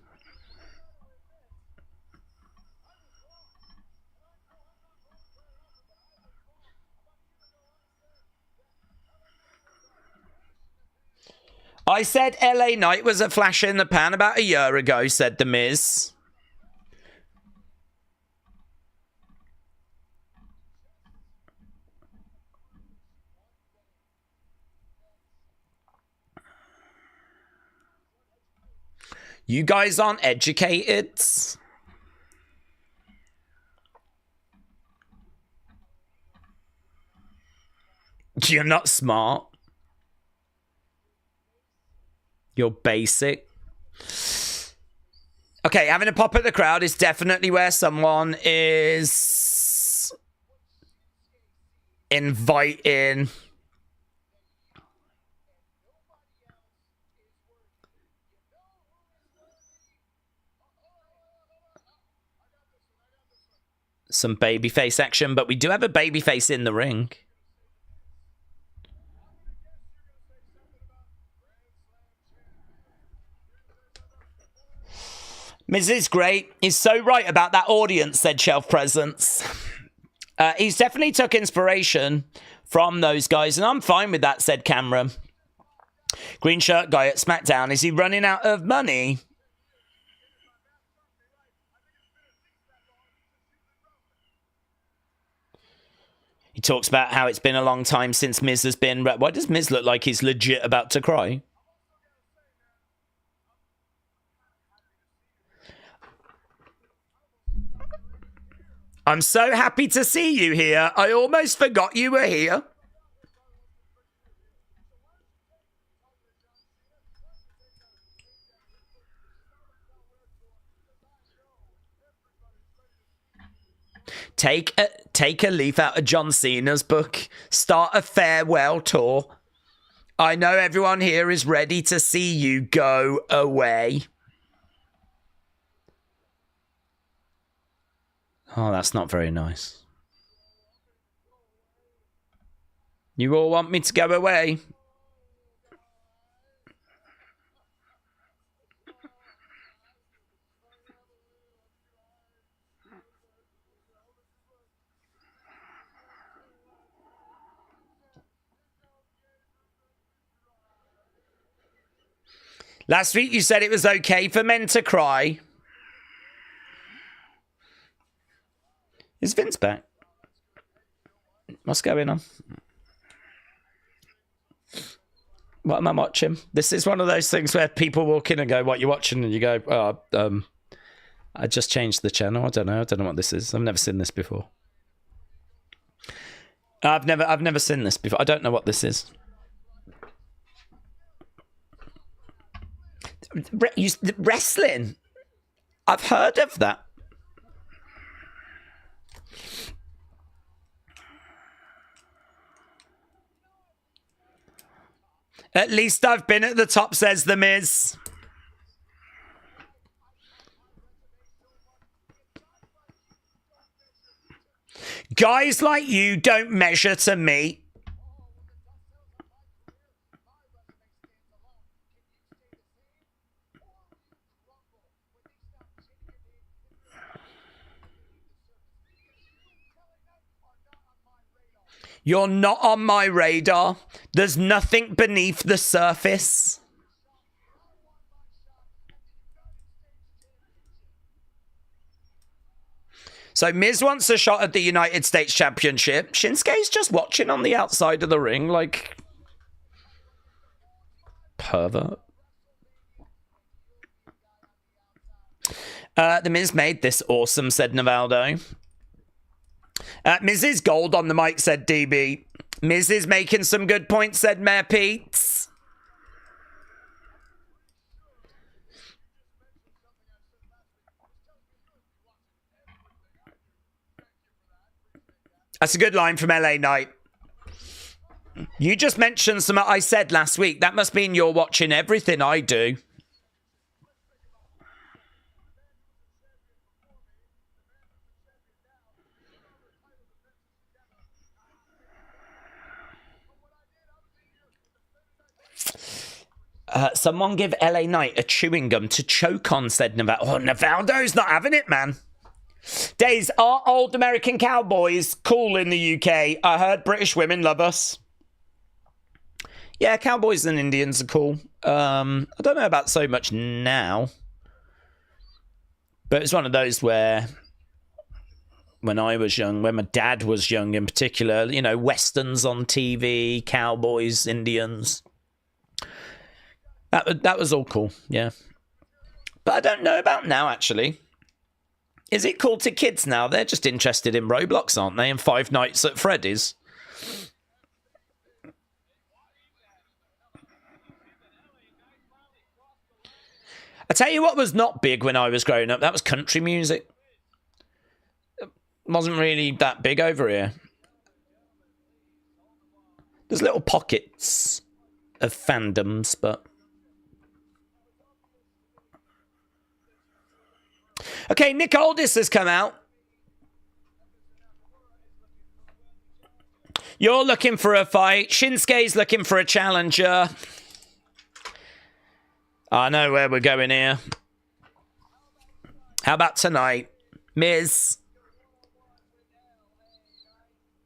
I said LA Knight was a flash in the pan about a year ago, said The Miz. You guys aren't educated. You're not smart. You're basic. Okay, having a pop at the crowd is definitely where someone is inviting some babyface action, but we do have a babyface in the ring. Miz is great. He's so right about that audience, said Shelf Presence. He's definitely took inspiration from those guys, and I'm fine with that, said Camera. Green shirt guy at SmackDown. Is he running out of money? He talks about how it's been a long time since Miz has been... Why does Miz look like he's legit about to cry? I'm so happy to see you here. I almost forgot you were here. Take a leaf out of John Cena's book. Start a farewell tour. I know everyone here is ready to see you go away. Oh, that's not very nice. You all want me to go away? Last week you said it was okay for men to cry. Is Vince back? What's going on? What am I watching? This is one of those things where people walk in and go, "What you watching?" And you go, "Oh, I just changed the channel. I don't know what this is. I've never seen this before. I've never seen this before. I don't know what this is." Wrestling. I've heard of that. At least I've been at the top, says The Miz. Guys like you don't measure to me. You're not on my radar. There's nothing beneath the surface. So Miz wants a shot at the United States Championship. Shinsuke's just watching on the outside of the ring like... pervert. The Miz made this awesome, said Navaldo. Miz is gold on the mic, said DB. Miz is making some good points, said Mayor Pete. That's a good line from LA Knight. You just mentioned something I said last week. That must mean you're watching everything I do. Someone give LA Knight a chewing gum to choke on, said Navaldo. Oh, Navaldo's not having it, man. Days, are old American cowboys cool in the UK? I heard British women love us. Yeah, cowboys and Indians are cool. I don't know about so much now. But it's one of those where, when I was young, when my dad was young in particular, you know, westerns on TV, cowboys, Indians. That was all cool, yeah. But I don't know about now, actually. Is it cool to kids now? They're just interested in Roblox, aren't they? And Five Nights at Freddy's. I tell you what was not big when I was growing up. That was country music. It wasn't really that big over here. There's little pockets of fandoms, but... Okay, Nick Aldis has come out. You're looking for a fight. Shinsuke's looking for a challenger. I know where we're going here. How about tonight? Miz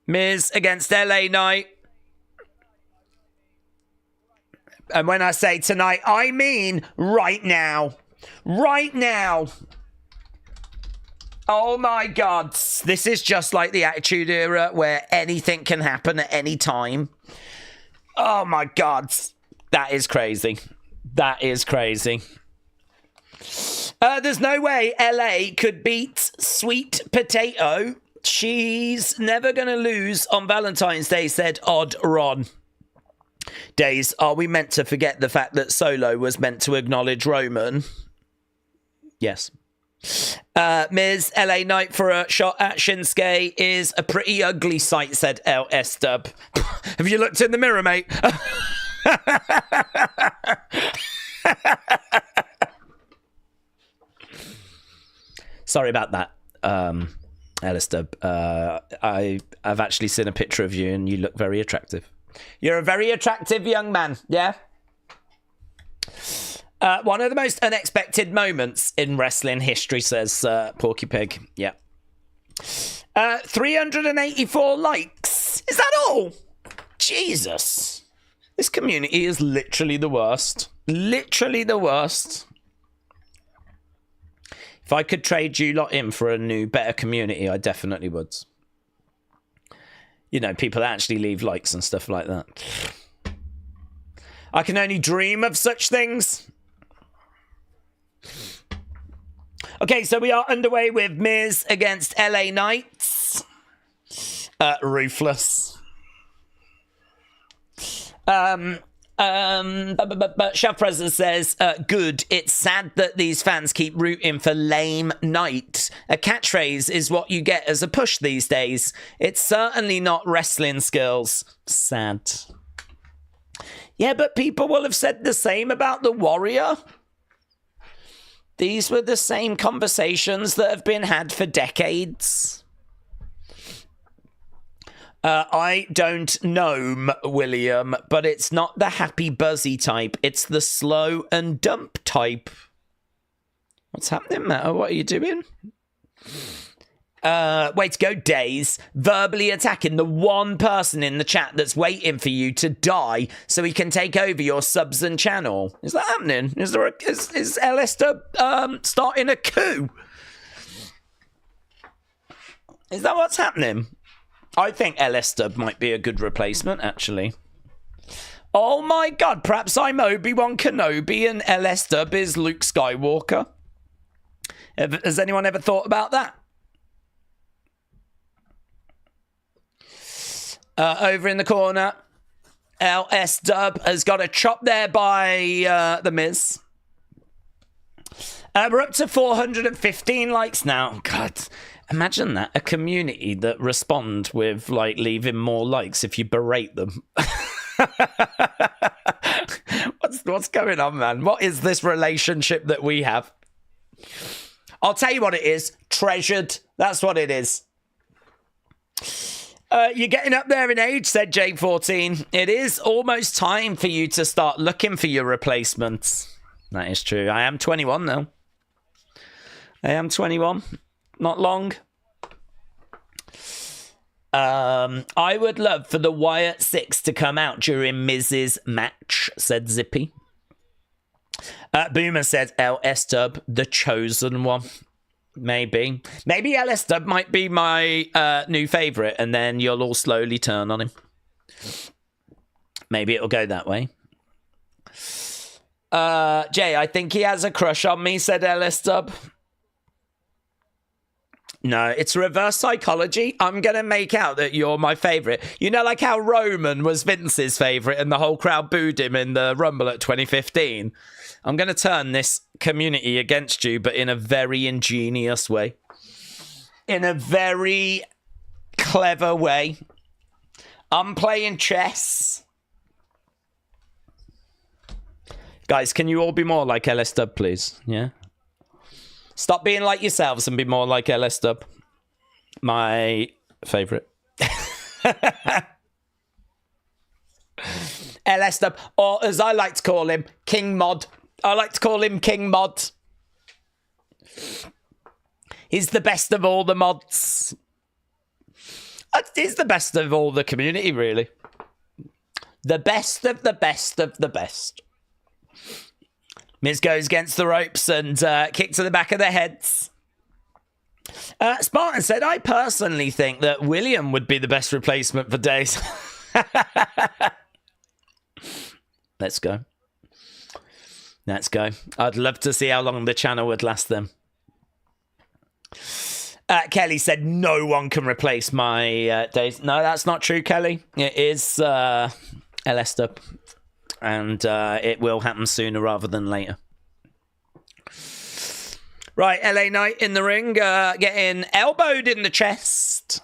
against LA Knight. And when I say tonight, I mean right now. Right now. Oh my God. This is just like the Attitude Era where anything can happen at any time. Oh my God. That is crazy. That is crazy. There's no way LA could beat Sweet Potato. She's never going to lose on Valentine's Day, said Odd Ron. Days, are we meant to forget the fact that Solo was meant to acknowledge Roman? Yes. Miz, LA Knight for a shot at Shinsuke is a pretty ugly sight, said LS Dub. Have you looked in the mirror, mate? Sorry about that, LS Dub. I've actually seen a picture of you and you look very attractive. You're a very attractive young man, yeah? One of the most unexpected moments in wrestling history, says Porky Pig. Yeah. 384 likes. Is that all? Jesus. This community is literally the worst. Literally the worst. If I could trade you lot in for a new, better community, I definitely would. You know, people actually leave likes and stuff like that. I can only dream of such things. Okay, so we are underway with Miz against LA Knights. Ruthless. Chef President says, good. It's sad that these fans keep rooting for lame Knight. A catchphrase is what you get as a push these days. It's certainly not wrestling skills. Sad. Yeah, but people will have said the same about the Warrior. These were the same conversations that have been had for decades. I don't know, William, but it's not the happy buzzy type. It's the slow and dump type. What's happening, Matt? What are you doing? Way to go, Days. Verbally attacking the one person in the chat that's waiting for you to die so he can take over your subs and channel. Is that happening? Is Alistair starting a coup? Is that what's happening? I think Alistair might be a good replacement, actually. Oh my God, perhaps I'm Obi-Wan Kenobi and Alistair is Luke Skywalker. Has anyone ever thought about that? Over in the corner, LS Dub has got a chop there by The Miz. We're up to 415 likes now. God, imagine that. A community that respond with, like, leaving more likes if you berate them. What's going on, man? What is this relationship that we have? I'll tell you what it is. Treasured. That's what it is. You're getting up there in age, said J14. It is almost time for you to start looking for your replacements. That is true. I am 21 now. I am 21. Not long. I would love for the Wyatt 6 to come out during Miz's match, said Zippy. Boomer said LS Dub, the chosen one. Maybe. Maybe LS Dub might be my new favourite, and then you'll all slowly turn on him. Maybe it'll go that way. Jay, I think he has a crush on me, said LS Dub. No, it's reverse psychology. I'm going to make out that you're my favourite. You know, like how Roman was Vince's favourite and the whole crowd booed him in the Rumble at 2015? I'm going to turn this community against you, but in a very ingenious way. In a very clever way. I'm playing chess. Guys, can you all be more like LS Dub, please? Yeah? Stop being like yourselves and be more like LS Dub. My favourite. LS Dub, or as I like to call him, King Mod. I like to call him King Mod. He's the best of all the mods. He's the best of all the community, really. The best of the best of the best. Miz goes against the ropes and kick to the back of their heads. Spartan said, I personally think that William would be the best replacement for Days. Let's go. Let's go. I'd love to see how long the channel would last them. Kelly said, no one can replace my Days. No, that's not true, Kelly. It is LS Dub. And it will happen sooner rather than later. Right, LA Knight in the ring, getting elbowed in the chest.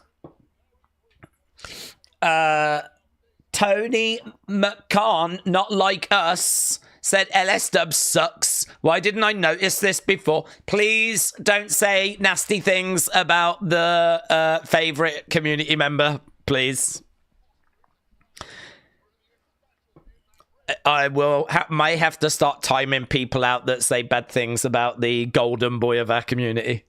Tony McCown, not like us, said LS Dub sucks. Why didn't I notice this before? Please don't say nasty things about the favourite community member, please. I will might have to start timing people out that say bad things about the golden boy of our community.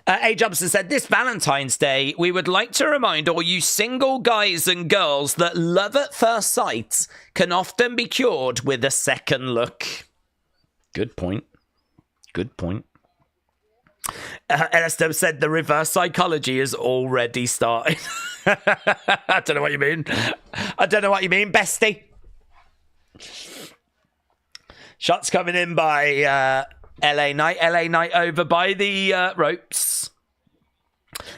A. Jobson said, this Valentine's Day, we would like to remind all you single guys and girls that love at first sight can often be cured with a second look. Good point. Good point. LSW said the reverse psychology is already starting. I don't know what you mean. I don't know what you mean, bestie. Shots coming in by LA Knight. LA Knight over by the ropes.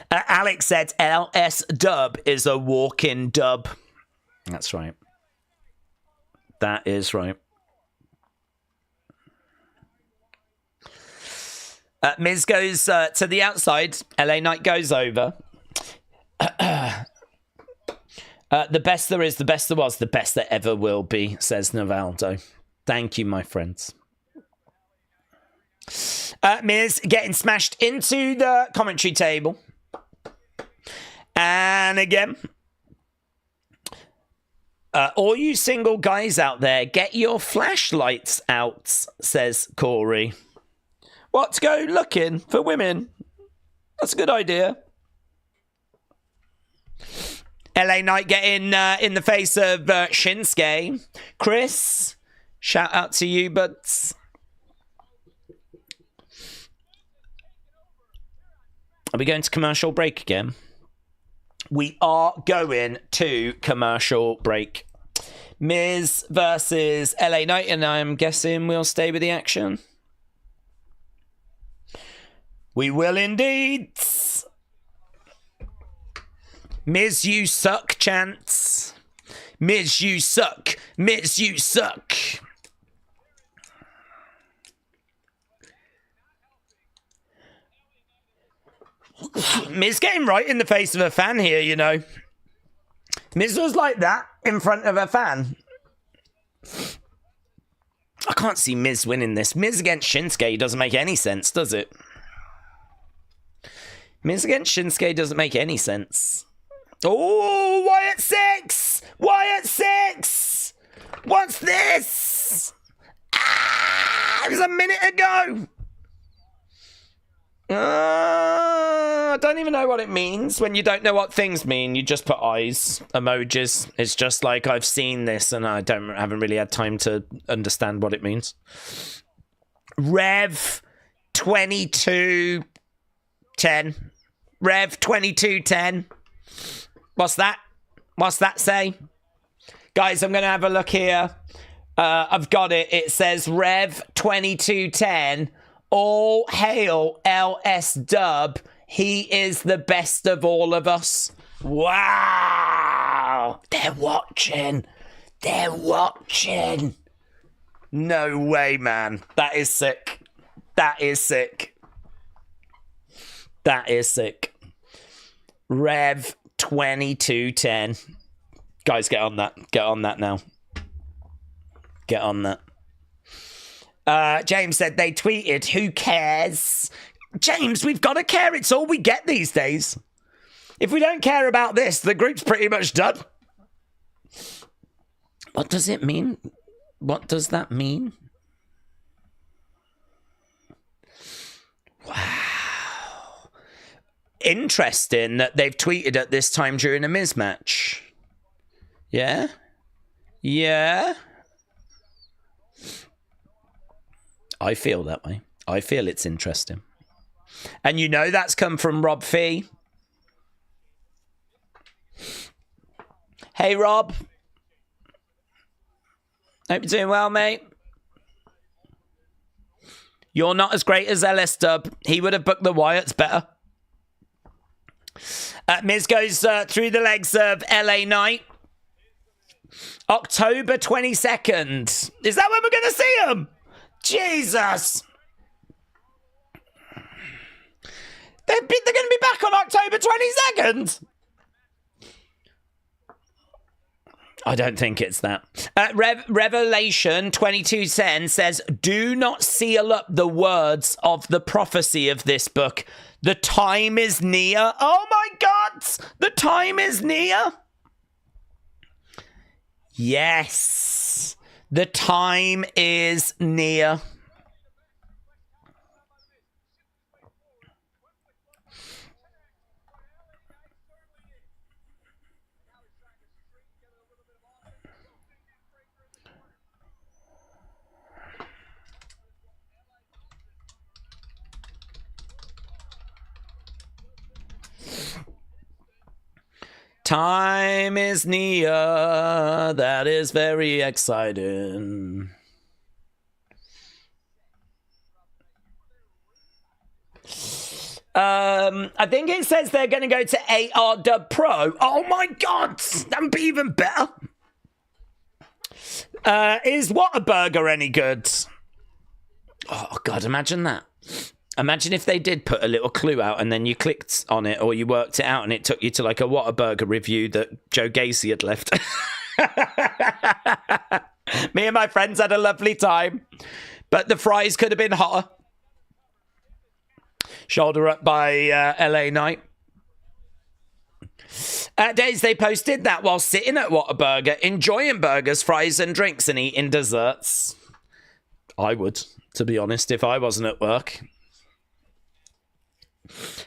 Alex said LS Dub is a walk-in dub. That's right. That is right. Miz goes to the outside. LA Knight goes over. The best there is, the best there was, the best there ever will be, says Navaldo. Thank you, my friends. Miz getting smashed into the commentary table. And again, all you single guys out there, get your flashlights out, says Corey. What, to go looking for women? That's a good idea. LA Knight getting in the face of Shinsuke. Chris, shout out to you, buds. Are we going to commercial break again? We are going to commercial break. Miz versus LA Knight, and I'm guessing we'll stay with the action. We will indeed. Miz, you suck, chants. Miz, you suck. Miz, you suck. Miz getting right in the face of a fan here, you know. Miz was like that in front of a fan. I can't see Miz winning this. Miz against Shinsuke doesn't make any sense, does it? Miz against Shinsuke doesn't make any sense. Oh, Wyatt 6! Wyatt 6! What's this? Ah, it was a minute ago. I don't even know what it means. When you don't know what things mean, you just put eyes, emojis. It's just like, I've seen this and I haven't really had time to understand what it means. Rev 2210. Rev 2210. What's that? What's that say? Guys, I'm going to have a look here. I've got it. It says Rev 2210. All hail LS Dub. He is the best of all of us. Wow. They're watching. They're watching. No way, man. That is sick. That is sick. That is sick. Rev 2210. Guys, get on that. Get on that now. Get on that. James said they tweeted, who cares? James, we've got to care. It's all we get these days. If we don't care about this, the group's pretty much done. What does it mean? What does that mean? Wow. Interesting that they've tweeted at this time during a Miz match. Yeah? Yeah? I feel that way. I feel it's interesting. And you know that's come from Rob Fee. Hey, Rob. Hope you're doing well, mate. You're not as great as LS Dub. He would have booked the Wyatts better. Miz goes through the legs of LA Knight. October 22nd. Is that when we're going to see him? Jesus. They're going to be back on October 22nd. I don't think it's that. Revelation 22:10 says, do not seal up the words of the prophecy of this book. The time is near. Oh my God. The time is near. Yes. The time is near. Time is near. That is very exciting. I think it says they're going to go to AR Dub Pro. Oh my God, that'd be even better. Is Whataburger any good? Oh God, imagine that. Imagine if they did put a little clue out and then you clicked on it or you worked it out and it took you to like a Whataburger review that Joe Gacy had left. Me and my friends had a lovely time, but the fries could have been hotter. Shoulder up by LA Knight. Days they posted that while sitting at Whataburger, enjoying burgers, fries and drinks and eating desserts. I would, to be honest, if I wasn't at work.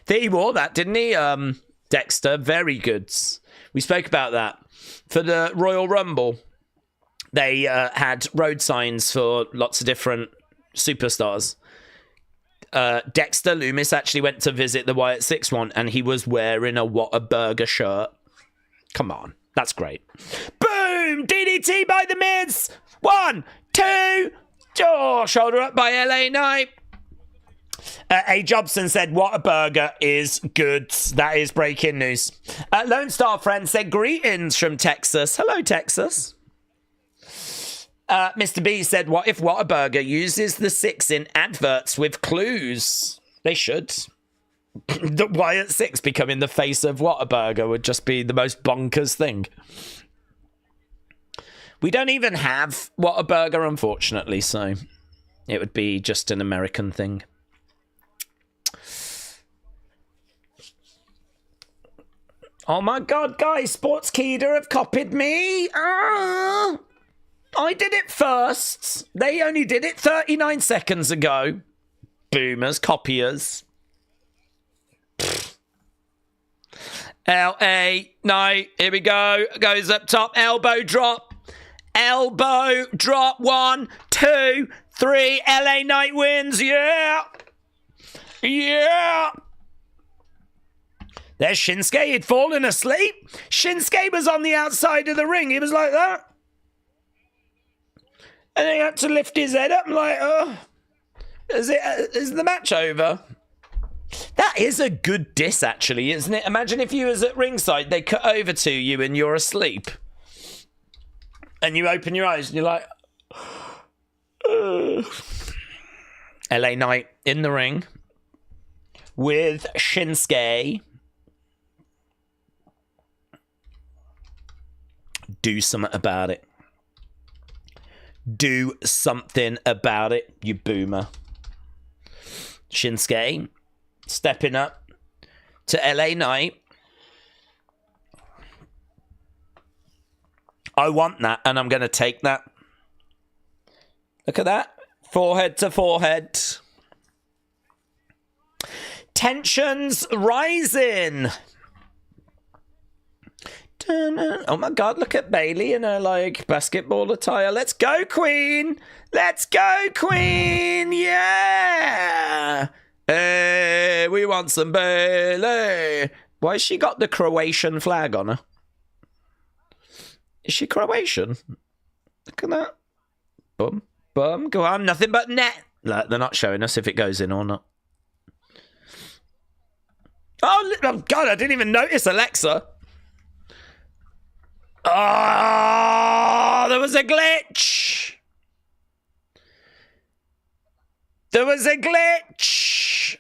He wore that, didn't he? Dexter, very good. We spoke about that. For the Royal Rumble, they had road signs for lots of different superstars. Dexter Loomis actually went to visit the Wyatt 6 one, and he was wearing a Whataburger shirt. Come on, that's great. Boom! DDT by The Miz! 1, 2, oh, shoulder up by LA Knight. A. Jobson said, Whataburger is good. That is breaking news. Lone Star Friend said, greetings from Texas. Hello, Texas. Mr. B said, what if Whataburger uses the 6 in adverts with clues? They should. The Wyatt 6 becoming the face of Whataburger would just be the most bonkers thing. We don't even have Whataburger, unfortunately, so it would be just an American thing. Oh my god, guys, Sportskeeda have copied me. I did it first. They only did it 39 seconds ago. Boomers, copiers. L.A. No, here we go. Goes up top. Elbow drop. Elbow drop. 1, 2, 3. LA Knight wins. Yeah. Yeah. There's Shinsuke. He'd fallen asleep. Shinsuke was on the outside of the ring. He was like that. And he had to lift his head up. I'm like, oh, is the match over? That is a good diss, actually, isn't it? Imagine if you was at ringside, they cut over to you and you're asleep. And you open your eyes and you're like, LA Knight in the ring with Shinsuke. Do something about it. Do something about it, you boomer. Shinsuke stepping up to LA Knight. I want that, and I'm going to take that. Look at that. Forehead to forehead. Tensions rising. Oh my god, look at Bayley in her like basketball attire. Let's go, Queen. Let's go, Queen. Yeah. Hey, we want some Bayley. Why has she got the Croatian flag on her? Is she Croatian? Look at that. Boom. Boom. Go on. Nothing but net. Like, they're not showing us if it goes in or not. Oh god, I didn't even notice Alexa. Oh, there was a glitch. There was a glitch.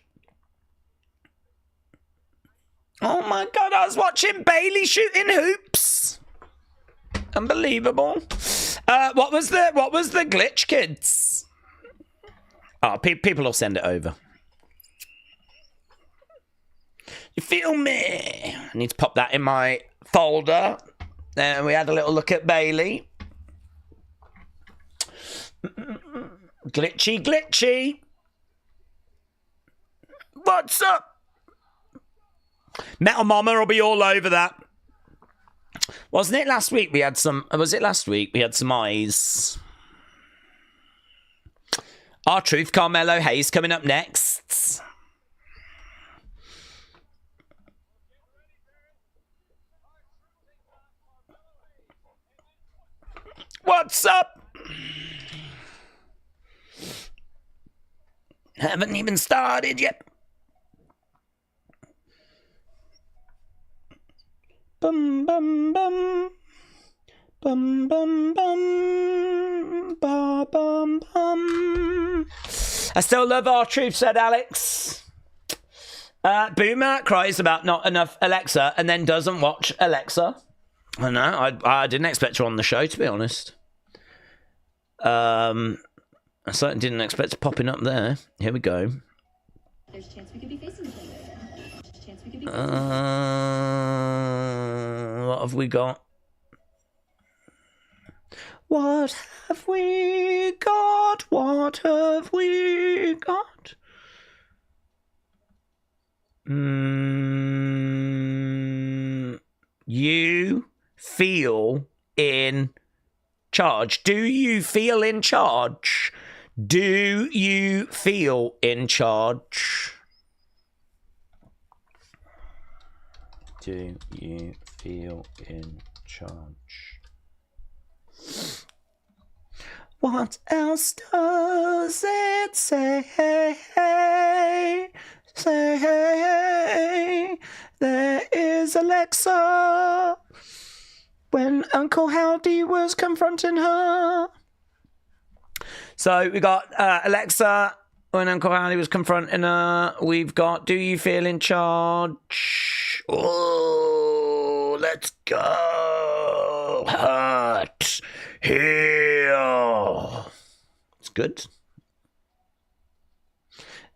Oh my god, I was watching Bayley shooting hoops. Unbelievable. What was the glitch, kids? Oh, people will send it over. You feel me? I need to pop that in my folder. Then we had a little look at Bayley. Glitchy, glitchy. What's up? Metal Mama will be all over that. Wasn't it last week we had some... Was it last week we had some eyes? R-Truth, Carmelo Hayes coming up next. What's up? Haven't even started yet. Bum bum bum. Bum bum bum. Ba bum bum. I still love R-Truth, said Alex. Boomer cries about not enough Alexa and then doesn't watch Alexa. I know. I didn't expect her on the show, to be honest. I certainly didn't expect her popping up there. Here we go. There's a chance we could be facing each other. What have we got? What have we got? What have we got? You feel in charge. Do you feel in charge? Do you feel in charge? Do you feel in charge? What else does it say? Say, there is Alexa. When Uncle Howdy was confronting her. So we got Alexa when Uncle Howdy was confronting her. We've got Do You Feel in Charge? Oh, let's go. Hurt. Heal. It's good.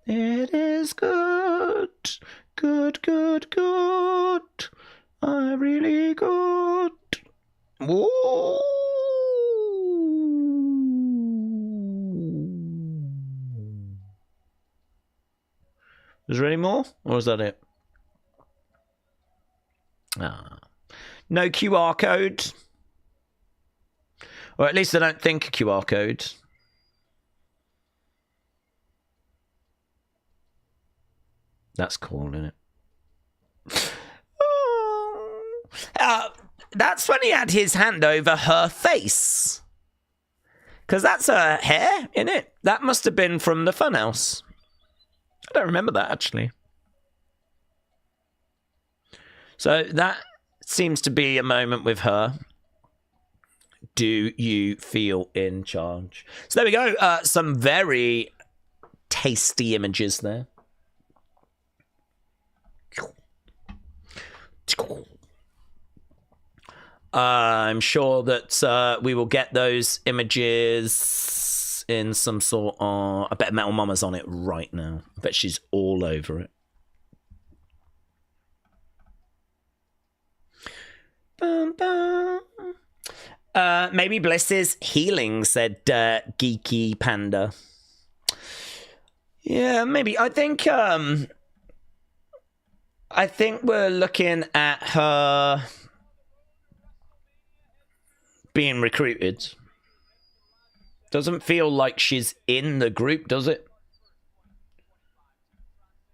It is good. Good, good, good. Really good. Whoa. Was there any more? Or was that it? No QR code. Or at least I don't think a QR code. That's cool, isn't it? That's when he had his hand over her face. Because that's her hair, isn't it? That must have been from the Funhouse. I don't remember that, actually. So that seems to be a moment with her. Do you feel in charge? So there we go. Some very tasty images there. I'm sure that we will get those images in some sort of... I bet Metal Mama's on it right now. I bet she's all over it. Bum, bum. Maybe Bliss is healing, said Geeky Panda. Yeah, maybe. I think we're looking at her being recruited. Doesn't feel like she's in the group, does it?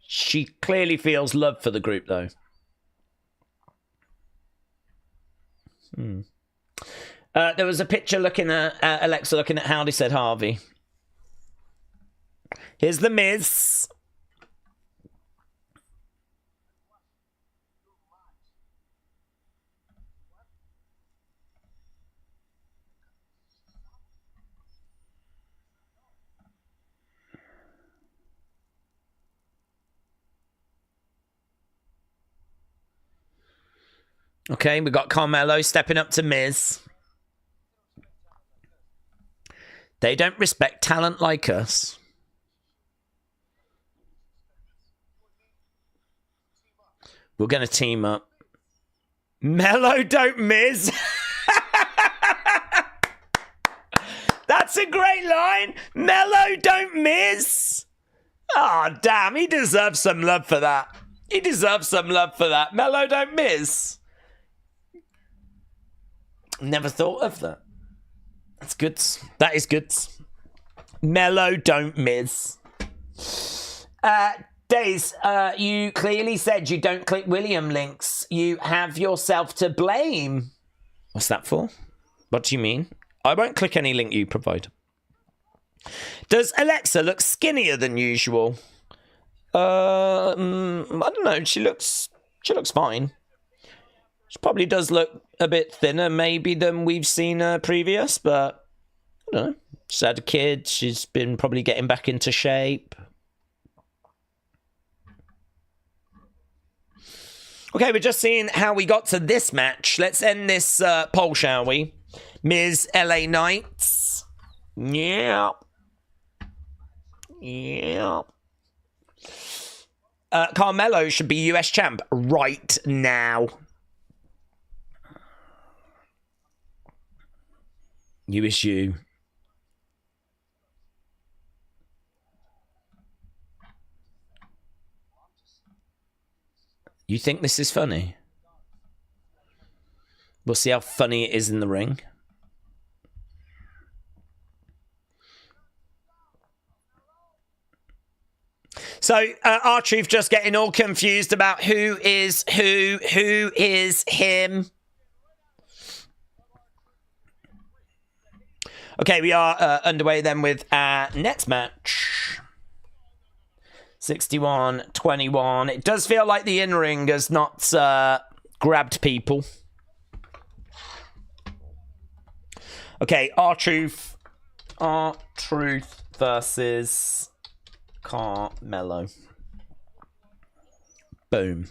She clearly feels love for the group, though. There was a picture looking at Alexa looking at Howdy, said Harvey. Here's the Miz. Okay, we got Carmelo stepping up to Miz. They don't respect talent like us. We're going to team up. Mello don't Miz. That's a great line. Mello don't Miz. Oh, damn. He deserves some love for that. He deserves some love for that. Mello don't Miz. Never thought of that. That's good. That is good. Mello don't Miz. Days, you clearly said you don't click William links. You have yourself to blame. What's that for? What do you mean? I won't click any link you provide. Does Alexa look skinnier than usual? I don't know. She looks fine. She probably does look a bit thinner maybe than we've seen her previous, but I don't know. She's had a kid. She's been probably getting back into shape. Okay, we're just seeing how we got to this match. Let's end this poll, shall we? Miz LA Knights. Yeah. Yeah. Carmelo should be US champ right now. USU. You think this is funny? We'll see how funny it is in the ring. So, R-Truth just getting all confused about who is him. Okay, we are underway then with our next match. 61-21. It does feel like the in-ring has not grabbed people. Okay, R-Truth versus Carmelo. Boom.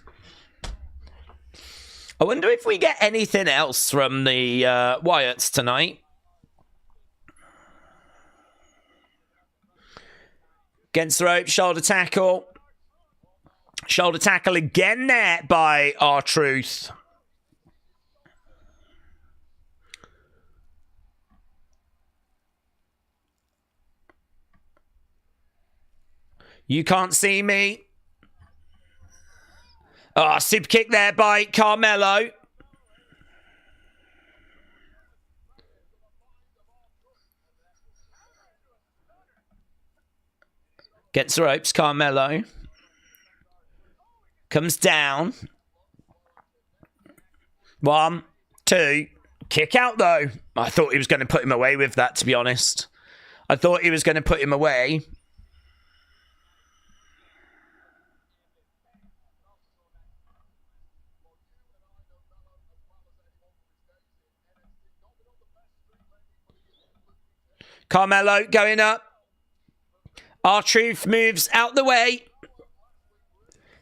I wonder if we get anything else from the Wyatts tonight. Against the rope, shoulder tackle. Shoulder tackle again there by R-Truth. You can't see me. Oh, super kick there by Carmelo. Gets the ropes, Carmelo. Comes down. 1, 2. Kick out, though. I thought he was going to put him away with that, to be honest. I thought he was going to put him away. Carmelo going up. R-Truth moves out the way.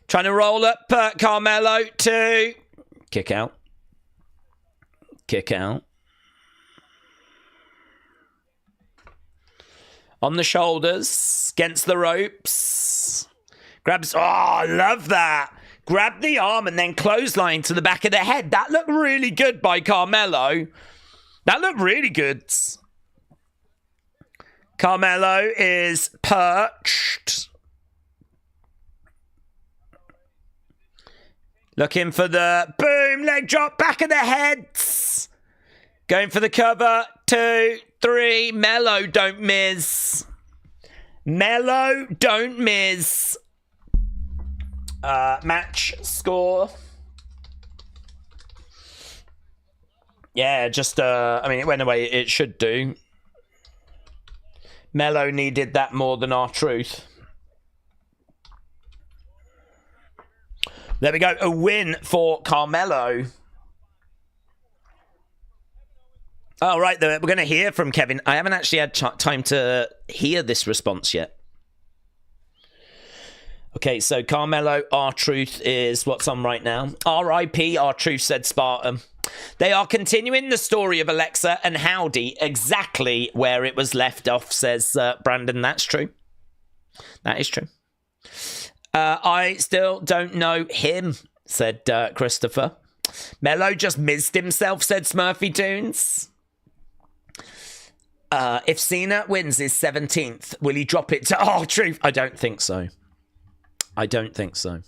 Trying to roll up Carmelo. 2. Kick out. Kick out. On the shoulders. Against the ropes. Grabs. Oh, I love that. Grab the arm and then clothesline to the back of the head. That looked really good by Carmelo. That looked really good. Carmelo is perched. Looking for the boom, leg drop, back of the heads. Going for the cover. 2, 3. Mello, don't miss. Mello, don't miss. Match score. Yeah, just, I mean, it went away. It should do. Mello needed that more than R-Truth. There we go. A win for Carmelo. All right, we're going to hear from Kevin. I haven't actually had time to hear this response yet. Okay, so Carmelo, R-Truth is what's on right now. R.I.P. R-Truth, said Spartan. They are continuing the story of Alexa and Howdy exactly where it was left off, says Brandon. That's true. That is true. I still don't know him, said Christopher. Mello just missed himself, said Smurfy Tunes. If Cena wins his 17th, will he drop it to R-Truth? I don't think so. I don't think so.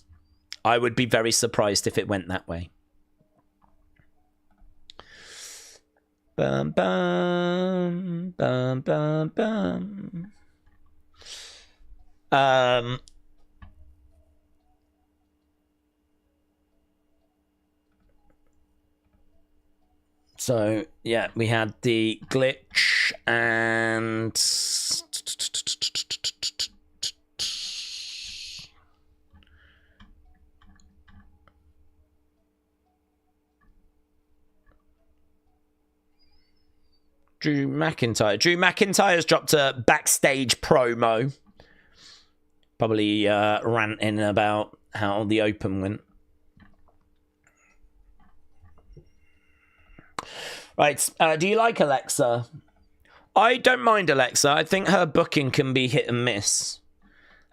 I would be very surprised if it went that way. Bum, bum, bum, bum, bum. So, yeah, we had the glitch and... Drew McIntyre. Drew McIntyre's dropped a backstage promo. Probably ranting about how the Open went. Right, do you like Alexa? I don't mind Alexa. I think her booking can be hit and miss.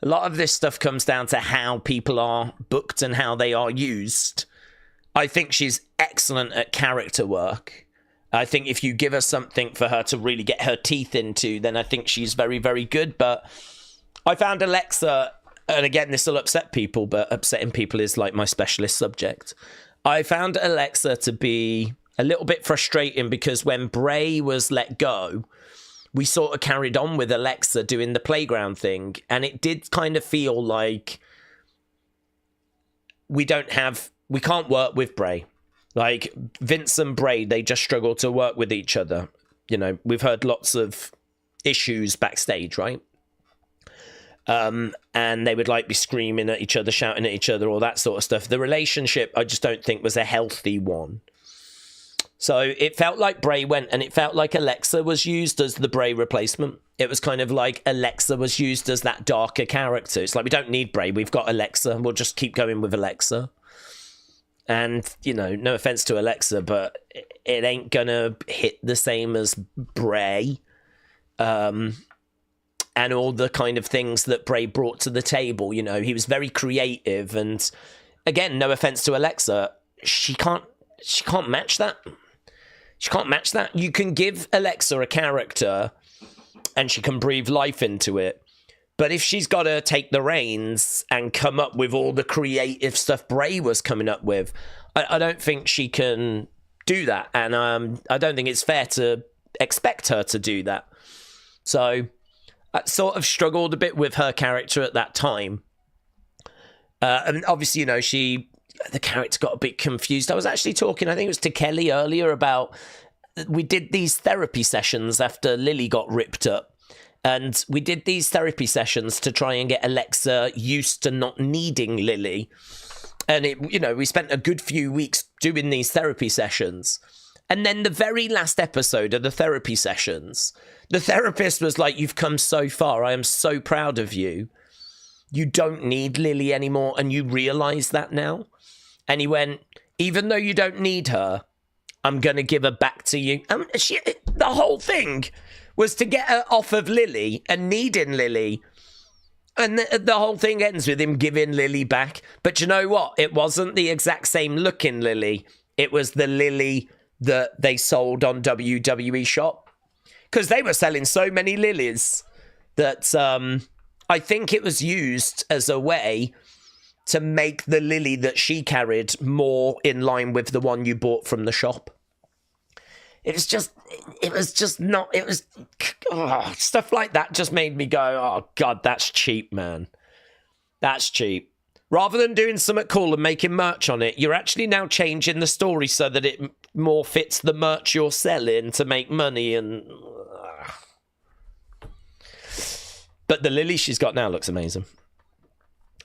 A lot of this stuff comes down to how people are booked and how they are used. I think she's excellent at character work. I think if you give her something for her to really get her teeth into, then I think she's very, very good. But I found Alexa, and again, this will upset people, but upsetting people is like my specialist subject. I found Alexa to be a little bit frustrating because when Bray was let go, we sort of carried on with Alexa doing the playground thing. And it did kind of feel like we can't work with Bray. Like Vince and Bray, they just struggle to work with each other. You know, we've heard lots of issues backstage, right? And they would like be screaming at each other, shouting at each other, all that sort of stuff. The relationship, I just don't think was a healthy one. So it felt like Bray went, and it felt like Alexa was used as the Bray replacement. It was kind of like Alexa was used as that darker character. It's like, we don't need Bray. We've got Alexa. We'll just keep going with Alexa. And, you know, no offense to Alexa, but it ain't going to hit the same as Bray. And all the kind of things that Bray brought to the table. You know, he was very creative. And again, no offense to Alexa, she can't match that. She can't match that. You can give Alexa a character and she can breathe life into it. But if she's got to take the reins and come up with all the creative stuff Bray was coming up with, I don't think she can do that. And I don't think it's fair to expect her to do that. So I sort of struggled a bit with her character at that time. And obviously, you know, the character got a bit confused. I was actually talking, I think it was to Kelly earlier, about we did these therapy sessions after Lily got ripped up. And we did these therapy sessions to try and get Alexa used to not needing Lily. And, we spent a good few weeks doing these therapy sessions. And then the very last episode of the therapy sessions, the therapist was like, "You've come so far. I am so proud of you. You don't need Lily anymore. And you realise that now." And he went, "Even though you don't need her, I'm going to give her back to you." The whole thing was to get her off of Lily and needing Lily. And the whole thing ends with him giving Lily back. But you know what? It wasn't the exact same looking Lily. It was the Lily that they sold on WWE Shop. Because they were selling so many Lilies that I think it was used as a way to make the Lily that she carried more in line with the one you bought from the shop. Stuff like that just made me go, "Oh God, that's cheap, man. That's cheap." Rather than doing something cool and making merch on it, you're actually now changing the story so that it more fits the merch you're selling to make money. But the Lily she's got now looks amazing.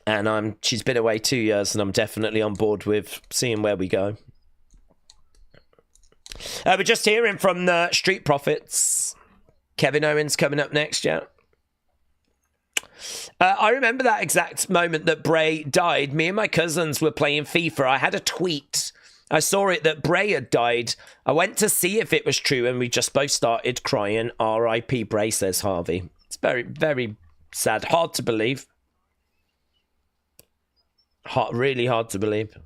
And she's been away 2 years, and I'm definitely on board with seeing where we go. We're just hearing from the Street Profits. Kevin Owens coming up next, yeah. I remember that exact moment that Bray died. Me and my cousins were playing FIFA. I had a tweet. I saw it that Bray had died. I went to see if it was true, and we just both started crying. R.I.P. Bray, says Harvey. It's very, very sad. Hard to believe. Really hard to believe.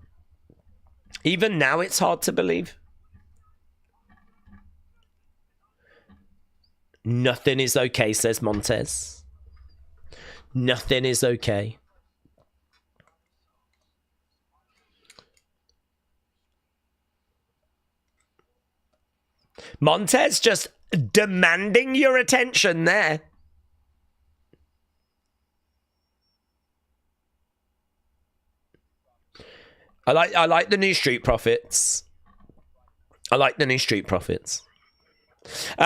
Even now, it's hard to believe. Nothing is okay, says Montez. Nothing is okay. Montez just demanding your attention there. I like the new Street Profits. I like the new Street Profits.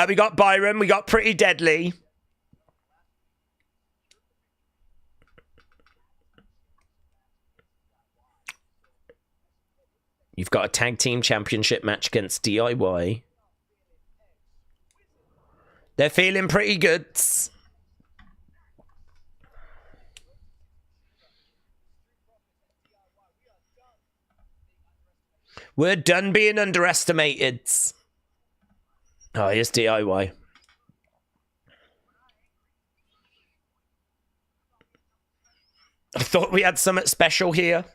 We got Byron. We got Pretty Deadly. You've got a tag team championship match against DIY. They're feeling pretty good. We're done being underestimated. Oh, here's DIY. I thought we had something special here.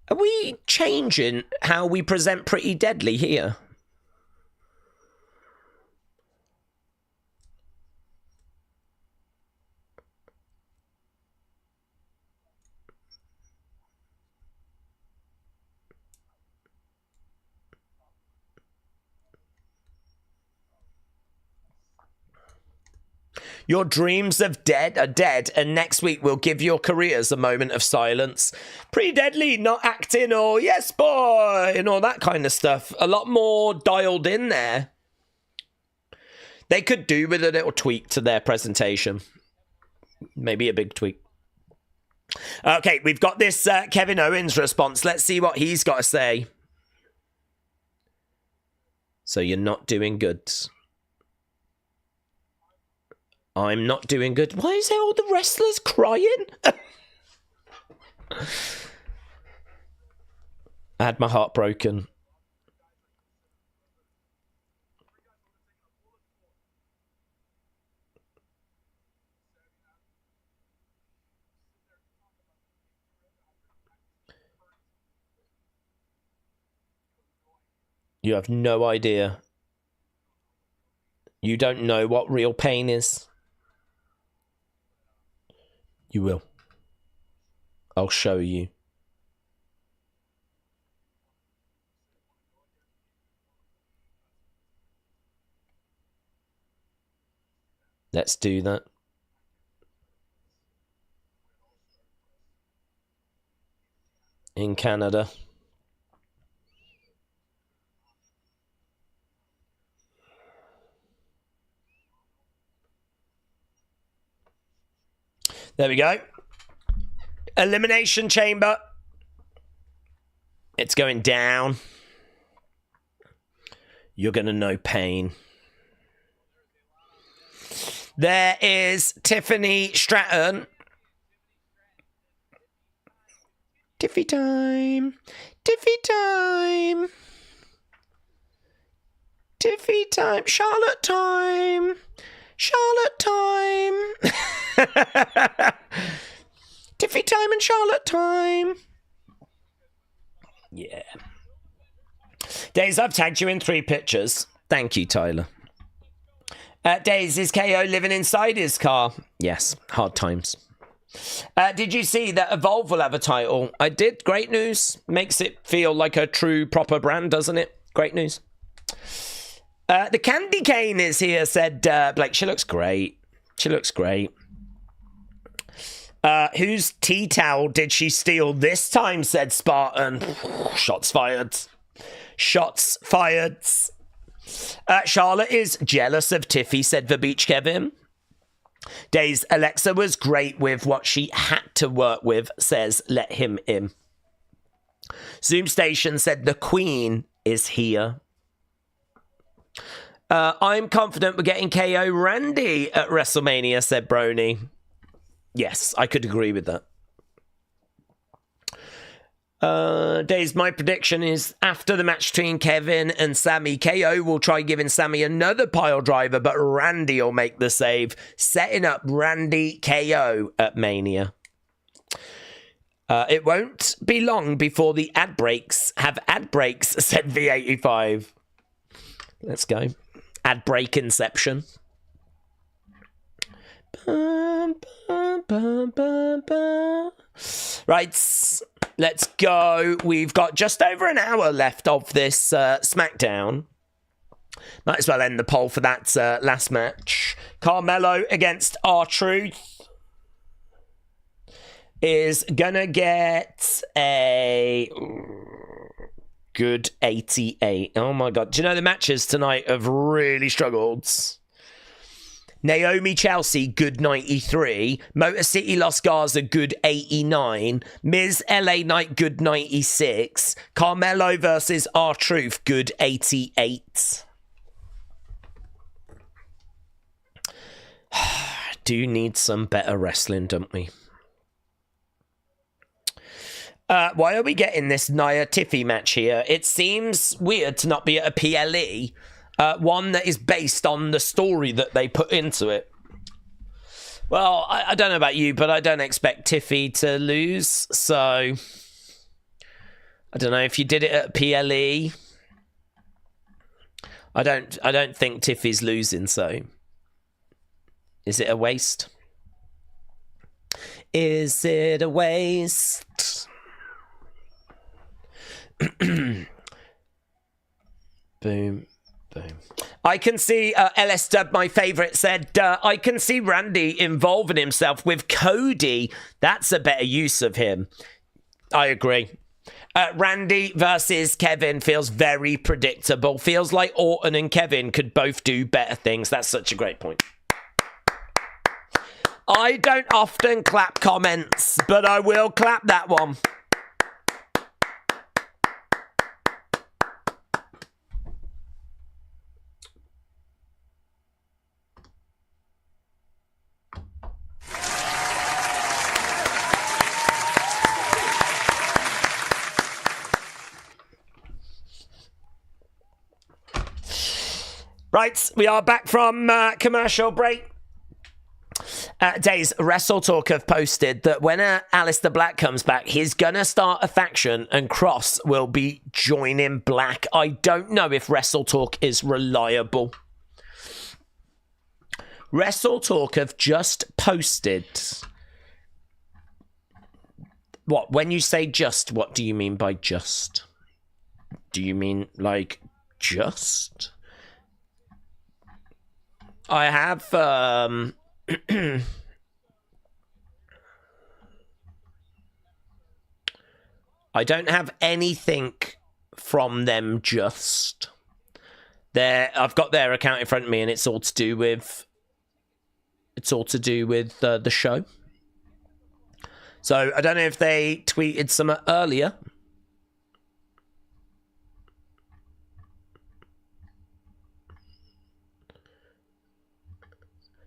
Are we changing how we present Pretty Deadly here? Your dreams of dead are dead, and next week we'll give your careers a moment of silence. Pretty Deadly, not acting or yes boy, and all that kind of stuff. A lot more dialed in there. They could do with a little tweak to their presentation. Maybe a big tweak. Okay, we've got this Kevin Owens response. Let's see what he's got to say. So you're not doing good. I'm not doing good. Why is there all the wrestlers crying? I had my heart broken. You have no idea. You don't know what real pain is. You will. I'll show you. Let's do that. In Canada. There we go. Elimination Chamber. It's going down. You're going to know pain. There is Tiffany Stratton. Tiffy time. Tiffy time. Tiffy time. Charlotte time. Charlotte time. Tiffy time and Charlotte time. Yeah. Days, I've tagged you in 3 pictures. Thank you, Tyler. Days, is KO living inside his car? Yes, hard times. Did you see that Evolve will have a title? I did. Great news. Makes it feel like a true, proper brand, doesn't it? Great news. The Candy Cane is here, said Blake. She looks great. She looks great. Whose tea towel did she steal this time, said Spartan. Shots fired. Shots fired. Charlotte is jealous of Tiffy, said the Beach Kevin. Days, Alexa was great with what she had to work with, says Let Him In. Zoom Station said the Queen is here. I'm confident we're getting KO Randy at WrestleMania, said Brony. Yes, I could agree with that. Days, my prediction is after the match between Kevin and Sami, KO will try giving Sami another pile driver, but Randy will make the save, setting up Randy KO at Mania. It won't be long before the ad breaks have ad breaks, said V85. Let's go. Ad break inception. Right, let's go. We've got just over an hour left of this Smackdown. Might as well end the poll for that last match. Carmelo against R-Truth is gonna get a good 88. Oh my god. Do you know the matches tonight have really struggled? Naomi Chelsea, good 93. Motor City Los Garza, good 89. Miz LA Knight, good 96. Carmelo versus R-Truth, good 88. Do need some better wrestling, don't we? Why are we getting this Nia Tiffy match here? It seems weird to not be at a PLE. One that is based on the story that they put into it. Well, I don't know about you, but I don't expect Tiffy to lose. So, I don't know if you did it at PLE. I don't think Tiffy's losing. So, is it a waste? Is it a waste? Boom. I can see LS Dub, my favourite, said, I can see Randy involving himself with Cody. That's a better use of him. I agree. Randy versus Kevin feels very predictable. Feels like Orton and Kevin could both do better things. That's such a great point. I don't often clap comments, but I will clap that one. Right, we are back from commercial break. Days, Wrestle Talk have posted that when Aleister Black comes back, he's gonna start a faction and Cross will be joining Black. I don't know if Wrestle Talk is reliable. Wrestle Talk have just posted... What, when you say just, what do you mean by just? Do you mean, like, just? I have, I don't have anything from them just. I've got their account in front of me and it's all to do with... the show. So, I don't know if they tweeted some earlier.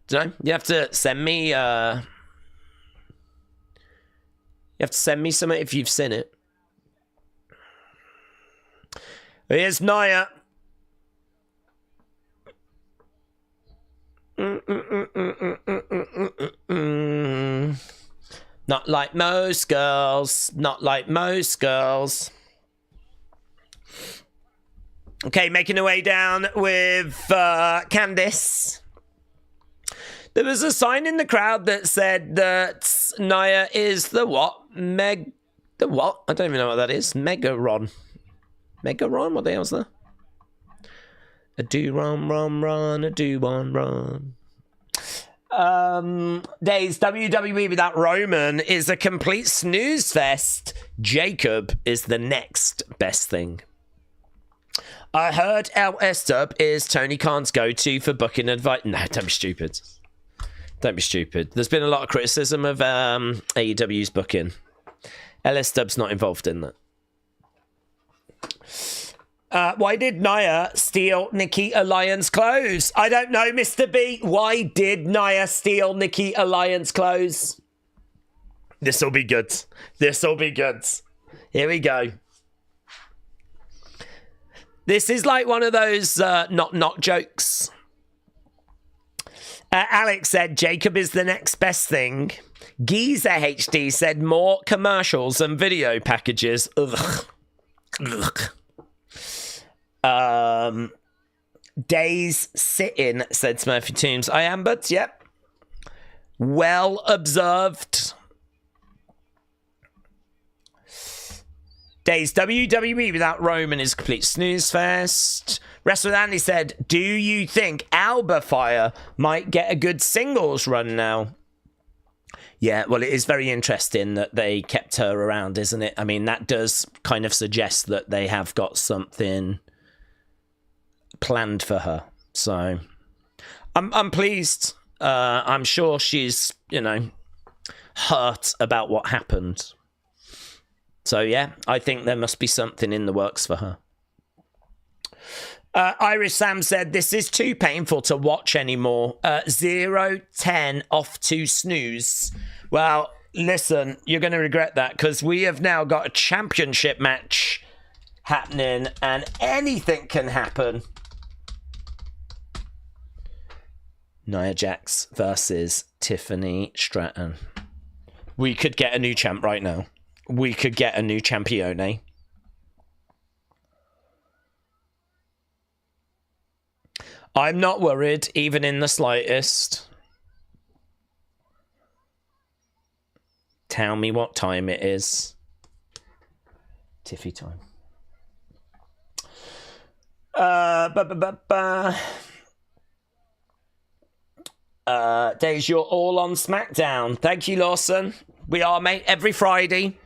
Don't know. You have to send me, something if you've seen it. Here's Nia. Not like most girls. Not like most girls. Okay, making her way down with Candice. There was a sign in the crowd that said that Nia is the what? The what? I don't even know what that is. Megaron. Megaron? What the hell's that? A do-ron-ron-ron, a do-one-ron. Days, WWE without Roman is a complete snooze fest. Jacob is the next best thing. I heard LS Dub is Tony Khan's go-to for booking advice. No, don't be stupid. Don't be stupid. There's been a lot of criticism of AEW's booking. LS Dub's not involved in that. Why did Nia steal Nikita Lyons' clothes? I don't know, Mr. B. Why did Nia steal Nikita Lyons' clothes? This'll be good. This'll be good. Here we go. This is like one of those not jokes. Alex said Jacob is the next best thing. Giza HD said more commercials and video packages. Ugh. Ugh. Days sitting, said Smurfy Tombs. I am, but yep. Well observed. Days, WWE without Roman is a complete snooze fest. Wrestler Andy said, do you think Alba Fire might get a good singles run now? Yeah, well, it is very interesting that they kept her around, isn't it? I mean, that does kind of suggest that they have got something planned for her. So, I'm pleased. I'm sure she's, hurt about what happened. So, yeah, I think there must be something in the works for her. Irish Sam said, this is too painful to watch anymore. 0-10 off to snooze. Well, listen, you're going to regret that because we have now got a championship match happening and anything can happen. Nia Jax versus Tiffany Stratton. We could get a new champ right now. We could get a new champione. I'm not worried, even in the slightest. Tell me what time it is. Tiffy time. Days, you're all on SmackDown. Thank you, Lawson. We are, mate, every Friday.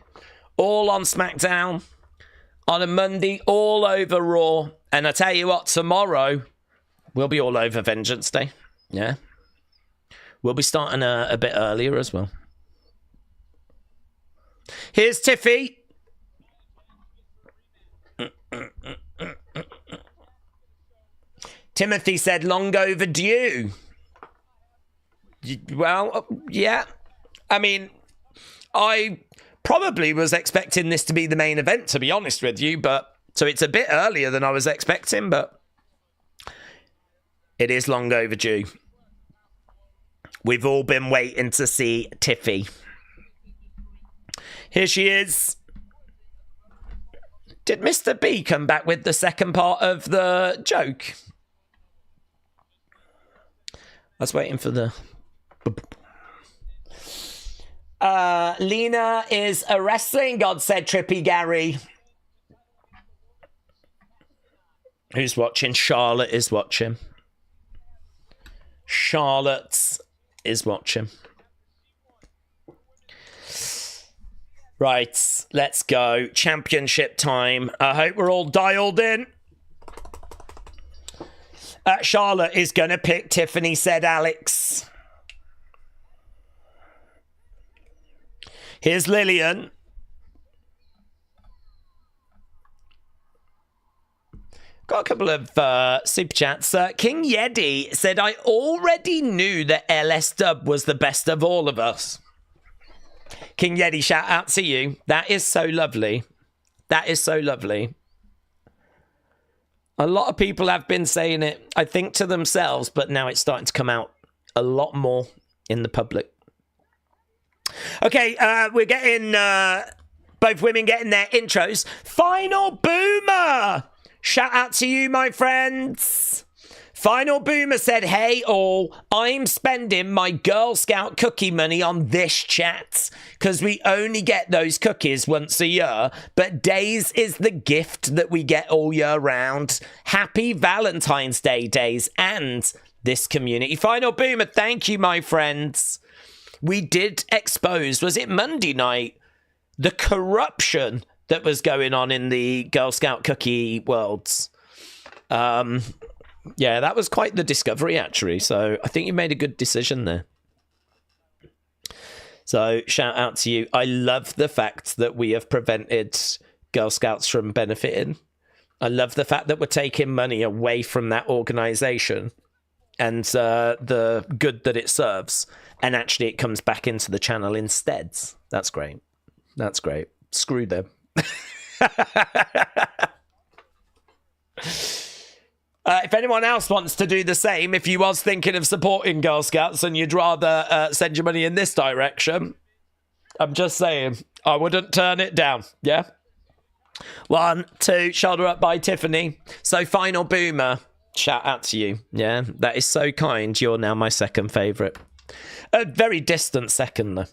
All on SmackDown. on a Monday, all over Raw. And I tell you what, tomorrow we'll be all over Vengeance Day. Yeah. We'll be starting a bit earlier as well. Here's Tiffy. Timothy said long overdue. Well, yeah. I mean, I probably was expecting this to be the main event, to be honest with you, but so it's a bit earlier than I was expecting, but it is long overdue. We've all been waiting to see Tiffy. Here she is. Did Mr. B come back with the second part of the joke? I was waiting for the... Lena is a wrestling god, said Trippy Gary. Who's watching? Charlotte is watching. Charlotte is watching. Right, let's go. Championship time. I hope we're all dialed in. Charlotte is going to pick Tiffany, said Alex. Here's Lillian. Got a couple of super chats. King Yeti said, I already knew that LS Dub was the best of all of us. King Yeti, shout out to you. That is so lovely. That is so lovely. A lot of people have been saying it, I think, to themselves, but now it's starting to come out a lot more in the public. Okay, we're getting both women getting their intros. Final Boomer! Shout out to you, my friends. Final Boomer said, hey all, I'm spending my Girl Scout cookie money on this chat because we only get those cookies once a year, but Days is the gift that we get all year round. Happy Valentine's Day, Days, and this community. Final Boomer, thank you, my friends. We did expose, was it Monday night, the corruption that was going on in the Girl Scout cookie worlds. Yeah, that was quite the discovery, actually. So I think you made a good decision there. So shout out to you. I love the fact that we have prevented Girl Scouts from benefiting. I love the fact that we're taking money away from that organisation and the good that it serves. And actually it comes back into the channel instead. That's great. That's great. Screw them. If anyone else wants to do the same, if you was thinking of supporting Girl Scouts and you'd rather send your money in this direction, I'm just saying, I wouldn't turn it down, yeah? 1, 2, shoulder up by Tiffany. So Final Boomer, shout out to you, yeah? That is so kind. You're now my second favourite. A very distant second, though.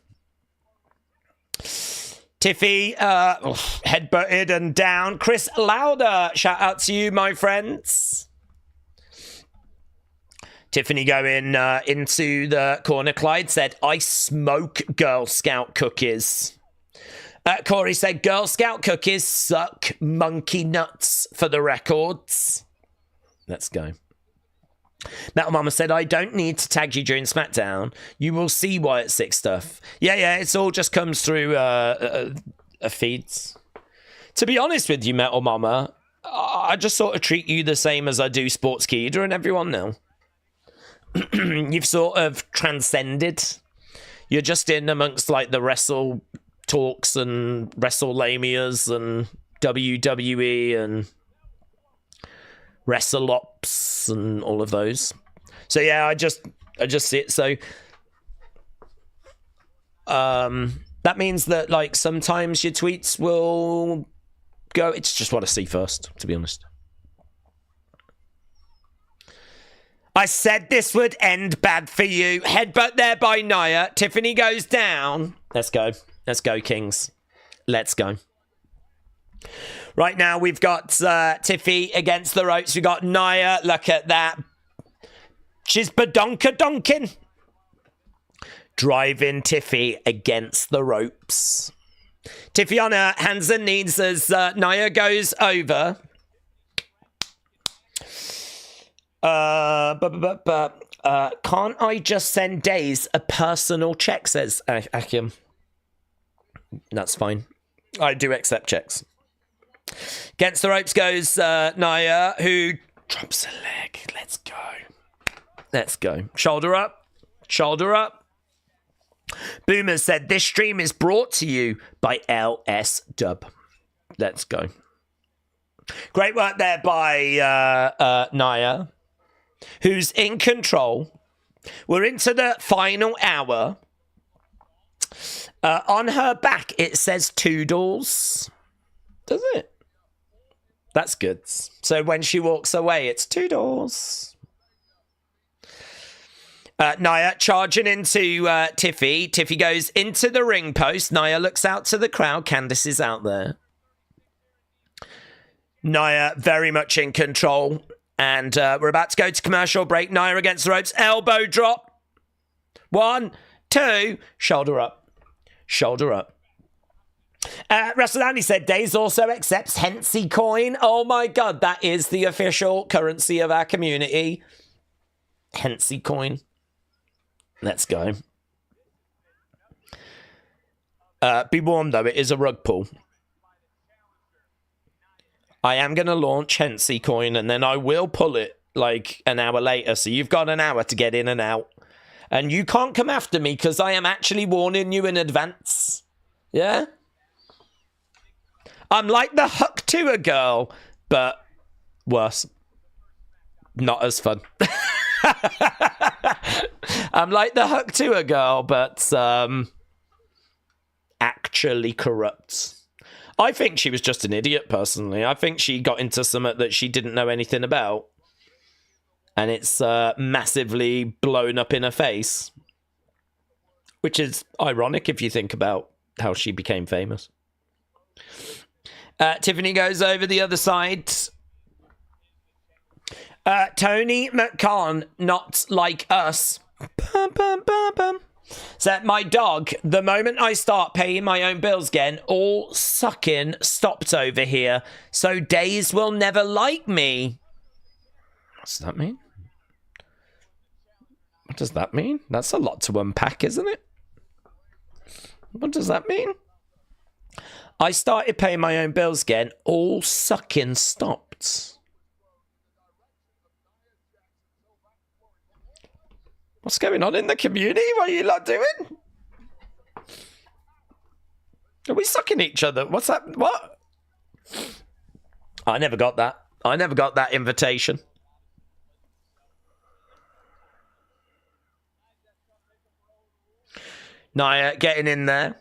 Tiffy, headbutted and down. Chris Lauder, shout out to you, my friends. Tiffany going into the corner. Clyde said, I smoke Girl Scout cookies. Corey said, Girl Scout cookies suck monkey nuts for the records. Let's go. Metal Mama said, I don't need to tag you during SmackDown. You will see Wyatt 6 stuff. Yeah, it's all just comes through feeds. To be honest with you, Metal Mama, I just sort of treat you the same as I do Sports Keeda and everyone now. You've sort of transcended. You're just in amongst like the Wrestle Talks and WrestleLamias and WWE and WrestleOps and all of those. So yeah, I just see it. So that means that like sometimes your tweets will go, it's just what I see first, to be honest. I said this would end bad for you. Headbutt there by Nia. Tiffany goes down. Let's go. Let's go, Kings. Let's go. Right now, we've got Tiffy against the ropes. We've got Nia. Look at that. She's badonka-donkin. Driving Tiffy against the ropes. Tiffany Hansen needs as Nia goes over. Can't I just send Days a personal check, says Akim. That's fine. I do accept checks. Against the ropes goes Nia, who drops a leg. Let's go. Let's go. Shoulder up. Shoulder up. Boomer said, this stream is brought to you by LS Dub. Let's go. Great work there by Nia, who's in control. We're into the final hour. On her back, it says Toodles. Does it? That's good. So when she walks away, it's Toodles. Nia charging into Tiffy. Tiffy goes into the ring post. Nia looks out to the crowd. Candice is out there. Nia very much in control. And we're about to go to commercial break. Nia against the ropes. Elbow drop. 1, 2. Shoulder up. Shoulder up. Russell Andy said, Days also accepts Hensy coin. Oh my God, that is the official currency of our community. Hensy coin. Let's go. Be warned, though, it is a rug pull. I am going to launch Hensy coin, and then I will pull it like an hour later. So you've got an hour to get in and out. And you can't come after me because I am actually warning you in advance. Yeah? I'm like the Huck to a girl, but worse. Not as fun. I'm like the Huck to a girl, but actually corrupt. I think she was just an idiot, personally. I think she got into something that she didn't know anything about. And it's massively blown up in her face. Which is ironic if you think about how she became famous. Tiffany goes over the other side. Tony McColl, not like us. Bum, bum, bum, bum. So my dog, the moment I start paying my own bills again, all sucking stopped over here. So Days will never like me. What's that mean? What does that mean? That's a lot to unpack, isn't it? What does that mean? I started paying my own bills again. All sucking stopped. What's going on in the community? What are you lot doing? Are we sucking each other? What's that? What? I never got that. I never got that invitation. Nia getting in there.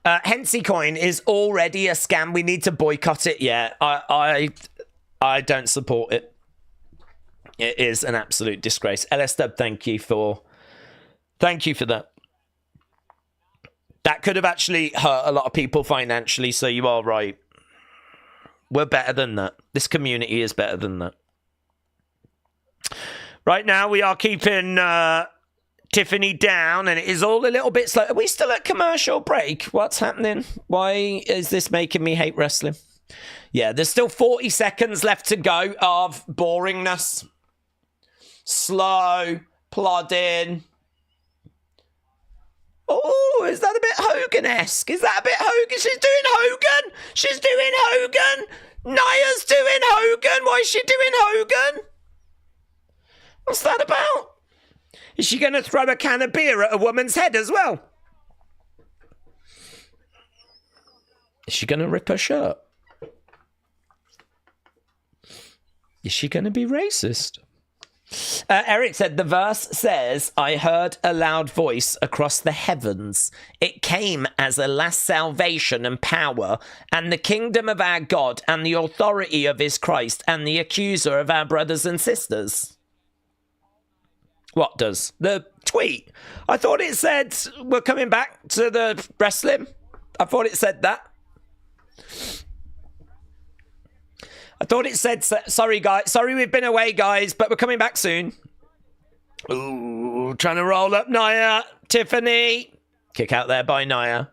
Hensy coin is already a scam. We need to boycott it. Yeah, I don't support it. It is an absolute disgrace. LS Dub, thank you for that. That could have actually hurt a lot of people financially, so you are right. We're better than that. This community is better than that. Right now, we are keeping Tiffany down, and it is all a little bit slow. Are we still at commercial break? What's happening? Why is this making me hate wrestling? Yeah, there's still 40 seconds left to go of boringness. Slow, plodding. Oh, is that a bit Hogan-esque? Is that a bit Hogan? She's doing Hogan. She's doing Hogan. Nia's doing Hogan. Why is she doing Hogan? What's that about? Is she going to throw a can of beer at a woman's head as well? Is she going to rip her shirt? Is she going to be racist? Eric said, the verse says, I heard a loud voice across the heavens. It came as a last salvation and power, and the kingdom of our God, and the authority of his Christ, and the accuser of our brothers and sisters. What does? The tweet. I thought it said we're coming back to the wrestling. I thought it said that. I thought it said, sorry guys, sorry we've been away guys, but we're coming back soon. Ooh. Oh, trying to roll up Nia. Tiffany. Kick out there by Nia.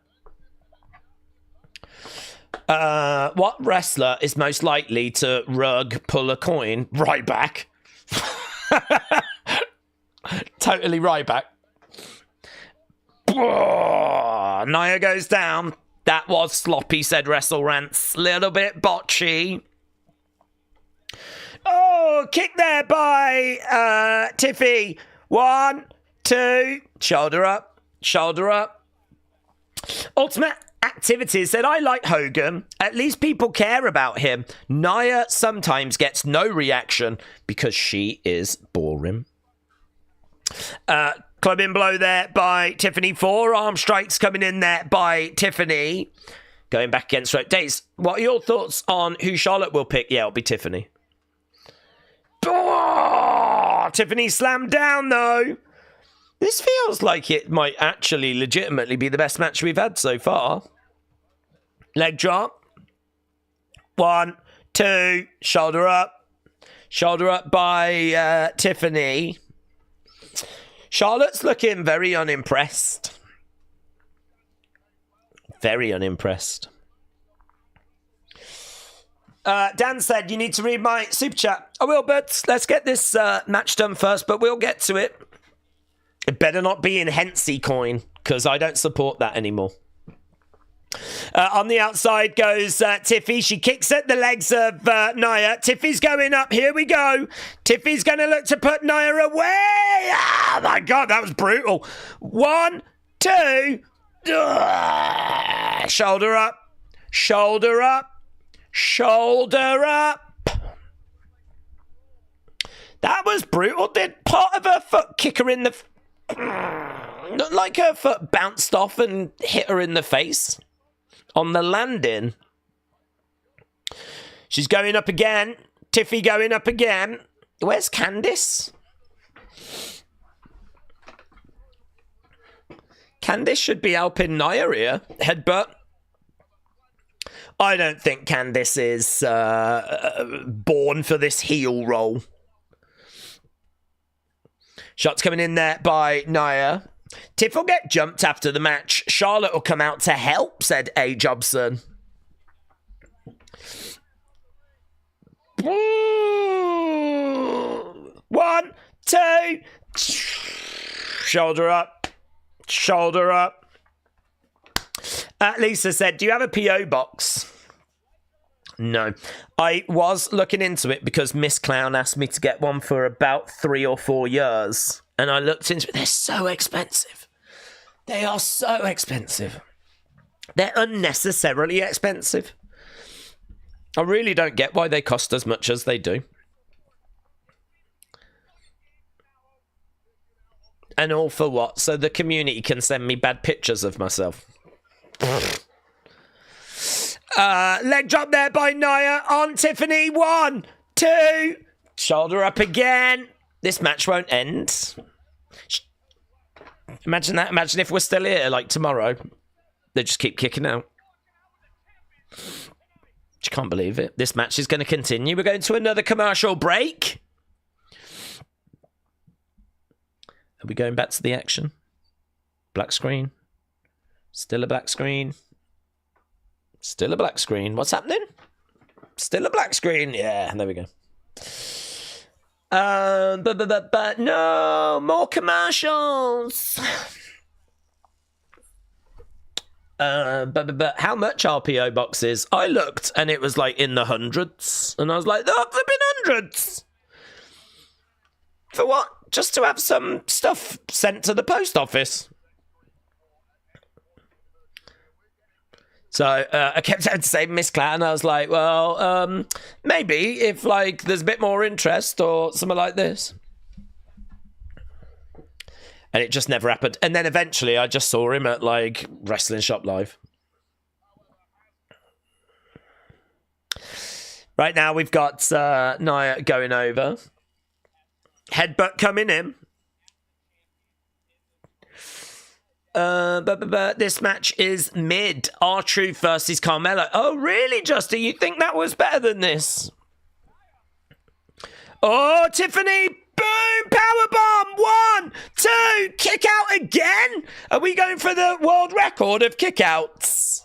What wrestler is most likely to rug pull a coin? Ryback. Totally Ryback. Nia goes down. That was sloppy, said WrestleRants. Little bit botchy. Oh, kick there by Tiffy. 1, 2. Shoulder up. Shoulder up. Ultimate Activities said, I like Hogan. At least people care about him. Nia sometimes gets no reaction because she is boring. Clubbing blow there by Tiffany. Forearm strikes coming in there by Tiffany. Going back against Rope Days. What are your thoughts on who Charlotte will pick? Yeah, it'll be Tiffany. Oh, Tiffany slammed down though. This feels like it might actually legitimately be the best match we've had so far. Leg drop. 1, 2. Shoulder up. Shoulder up by Tiffany. Charlotte's looking very unimpressed. Very unimpressed. Dan said, you need to read my super chat. I will, but let's get this match done first, but we'll get to it. It better not be in Hensey coin, because I don't support that anymore. On the outside goes Tiffy. She kicks at the legs of Nia. Tiffy's going up. Here we go. Tiffy's going to look to put Nia away. Oh, my God, that was brutal. 1, 2. Shoulder up. Shoulder up. Shoulder up. That was brutal. Did part of her foot kick her in the... Looked like her foot bounced off and hit her in the face on the landing. She's going up again. Tiffy going up again. Where's Candice? Candice should be helping Nia here. Headbutt. I don't think Candice is born for this heel role. Shots coming in there by Nia. Tiff will get jumped after the match. Charlotte will come out to help, said A. Jobson. 1, 2. Shoulder up. Shoulder up. Lisa said, do you have a P.O. box? No. I was looking into it because Miss Clown asked me to get one for about 3 or 4 years. And I looked into it. They're so expensive. They are so expensive. They're unnecessarily expensive. I really don't get why they cost as much as they do. And all for what? So the community can send me bad pictures of myself. Leg drop there by Nia on Tiffany. 1, 2. Shoulder up again. This match won't end. Imagine that. Imagine if we're still here like tomorrow. They just keep kicking out. You can't believe it. This match is going to continue. We're going to another commercial break. Are we going back to the action? Black screen. Still a black screen. Still a black screen. What's happening? Still a black screen. Yeah, there we go. But no, more commercials. But how much RPO boxes? I looked and it was like in the hundreds. And I was like, oh, there been hundreds. For what? Just to have some stuff sent to the post office. So I kept having to say Miss Clan. I was like, well, maybe if like there's a bit more interest or something like this. And it just never happened. And then eventually I just saw him at like Wrestling Shop Live. Right now we've got Nia going over. Headbutt coming in. But this match is mid. R-Truth versus Carmelo. Oh, really, Justin? You think that was better than this? Oh, Tiffany! Boom! Powerbomb! 1, 2, kick out again? Are we going for the world record of kickouts?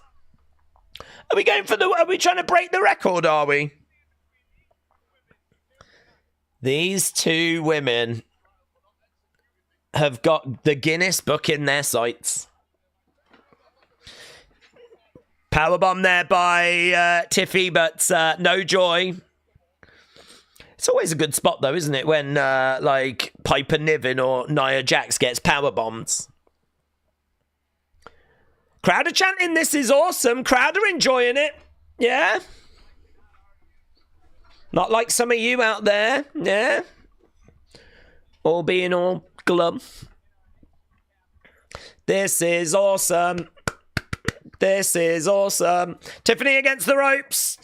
Are we trying to break the record, are we? These two women have got the Guinness book in their sights. Powerbomb there by Tiffy, but no joy. It's always a good spot, though, isn't it? When, like, Piper Niven or Nia Jax gets powerbombed. Crowd are chanting, this is awesome. Crowd are enjoying it. Yeah? Not like some of you out there. Yeah? All being all glum. This is awesome. This is awesome. Tiffany against the ropes.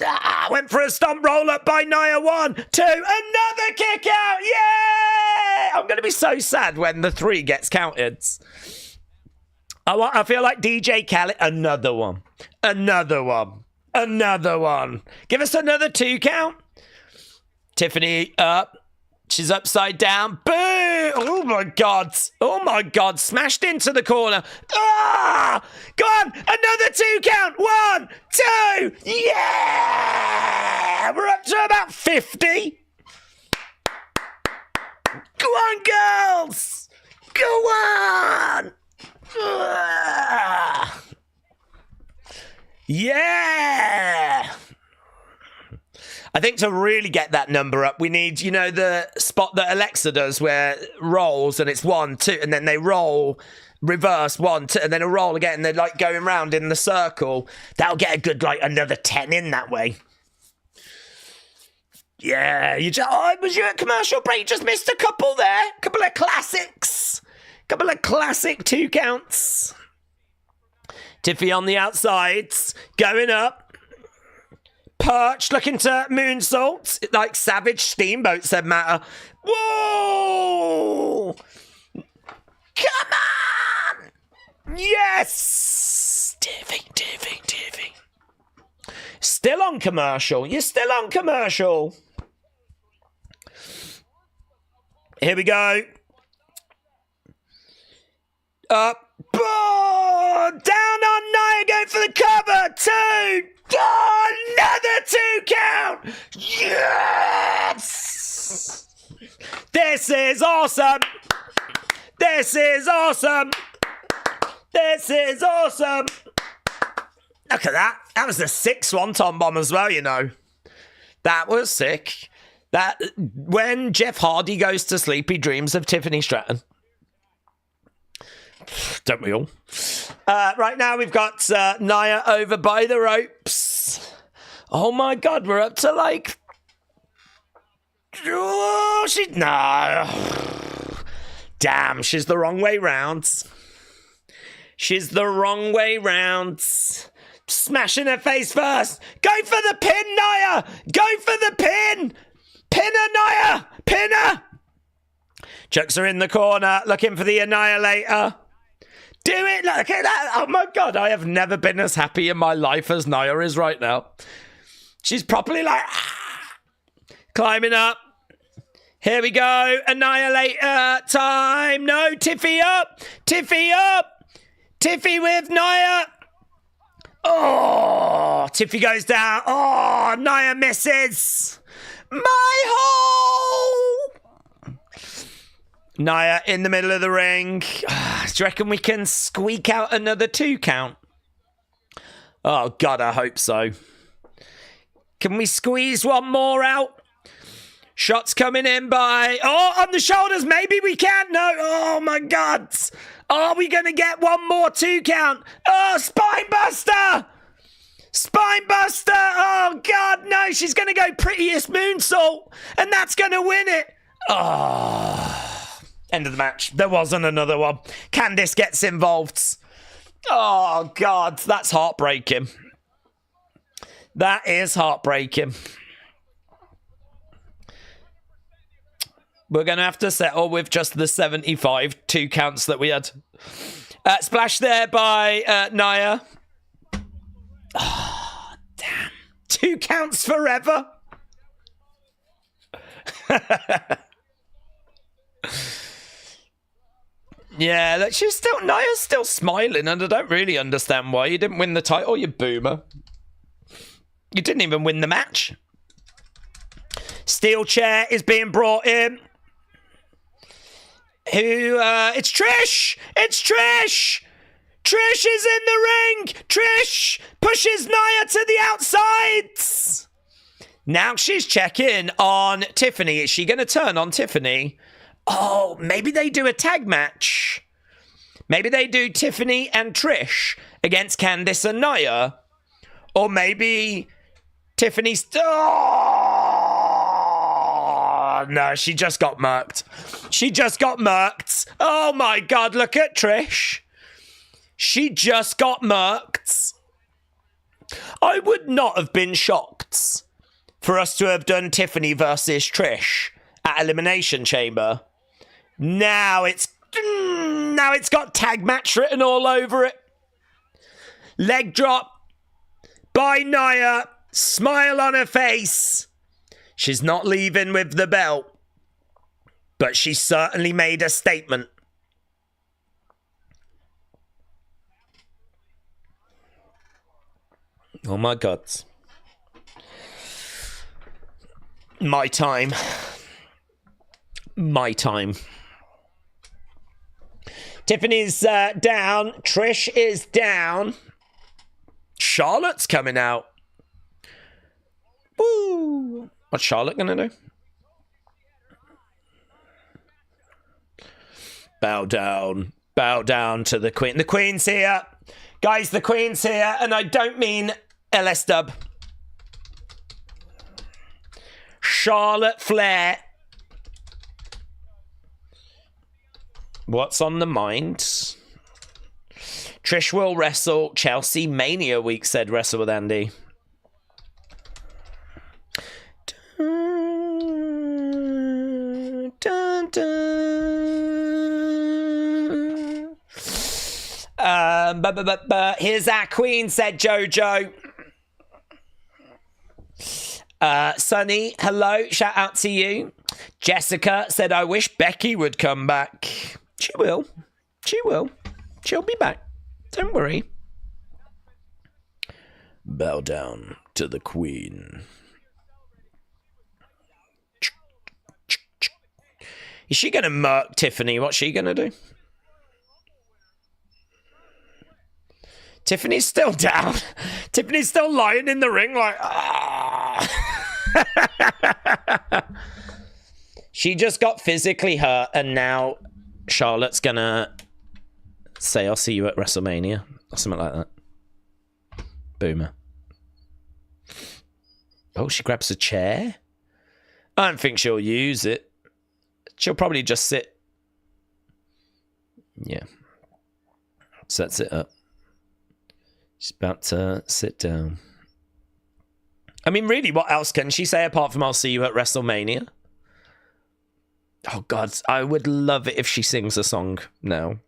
Went for a stomp roll up by Nia. 1, 2. Another kick out. Yeah! I'm going to be so sad when the 3 gets counted. I feel like DJ Khaled. Another one. Another one. Another one. Give us another 2 count. Tiffany up. She's upside down. Boom! Oh my God. Oh my God. Smashed into the corner. Ah! Go on. Another 2 count. 1, 2. Yeah! We're up to about 50. Go on, girls. Go on. Ah! Yeah! I think to really get that number up, we need, you know, the spot that Alexa does where rolls and it's 1, 2, and then they roll, reverse 1, 2, and then a roll again, and they're like going round in the circle. That'll get a good, like, another 10 in that way. Yeah, was you at commercial break? You just missed a couple there. Couple of classics. Couple of classic 2 counts. Tiffy on the outsides, going up. Perch looking to moonsault like Savage Steamboat, said Matter. Whoa! Come on! Yes! Tiffy. Still on commercial. You're still on commercial. Here we go. Up. Oh, down on Nia, going for the cover. 2. Oh, another 2 count. Yes. This is awesome. This is awesome. This is awesome. Look at that. That was the 6th Swanton bomb as well, you know. That was sick. That when Jeff Hardy goes to sleep, he dreams of Tiffany Stratton. Don't we all? Right now we've got Nia over by the ropes. Oh my God, we're up to like... Oh, no. Damn, she's the wrong way round. She's the wrong way round. Smashing her face first. Go for the pin, Nia. Go for the pin. Pin her, Nia. Pin her. Chucks her in the corner, looking for the Annihilator. Do it! Look at that! Oh my God, I have never been as happy in my life as Nia is right now. She's properly like... climbing up. Here we go. Annihilator time. No, Tiffy up. Tiffy up. Tiffy with Nia. Oh, Tiffy goes down. Oh, Nia misses. My hole. Nia in the middle of the ring. Do you reckon we can squeak out another 2 count? Oh, God, I hope so. Can we squeeze one more out? Shots coming in by... Oh, on the shoulders. Maybe we can. No. Oh, my God. Are we going to get one more 2 count? Oh, spine buster. Spine buster. Oh, God, no. She's going to go prettiest moonsault. And that's going to win it. Oh... End of the match. There wasn't another one. Candice gets involved. Oh, God. That's heartbreaking. That is heartbreaking. We're going to have to settle with just the 75 2 counts that we had. Splash there by Nia. Oh, damn. 2 counts forever. Yeah, look, Nia's still smiling, and I don't really understand why. You didn't win the title, you boomer. You didn't even win the match. Steel chair is being brought in. It's Trish! It's Trish! Trish is in the ring! Trish pushes Nia to the outsides! Now she's checking on Tiffany. Is she going to turn on Tiffany? Oh, maybe they do a tag match. Maybe they do Tiffany and Trish against Candice and Nia. Or maybe Tiffany's... Oh, no, she just got murked. She just got murked. Oh, my God, look at Trish. She just got murked. I would not have been shocked for us to have done Tiffany versus Trish at Elimination Chamber. Now it's got tag match written all over it. Leg drop by Nia. Smile on her face. She's not leaving with the belt, but she certainly made a statement. Oh my God. My time. My time. Tiffany's down. Trish is down. Charlotte's coming out. Woo! What's Charlotte gonna do? Bow down. Bow down to the Queen. The Queen's here. Guys, the Queen's here. And I don't mean LS Dub. Charlotte Flair. What's on the mind? Trish will wrestle Chelsea Mania week, said Wrestle with Andy. Dun, dun, dun. Here's our queen, said Jojo. Sunny, hello, shout out to you. Jessica said, I wish Becky would come back. She will. She will. She'll be back. Don't worry. Bow down to the Queen. Is she going to murk Tiffany? What's she going to do? Tiffany's still down. Tiffany's still lying in the ring like, ah. She just got physically hurt, and now Charlotte's going to say, I'll see you at WrestleMania, or something like that. Boomer. Oh, she grabs a chair? I don't think she'll use it. She'll probably just sit. Yeah. Sets it up. She's about to sit down. I mean, really, what else can she say apart from I'll see you at WrestleMania? Oh, God, I would love it if she sings a song now.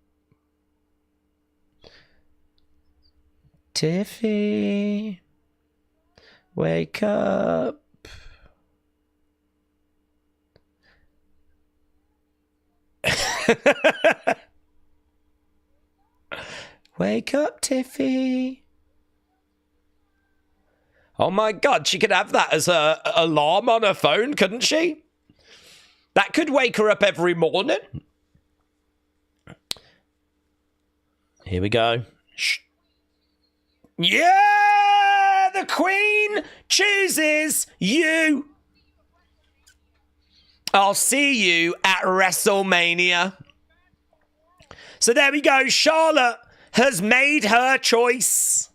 Tiffy, wake up. Wake up, Tiffy. Oh my God, she could have that as a alarm on her phone, couldn't she? That could wake her up every morning. Here we go. Shh. Yeah! The Queen chooses you. I'll see you at WrestleMania. So there we go. Charlotte has made her choice.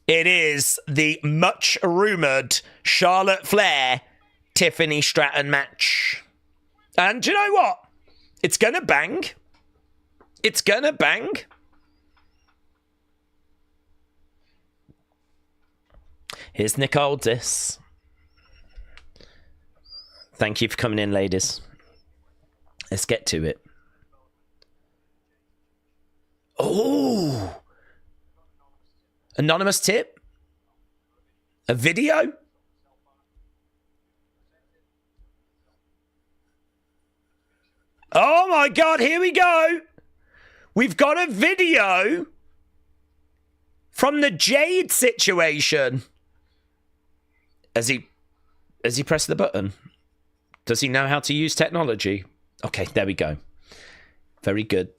It is the much rumoured Charlotte Flair Tiffany Stratton match. And do you know what? It's going to bang. It's going to bang. Here's Nicole Diss. Thank you for coming in, ladies. Let's get to it. Oh! Anonymous tip? A video? Oh my God, here we go. We've got a video from the Jade situation. Has he pressed the button? Does he know how to use technology? Okay, there we go. Very good.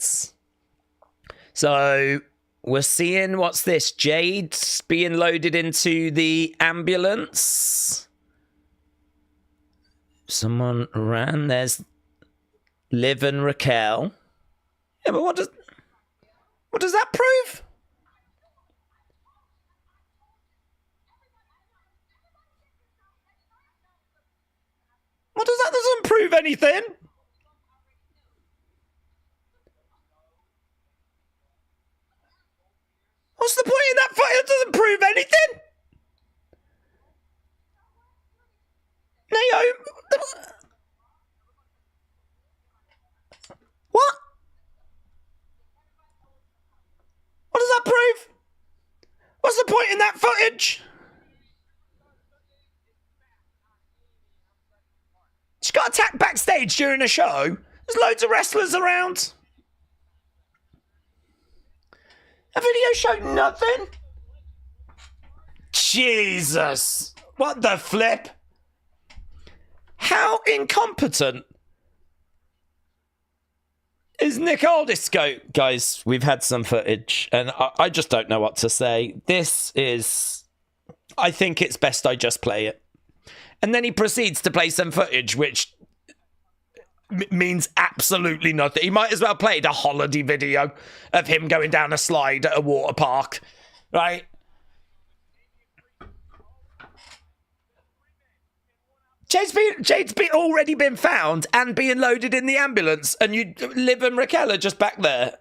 So we're seeing, what's this? Jade being loaded into the ambulance. Someone ran. There's Liv and Raquel. Yeah, but what does that prove? That doesn't prove anything. What's the point in that fight? It doesn't prove anything. Naomi. What? What does that prove? What's the point in that footage? She got attacked backstage during a show. There's loads of wrestlers around. A video showed nothing. Jesus. What the flip? How incompetent is Nick Aldisco? Guys, we've had some footage, and I just don't know what to say. This is... I think it's best I just play it. And then he proceeds to play some footage, which means absolutely nothing. He might as well played a holiday video of him going down a slide at a water park, right? Jade's already been found and being loaded in the ambulance, and Liv and Raquel are just back there.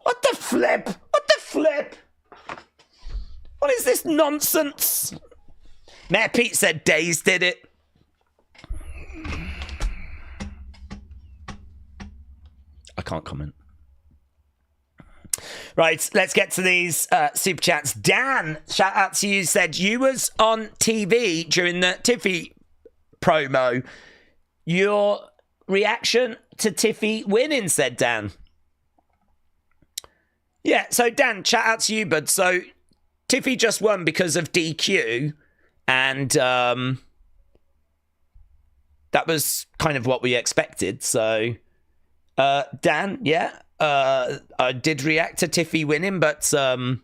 What the flip? What the flip? What is this nonsense? Matt Pete said Days did it. I can't comment. Right, let's get to these super chats. Dan, shout out to you, said you was on TV during the Tiffy promo. Your reaction to Tiffy winning, said Dan. Yeah, so Dan, shout out to you, bud. So Tiffy just won because of DQ, and that was kind of what we expected. So, Dan, yeah, I did react to Tiffy winning, but I don't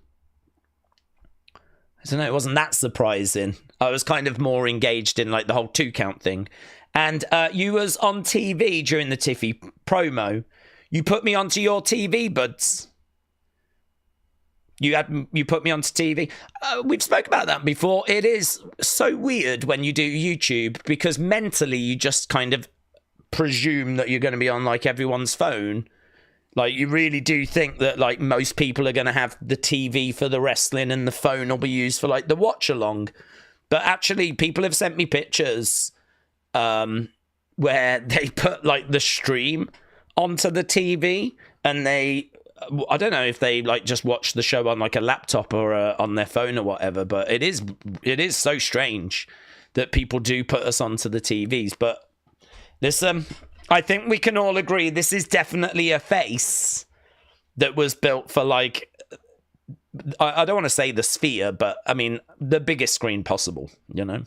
know, it wasn't that surprising. I was kind of more engaged in like the whole 2 count thing. And you was on TV during the Tiffy promo. You put me onto your TV, buds. You put me onto TV. We've spoke about that before. It is so weird when you do YouTube because mentally you just kind of presume that you're going to be on like everyone's phone. Like you really do think that like most people are going to have the TV for the wrestling and the phone will be used for like the watch along. But actually people have sent me pictures where they put like the stream onto the TV and I don't know if they like just watch the show on like a laptop or on their phone or whatever, but it is so strange that people do put us onto the TVs. But listen, I think we can all agree this is definitely a face that was built for like, I don't want to say the sphere, but I mean the biggest screen possible, you know?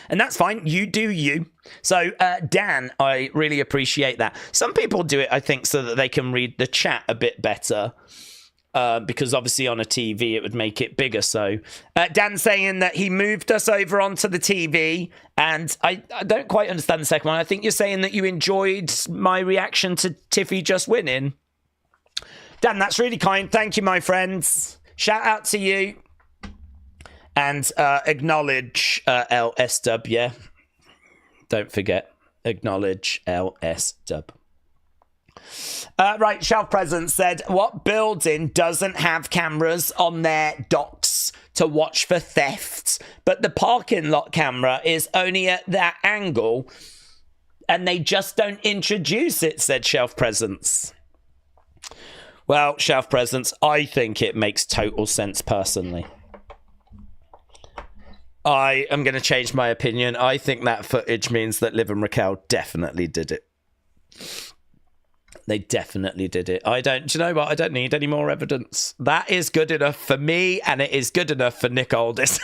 And that's fine. You do you. So, Dan, I really appreciate that. Some people do it, I think, so that they can read the chat a bit better. Because obviously on a TV, it would make it bigger. So, Dan's saying that he moved us over onto the TV. And I don't quite understand the second one. I think you're saying that you enjoyed my reaction to Tiffy just winning. Dan, that's really kind. Thank you, my friends. Shout out to you. And acknowledge LSW, yeah. Don't forget, acknowledge LSW. Right, Shelf Presence said, what building doesn't have cameras on their docks to watch for thefts, but the parking lot camera is only at that angle and they just don't introduce it, said Shelf Presence. Well, Shelf Presence, I think it makes total sense personally. I am going to change my opinion. I think that footage means that Liv and Raquel definitely did it. They definitely did it. Do you know what? I don't need any more evidence. That is good enough for me, and it is good enough for Nick Aldis.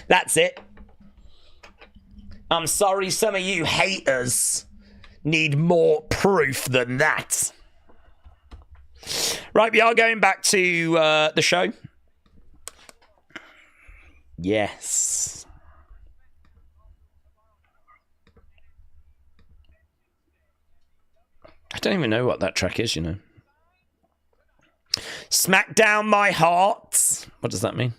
That's it. I'm sorry some of you haters need more proof than that. Right, we are going back to the show. Yes. I don't even know what that track is, you know. Smackdown my heart. What does that mean?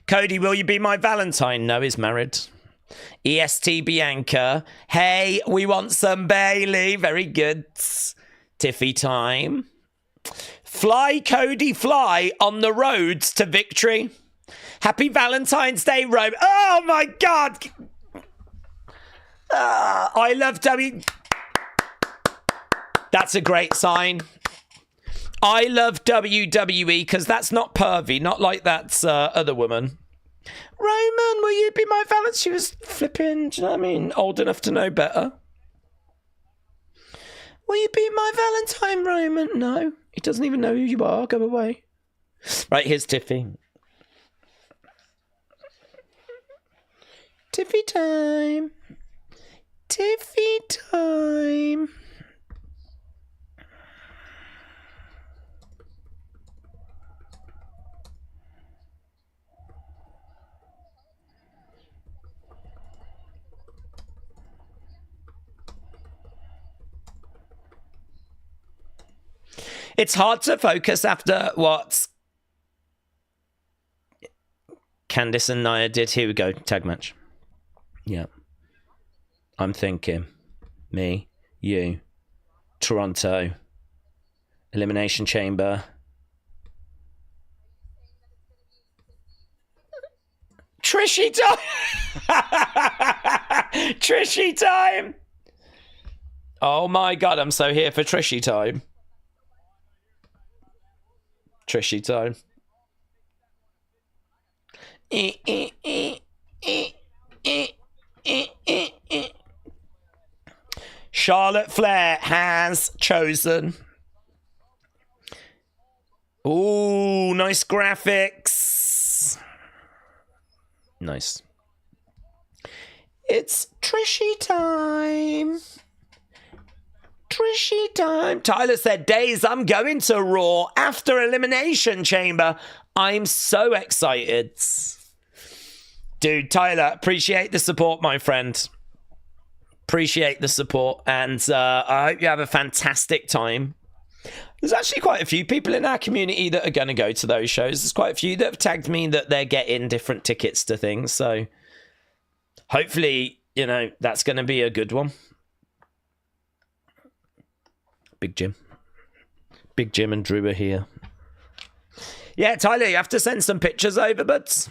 Cody, will you be my Valentine? No, he's married. EST Bianca. Hey, we want some Bailey. Very good. Tiffy time. Fly, Cody, fly on the roads to victory. Happy Valentine's Day, Rome. Oh, my God. I love W. That's a great sign. I love WWE because that's not pervy, not like that other woman. Roman, will you be my Valentine? She was flipping, do you know what I mean? Old enough to know better. Will you be my Valentine, Roman? No, he doesn't even know who you are. Go away. Right, here's Tiffy. Tiffy time. Tiffy time. It's hard to focus after what Candice and Nia did. Here we go. Tag match. Yeah. I'm thinking. Me. You. Toronto. Elimination Chamber. Trishy time! Trishy time! Oh my God, I'm so here for Trishy time. Trishy time. Charlotte Flair has chosen. Ooh, nice graphics. Nice. It's Trishy time. Trishy time. Tyler said, Days, I'm going to Raw after Elimination Chamber. I'm so excited. Dude, Tyler, appreciate the support, my friend. Appreciate the support. And I hope you have a fantastic time. There's actually quite a few people in our community that are going to go to those shows. There's quite a few that have tagged me that they're getting different tickets to things. So hopefully, you know, that's going to be a good one. Big Jim. Big Jim and Drew are here. Yeah, Tyler, you have to send some pictures over, but...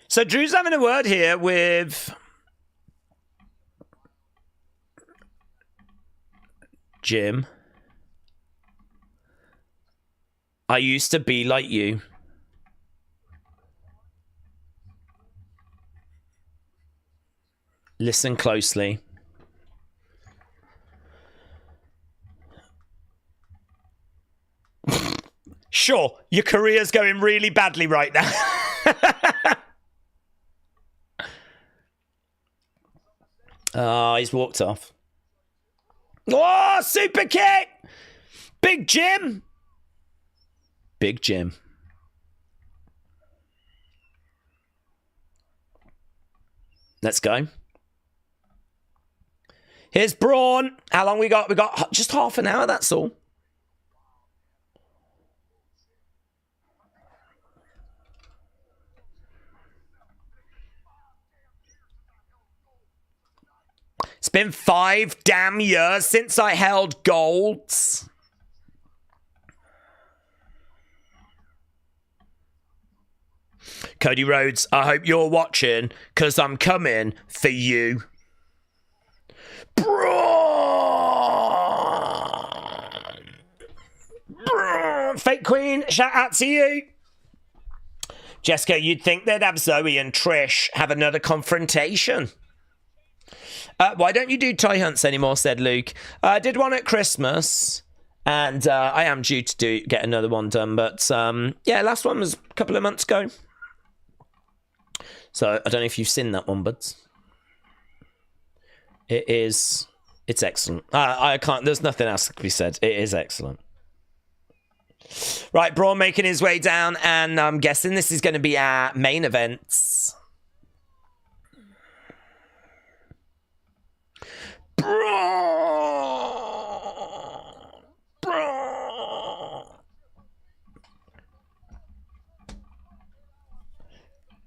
So Drew's having a word here with Jim. I used to be like you. Listen closely. Sure, your career's going really badly right now. Oh, he's walked off. Oh, super kick! Big Jim! Big Jim. Let's go. Here's Braun. How long we got? We got just half an hour, that's all. It's been 5 damn years since I held golds. Cody Rhodes, I hope you're watching, because I'm coming for you. Braun. Fake Queen, shout out to you. Jessica, you'd think they'd have Zoe and Trish have another confrontation. Why don't you do toy hunts anymore, said Luke. I did one at Christmas, and I am due to get another one done, but yeah, last one was a couple of months ago. So I don't know if you've seen that one, buds. It's excellent. I can't, there's nothing else to be said. It is excellent. Right, Braun making his way down, and I'm guessing this is going to be our main events. Braun.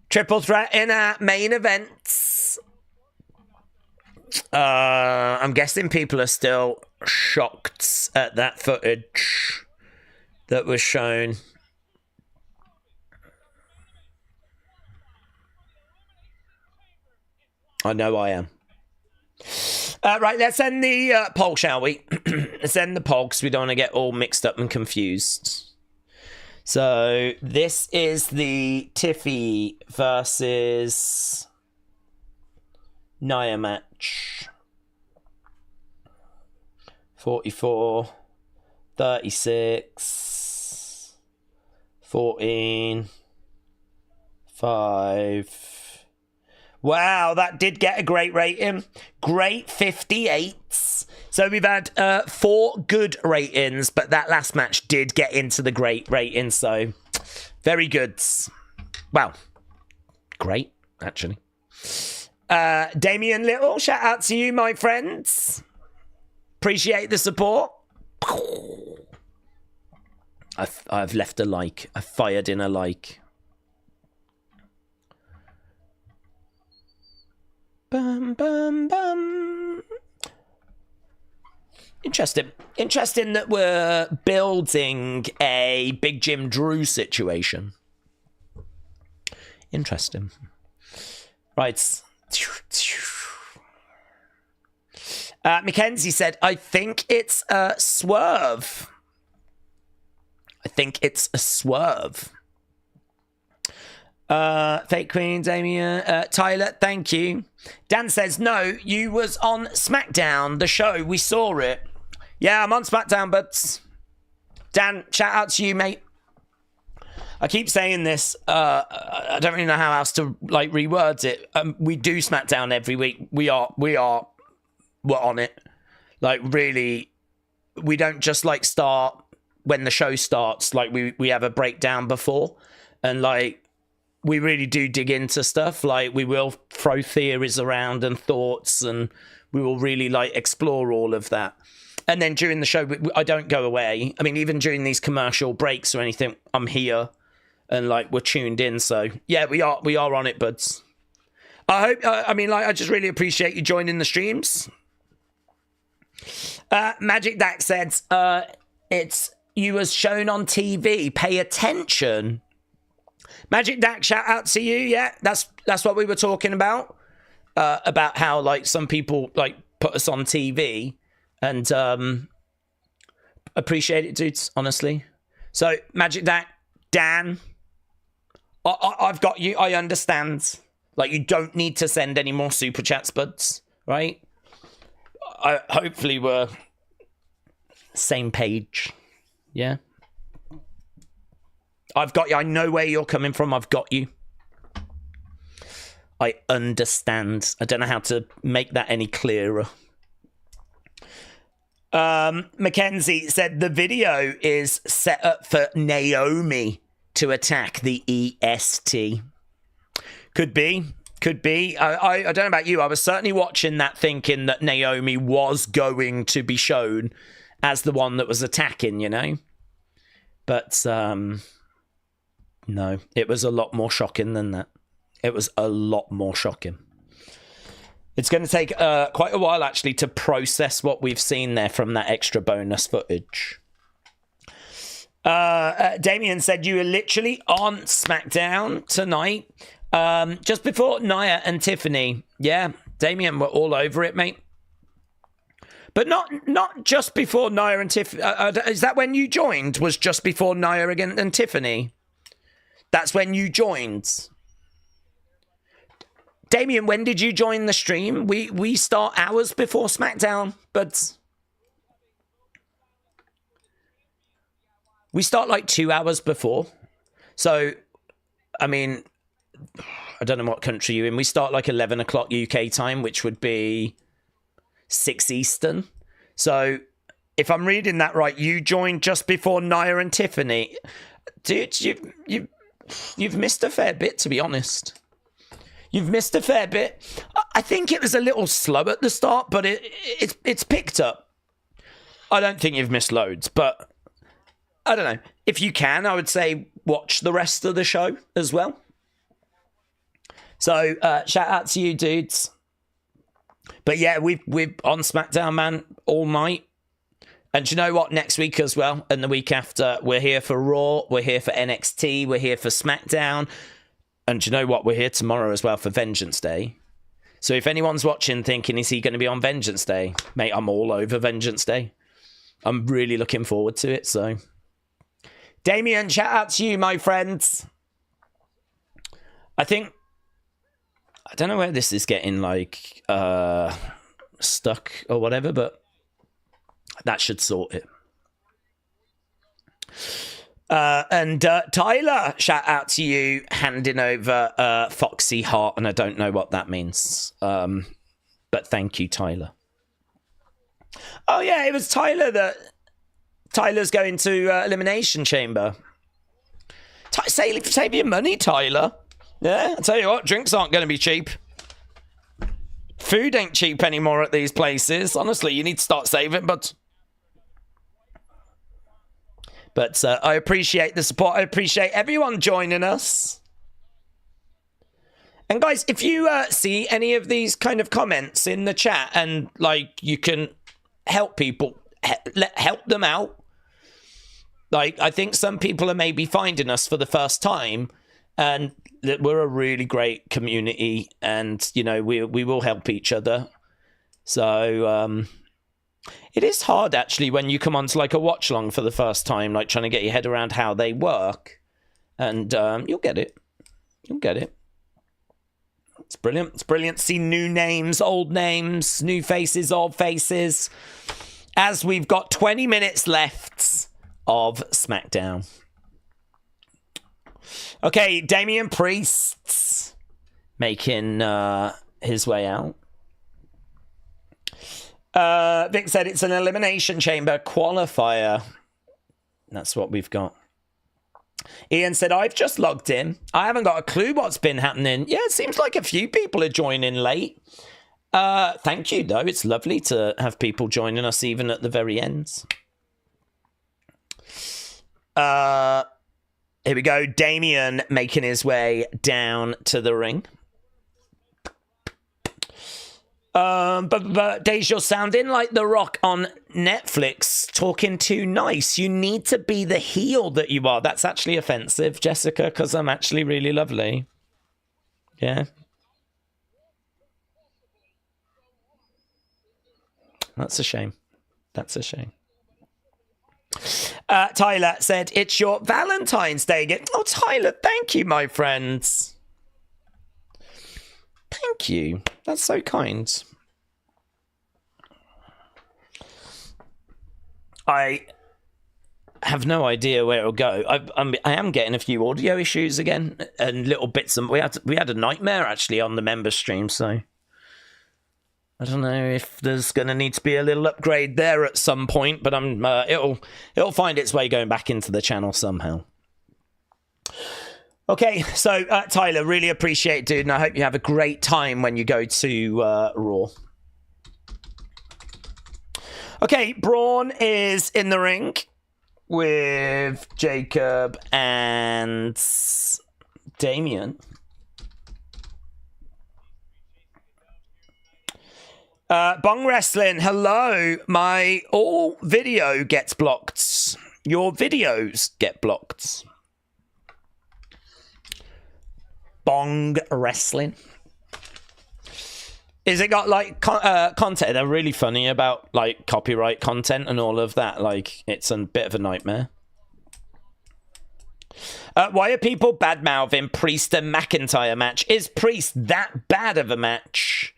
Triple threat in our main events. I'm guessing people are still shocked at that footage that was shown. I know I am. Right, let's end the poll, shall we? Let's end the poll because we don't want to get all mixed up and confused. So this is the Tiffy versus Nia match. 44, 36, 14, 5. Wow, that did get a great rating. Great 58s. So we've had 4 good ratings, but that last match did get into the great rating. So very good. Wow. Great, actually. Damian Little, shout out to you, my friends. Appreciate the support. I've left a like. I fired in a like. Bum, bum, bum. Interesting that we're building a Big Jim Drew situation. Interesting. Right. Mackenzie said, I think it's a swerve. I think it's a swerve. Fake Queen, Damien, Tyler, thank you. Dan says, no, you was on Smackdown, the show, we saw it. Yeah, I'm on Smackdown, but Dan, shout out to you, mate. I keep saying this, I don't really know how else to like reword it. We do Smackdown every week. We're on it. Like, really, we don't just like start when the show starts. Like, we have a breakdown before, and like, we really do dig into stuff. Like, we will throw theories around and thoughts, and we will really like explore all of that. And then during the show, I don't go away. I mean, even during these commercial breaks or anything, I'm here and like we're tuned in. So yeah, we are on it, buds. I hope. I just really appreciate you joining the streams. Magic Dak said, "It's you was shown on TV. Pay attention." Magic Dak, shout out to you. Yeah, that's what we were talking about. About how like some people like put us on TV, and appreciate it, dudes. Honestly. So Magic Dak, Dan, I've got you. I understand. Like, you don't need to send any more super chats, buds. Right? Hopefully we're same page. Yeah. I've got you. I know where you're coming from. I've got you. I understand. I don't know how to make that any clearer. Mackenzie said the video is set up for Naomi to attack the EST. Could be. I don't know about you. I was certainly watching that thinking that Naomi was going to be shown as the one that was attacking, you know? But, no, it was a lot more shocking than that. It was a lot more shocking. It's going to take quite a while, actually, to process what we've seen there from that extra bonus footage. Damian said you were literally on SmackDown tonight, just before Nia and Tiffany. Yeah, Damian, we're all over it, mate. But not just before Nia and Tiffany. Is that when you joined? Was just before Nia again and Tiffany? That's when you joined. Damian, when did you join the stream? We start hours before SmackDown, but we start like 2 hours before. So, I mean, I don't know what country you're in. We start like 11 o'clock UK time, which would be 6 Eastern. So, if I'm reading that right, you joined just before Nia and Tiffany. Dude, you've missed a fair bit, to be honest. You've missed a fair bit. I think it was a little slow at the start, but it's picked up. I don't think you've missed loads, but I don't know. If you can, I would say watch the rest of the show as well. So shout out to you, dudes. But yeah, we're on SmackDown, man, all night. And do you know what? Next week as well, and the week after, we're here for Raw, we're here for NXT, we're here for SmackDown. And do you know what? We're here tomorrow as well for Vengeance Day. So if anyone's watching thinking, is he going to be on Vengeance Day? Mate, I'm all over Vengeance Day. I'm really looking forward to it, so. Damian, shout out to you, my friends. I don't know where this is getting, like, stuck or whatever, but that should sort it. And Tyler, shout out to you, handing over Foxy Heart, and I don't know what that means. But thank you, Tyler. Oh, yeah, it was Tyler's going to Elimination Chamber. Save your money, Tyler. Yeah, I tell you what, drinks aren't going to be cheap. Food ain't cheap anymore at these places. Honestly, you need to start saving, but I appreciate the support. I appreciate everyone joining us. And guys, if you see any of these kind of comments in the chat and like you can help people, help them out. Like, I think some people are maybe finding us for the first time, and that we're a really great community, and you know we will help each other. So it is hard actually when you come onto like a watch long for the first time, like trying to get your head around how they work, and you'll get it. You'll get it. It's brilliant. It's brilliant. See new names, old names, new faces, old faces. As we've got 20 minutes left of SmackDown. Okay, Damian Priest making his way out. Vic said it's an Elimination Chamber qualifier. That's what we've got. Ian said, I've just logged in. I haven't got a clue what's been happening. Yeah, it seems like a few people are joining late. Thank you, though. It's lovely to have people joining us even at the very end. Here we go. Damian making his way down to the ring. But Dej, you're sounding like The Rock on Netflix, talking too nice. You need to be the heel that you are. That's actually offensive, Jessica, because I'm actually really lovely. Yeah. That's a shame. That's a shame. Tyler said, it's your Valentine's Day again. Oh, Tyler, thank you, my friends. Thank you. That's so kind. I have no idea where it'll go. I am getting a few audio issues again and little bits. We had a nightmare actually on the member stream, so I don't know if there's going to need to be a little upgrade there at some point, but it'll find its way going back into the channel somehow. Okay, so Tyler, really appreciate it, dude, and I hope you have a great time when you go to Raw. Okay, Braun is in the ring with Jacob and Damian. Bong Wrestling, hello. My all video gets blocked. your videos get blocked. Bong Wrestling. Is it got like content? They're really funny about like copyright content and all of that. Like, it's a bit of a nightmare. Why are people bad-mouthing Priest and McIntyre match? Is Priest that bad of a match?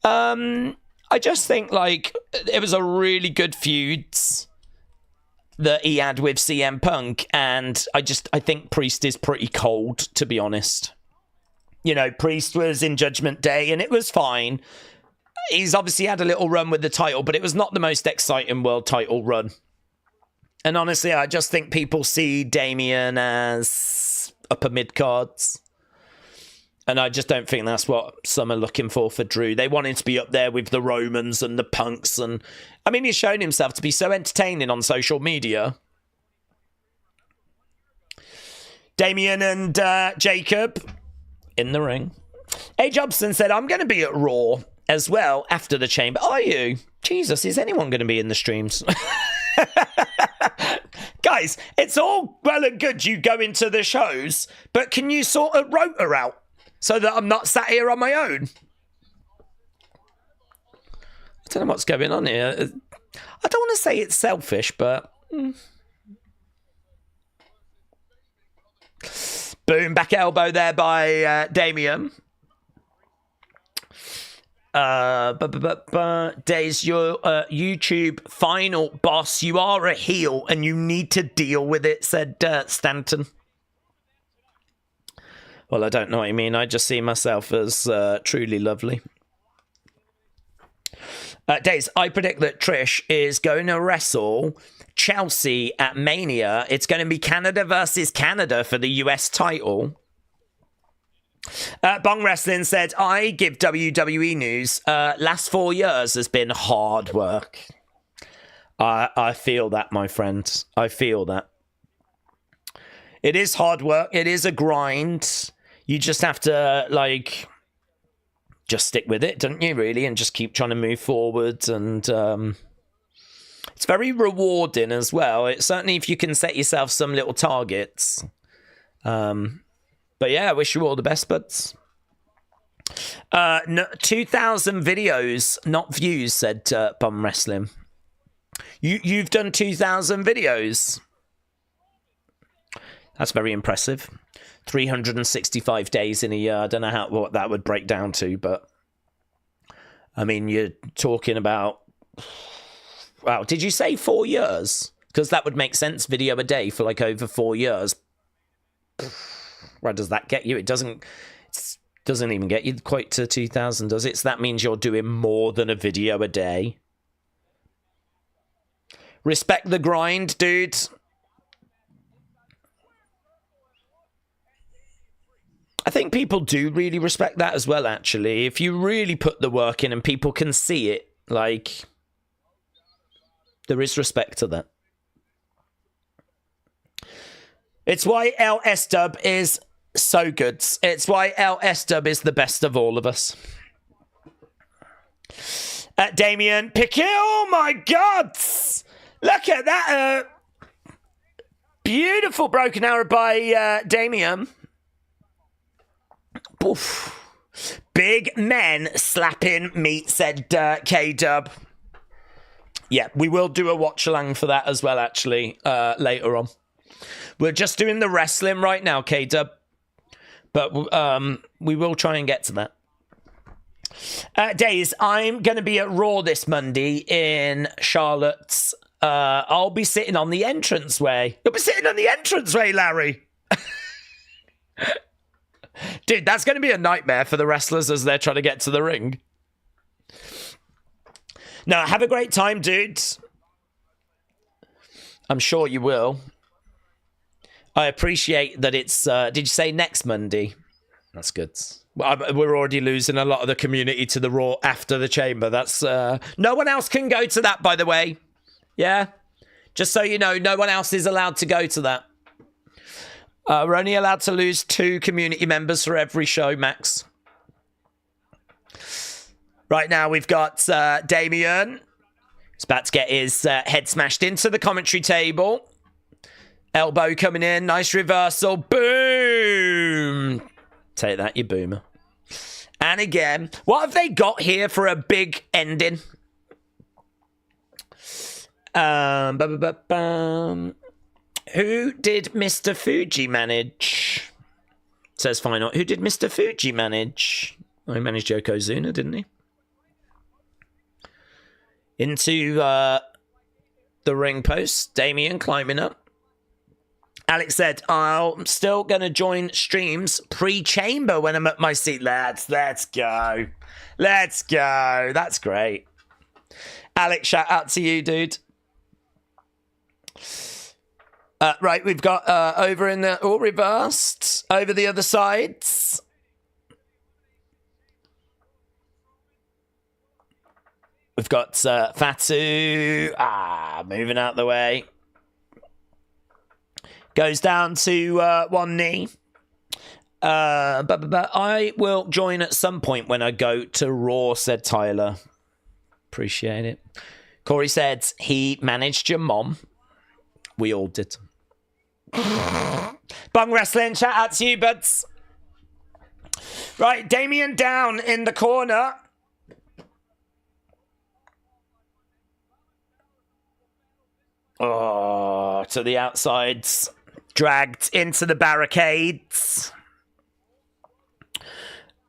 I just think like it was a really good feud that he had with CM Punk, and I think Priest is pretty cold, to be honest. You know, Priest was in Judgment Day, and it was fine. He's obviously had a little run with the title, but it was not the most exciting world title run. And honestly, I just think people see Damian as upper mid-cards. And I just don't think that's what some are looking for Drew. They want him to be up there with the Romans and the Punks. And I mean, he's shown himself to be so entertaining on social media. Damian and Jacob in the ring. A. Jobson said, I'm going to be at Raw as well after the Chamber. Are you? Jesus, is anyone going to be in the streams? Guys, it's all well and good you go into the shows, but can you sort a rota out so that I'm not sat here on my own? I don't know what's going on here. I don't want to say it's selfish, but... Boom, back elbow there by Damian. Days, your YouTube final boss. You are a heel and you need to deal with it, said Stanton. Well, I don't know what you mean. I just see myself as truly lovely. Days, I predict that Trish is going to wrestle Chelsea at Mania. It's going to be Canada versus Canada for the US title. Bong Wrestling said, I give WWE news. Last 4 years has been hard work. I feel that, my friend. I feel that. It is hard work. It is a grind. You just have to, like, just stick with it, don't you, really? And just keep trying to move forward. And it's very rewarding as well. It's certainly if you can set yourself some little targets. But yeah, I wish you all the best, buds. 2,000 videos, not views, said Bum Wrestling. You've done 2,000 videos. That's very impressive. 365 days in a year. I don't know what that would break down to, but I mean, you're talking about... Wow, did you say 4 years? Because that would make sense, video a day for like over 4 years. Where does that get you? It doesn't even get you quite to 2,000, does it? So that means you're doing more than a video a day. Respect the grind, dude. I think people do really respect that as well, actually. If you really put the work in and people can see it, like, there is respect to that. It's why LS Dub is so good. It's why LS Dub is the best of all of us. Damian Piquet, oh my God! Look at that. Beautiful broken arrow by Damian. Oof. Big men slapping meat, said K-Dub. Yeah, we will do a watch-along for that as well, actually, later on. We're just doing the wrestling right now, K-Dub. But we will try and get to that. Days, I'm going to be at Raw this Monday in Charlotte's. I'll be sitting on the entranceway. You'll be sitting on the entranceway, Larry. Dude, that's going to be a nightmare for the wrestlers as they're trying to get to the ring. No, have a great time, dudes. I'm sure you will. I appreciate that it's... did you say next Monday? That's good. We're already losing a lot of the community to the Raw after the Chamber. That's... no one else can go to that, by the way. Yeah? Just so you know, no one else is allowed to go to that. We're only allowed to lose 2 community members for every show, max. Right now, we've got Damian. He's about to get his head smashed into the commentary table. Elbow coming in. Nice reversal. Boom. Take that, you boomer. And again, what have they got here for a big ending? Who did Mr. Fuji manage? Says final. Who did Mr. Fuji manage? Oh, he managed Yokozuna, didn't he? Into the ring post. Damian climbing up. Alex said, I'm still going to join streams pre-chamber when I'm at my seat. Let's go. Let's go. That's great. Alex, shout out to you, dude. Right, we've got over in the... all reversed. Over the other sides. We've got Fatu. Moving out the way. Goes down to one knee. But I will join at some point when I go to Raw, said Tyler. Appreciate it. Corey said he managed your mom. We all did. Bung Wrestling, shout out to you, buds. Right, Damian down in the corner. Oh, to the outsides. Dragged into the barricades.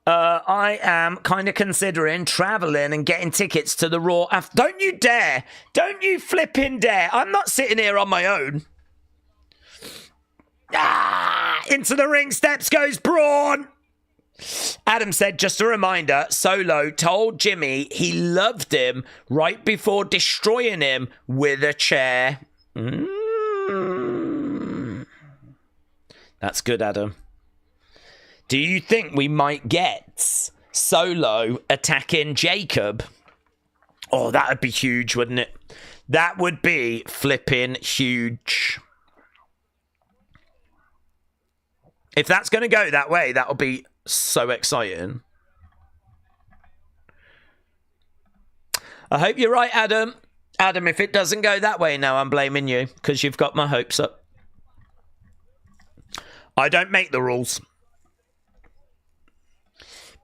I am kind of considering traveling and getting tickets to the Raw. Don't you dare. Don't you flipping dare. I'm not sitting here on my own. Into the ring steps goes Braun. Adam said, just a reminder, Solo told Jimmy he loved him right before destroying him with a chair. That's good, Adam. Do you think we might get Solo attacking Jacob? Oh, that would be huge, wouldn't it? That would be flipping huge. If that's going to go that way, that'll be so exciting. I hope you're right, Adam. Adam, if it doesn't go that way now, I'm blaming you because you've got my hopes up. I don't make the rules.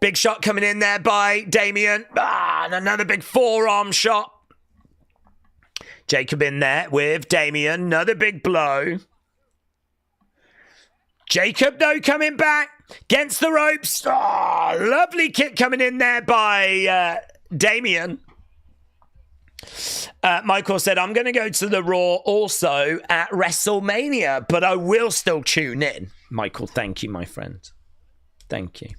Big shot coming in there by Damian. And another big forearm shot. Jacob in there with Damian. Another big blow. Jacob, though, coming back against the ropes. Oh, lovely kick coming in there by Damian. Michael said, I'm going to go to the Raw also at WrestleMania, but I will still tune in. Michael, thank you, my friend. Thank you.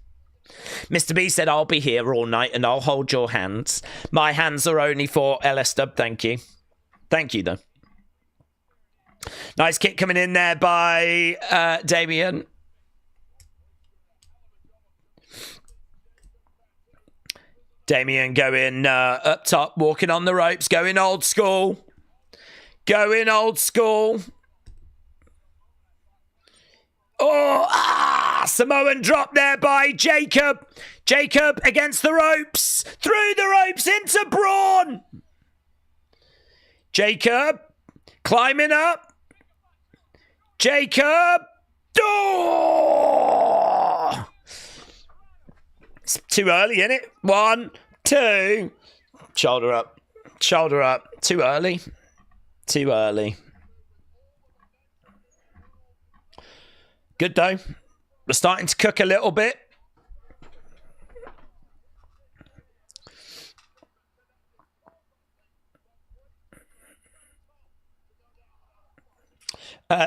Mr. B said, I'll be here all night and I'll hold your hands. My hands are only for LS Dub. Thank you. Thank you, though. Nice kick coming in there by Damian. Damian going up top, walking on the ropes, going old school. Going old school. Oh, Samoan drop there by Jacob. Jacob against the ropes. Through the ropes into Braun. Jacob climbing up. Jacob. Oh! It's too early, isn't it? 1, 2. Shoulder up. Shoulder up. Too early. Too early. Good, though. We're starting to cook a little bit.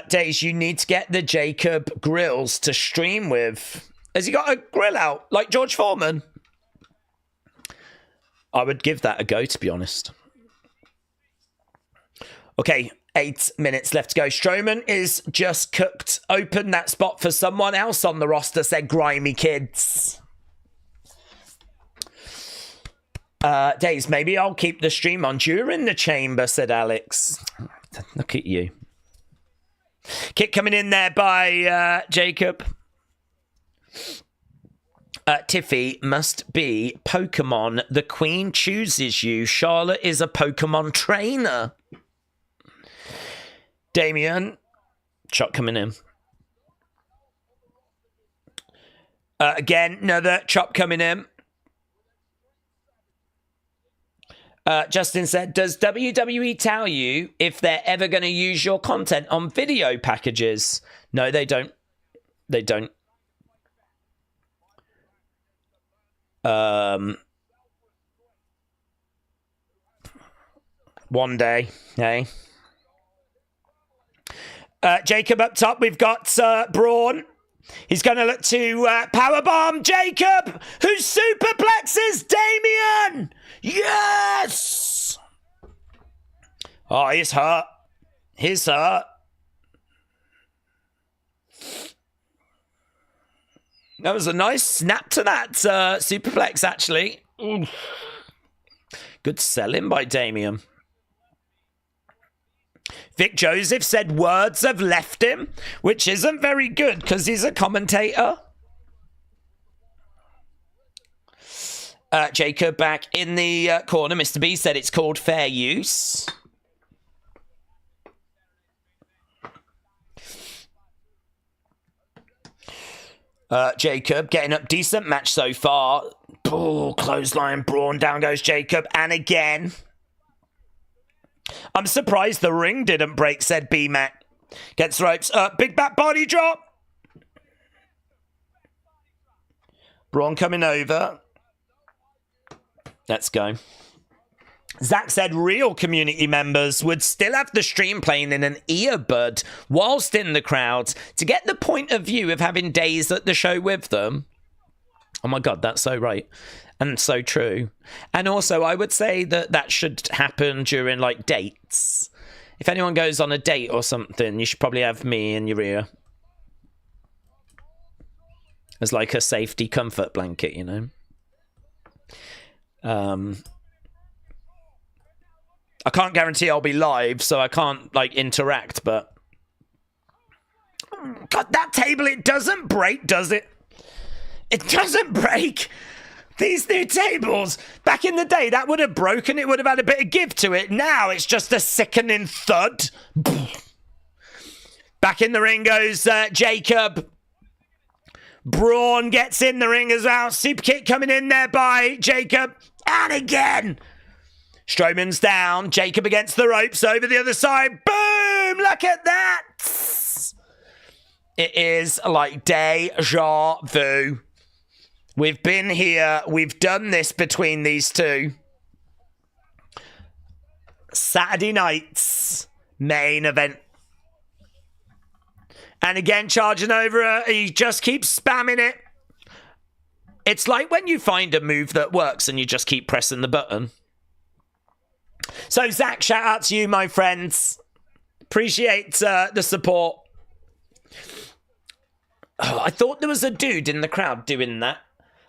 Days, you need to get the Jacob grills to stream with. Has he got a grill out like George Foreman? I would give that a go, to be honest. Okay, 8 minutes left to go. Strowman is just cooked. Open that spot for someone else on the roster, said Grimy Kids. Days, maybe I'll keep the stream on during the chamber, said Alex. Look at you. Kick coming in there by Jacob. Tiffy must be Pokemon. The Queen chooses you. Charlotte is a Pokemon trainer. Damian Shot coming in. Again, another chop coming in. Justin said, does WWE tell you if they're ever going to use your content on video packages? No, they don't. They don't. One day, hey. Jacob up top, we've got Braun. He's going to look to powerbomb Jacob, who superplexes Damian. Yes! Oh, he's hurt. He's hurt. That was a nice snap to that superplex, actually. Ooh. Good selling by Damian. Vic Joseph said words have left him, which isn't very good because he's a commentator. Jacob back in the corner. Mr. B said it's called fair use. Jacob getting up decent match so far. Oh, clothesline Braun, down goes Jacob, and again. I'm surprised the ring didn't break, said B-Mac. Gets ropes. Big back body drop. Braun coming over. Let's go. Zach said real community members would still have the stream playing in an earbud whilst in the crowd to get the point of view of having days at the show with them. Oh my God, that's so right. And so true. And also, I would say that that should happen during, like, dates. If anyone goes on a date or something, you should probably have me in your ear. As, like, a safety comfort blanket, you know? I can't guarantee I'll be live, so I can't, like, interact, but... God, that table, it doesn't break, does it? It doesn't break! These new tables, back in the day, that would have broken. It would have had a bit of give to it. Now it's just a sickening thud. Back in the ring goes Jacob. Braun gets in the ring as well. Super kick coming in there by Jacob. And again. Strowman's down. Jacob against the ropes over the other side. Boom! Look at that. It is like deja vu. We've been here. We've done this between these two. Saturday night's main event. And again, charging over her. He just keeps spamming it. It's like when you find a move that works and you just keep pressing the button. So, Zach, shout out to you, my friends. Appreciate the support. Oh, I thought there was a dude in the crowd doing that.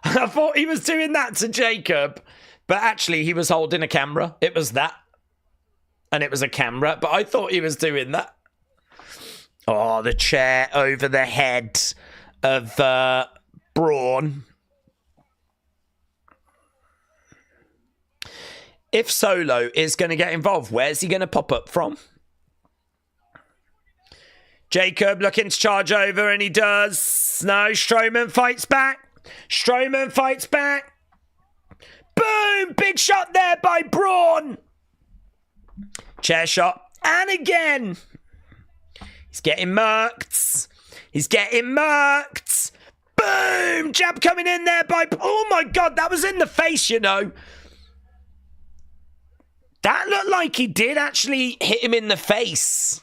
I thought he was doing that to Jacob, but actually he was holding a camera. It was that. And it was a camera, but I thought he was doing that. Oh, the chair over the head of Braun. If Solo is going to get involved, where's he going to pop up from? Jacob looking to charge over, and he does. No, Strowman fights back. Strowman fights back. Boom! Big shot there by Braun. Chair shot. And again. He's getting murked. He's getting murked. Boom! Jab coming in there by... Oh my God, that was in the face, you know. That looked like he did actually hit him in the face.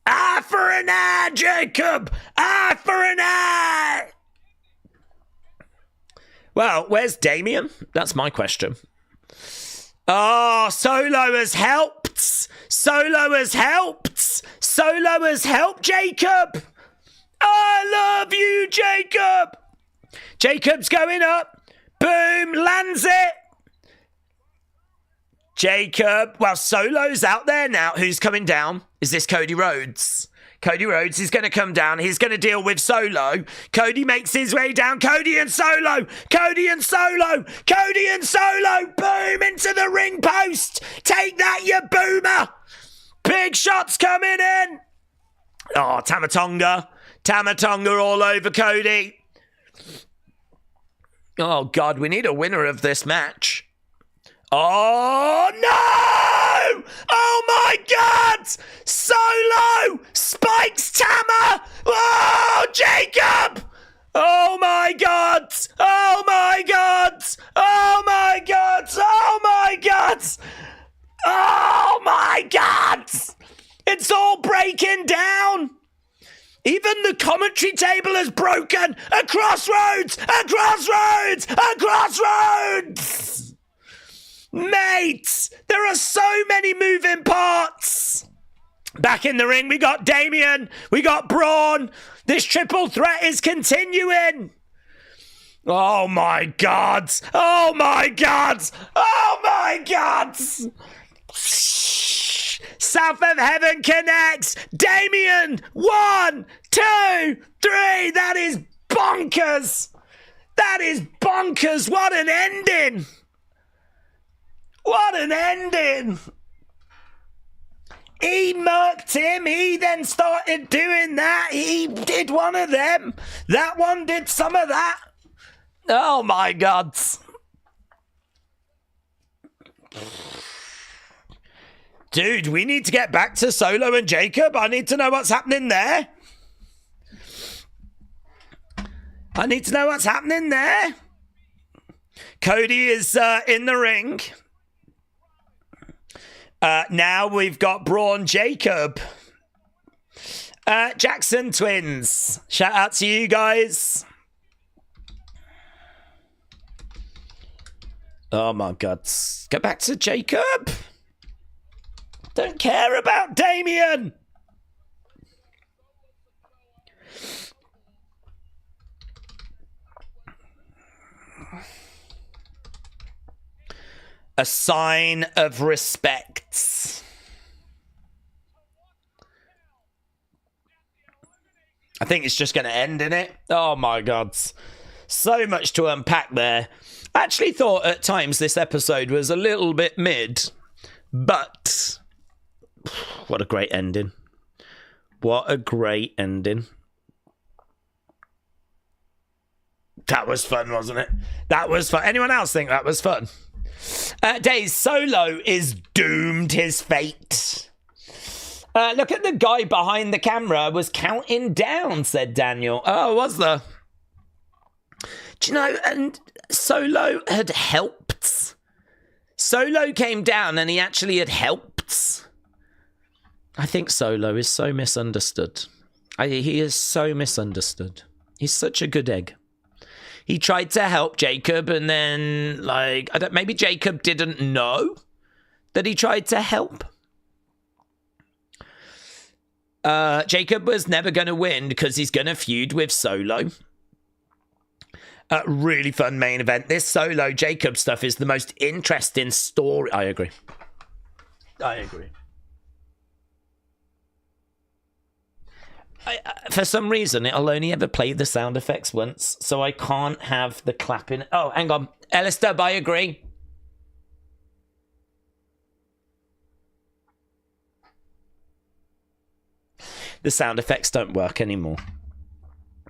Eye for an eye, Jacob! Eye for an eye! Well, where's Damian? That's my question. Oh, Solo has helped! Solo has helped! Solo has helped Jacob! I love you, Jacob! Jacob's going up. Boom, lands it. Jacob, well, Solo's out there now. Who's coming down? Is this Cody Rhodes? Cody Rhodes is going to come down. He's going to deal with Solo. Cody makes his way down. Cody and Solo. Cody and Solo. Cody and Solo. Boom into the ring post. Take that, you boomer. Big shots coming in. Oh, Tamatonga. Tamatonga all over Cody. Oh, God, we need a winner of this match. Oh, no! Oh, my God! Solo! Spikes Tama! Oh, Jacob! Oh, my God! Oh, my God! Oh, my God! Oh, my God! Oh, my God! It's all breaking down! Even the commentary table is broken! A crossroads! A crossroads! A crossroads! Mates, there are so many moving parts. Back in the ring, we got Damian, we got Braun. This triple threat is continuing. Oh my God. Oh my God. Oh my God. South of Heaven connects. Damian, 1, 2, 3. That is bonkers. That is bonkers. What an ending. What an ending! He murked him. He then started doing that. He did one of them. That one did some of that. Oh my God. Dude, we need to get back to Solo and Jacob. I need to know what's happening there. I need to know what's happening there. Cody is in the ring. Now we've got Braun Jacob. Jackson twins. Shout out to you guys. Oh my God. Go back to Jacob. Don't care about Damian. A sign of respect. I think it's just going to end in it. Oh my God. So much to unpack there. I actually thought at times this episode was a little bit mid, but what a great ending. What a great ending. That was fun, wasn't it? That was fun. Anyone else think that was fun? Days Solo is doomed his fate. Look at the guy behind the camera was counting down, said Daniel. Oh, was there? Do you know, and Solo had helped. Solo came down and he actually had helped. I think Solo is so misunderstood. He is so misunderstood. He's such a good egg. He tried to help Jacob and then, maybe Jacob didn't know that he tried to help. Jacob was never going to win because he's going to feud with Solo. Really fun main event. This Solo Jacob stuff is the most interesting story. I agree. For some reason, it'll only ever play the sound effects once, so I can't have the clapping. Oh, hang on. Ellis Dub, I agree. The sound effects don't work anymore.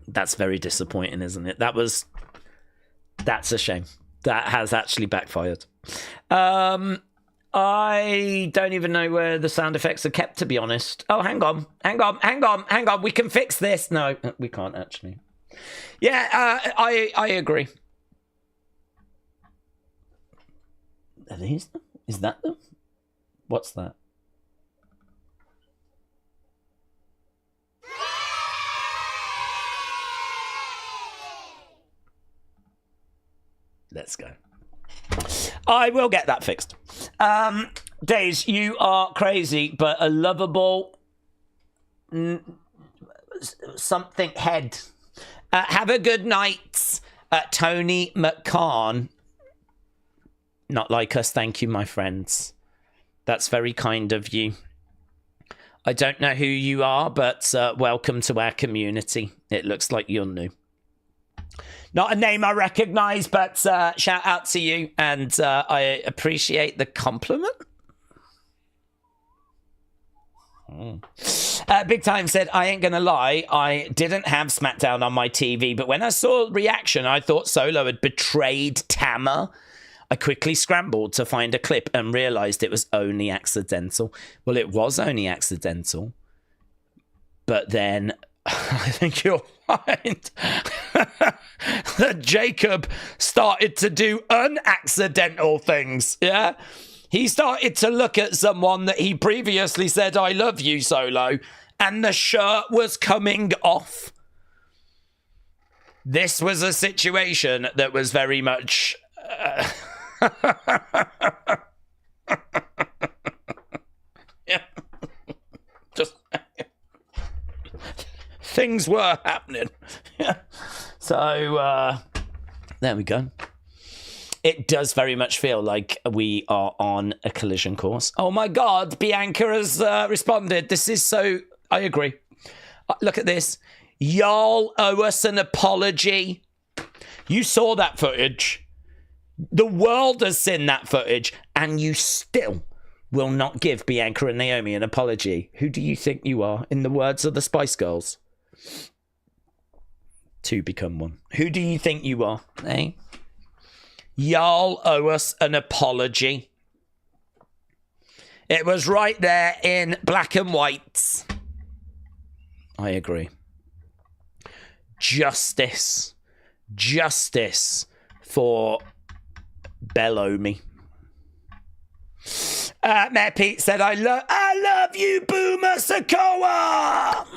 That's very disappointing, isn't it? That's a shame. That has actually backfired. I don't even know where the sound effects are kept, to be honest. Oh, hang on. We can fix this. No, we can't actually. Yeah, I agree. Are these them? Is that them? What's that? Let's go. I will get that fixed. Days, you are crazy, but a lovable something head. Have a good night, Tony McCann. Not like us, thank you, my friends. That's very kind of you. I don't know who you are, but welcome to our community. It looks like you're new. Not a name I recognize, but shout out to you, and I appreciate the compliment. Big Time said, I ain't gonna lie, I didn't have SmackDown on my TV, but when I saw reaction, I thought Solo had betrayed Tama. I quickly scrambled to find a clip and realized it was only accidental. Well, it was only accidental, but then I think you'll find that Jacob started to do unaccidental things. Yeah, he started to look at someone that he previously said, I love you, Solo, and the shirt was coming off. This was a situation that was very much yeah, just things were happening. Yeah. So there we go. It does very much feel like we are on a collision course. Oh my God, Bianca has responded. This is so... I agree. Look at this. Y'all owe us an apology. You saw that footage. The world has seen that footage, and you still will not give Bianca and Naomi an apology. Who do you think you are? In the words of the Spice Girls. Two become one. Who do you think you are? Eh? Y'all owe us an apology. It was right there in black and white. I agree. Justice. Justice for Bellomi. Matt Pete said, I love you, Boomer Sikoa.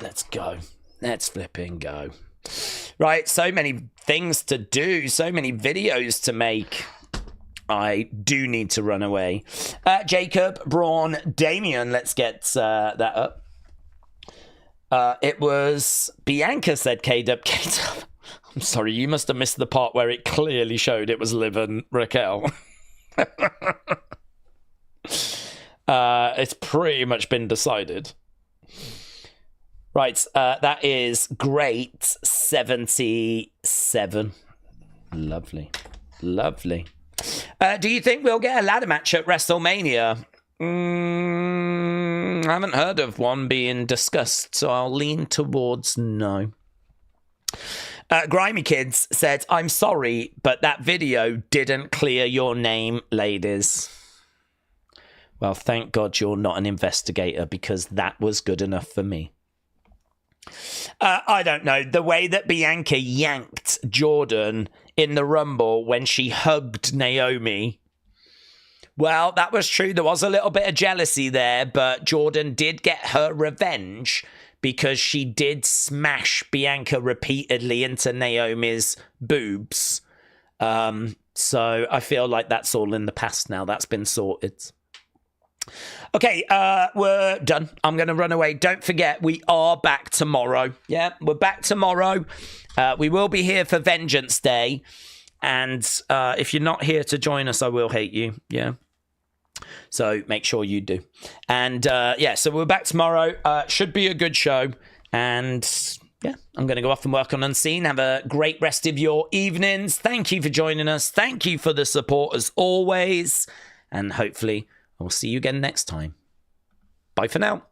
Let's go. Let's flipping go. Right, so many things to do, so many videos to make. I do need to run away. Jacob, Braun, Damian, let's get that up. It was Bianca said K-Dub. I'm sorry, you must have missed the part where it clearly showed it was Liv and Raquel. It's pretty much been decided. Right, that is great. 77. Lovely. Lovely. Do you think we'll get a ladder match at WrestleMania? I haven't heard of one being discussed, so I'll lean towards no. Grimy Kids said, I'm sorry, but that video didn't clear your name, ladies. Well, thank God you're not an investigator, because that was good enough for me. I don't know. The way that Bianca yanked Jordan in the Rumble when she hugged Naomi. Well, that was true. There was a little bit of jealousy there, but Jordan did get her revenge because she did smash Bianca repeatedly into Naomi's boobs. So I feel like that's all in the past now. That's been sorted. Okay, we're done. I'm going to run away. Don't forget, we are back tomorrow. Yeah, we're back tomorrow. We will be here for Vengeance Day. And if you're not here to join us, I will hate you. Yeah. So make sure you do. And yeah, so we're back tomorrow. Should be a good show. And yeah, I'm going to go off and work on Unseen. Have a great rest of your evenings. Thank you for joining us. Thank you for the support as always. And hopefully I'll see you again next time. Bye for now.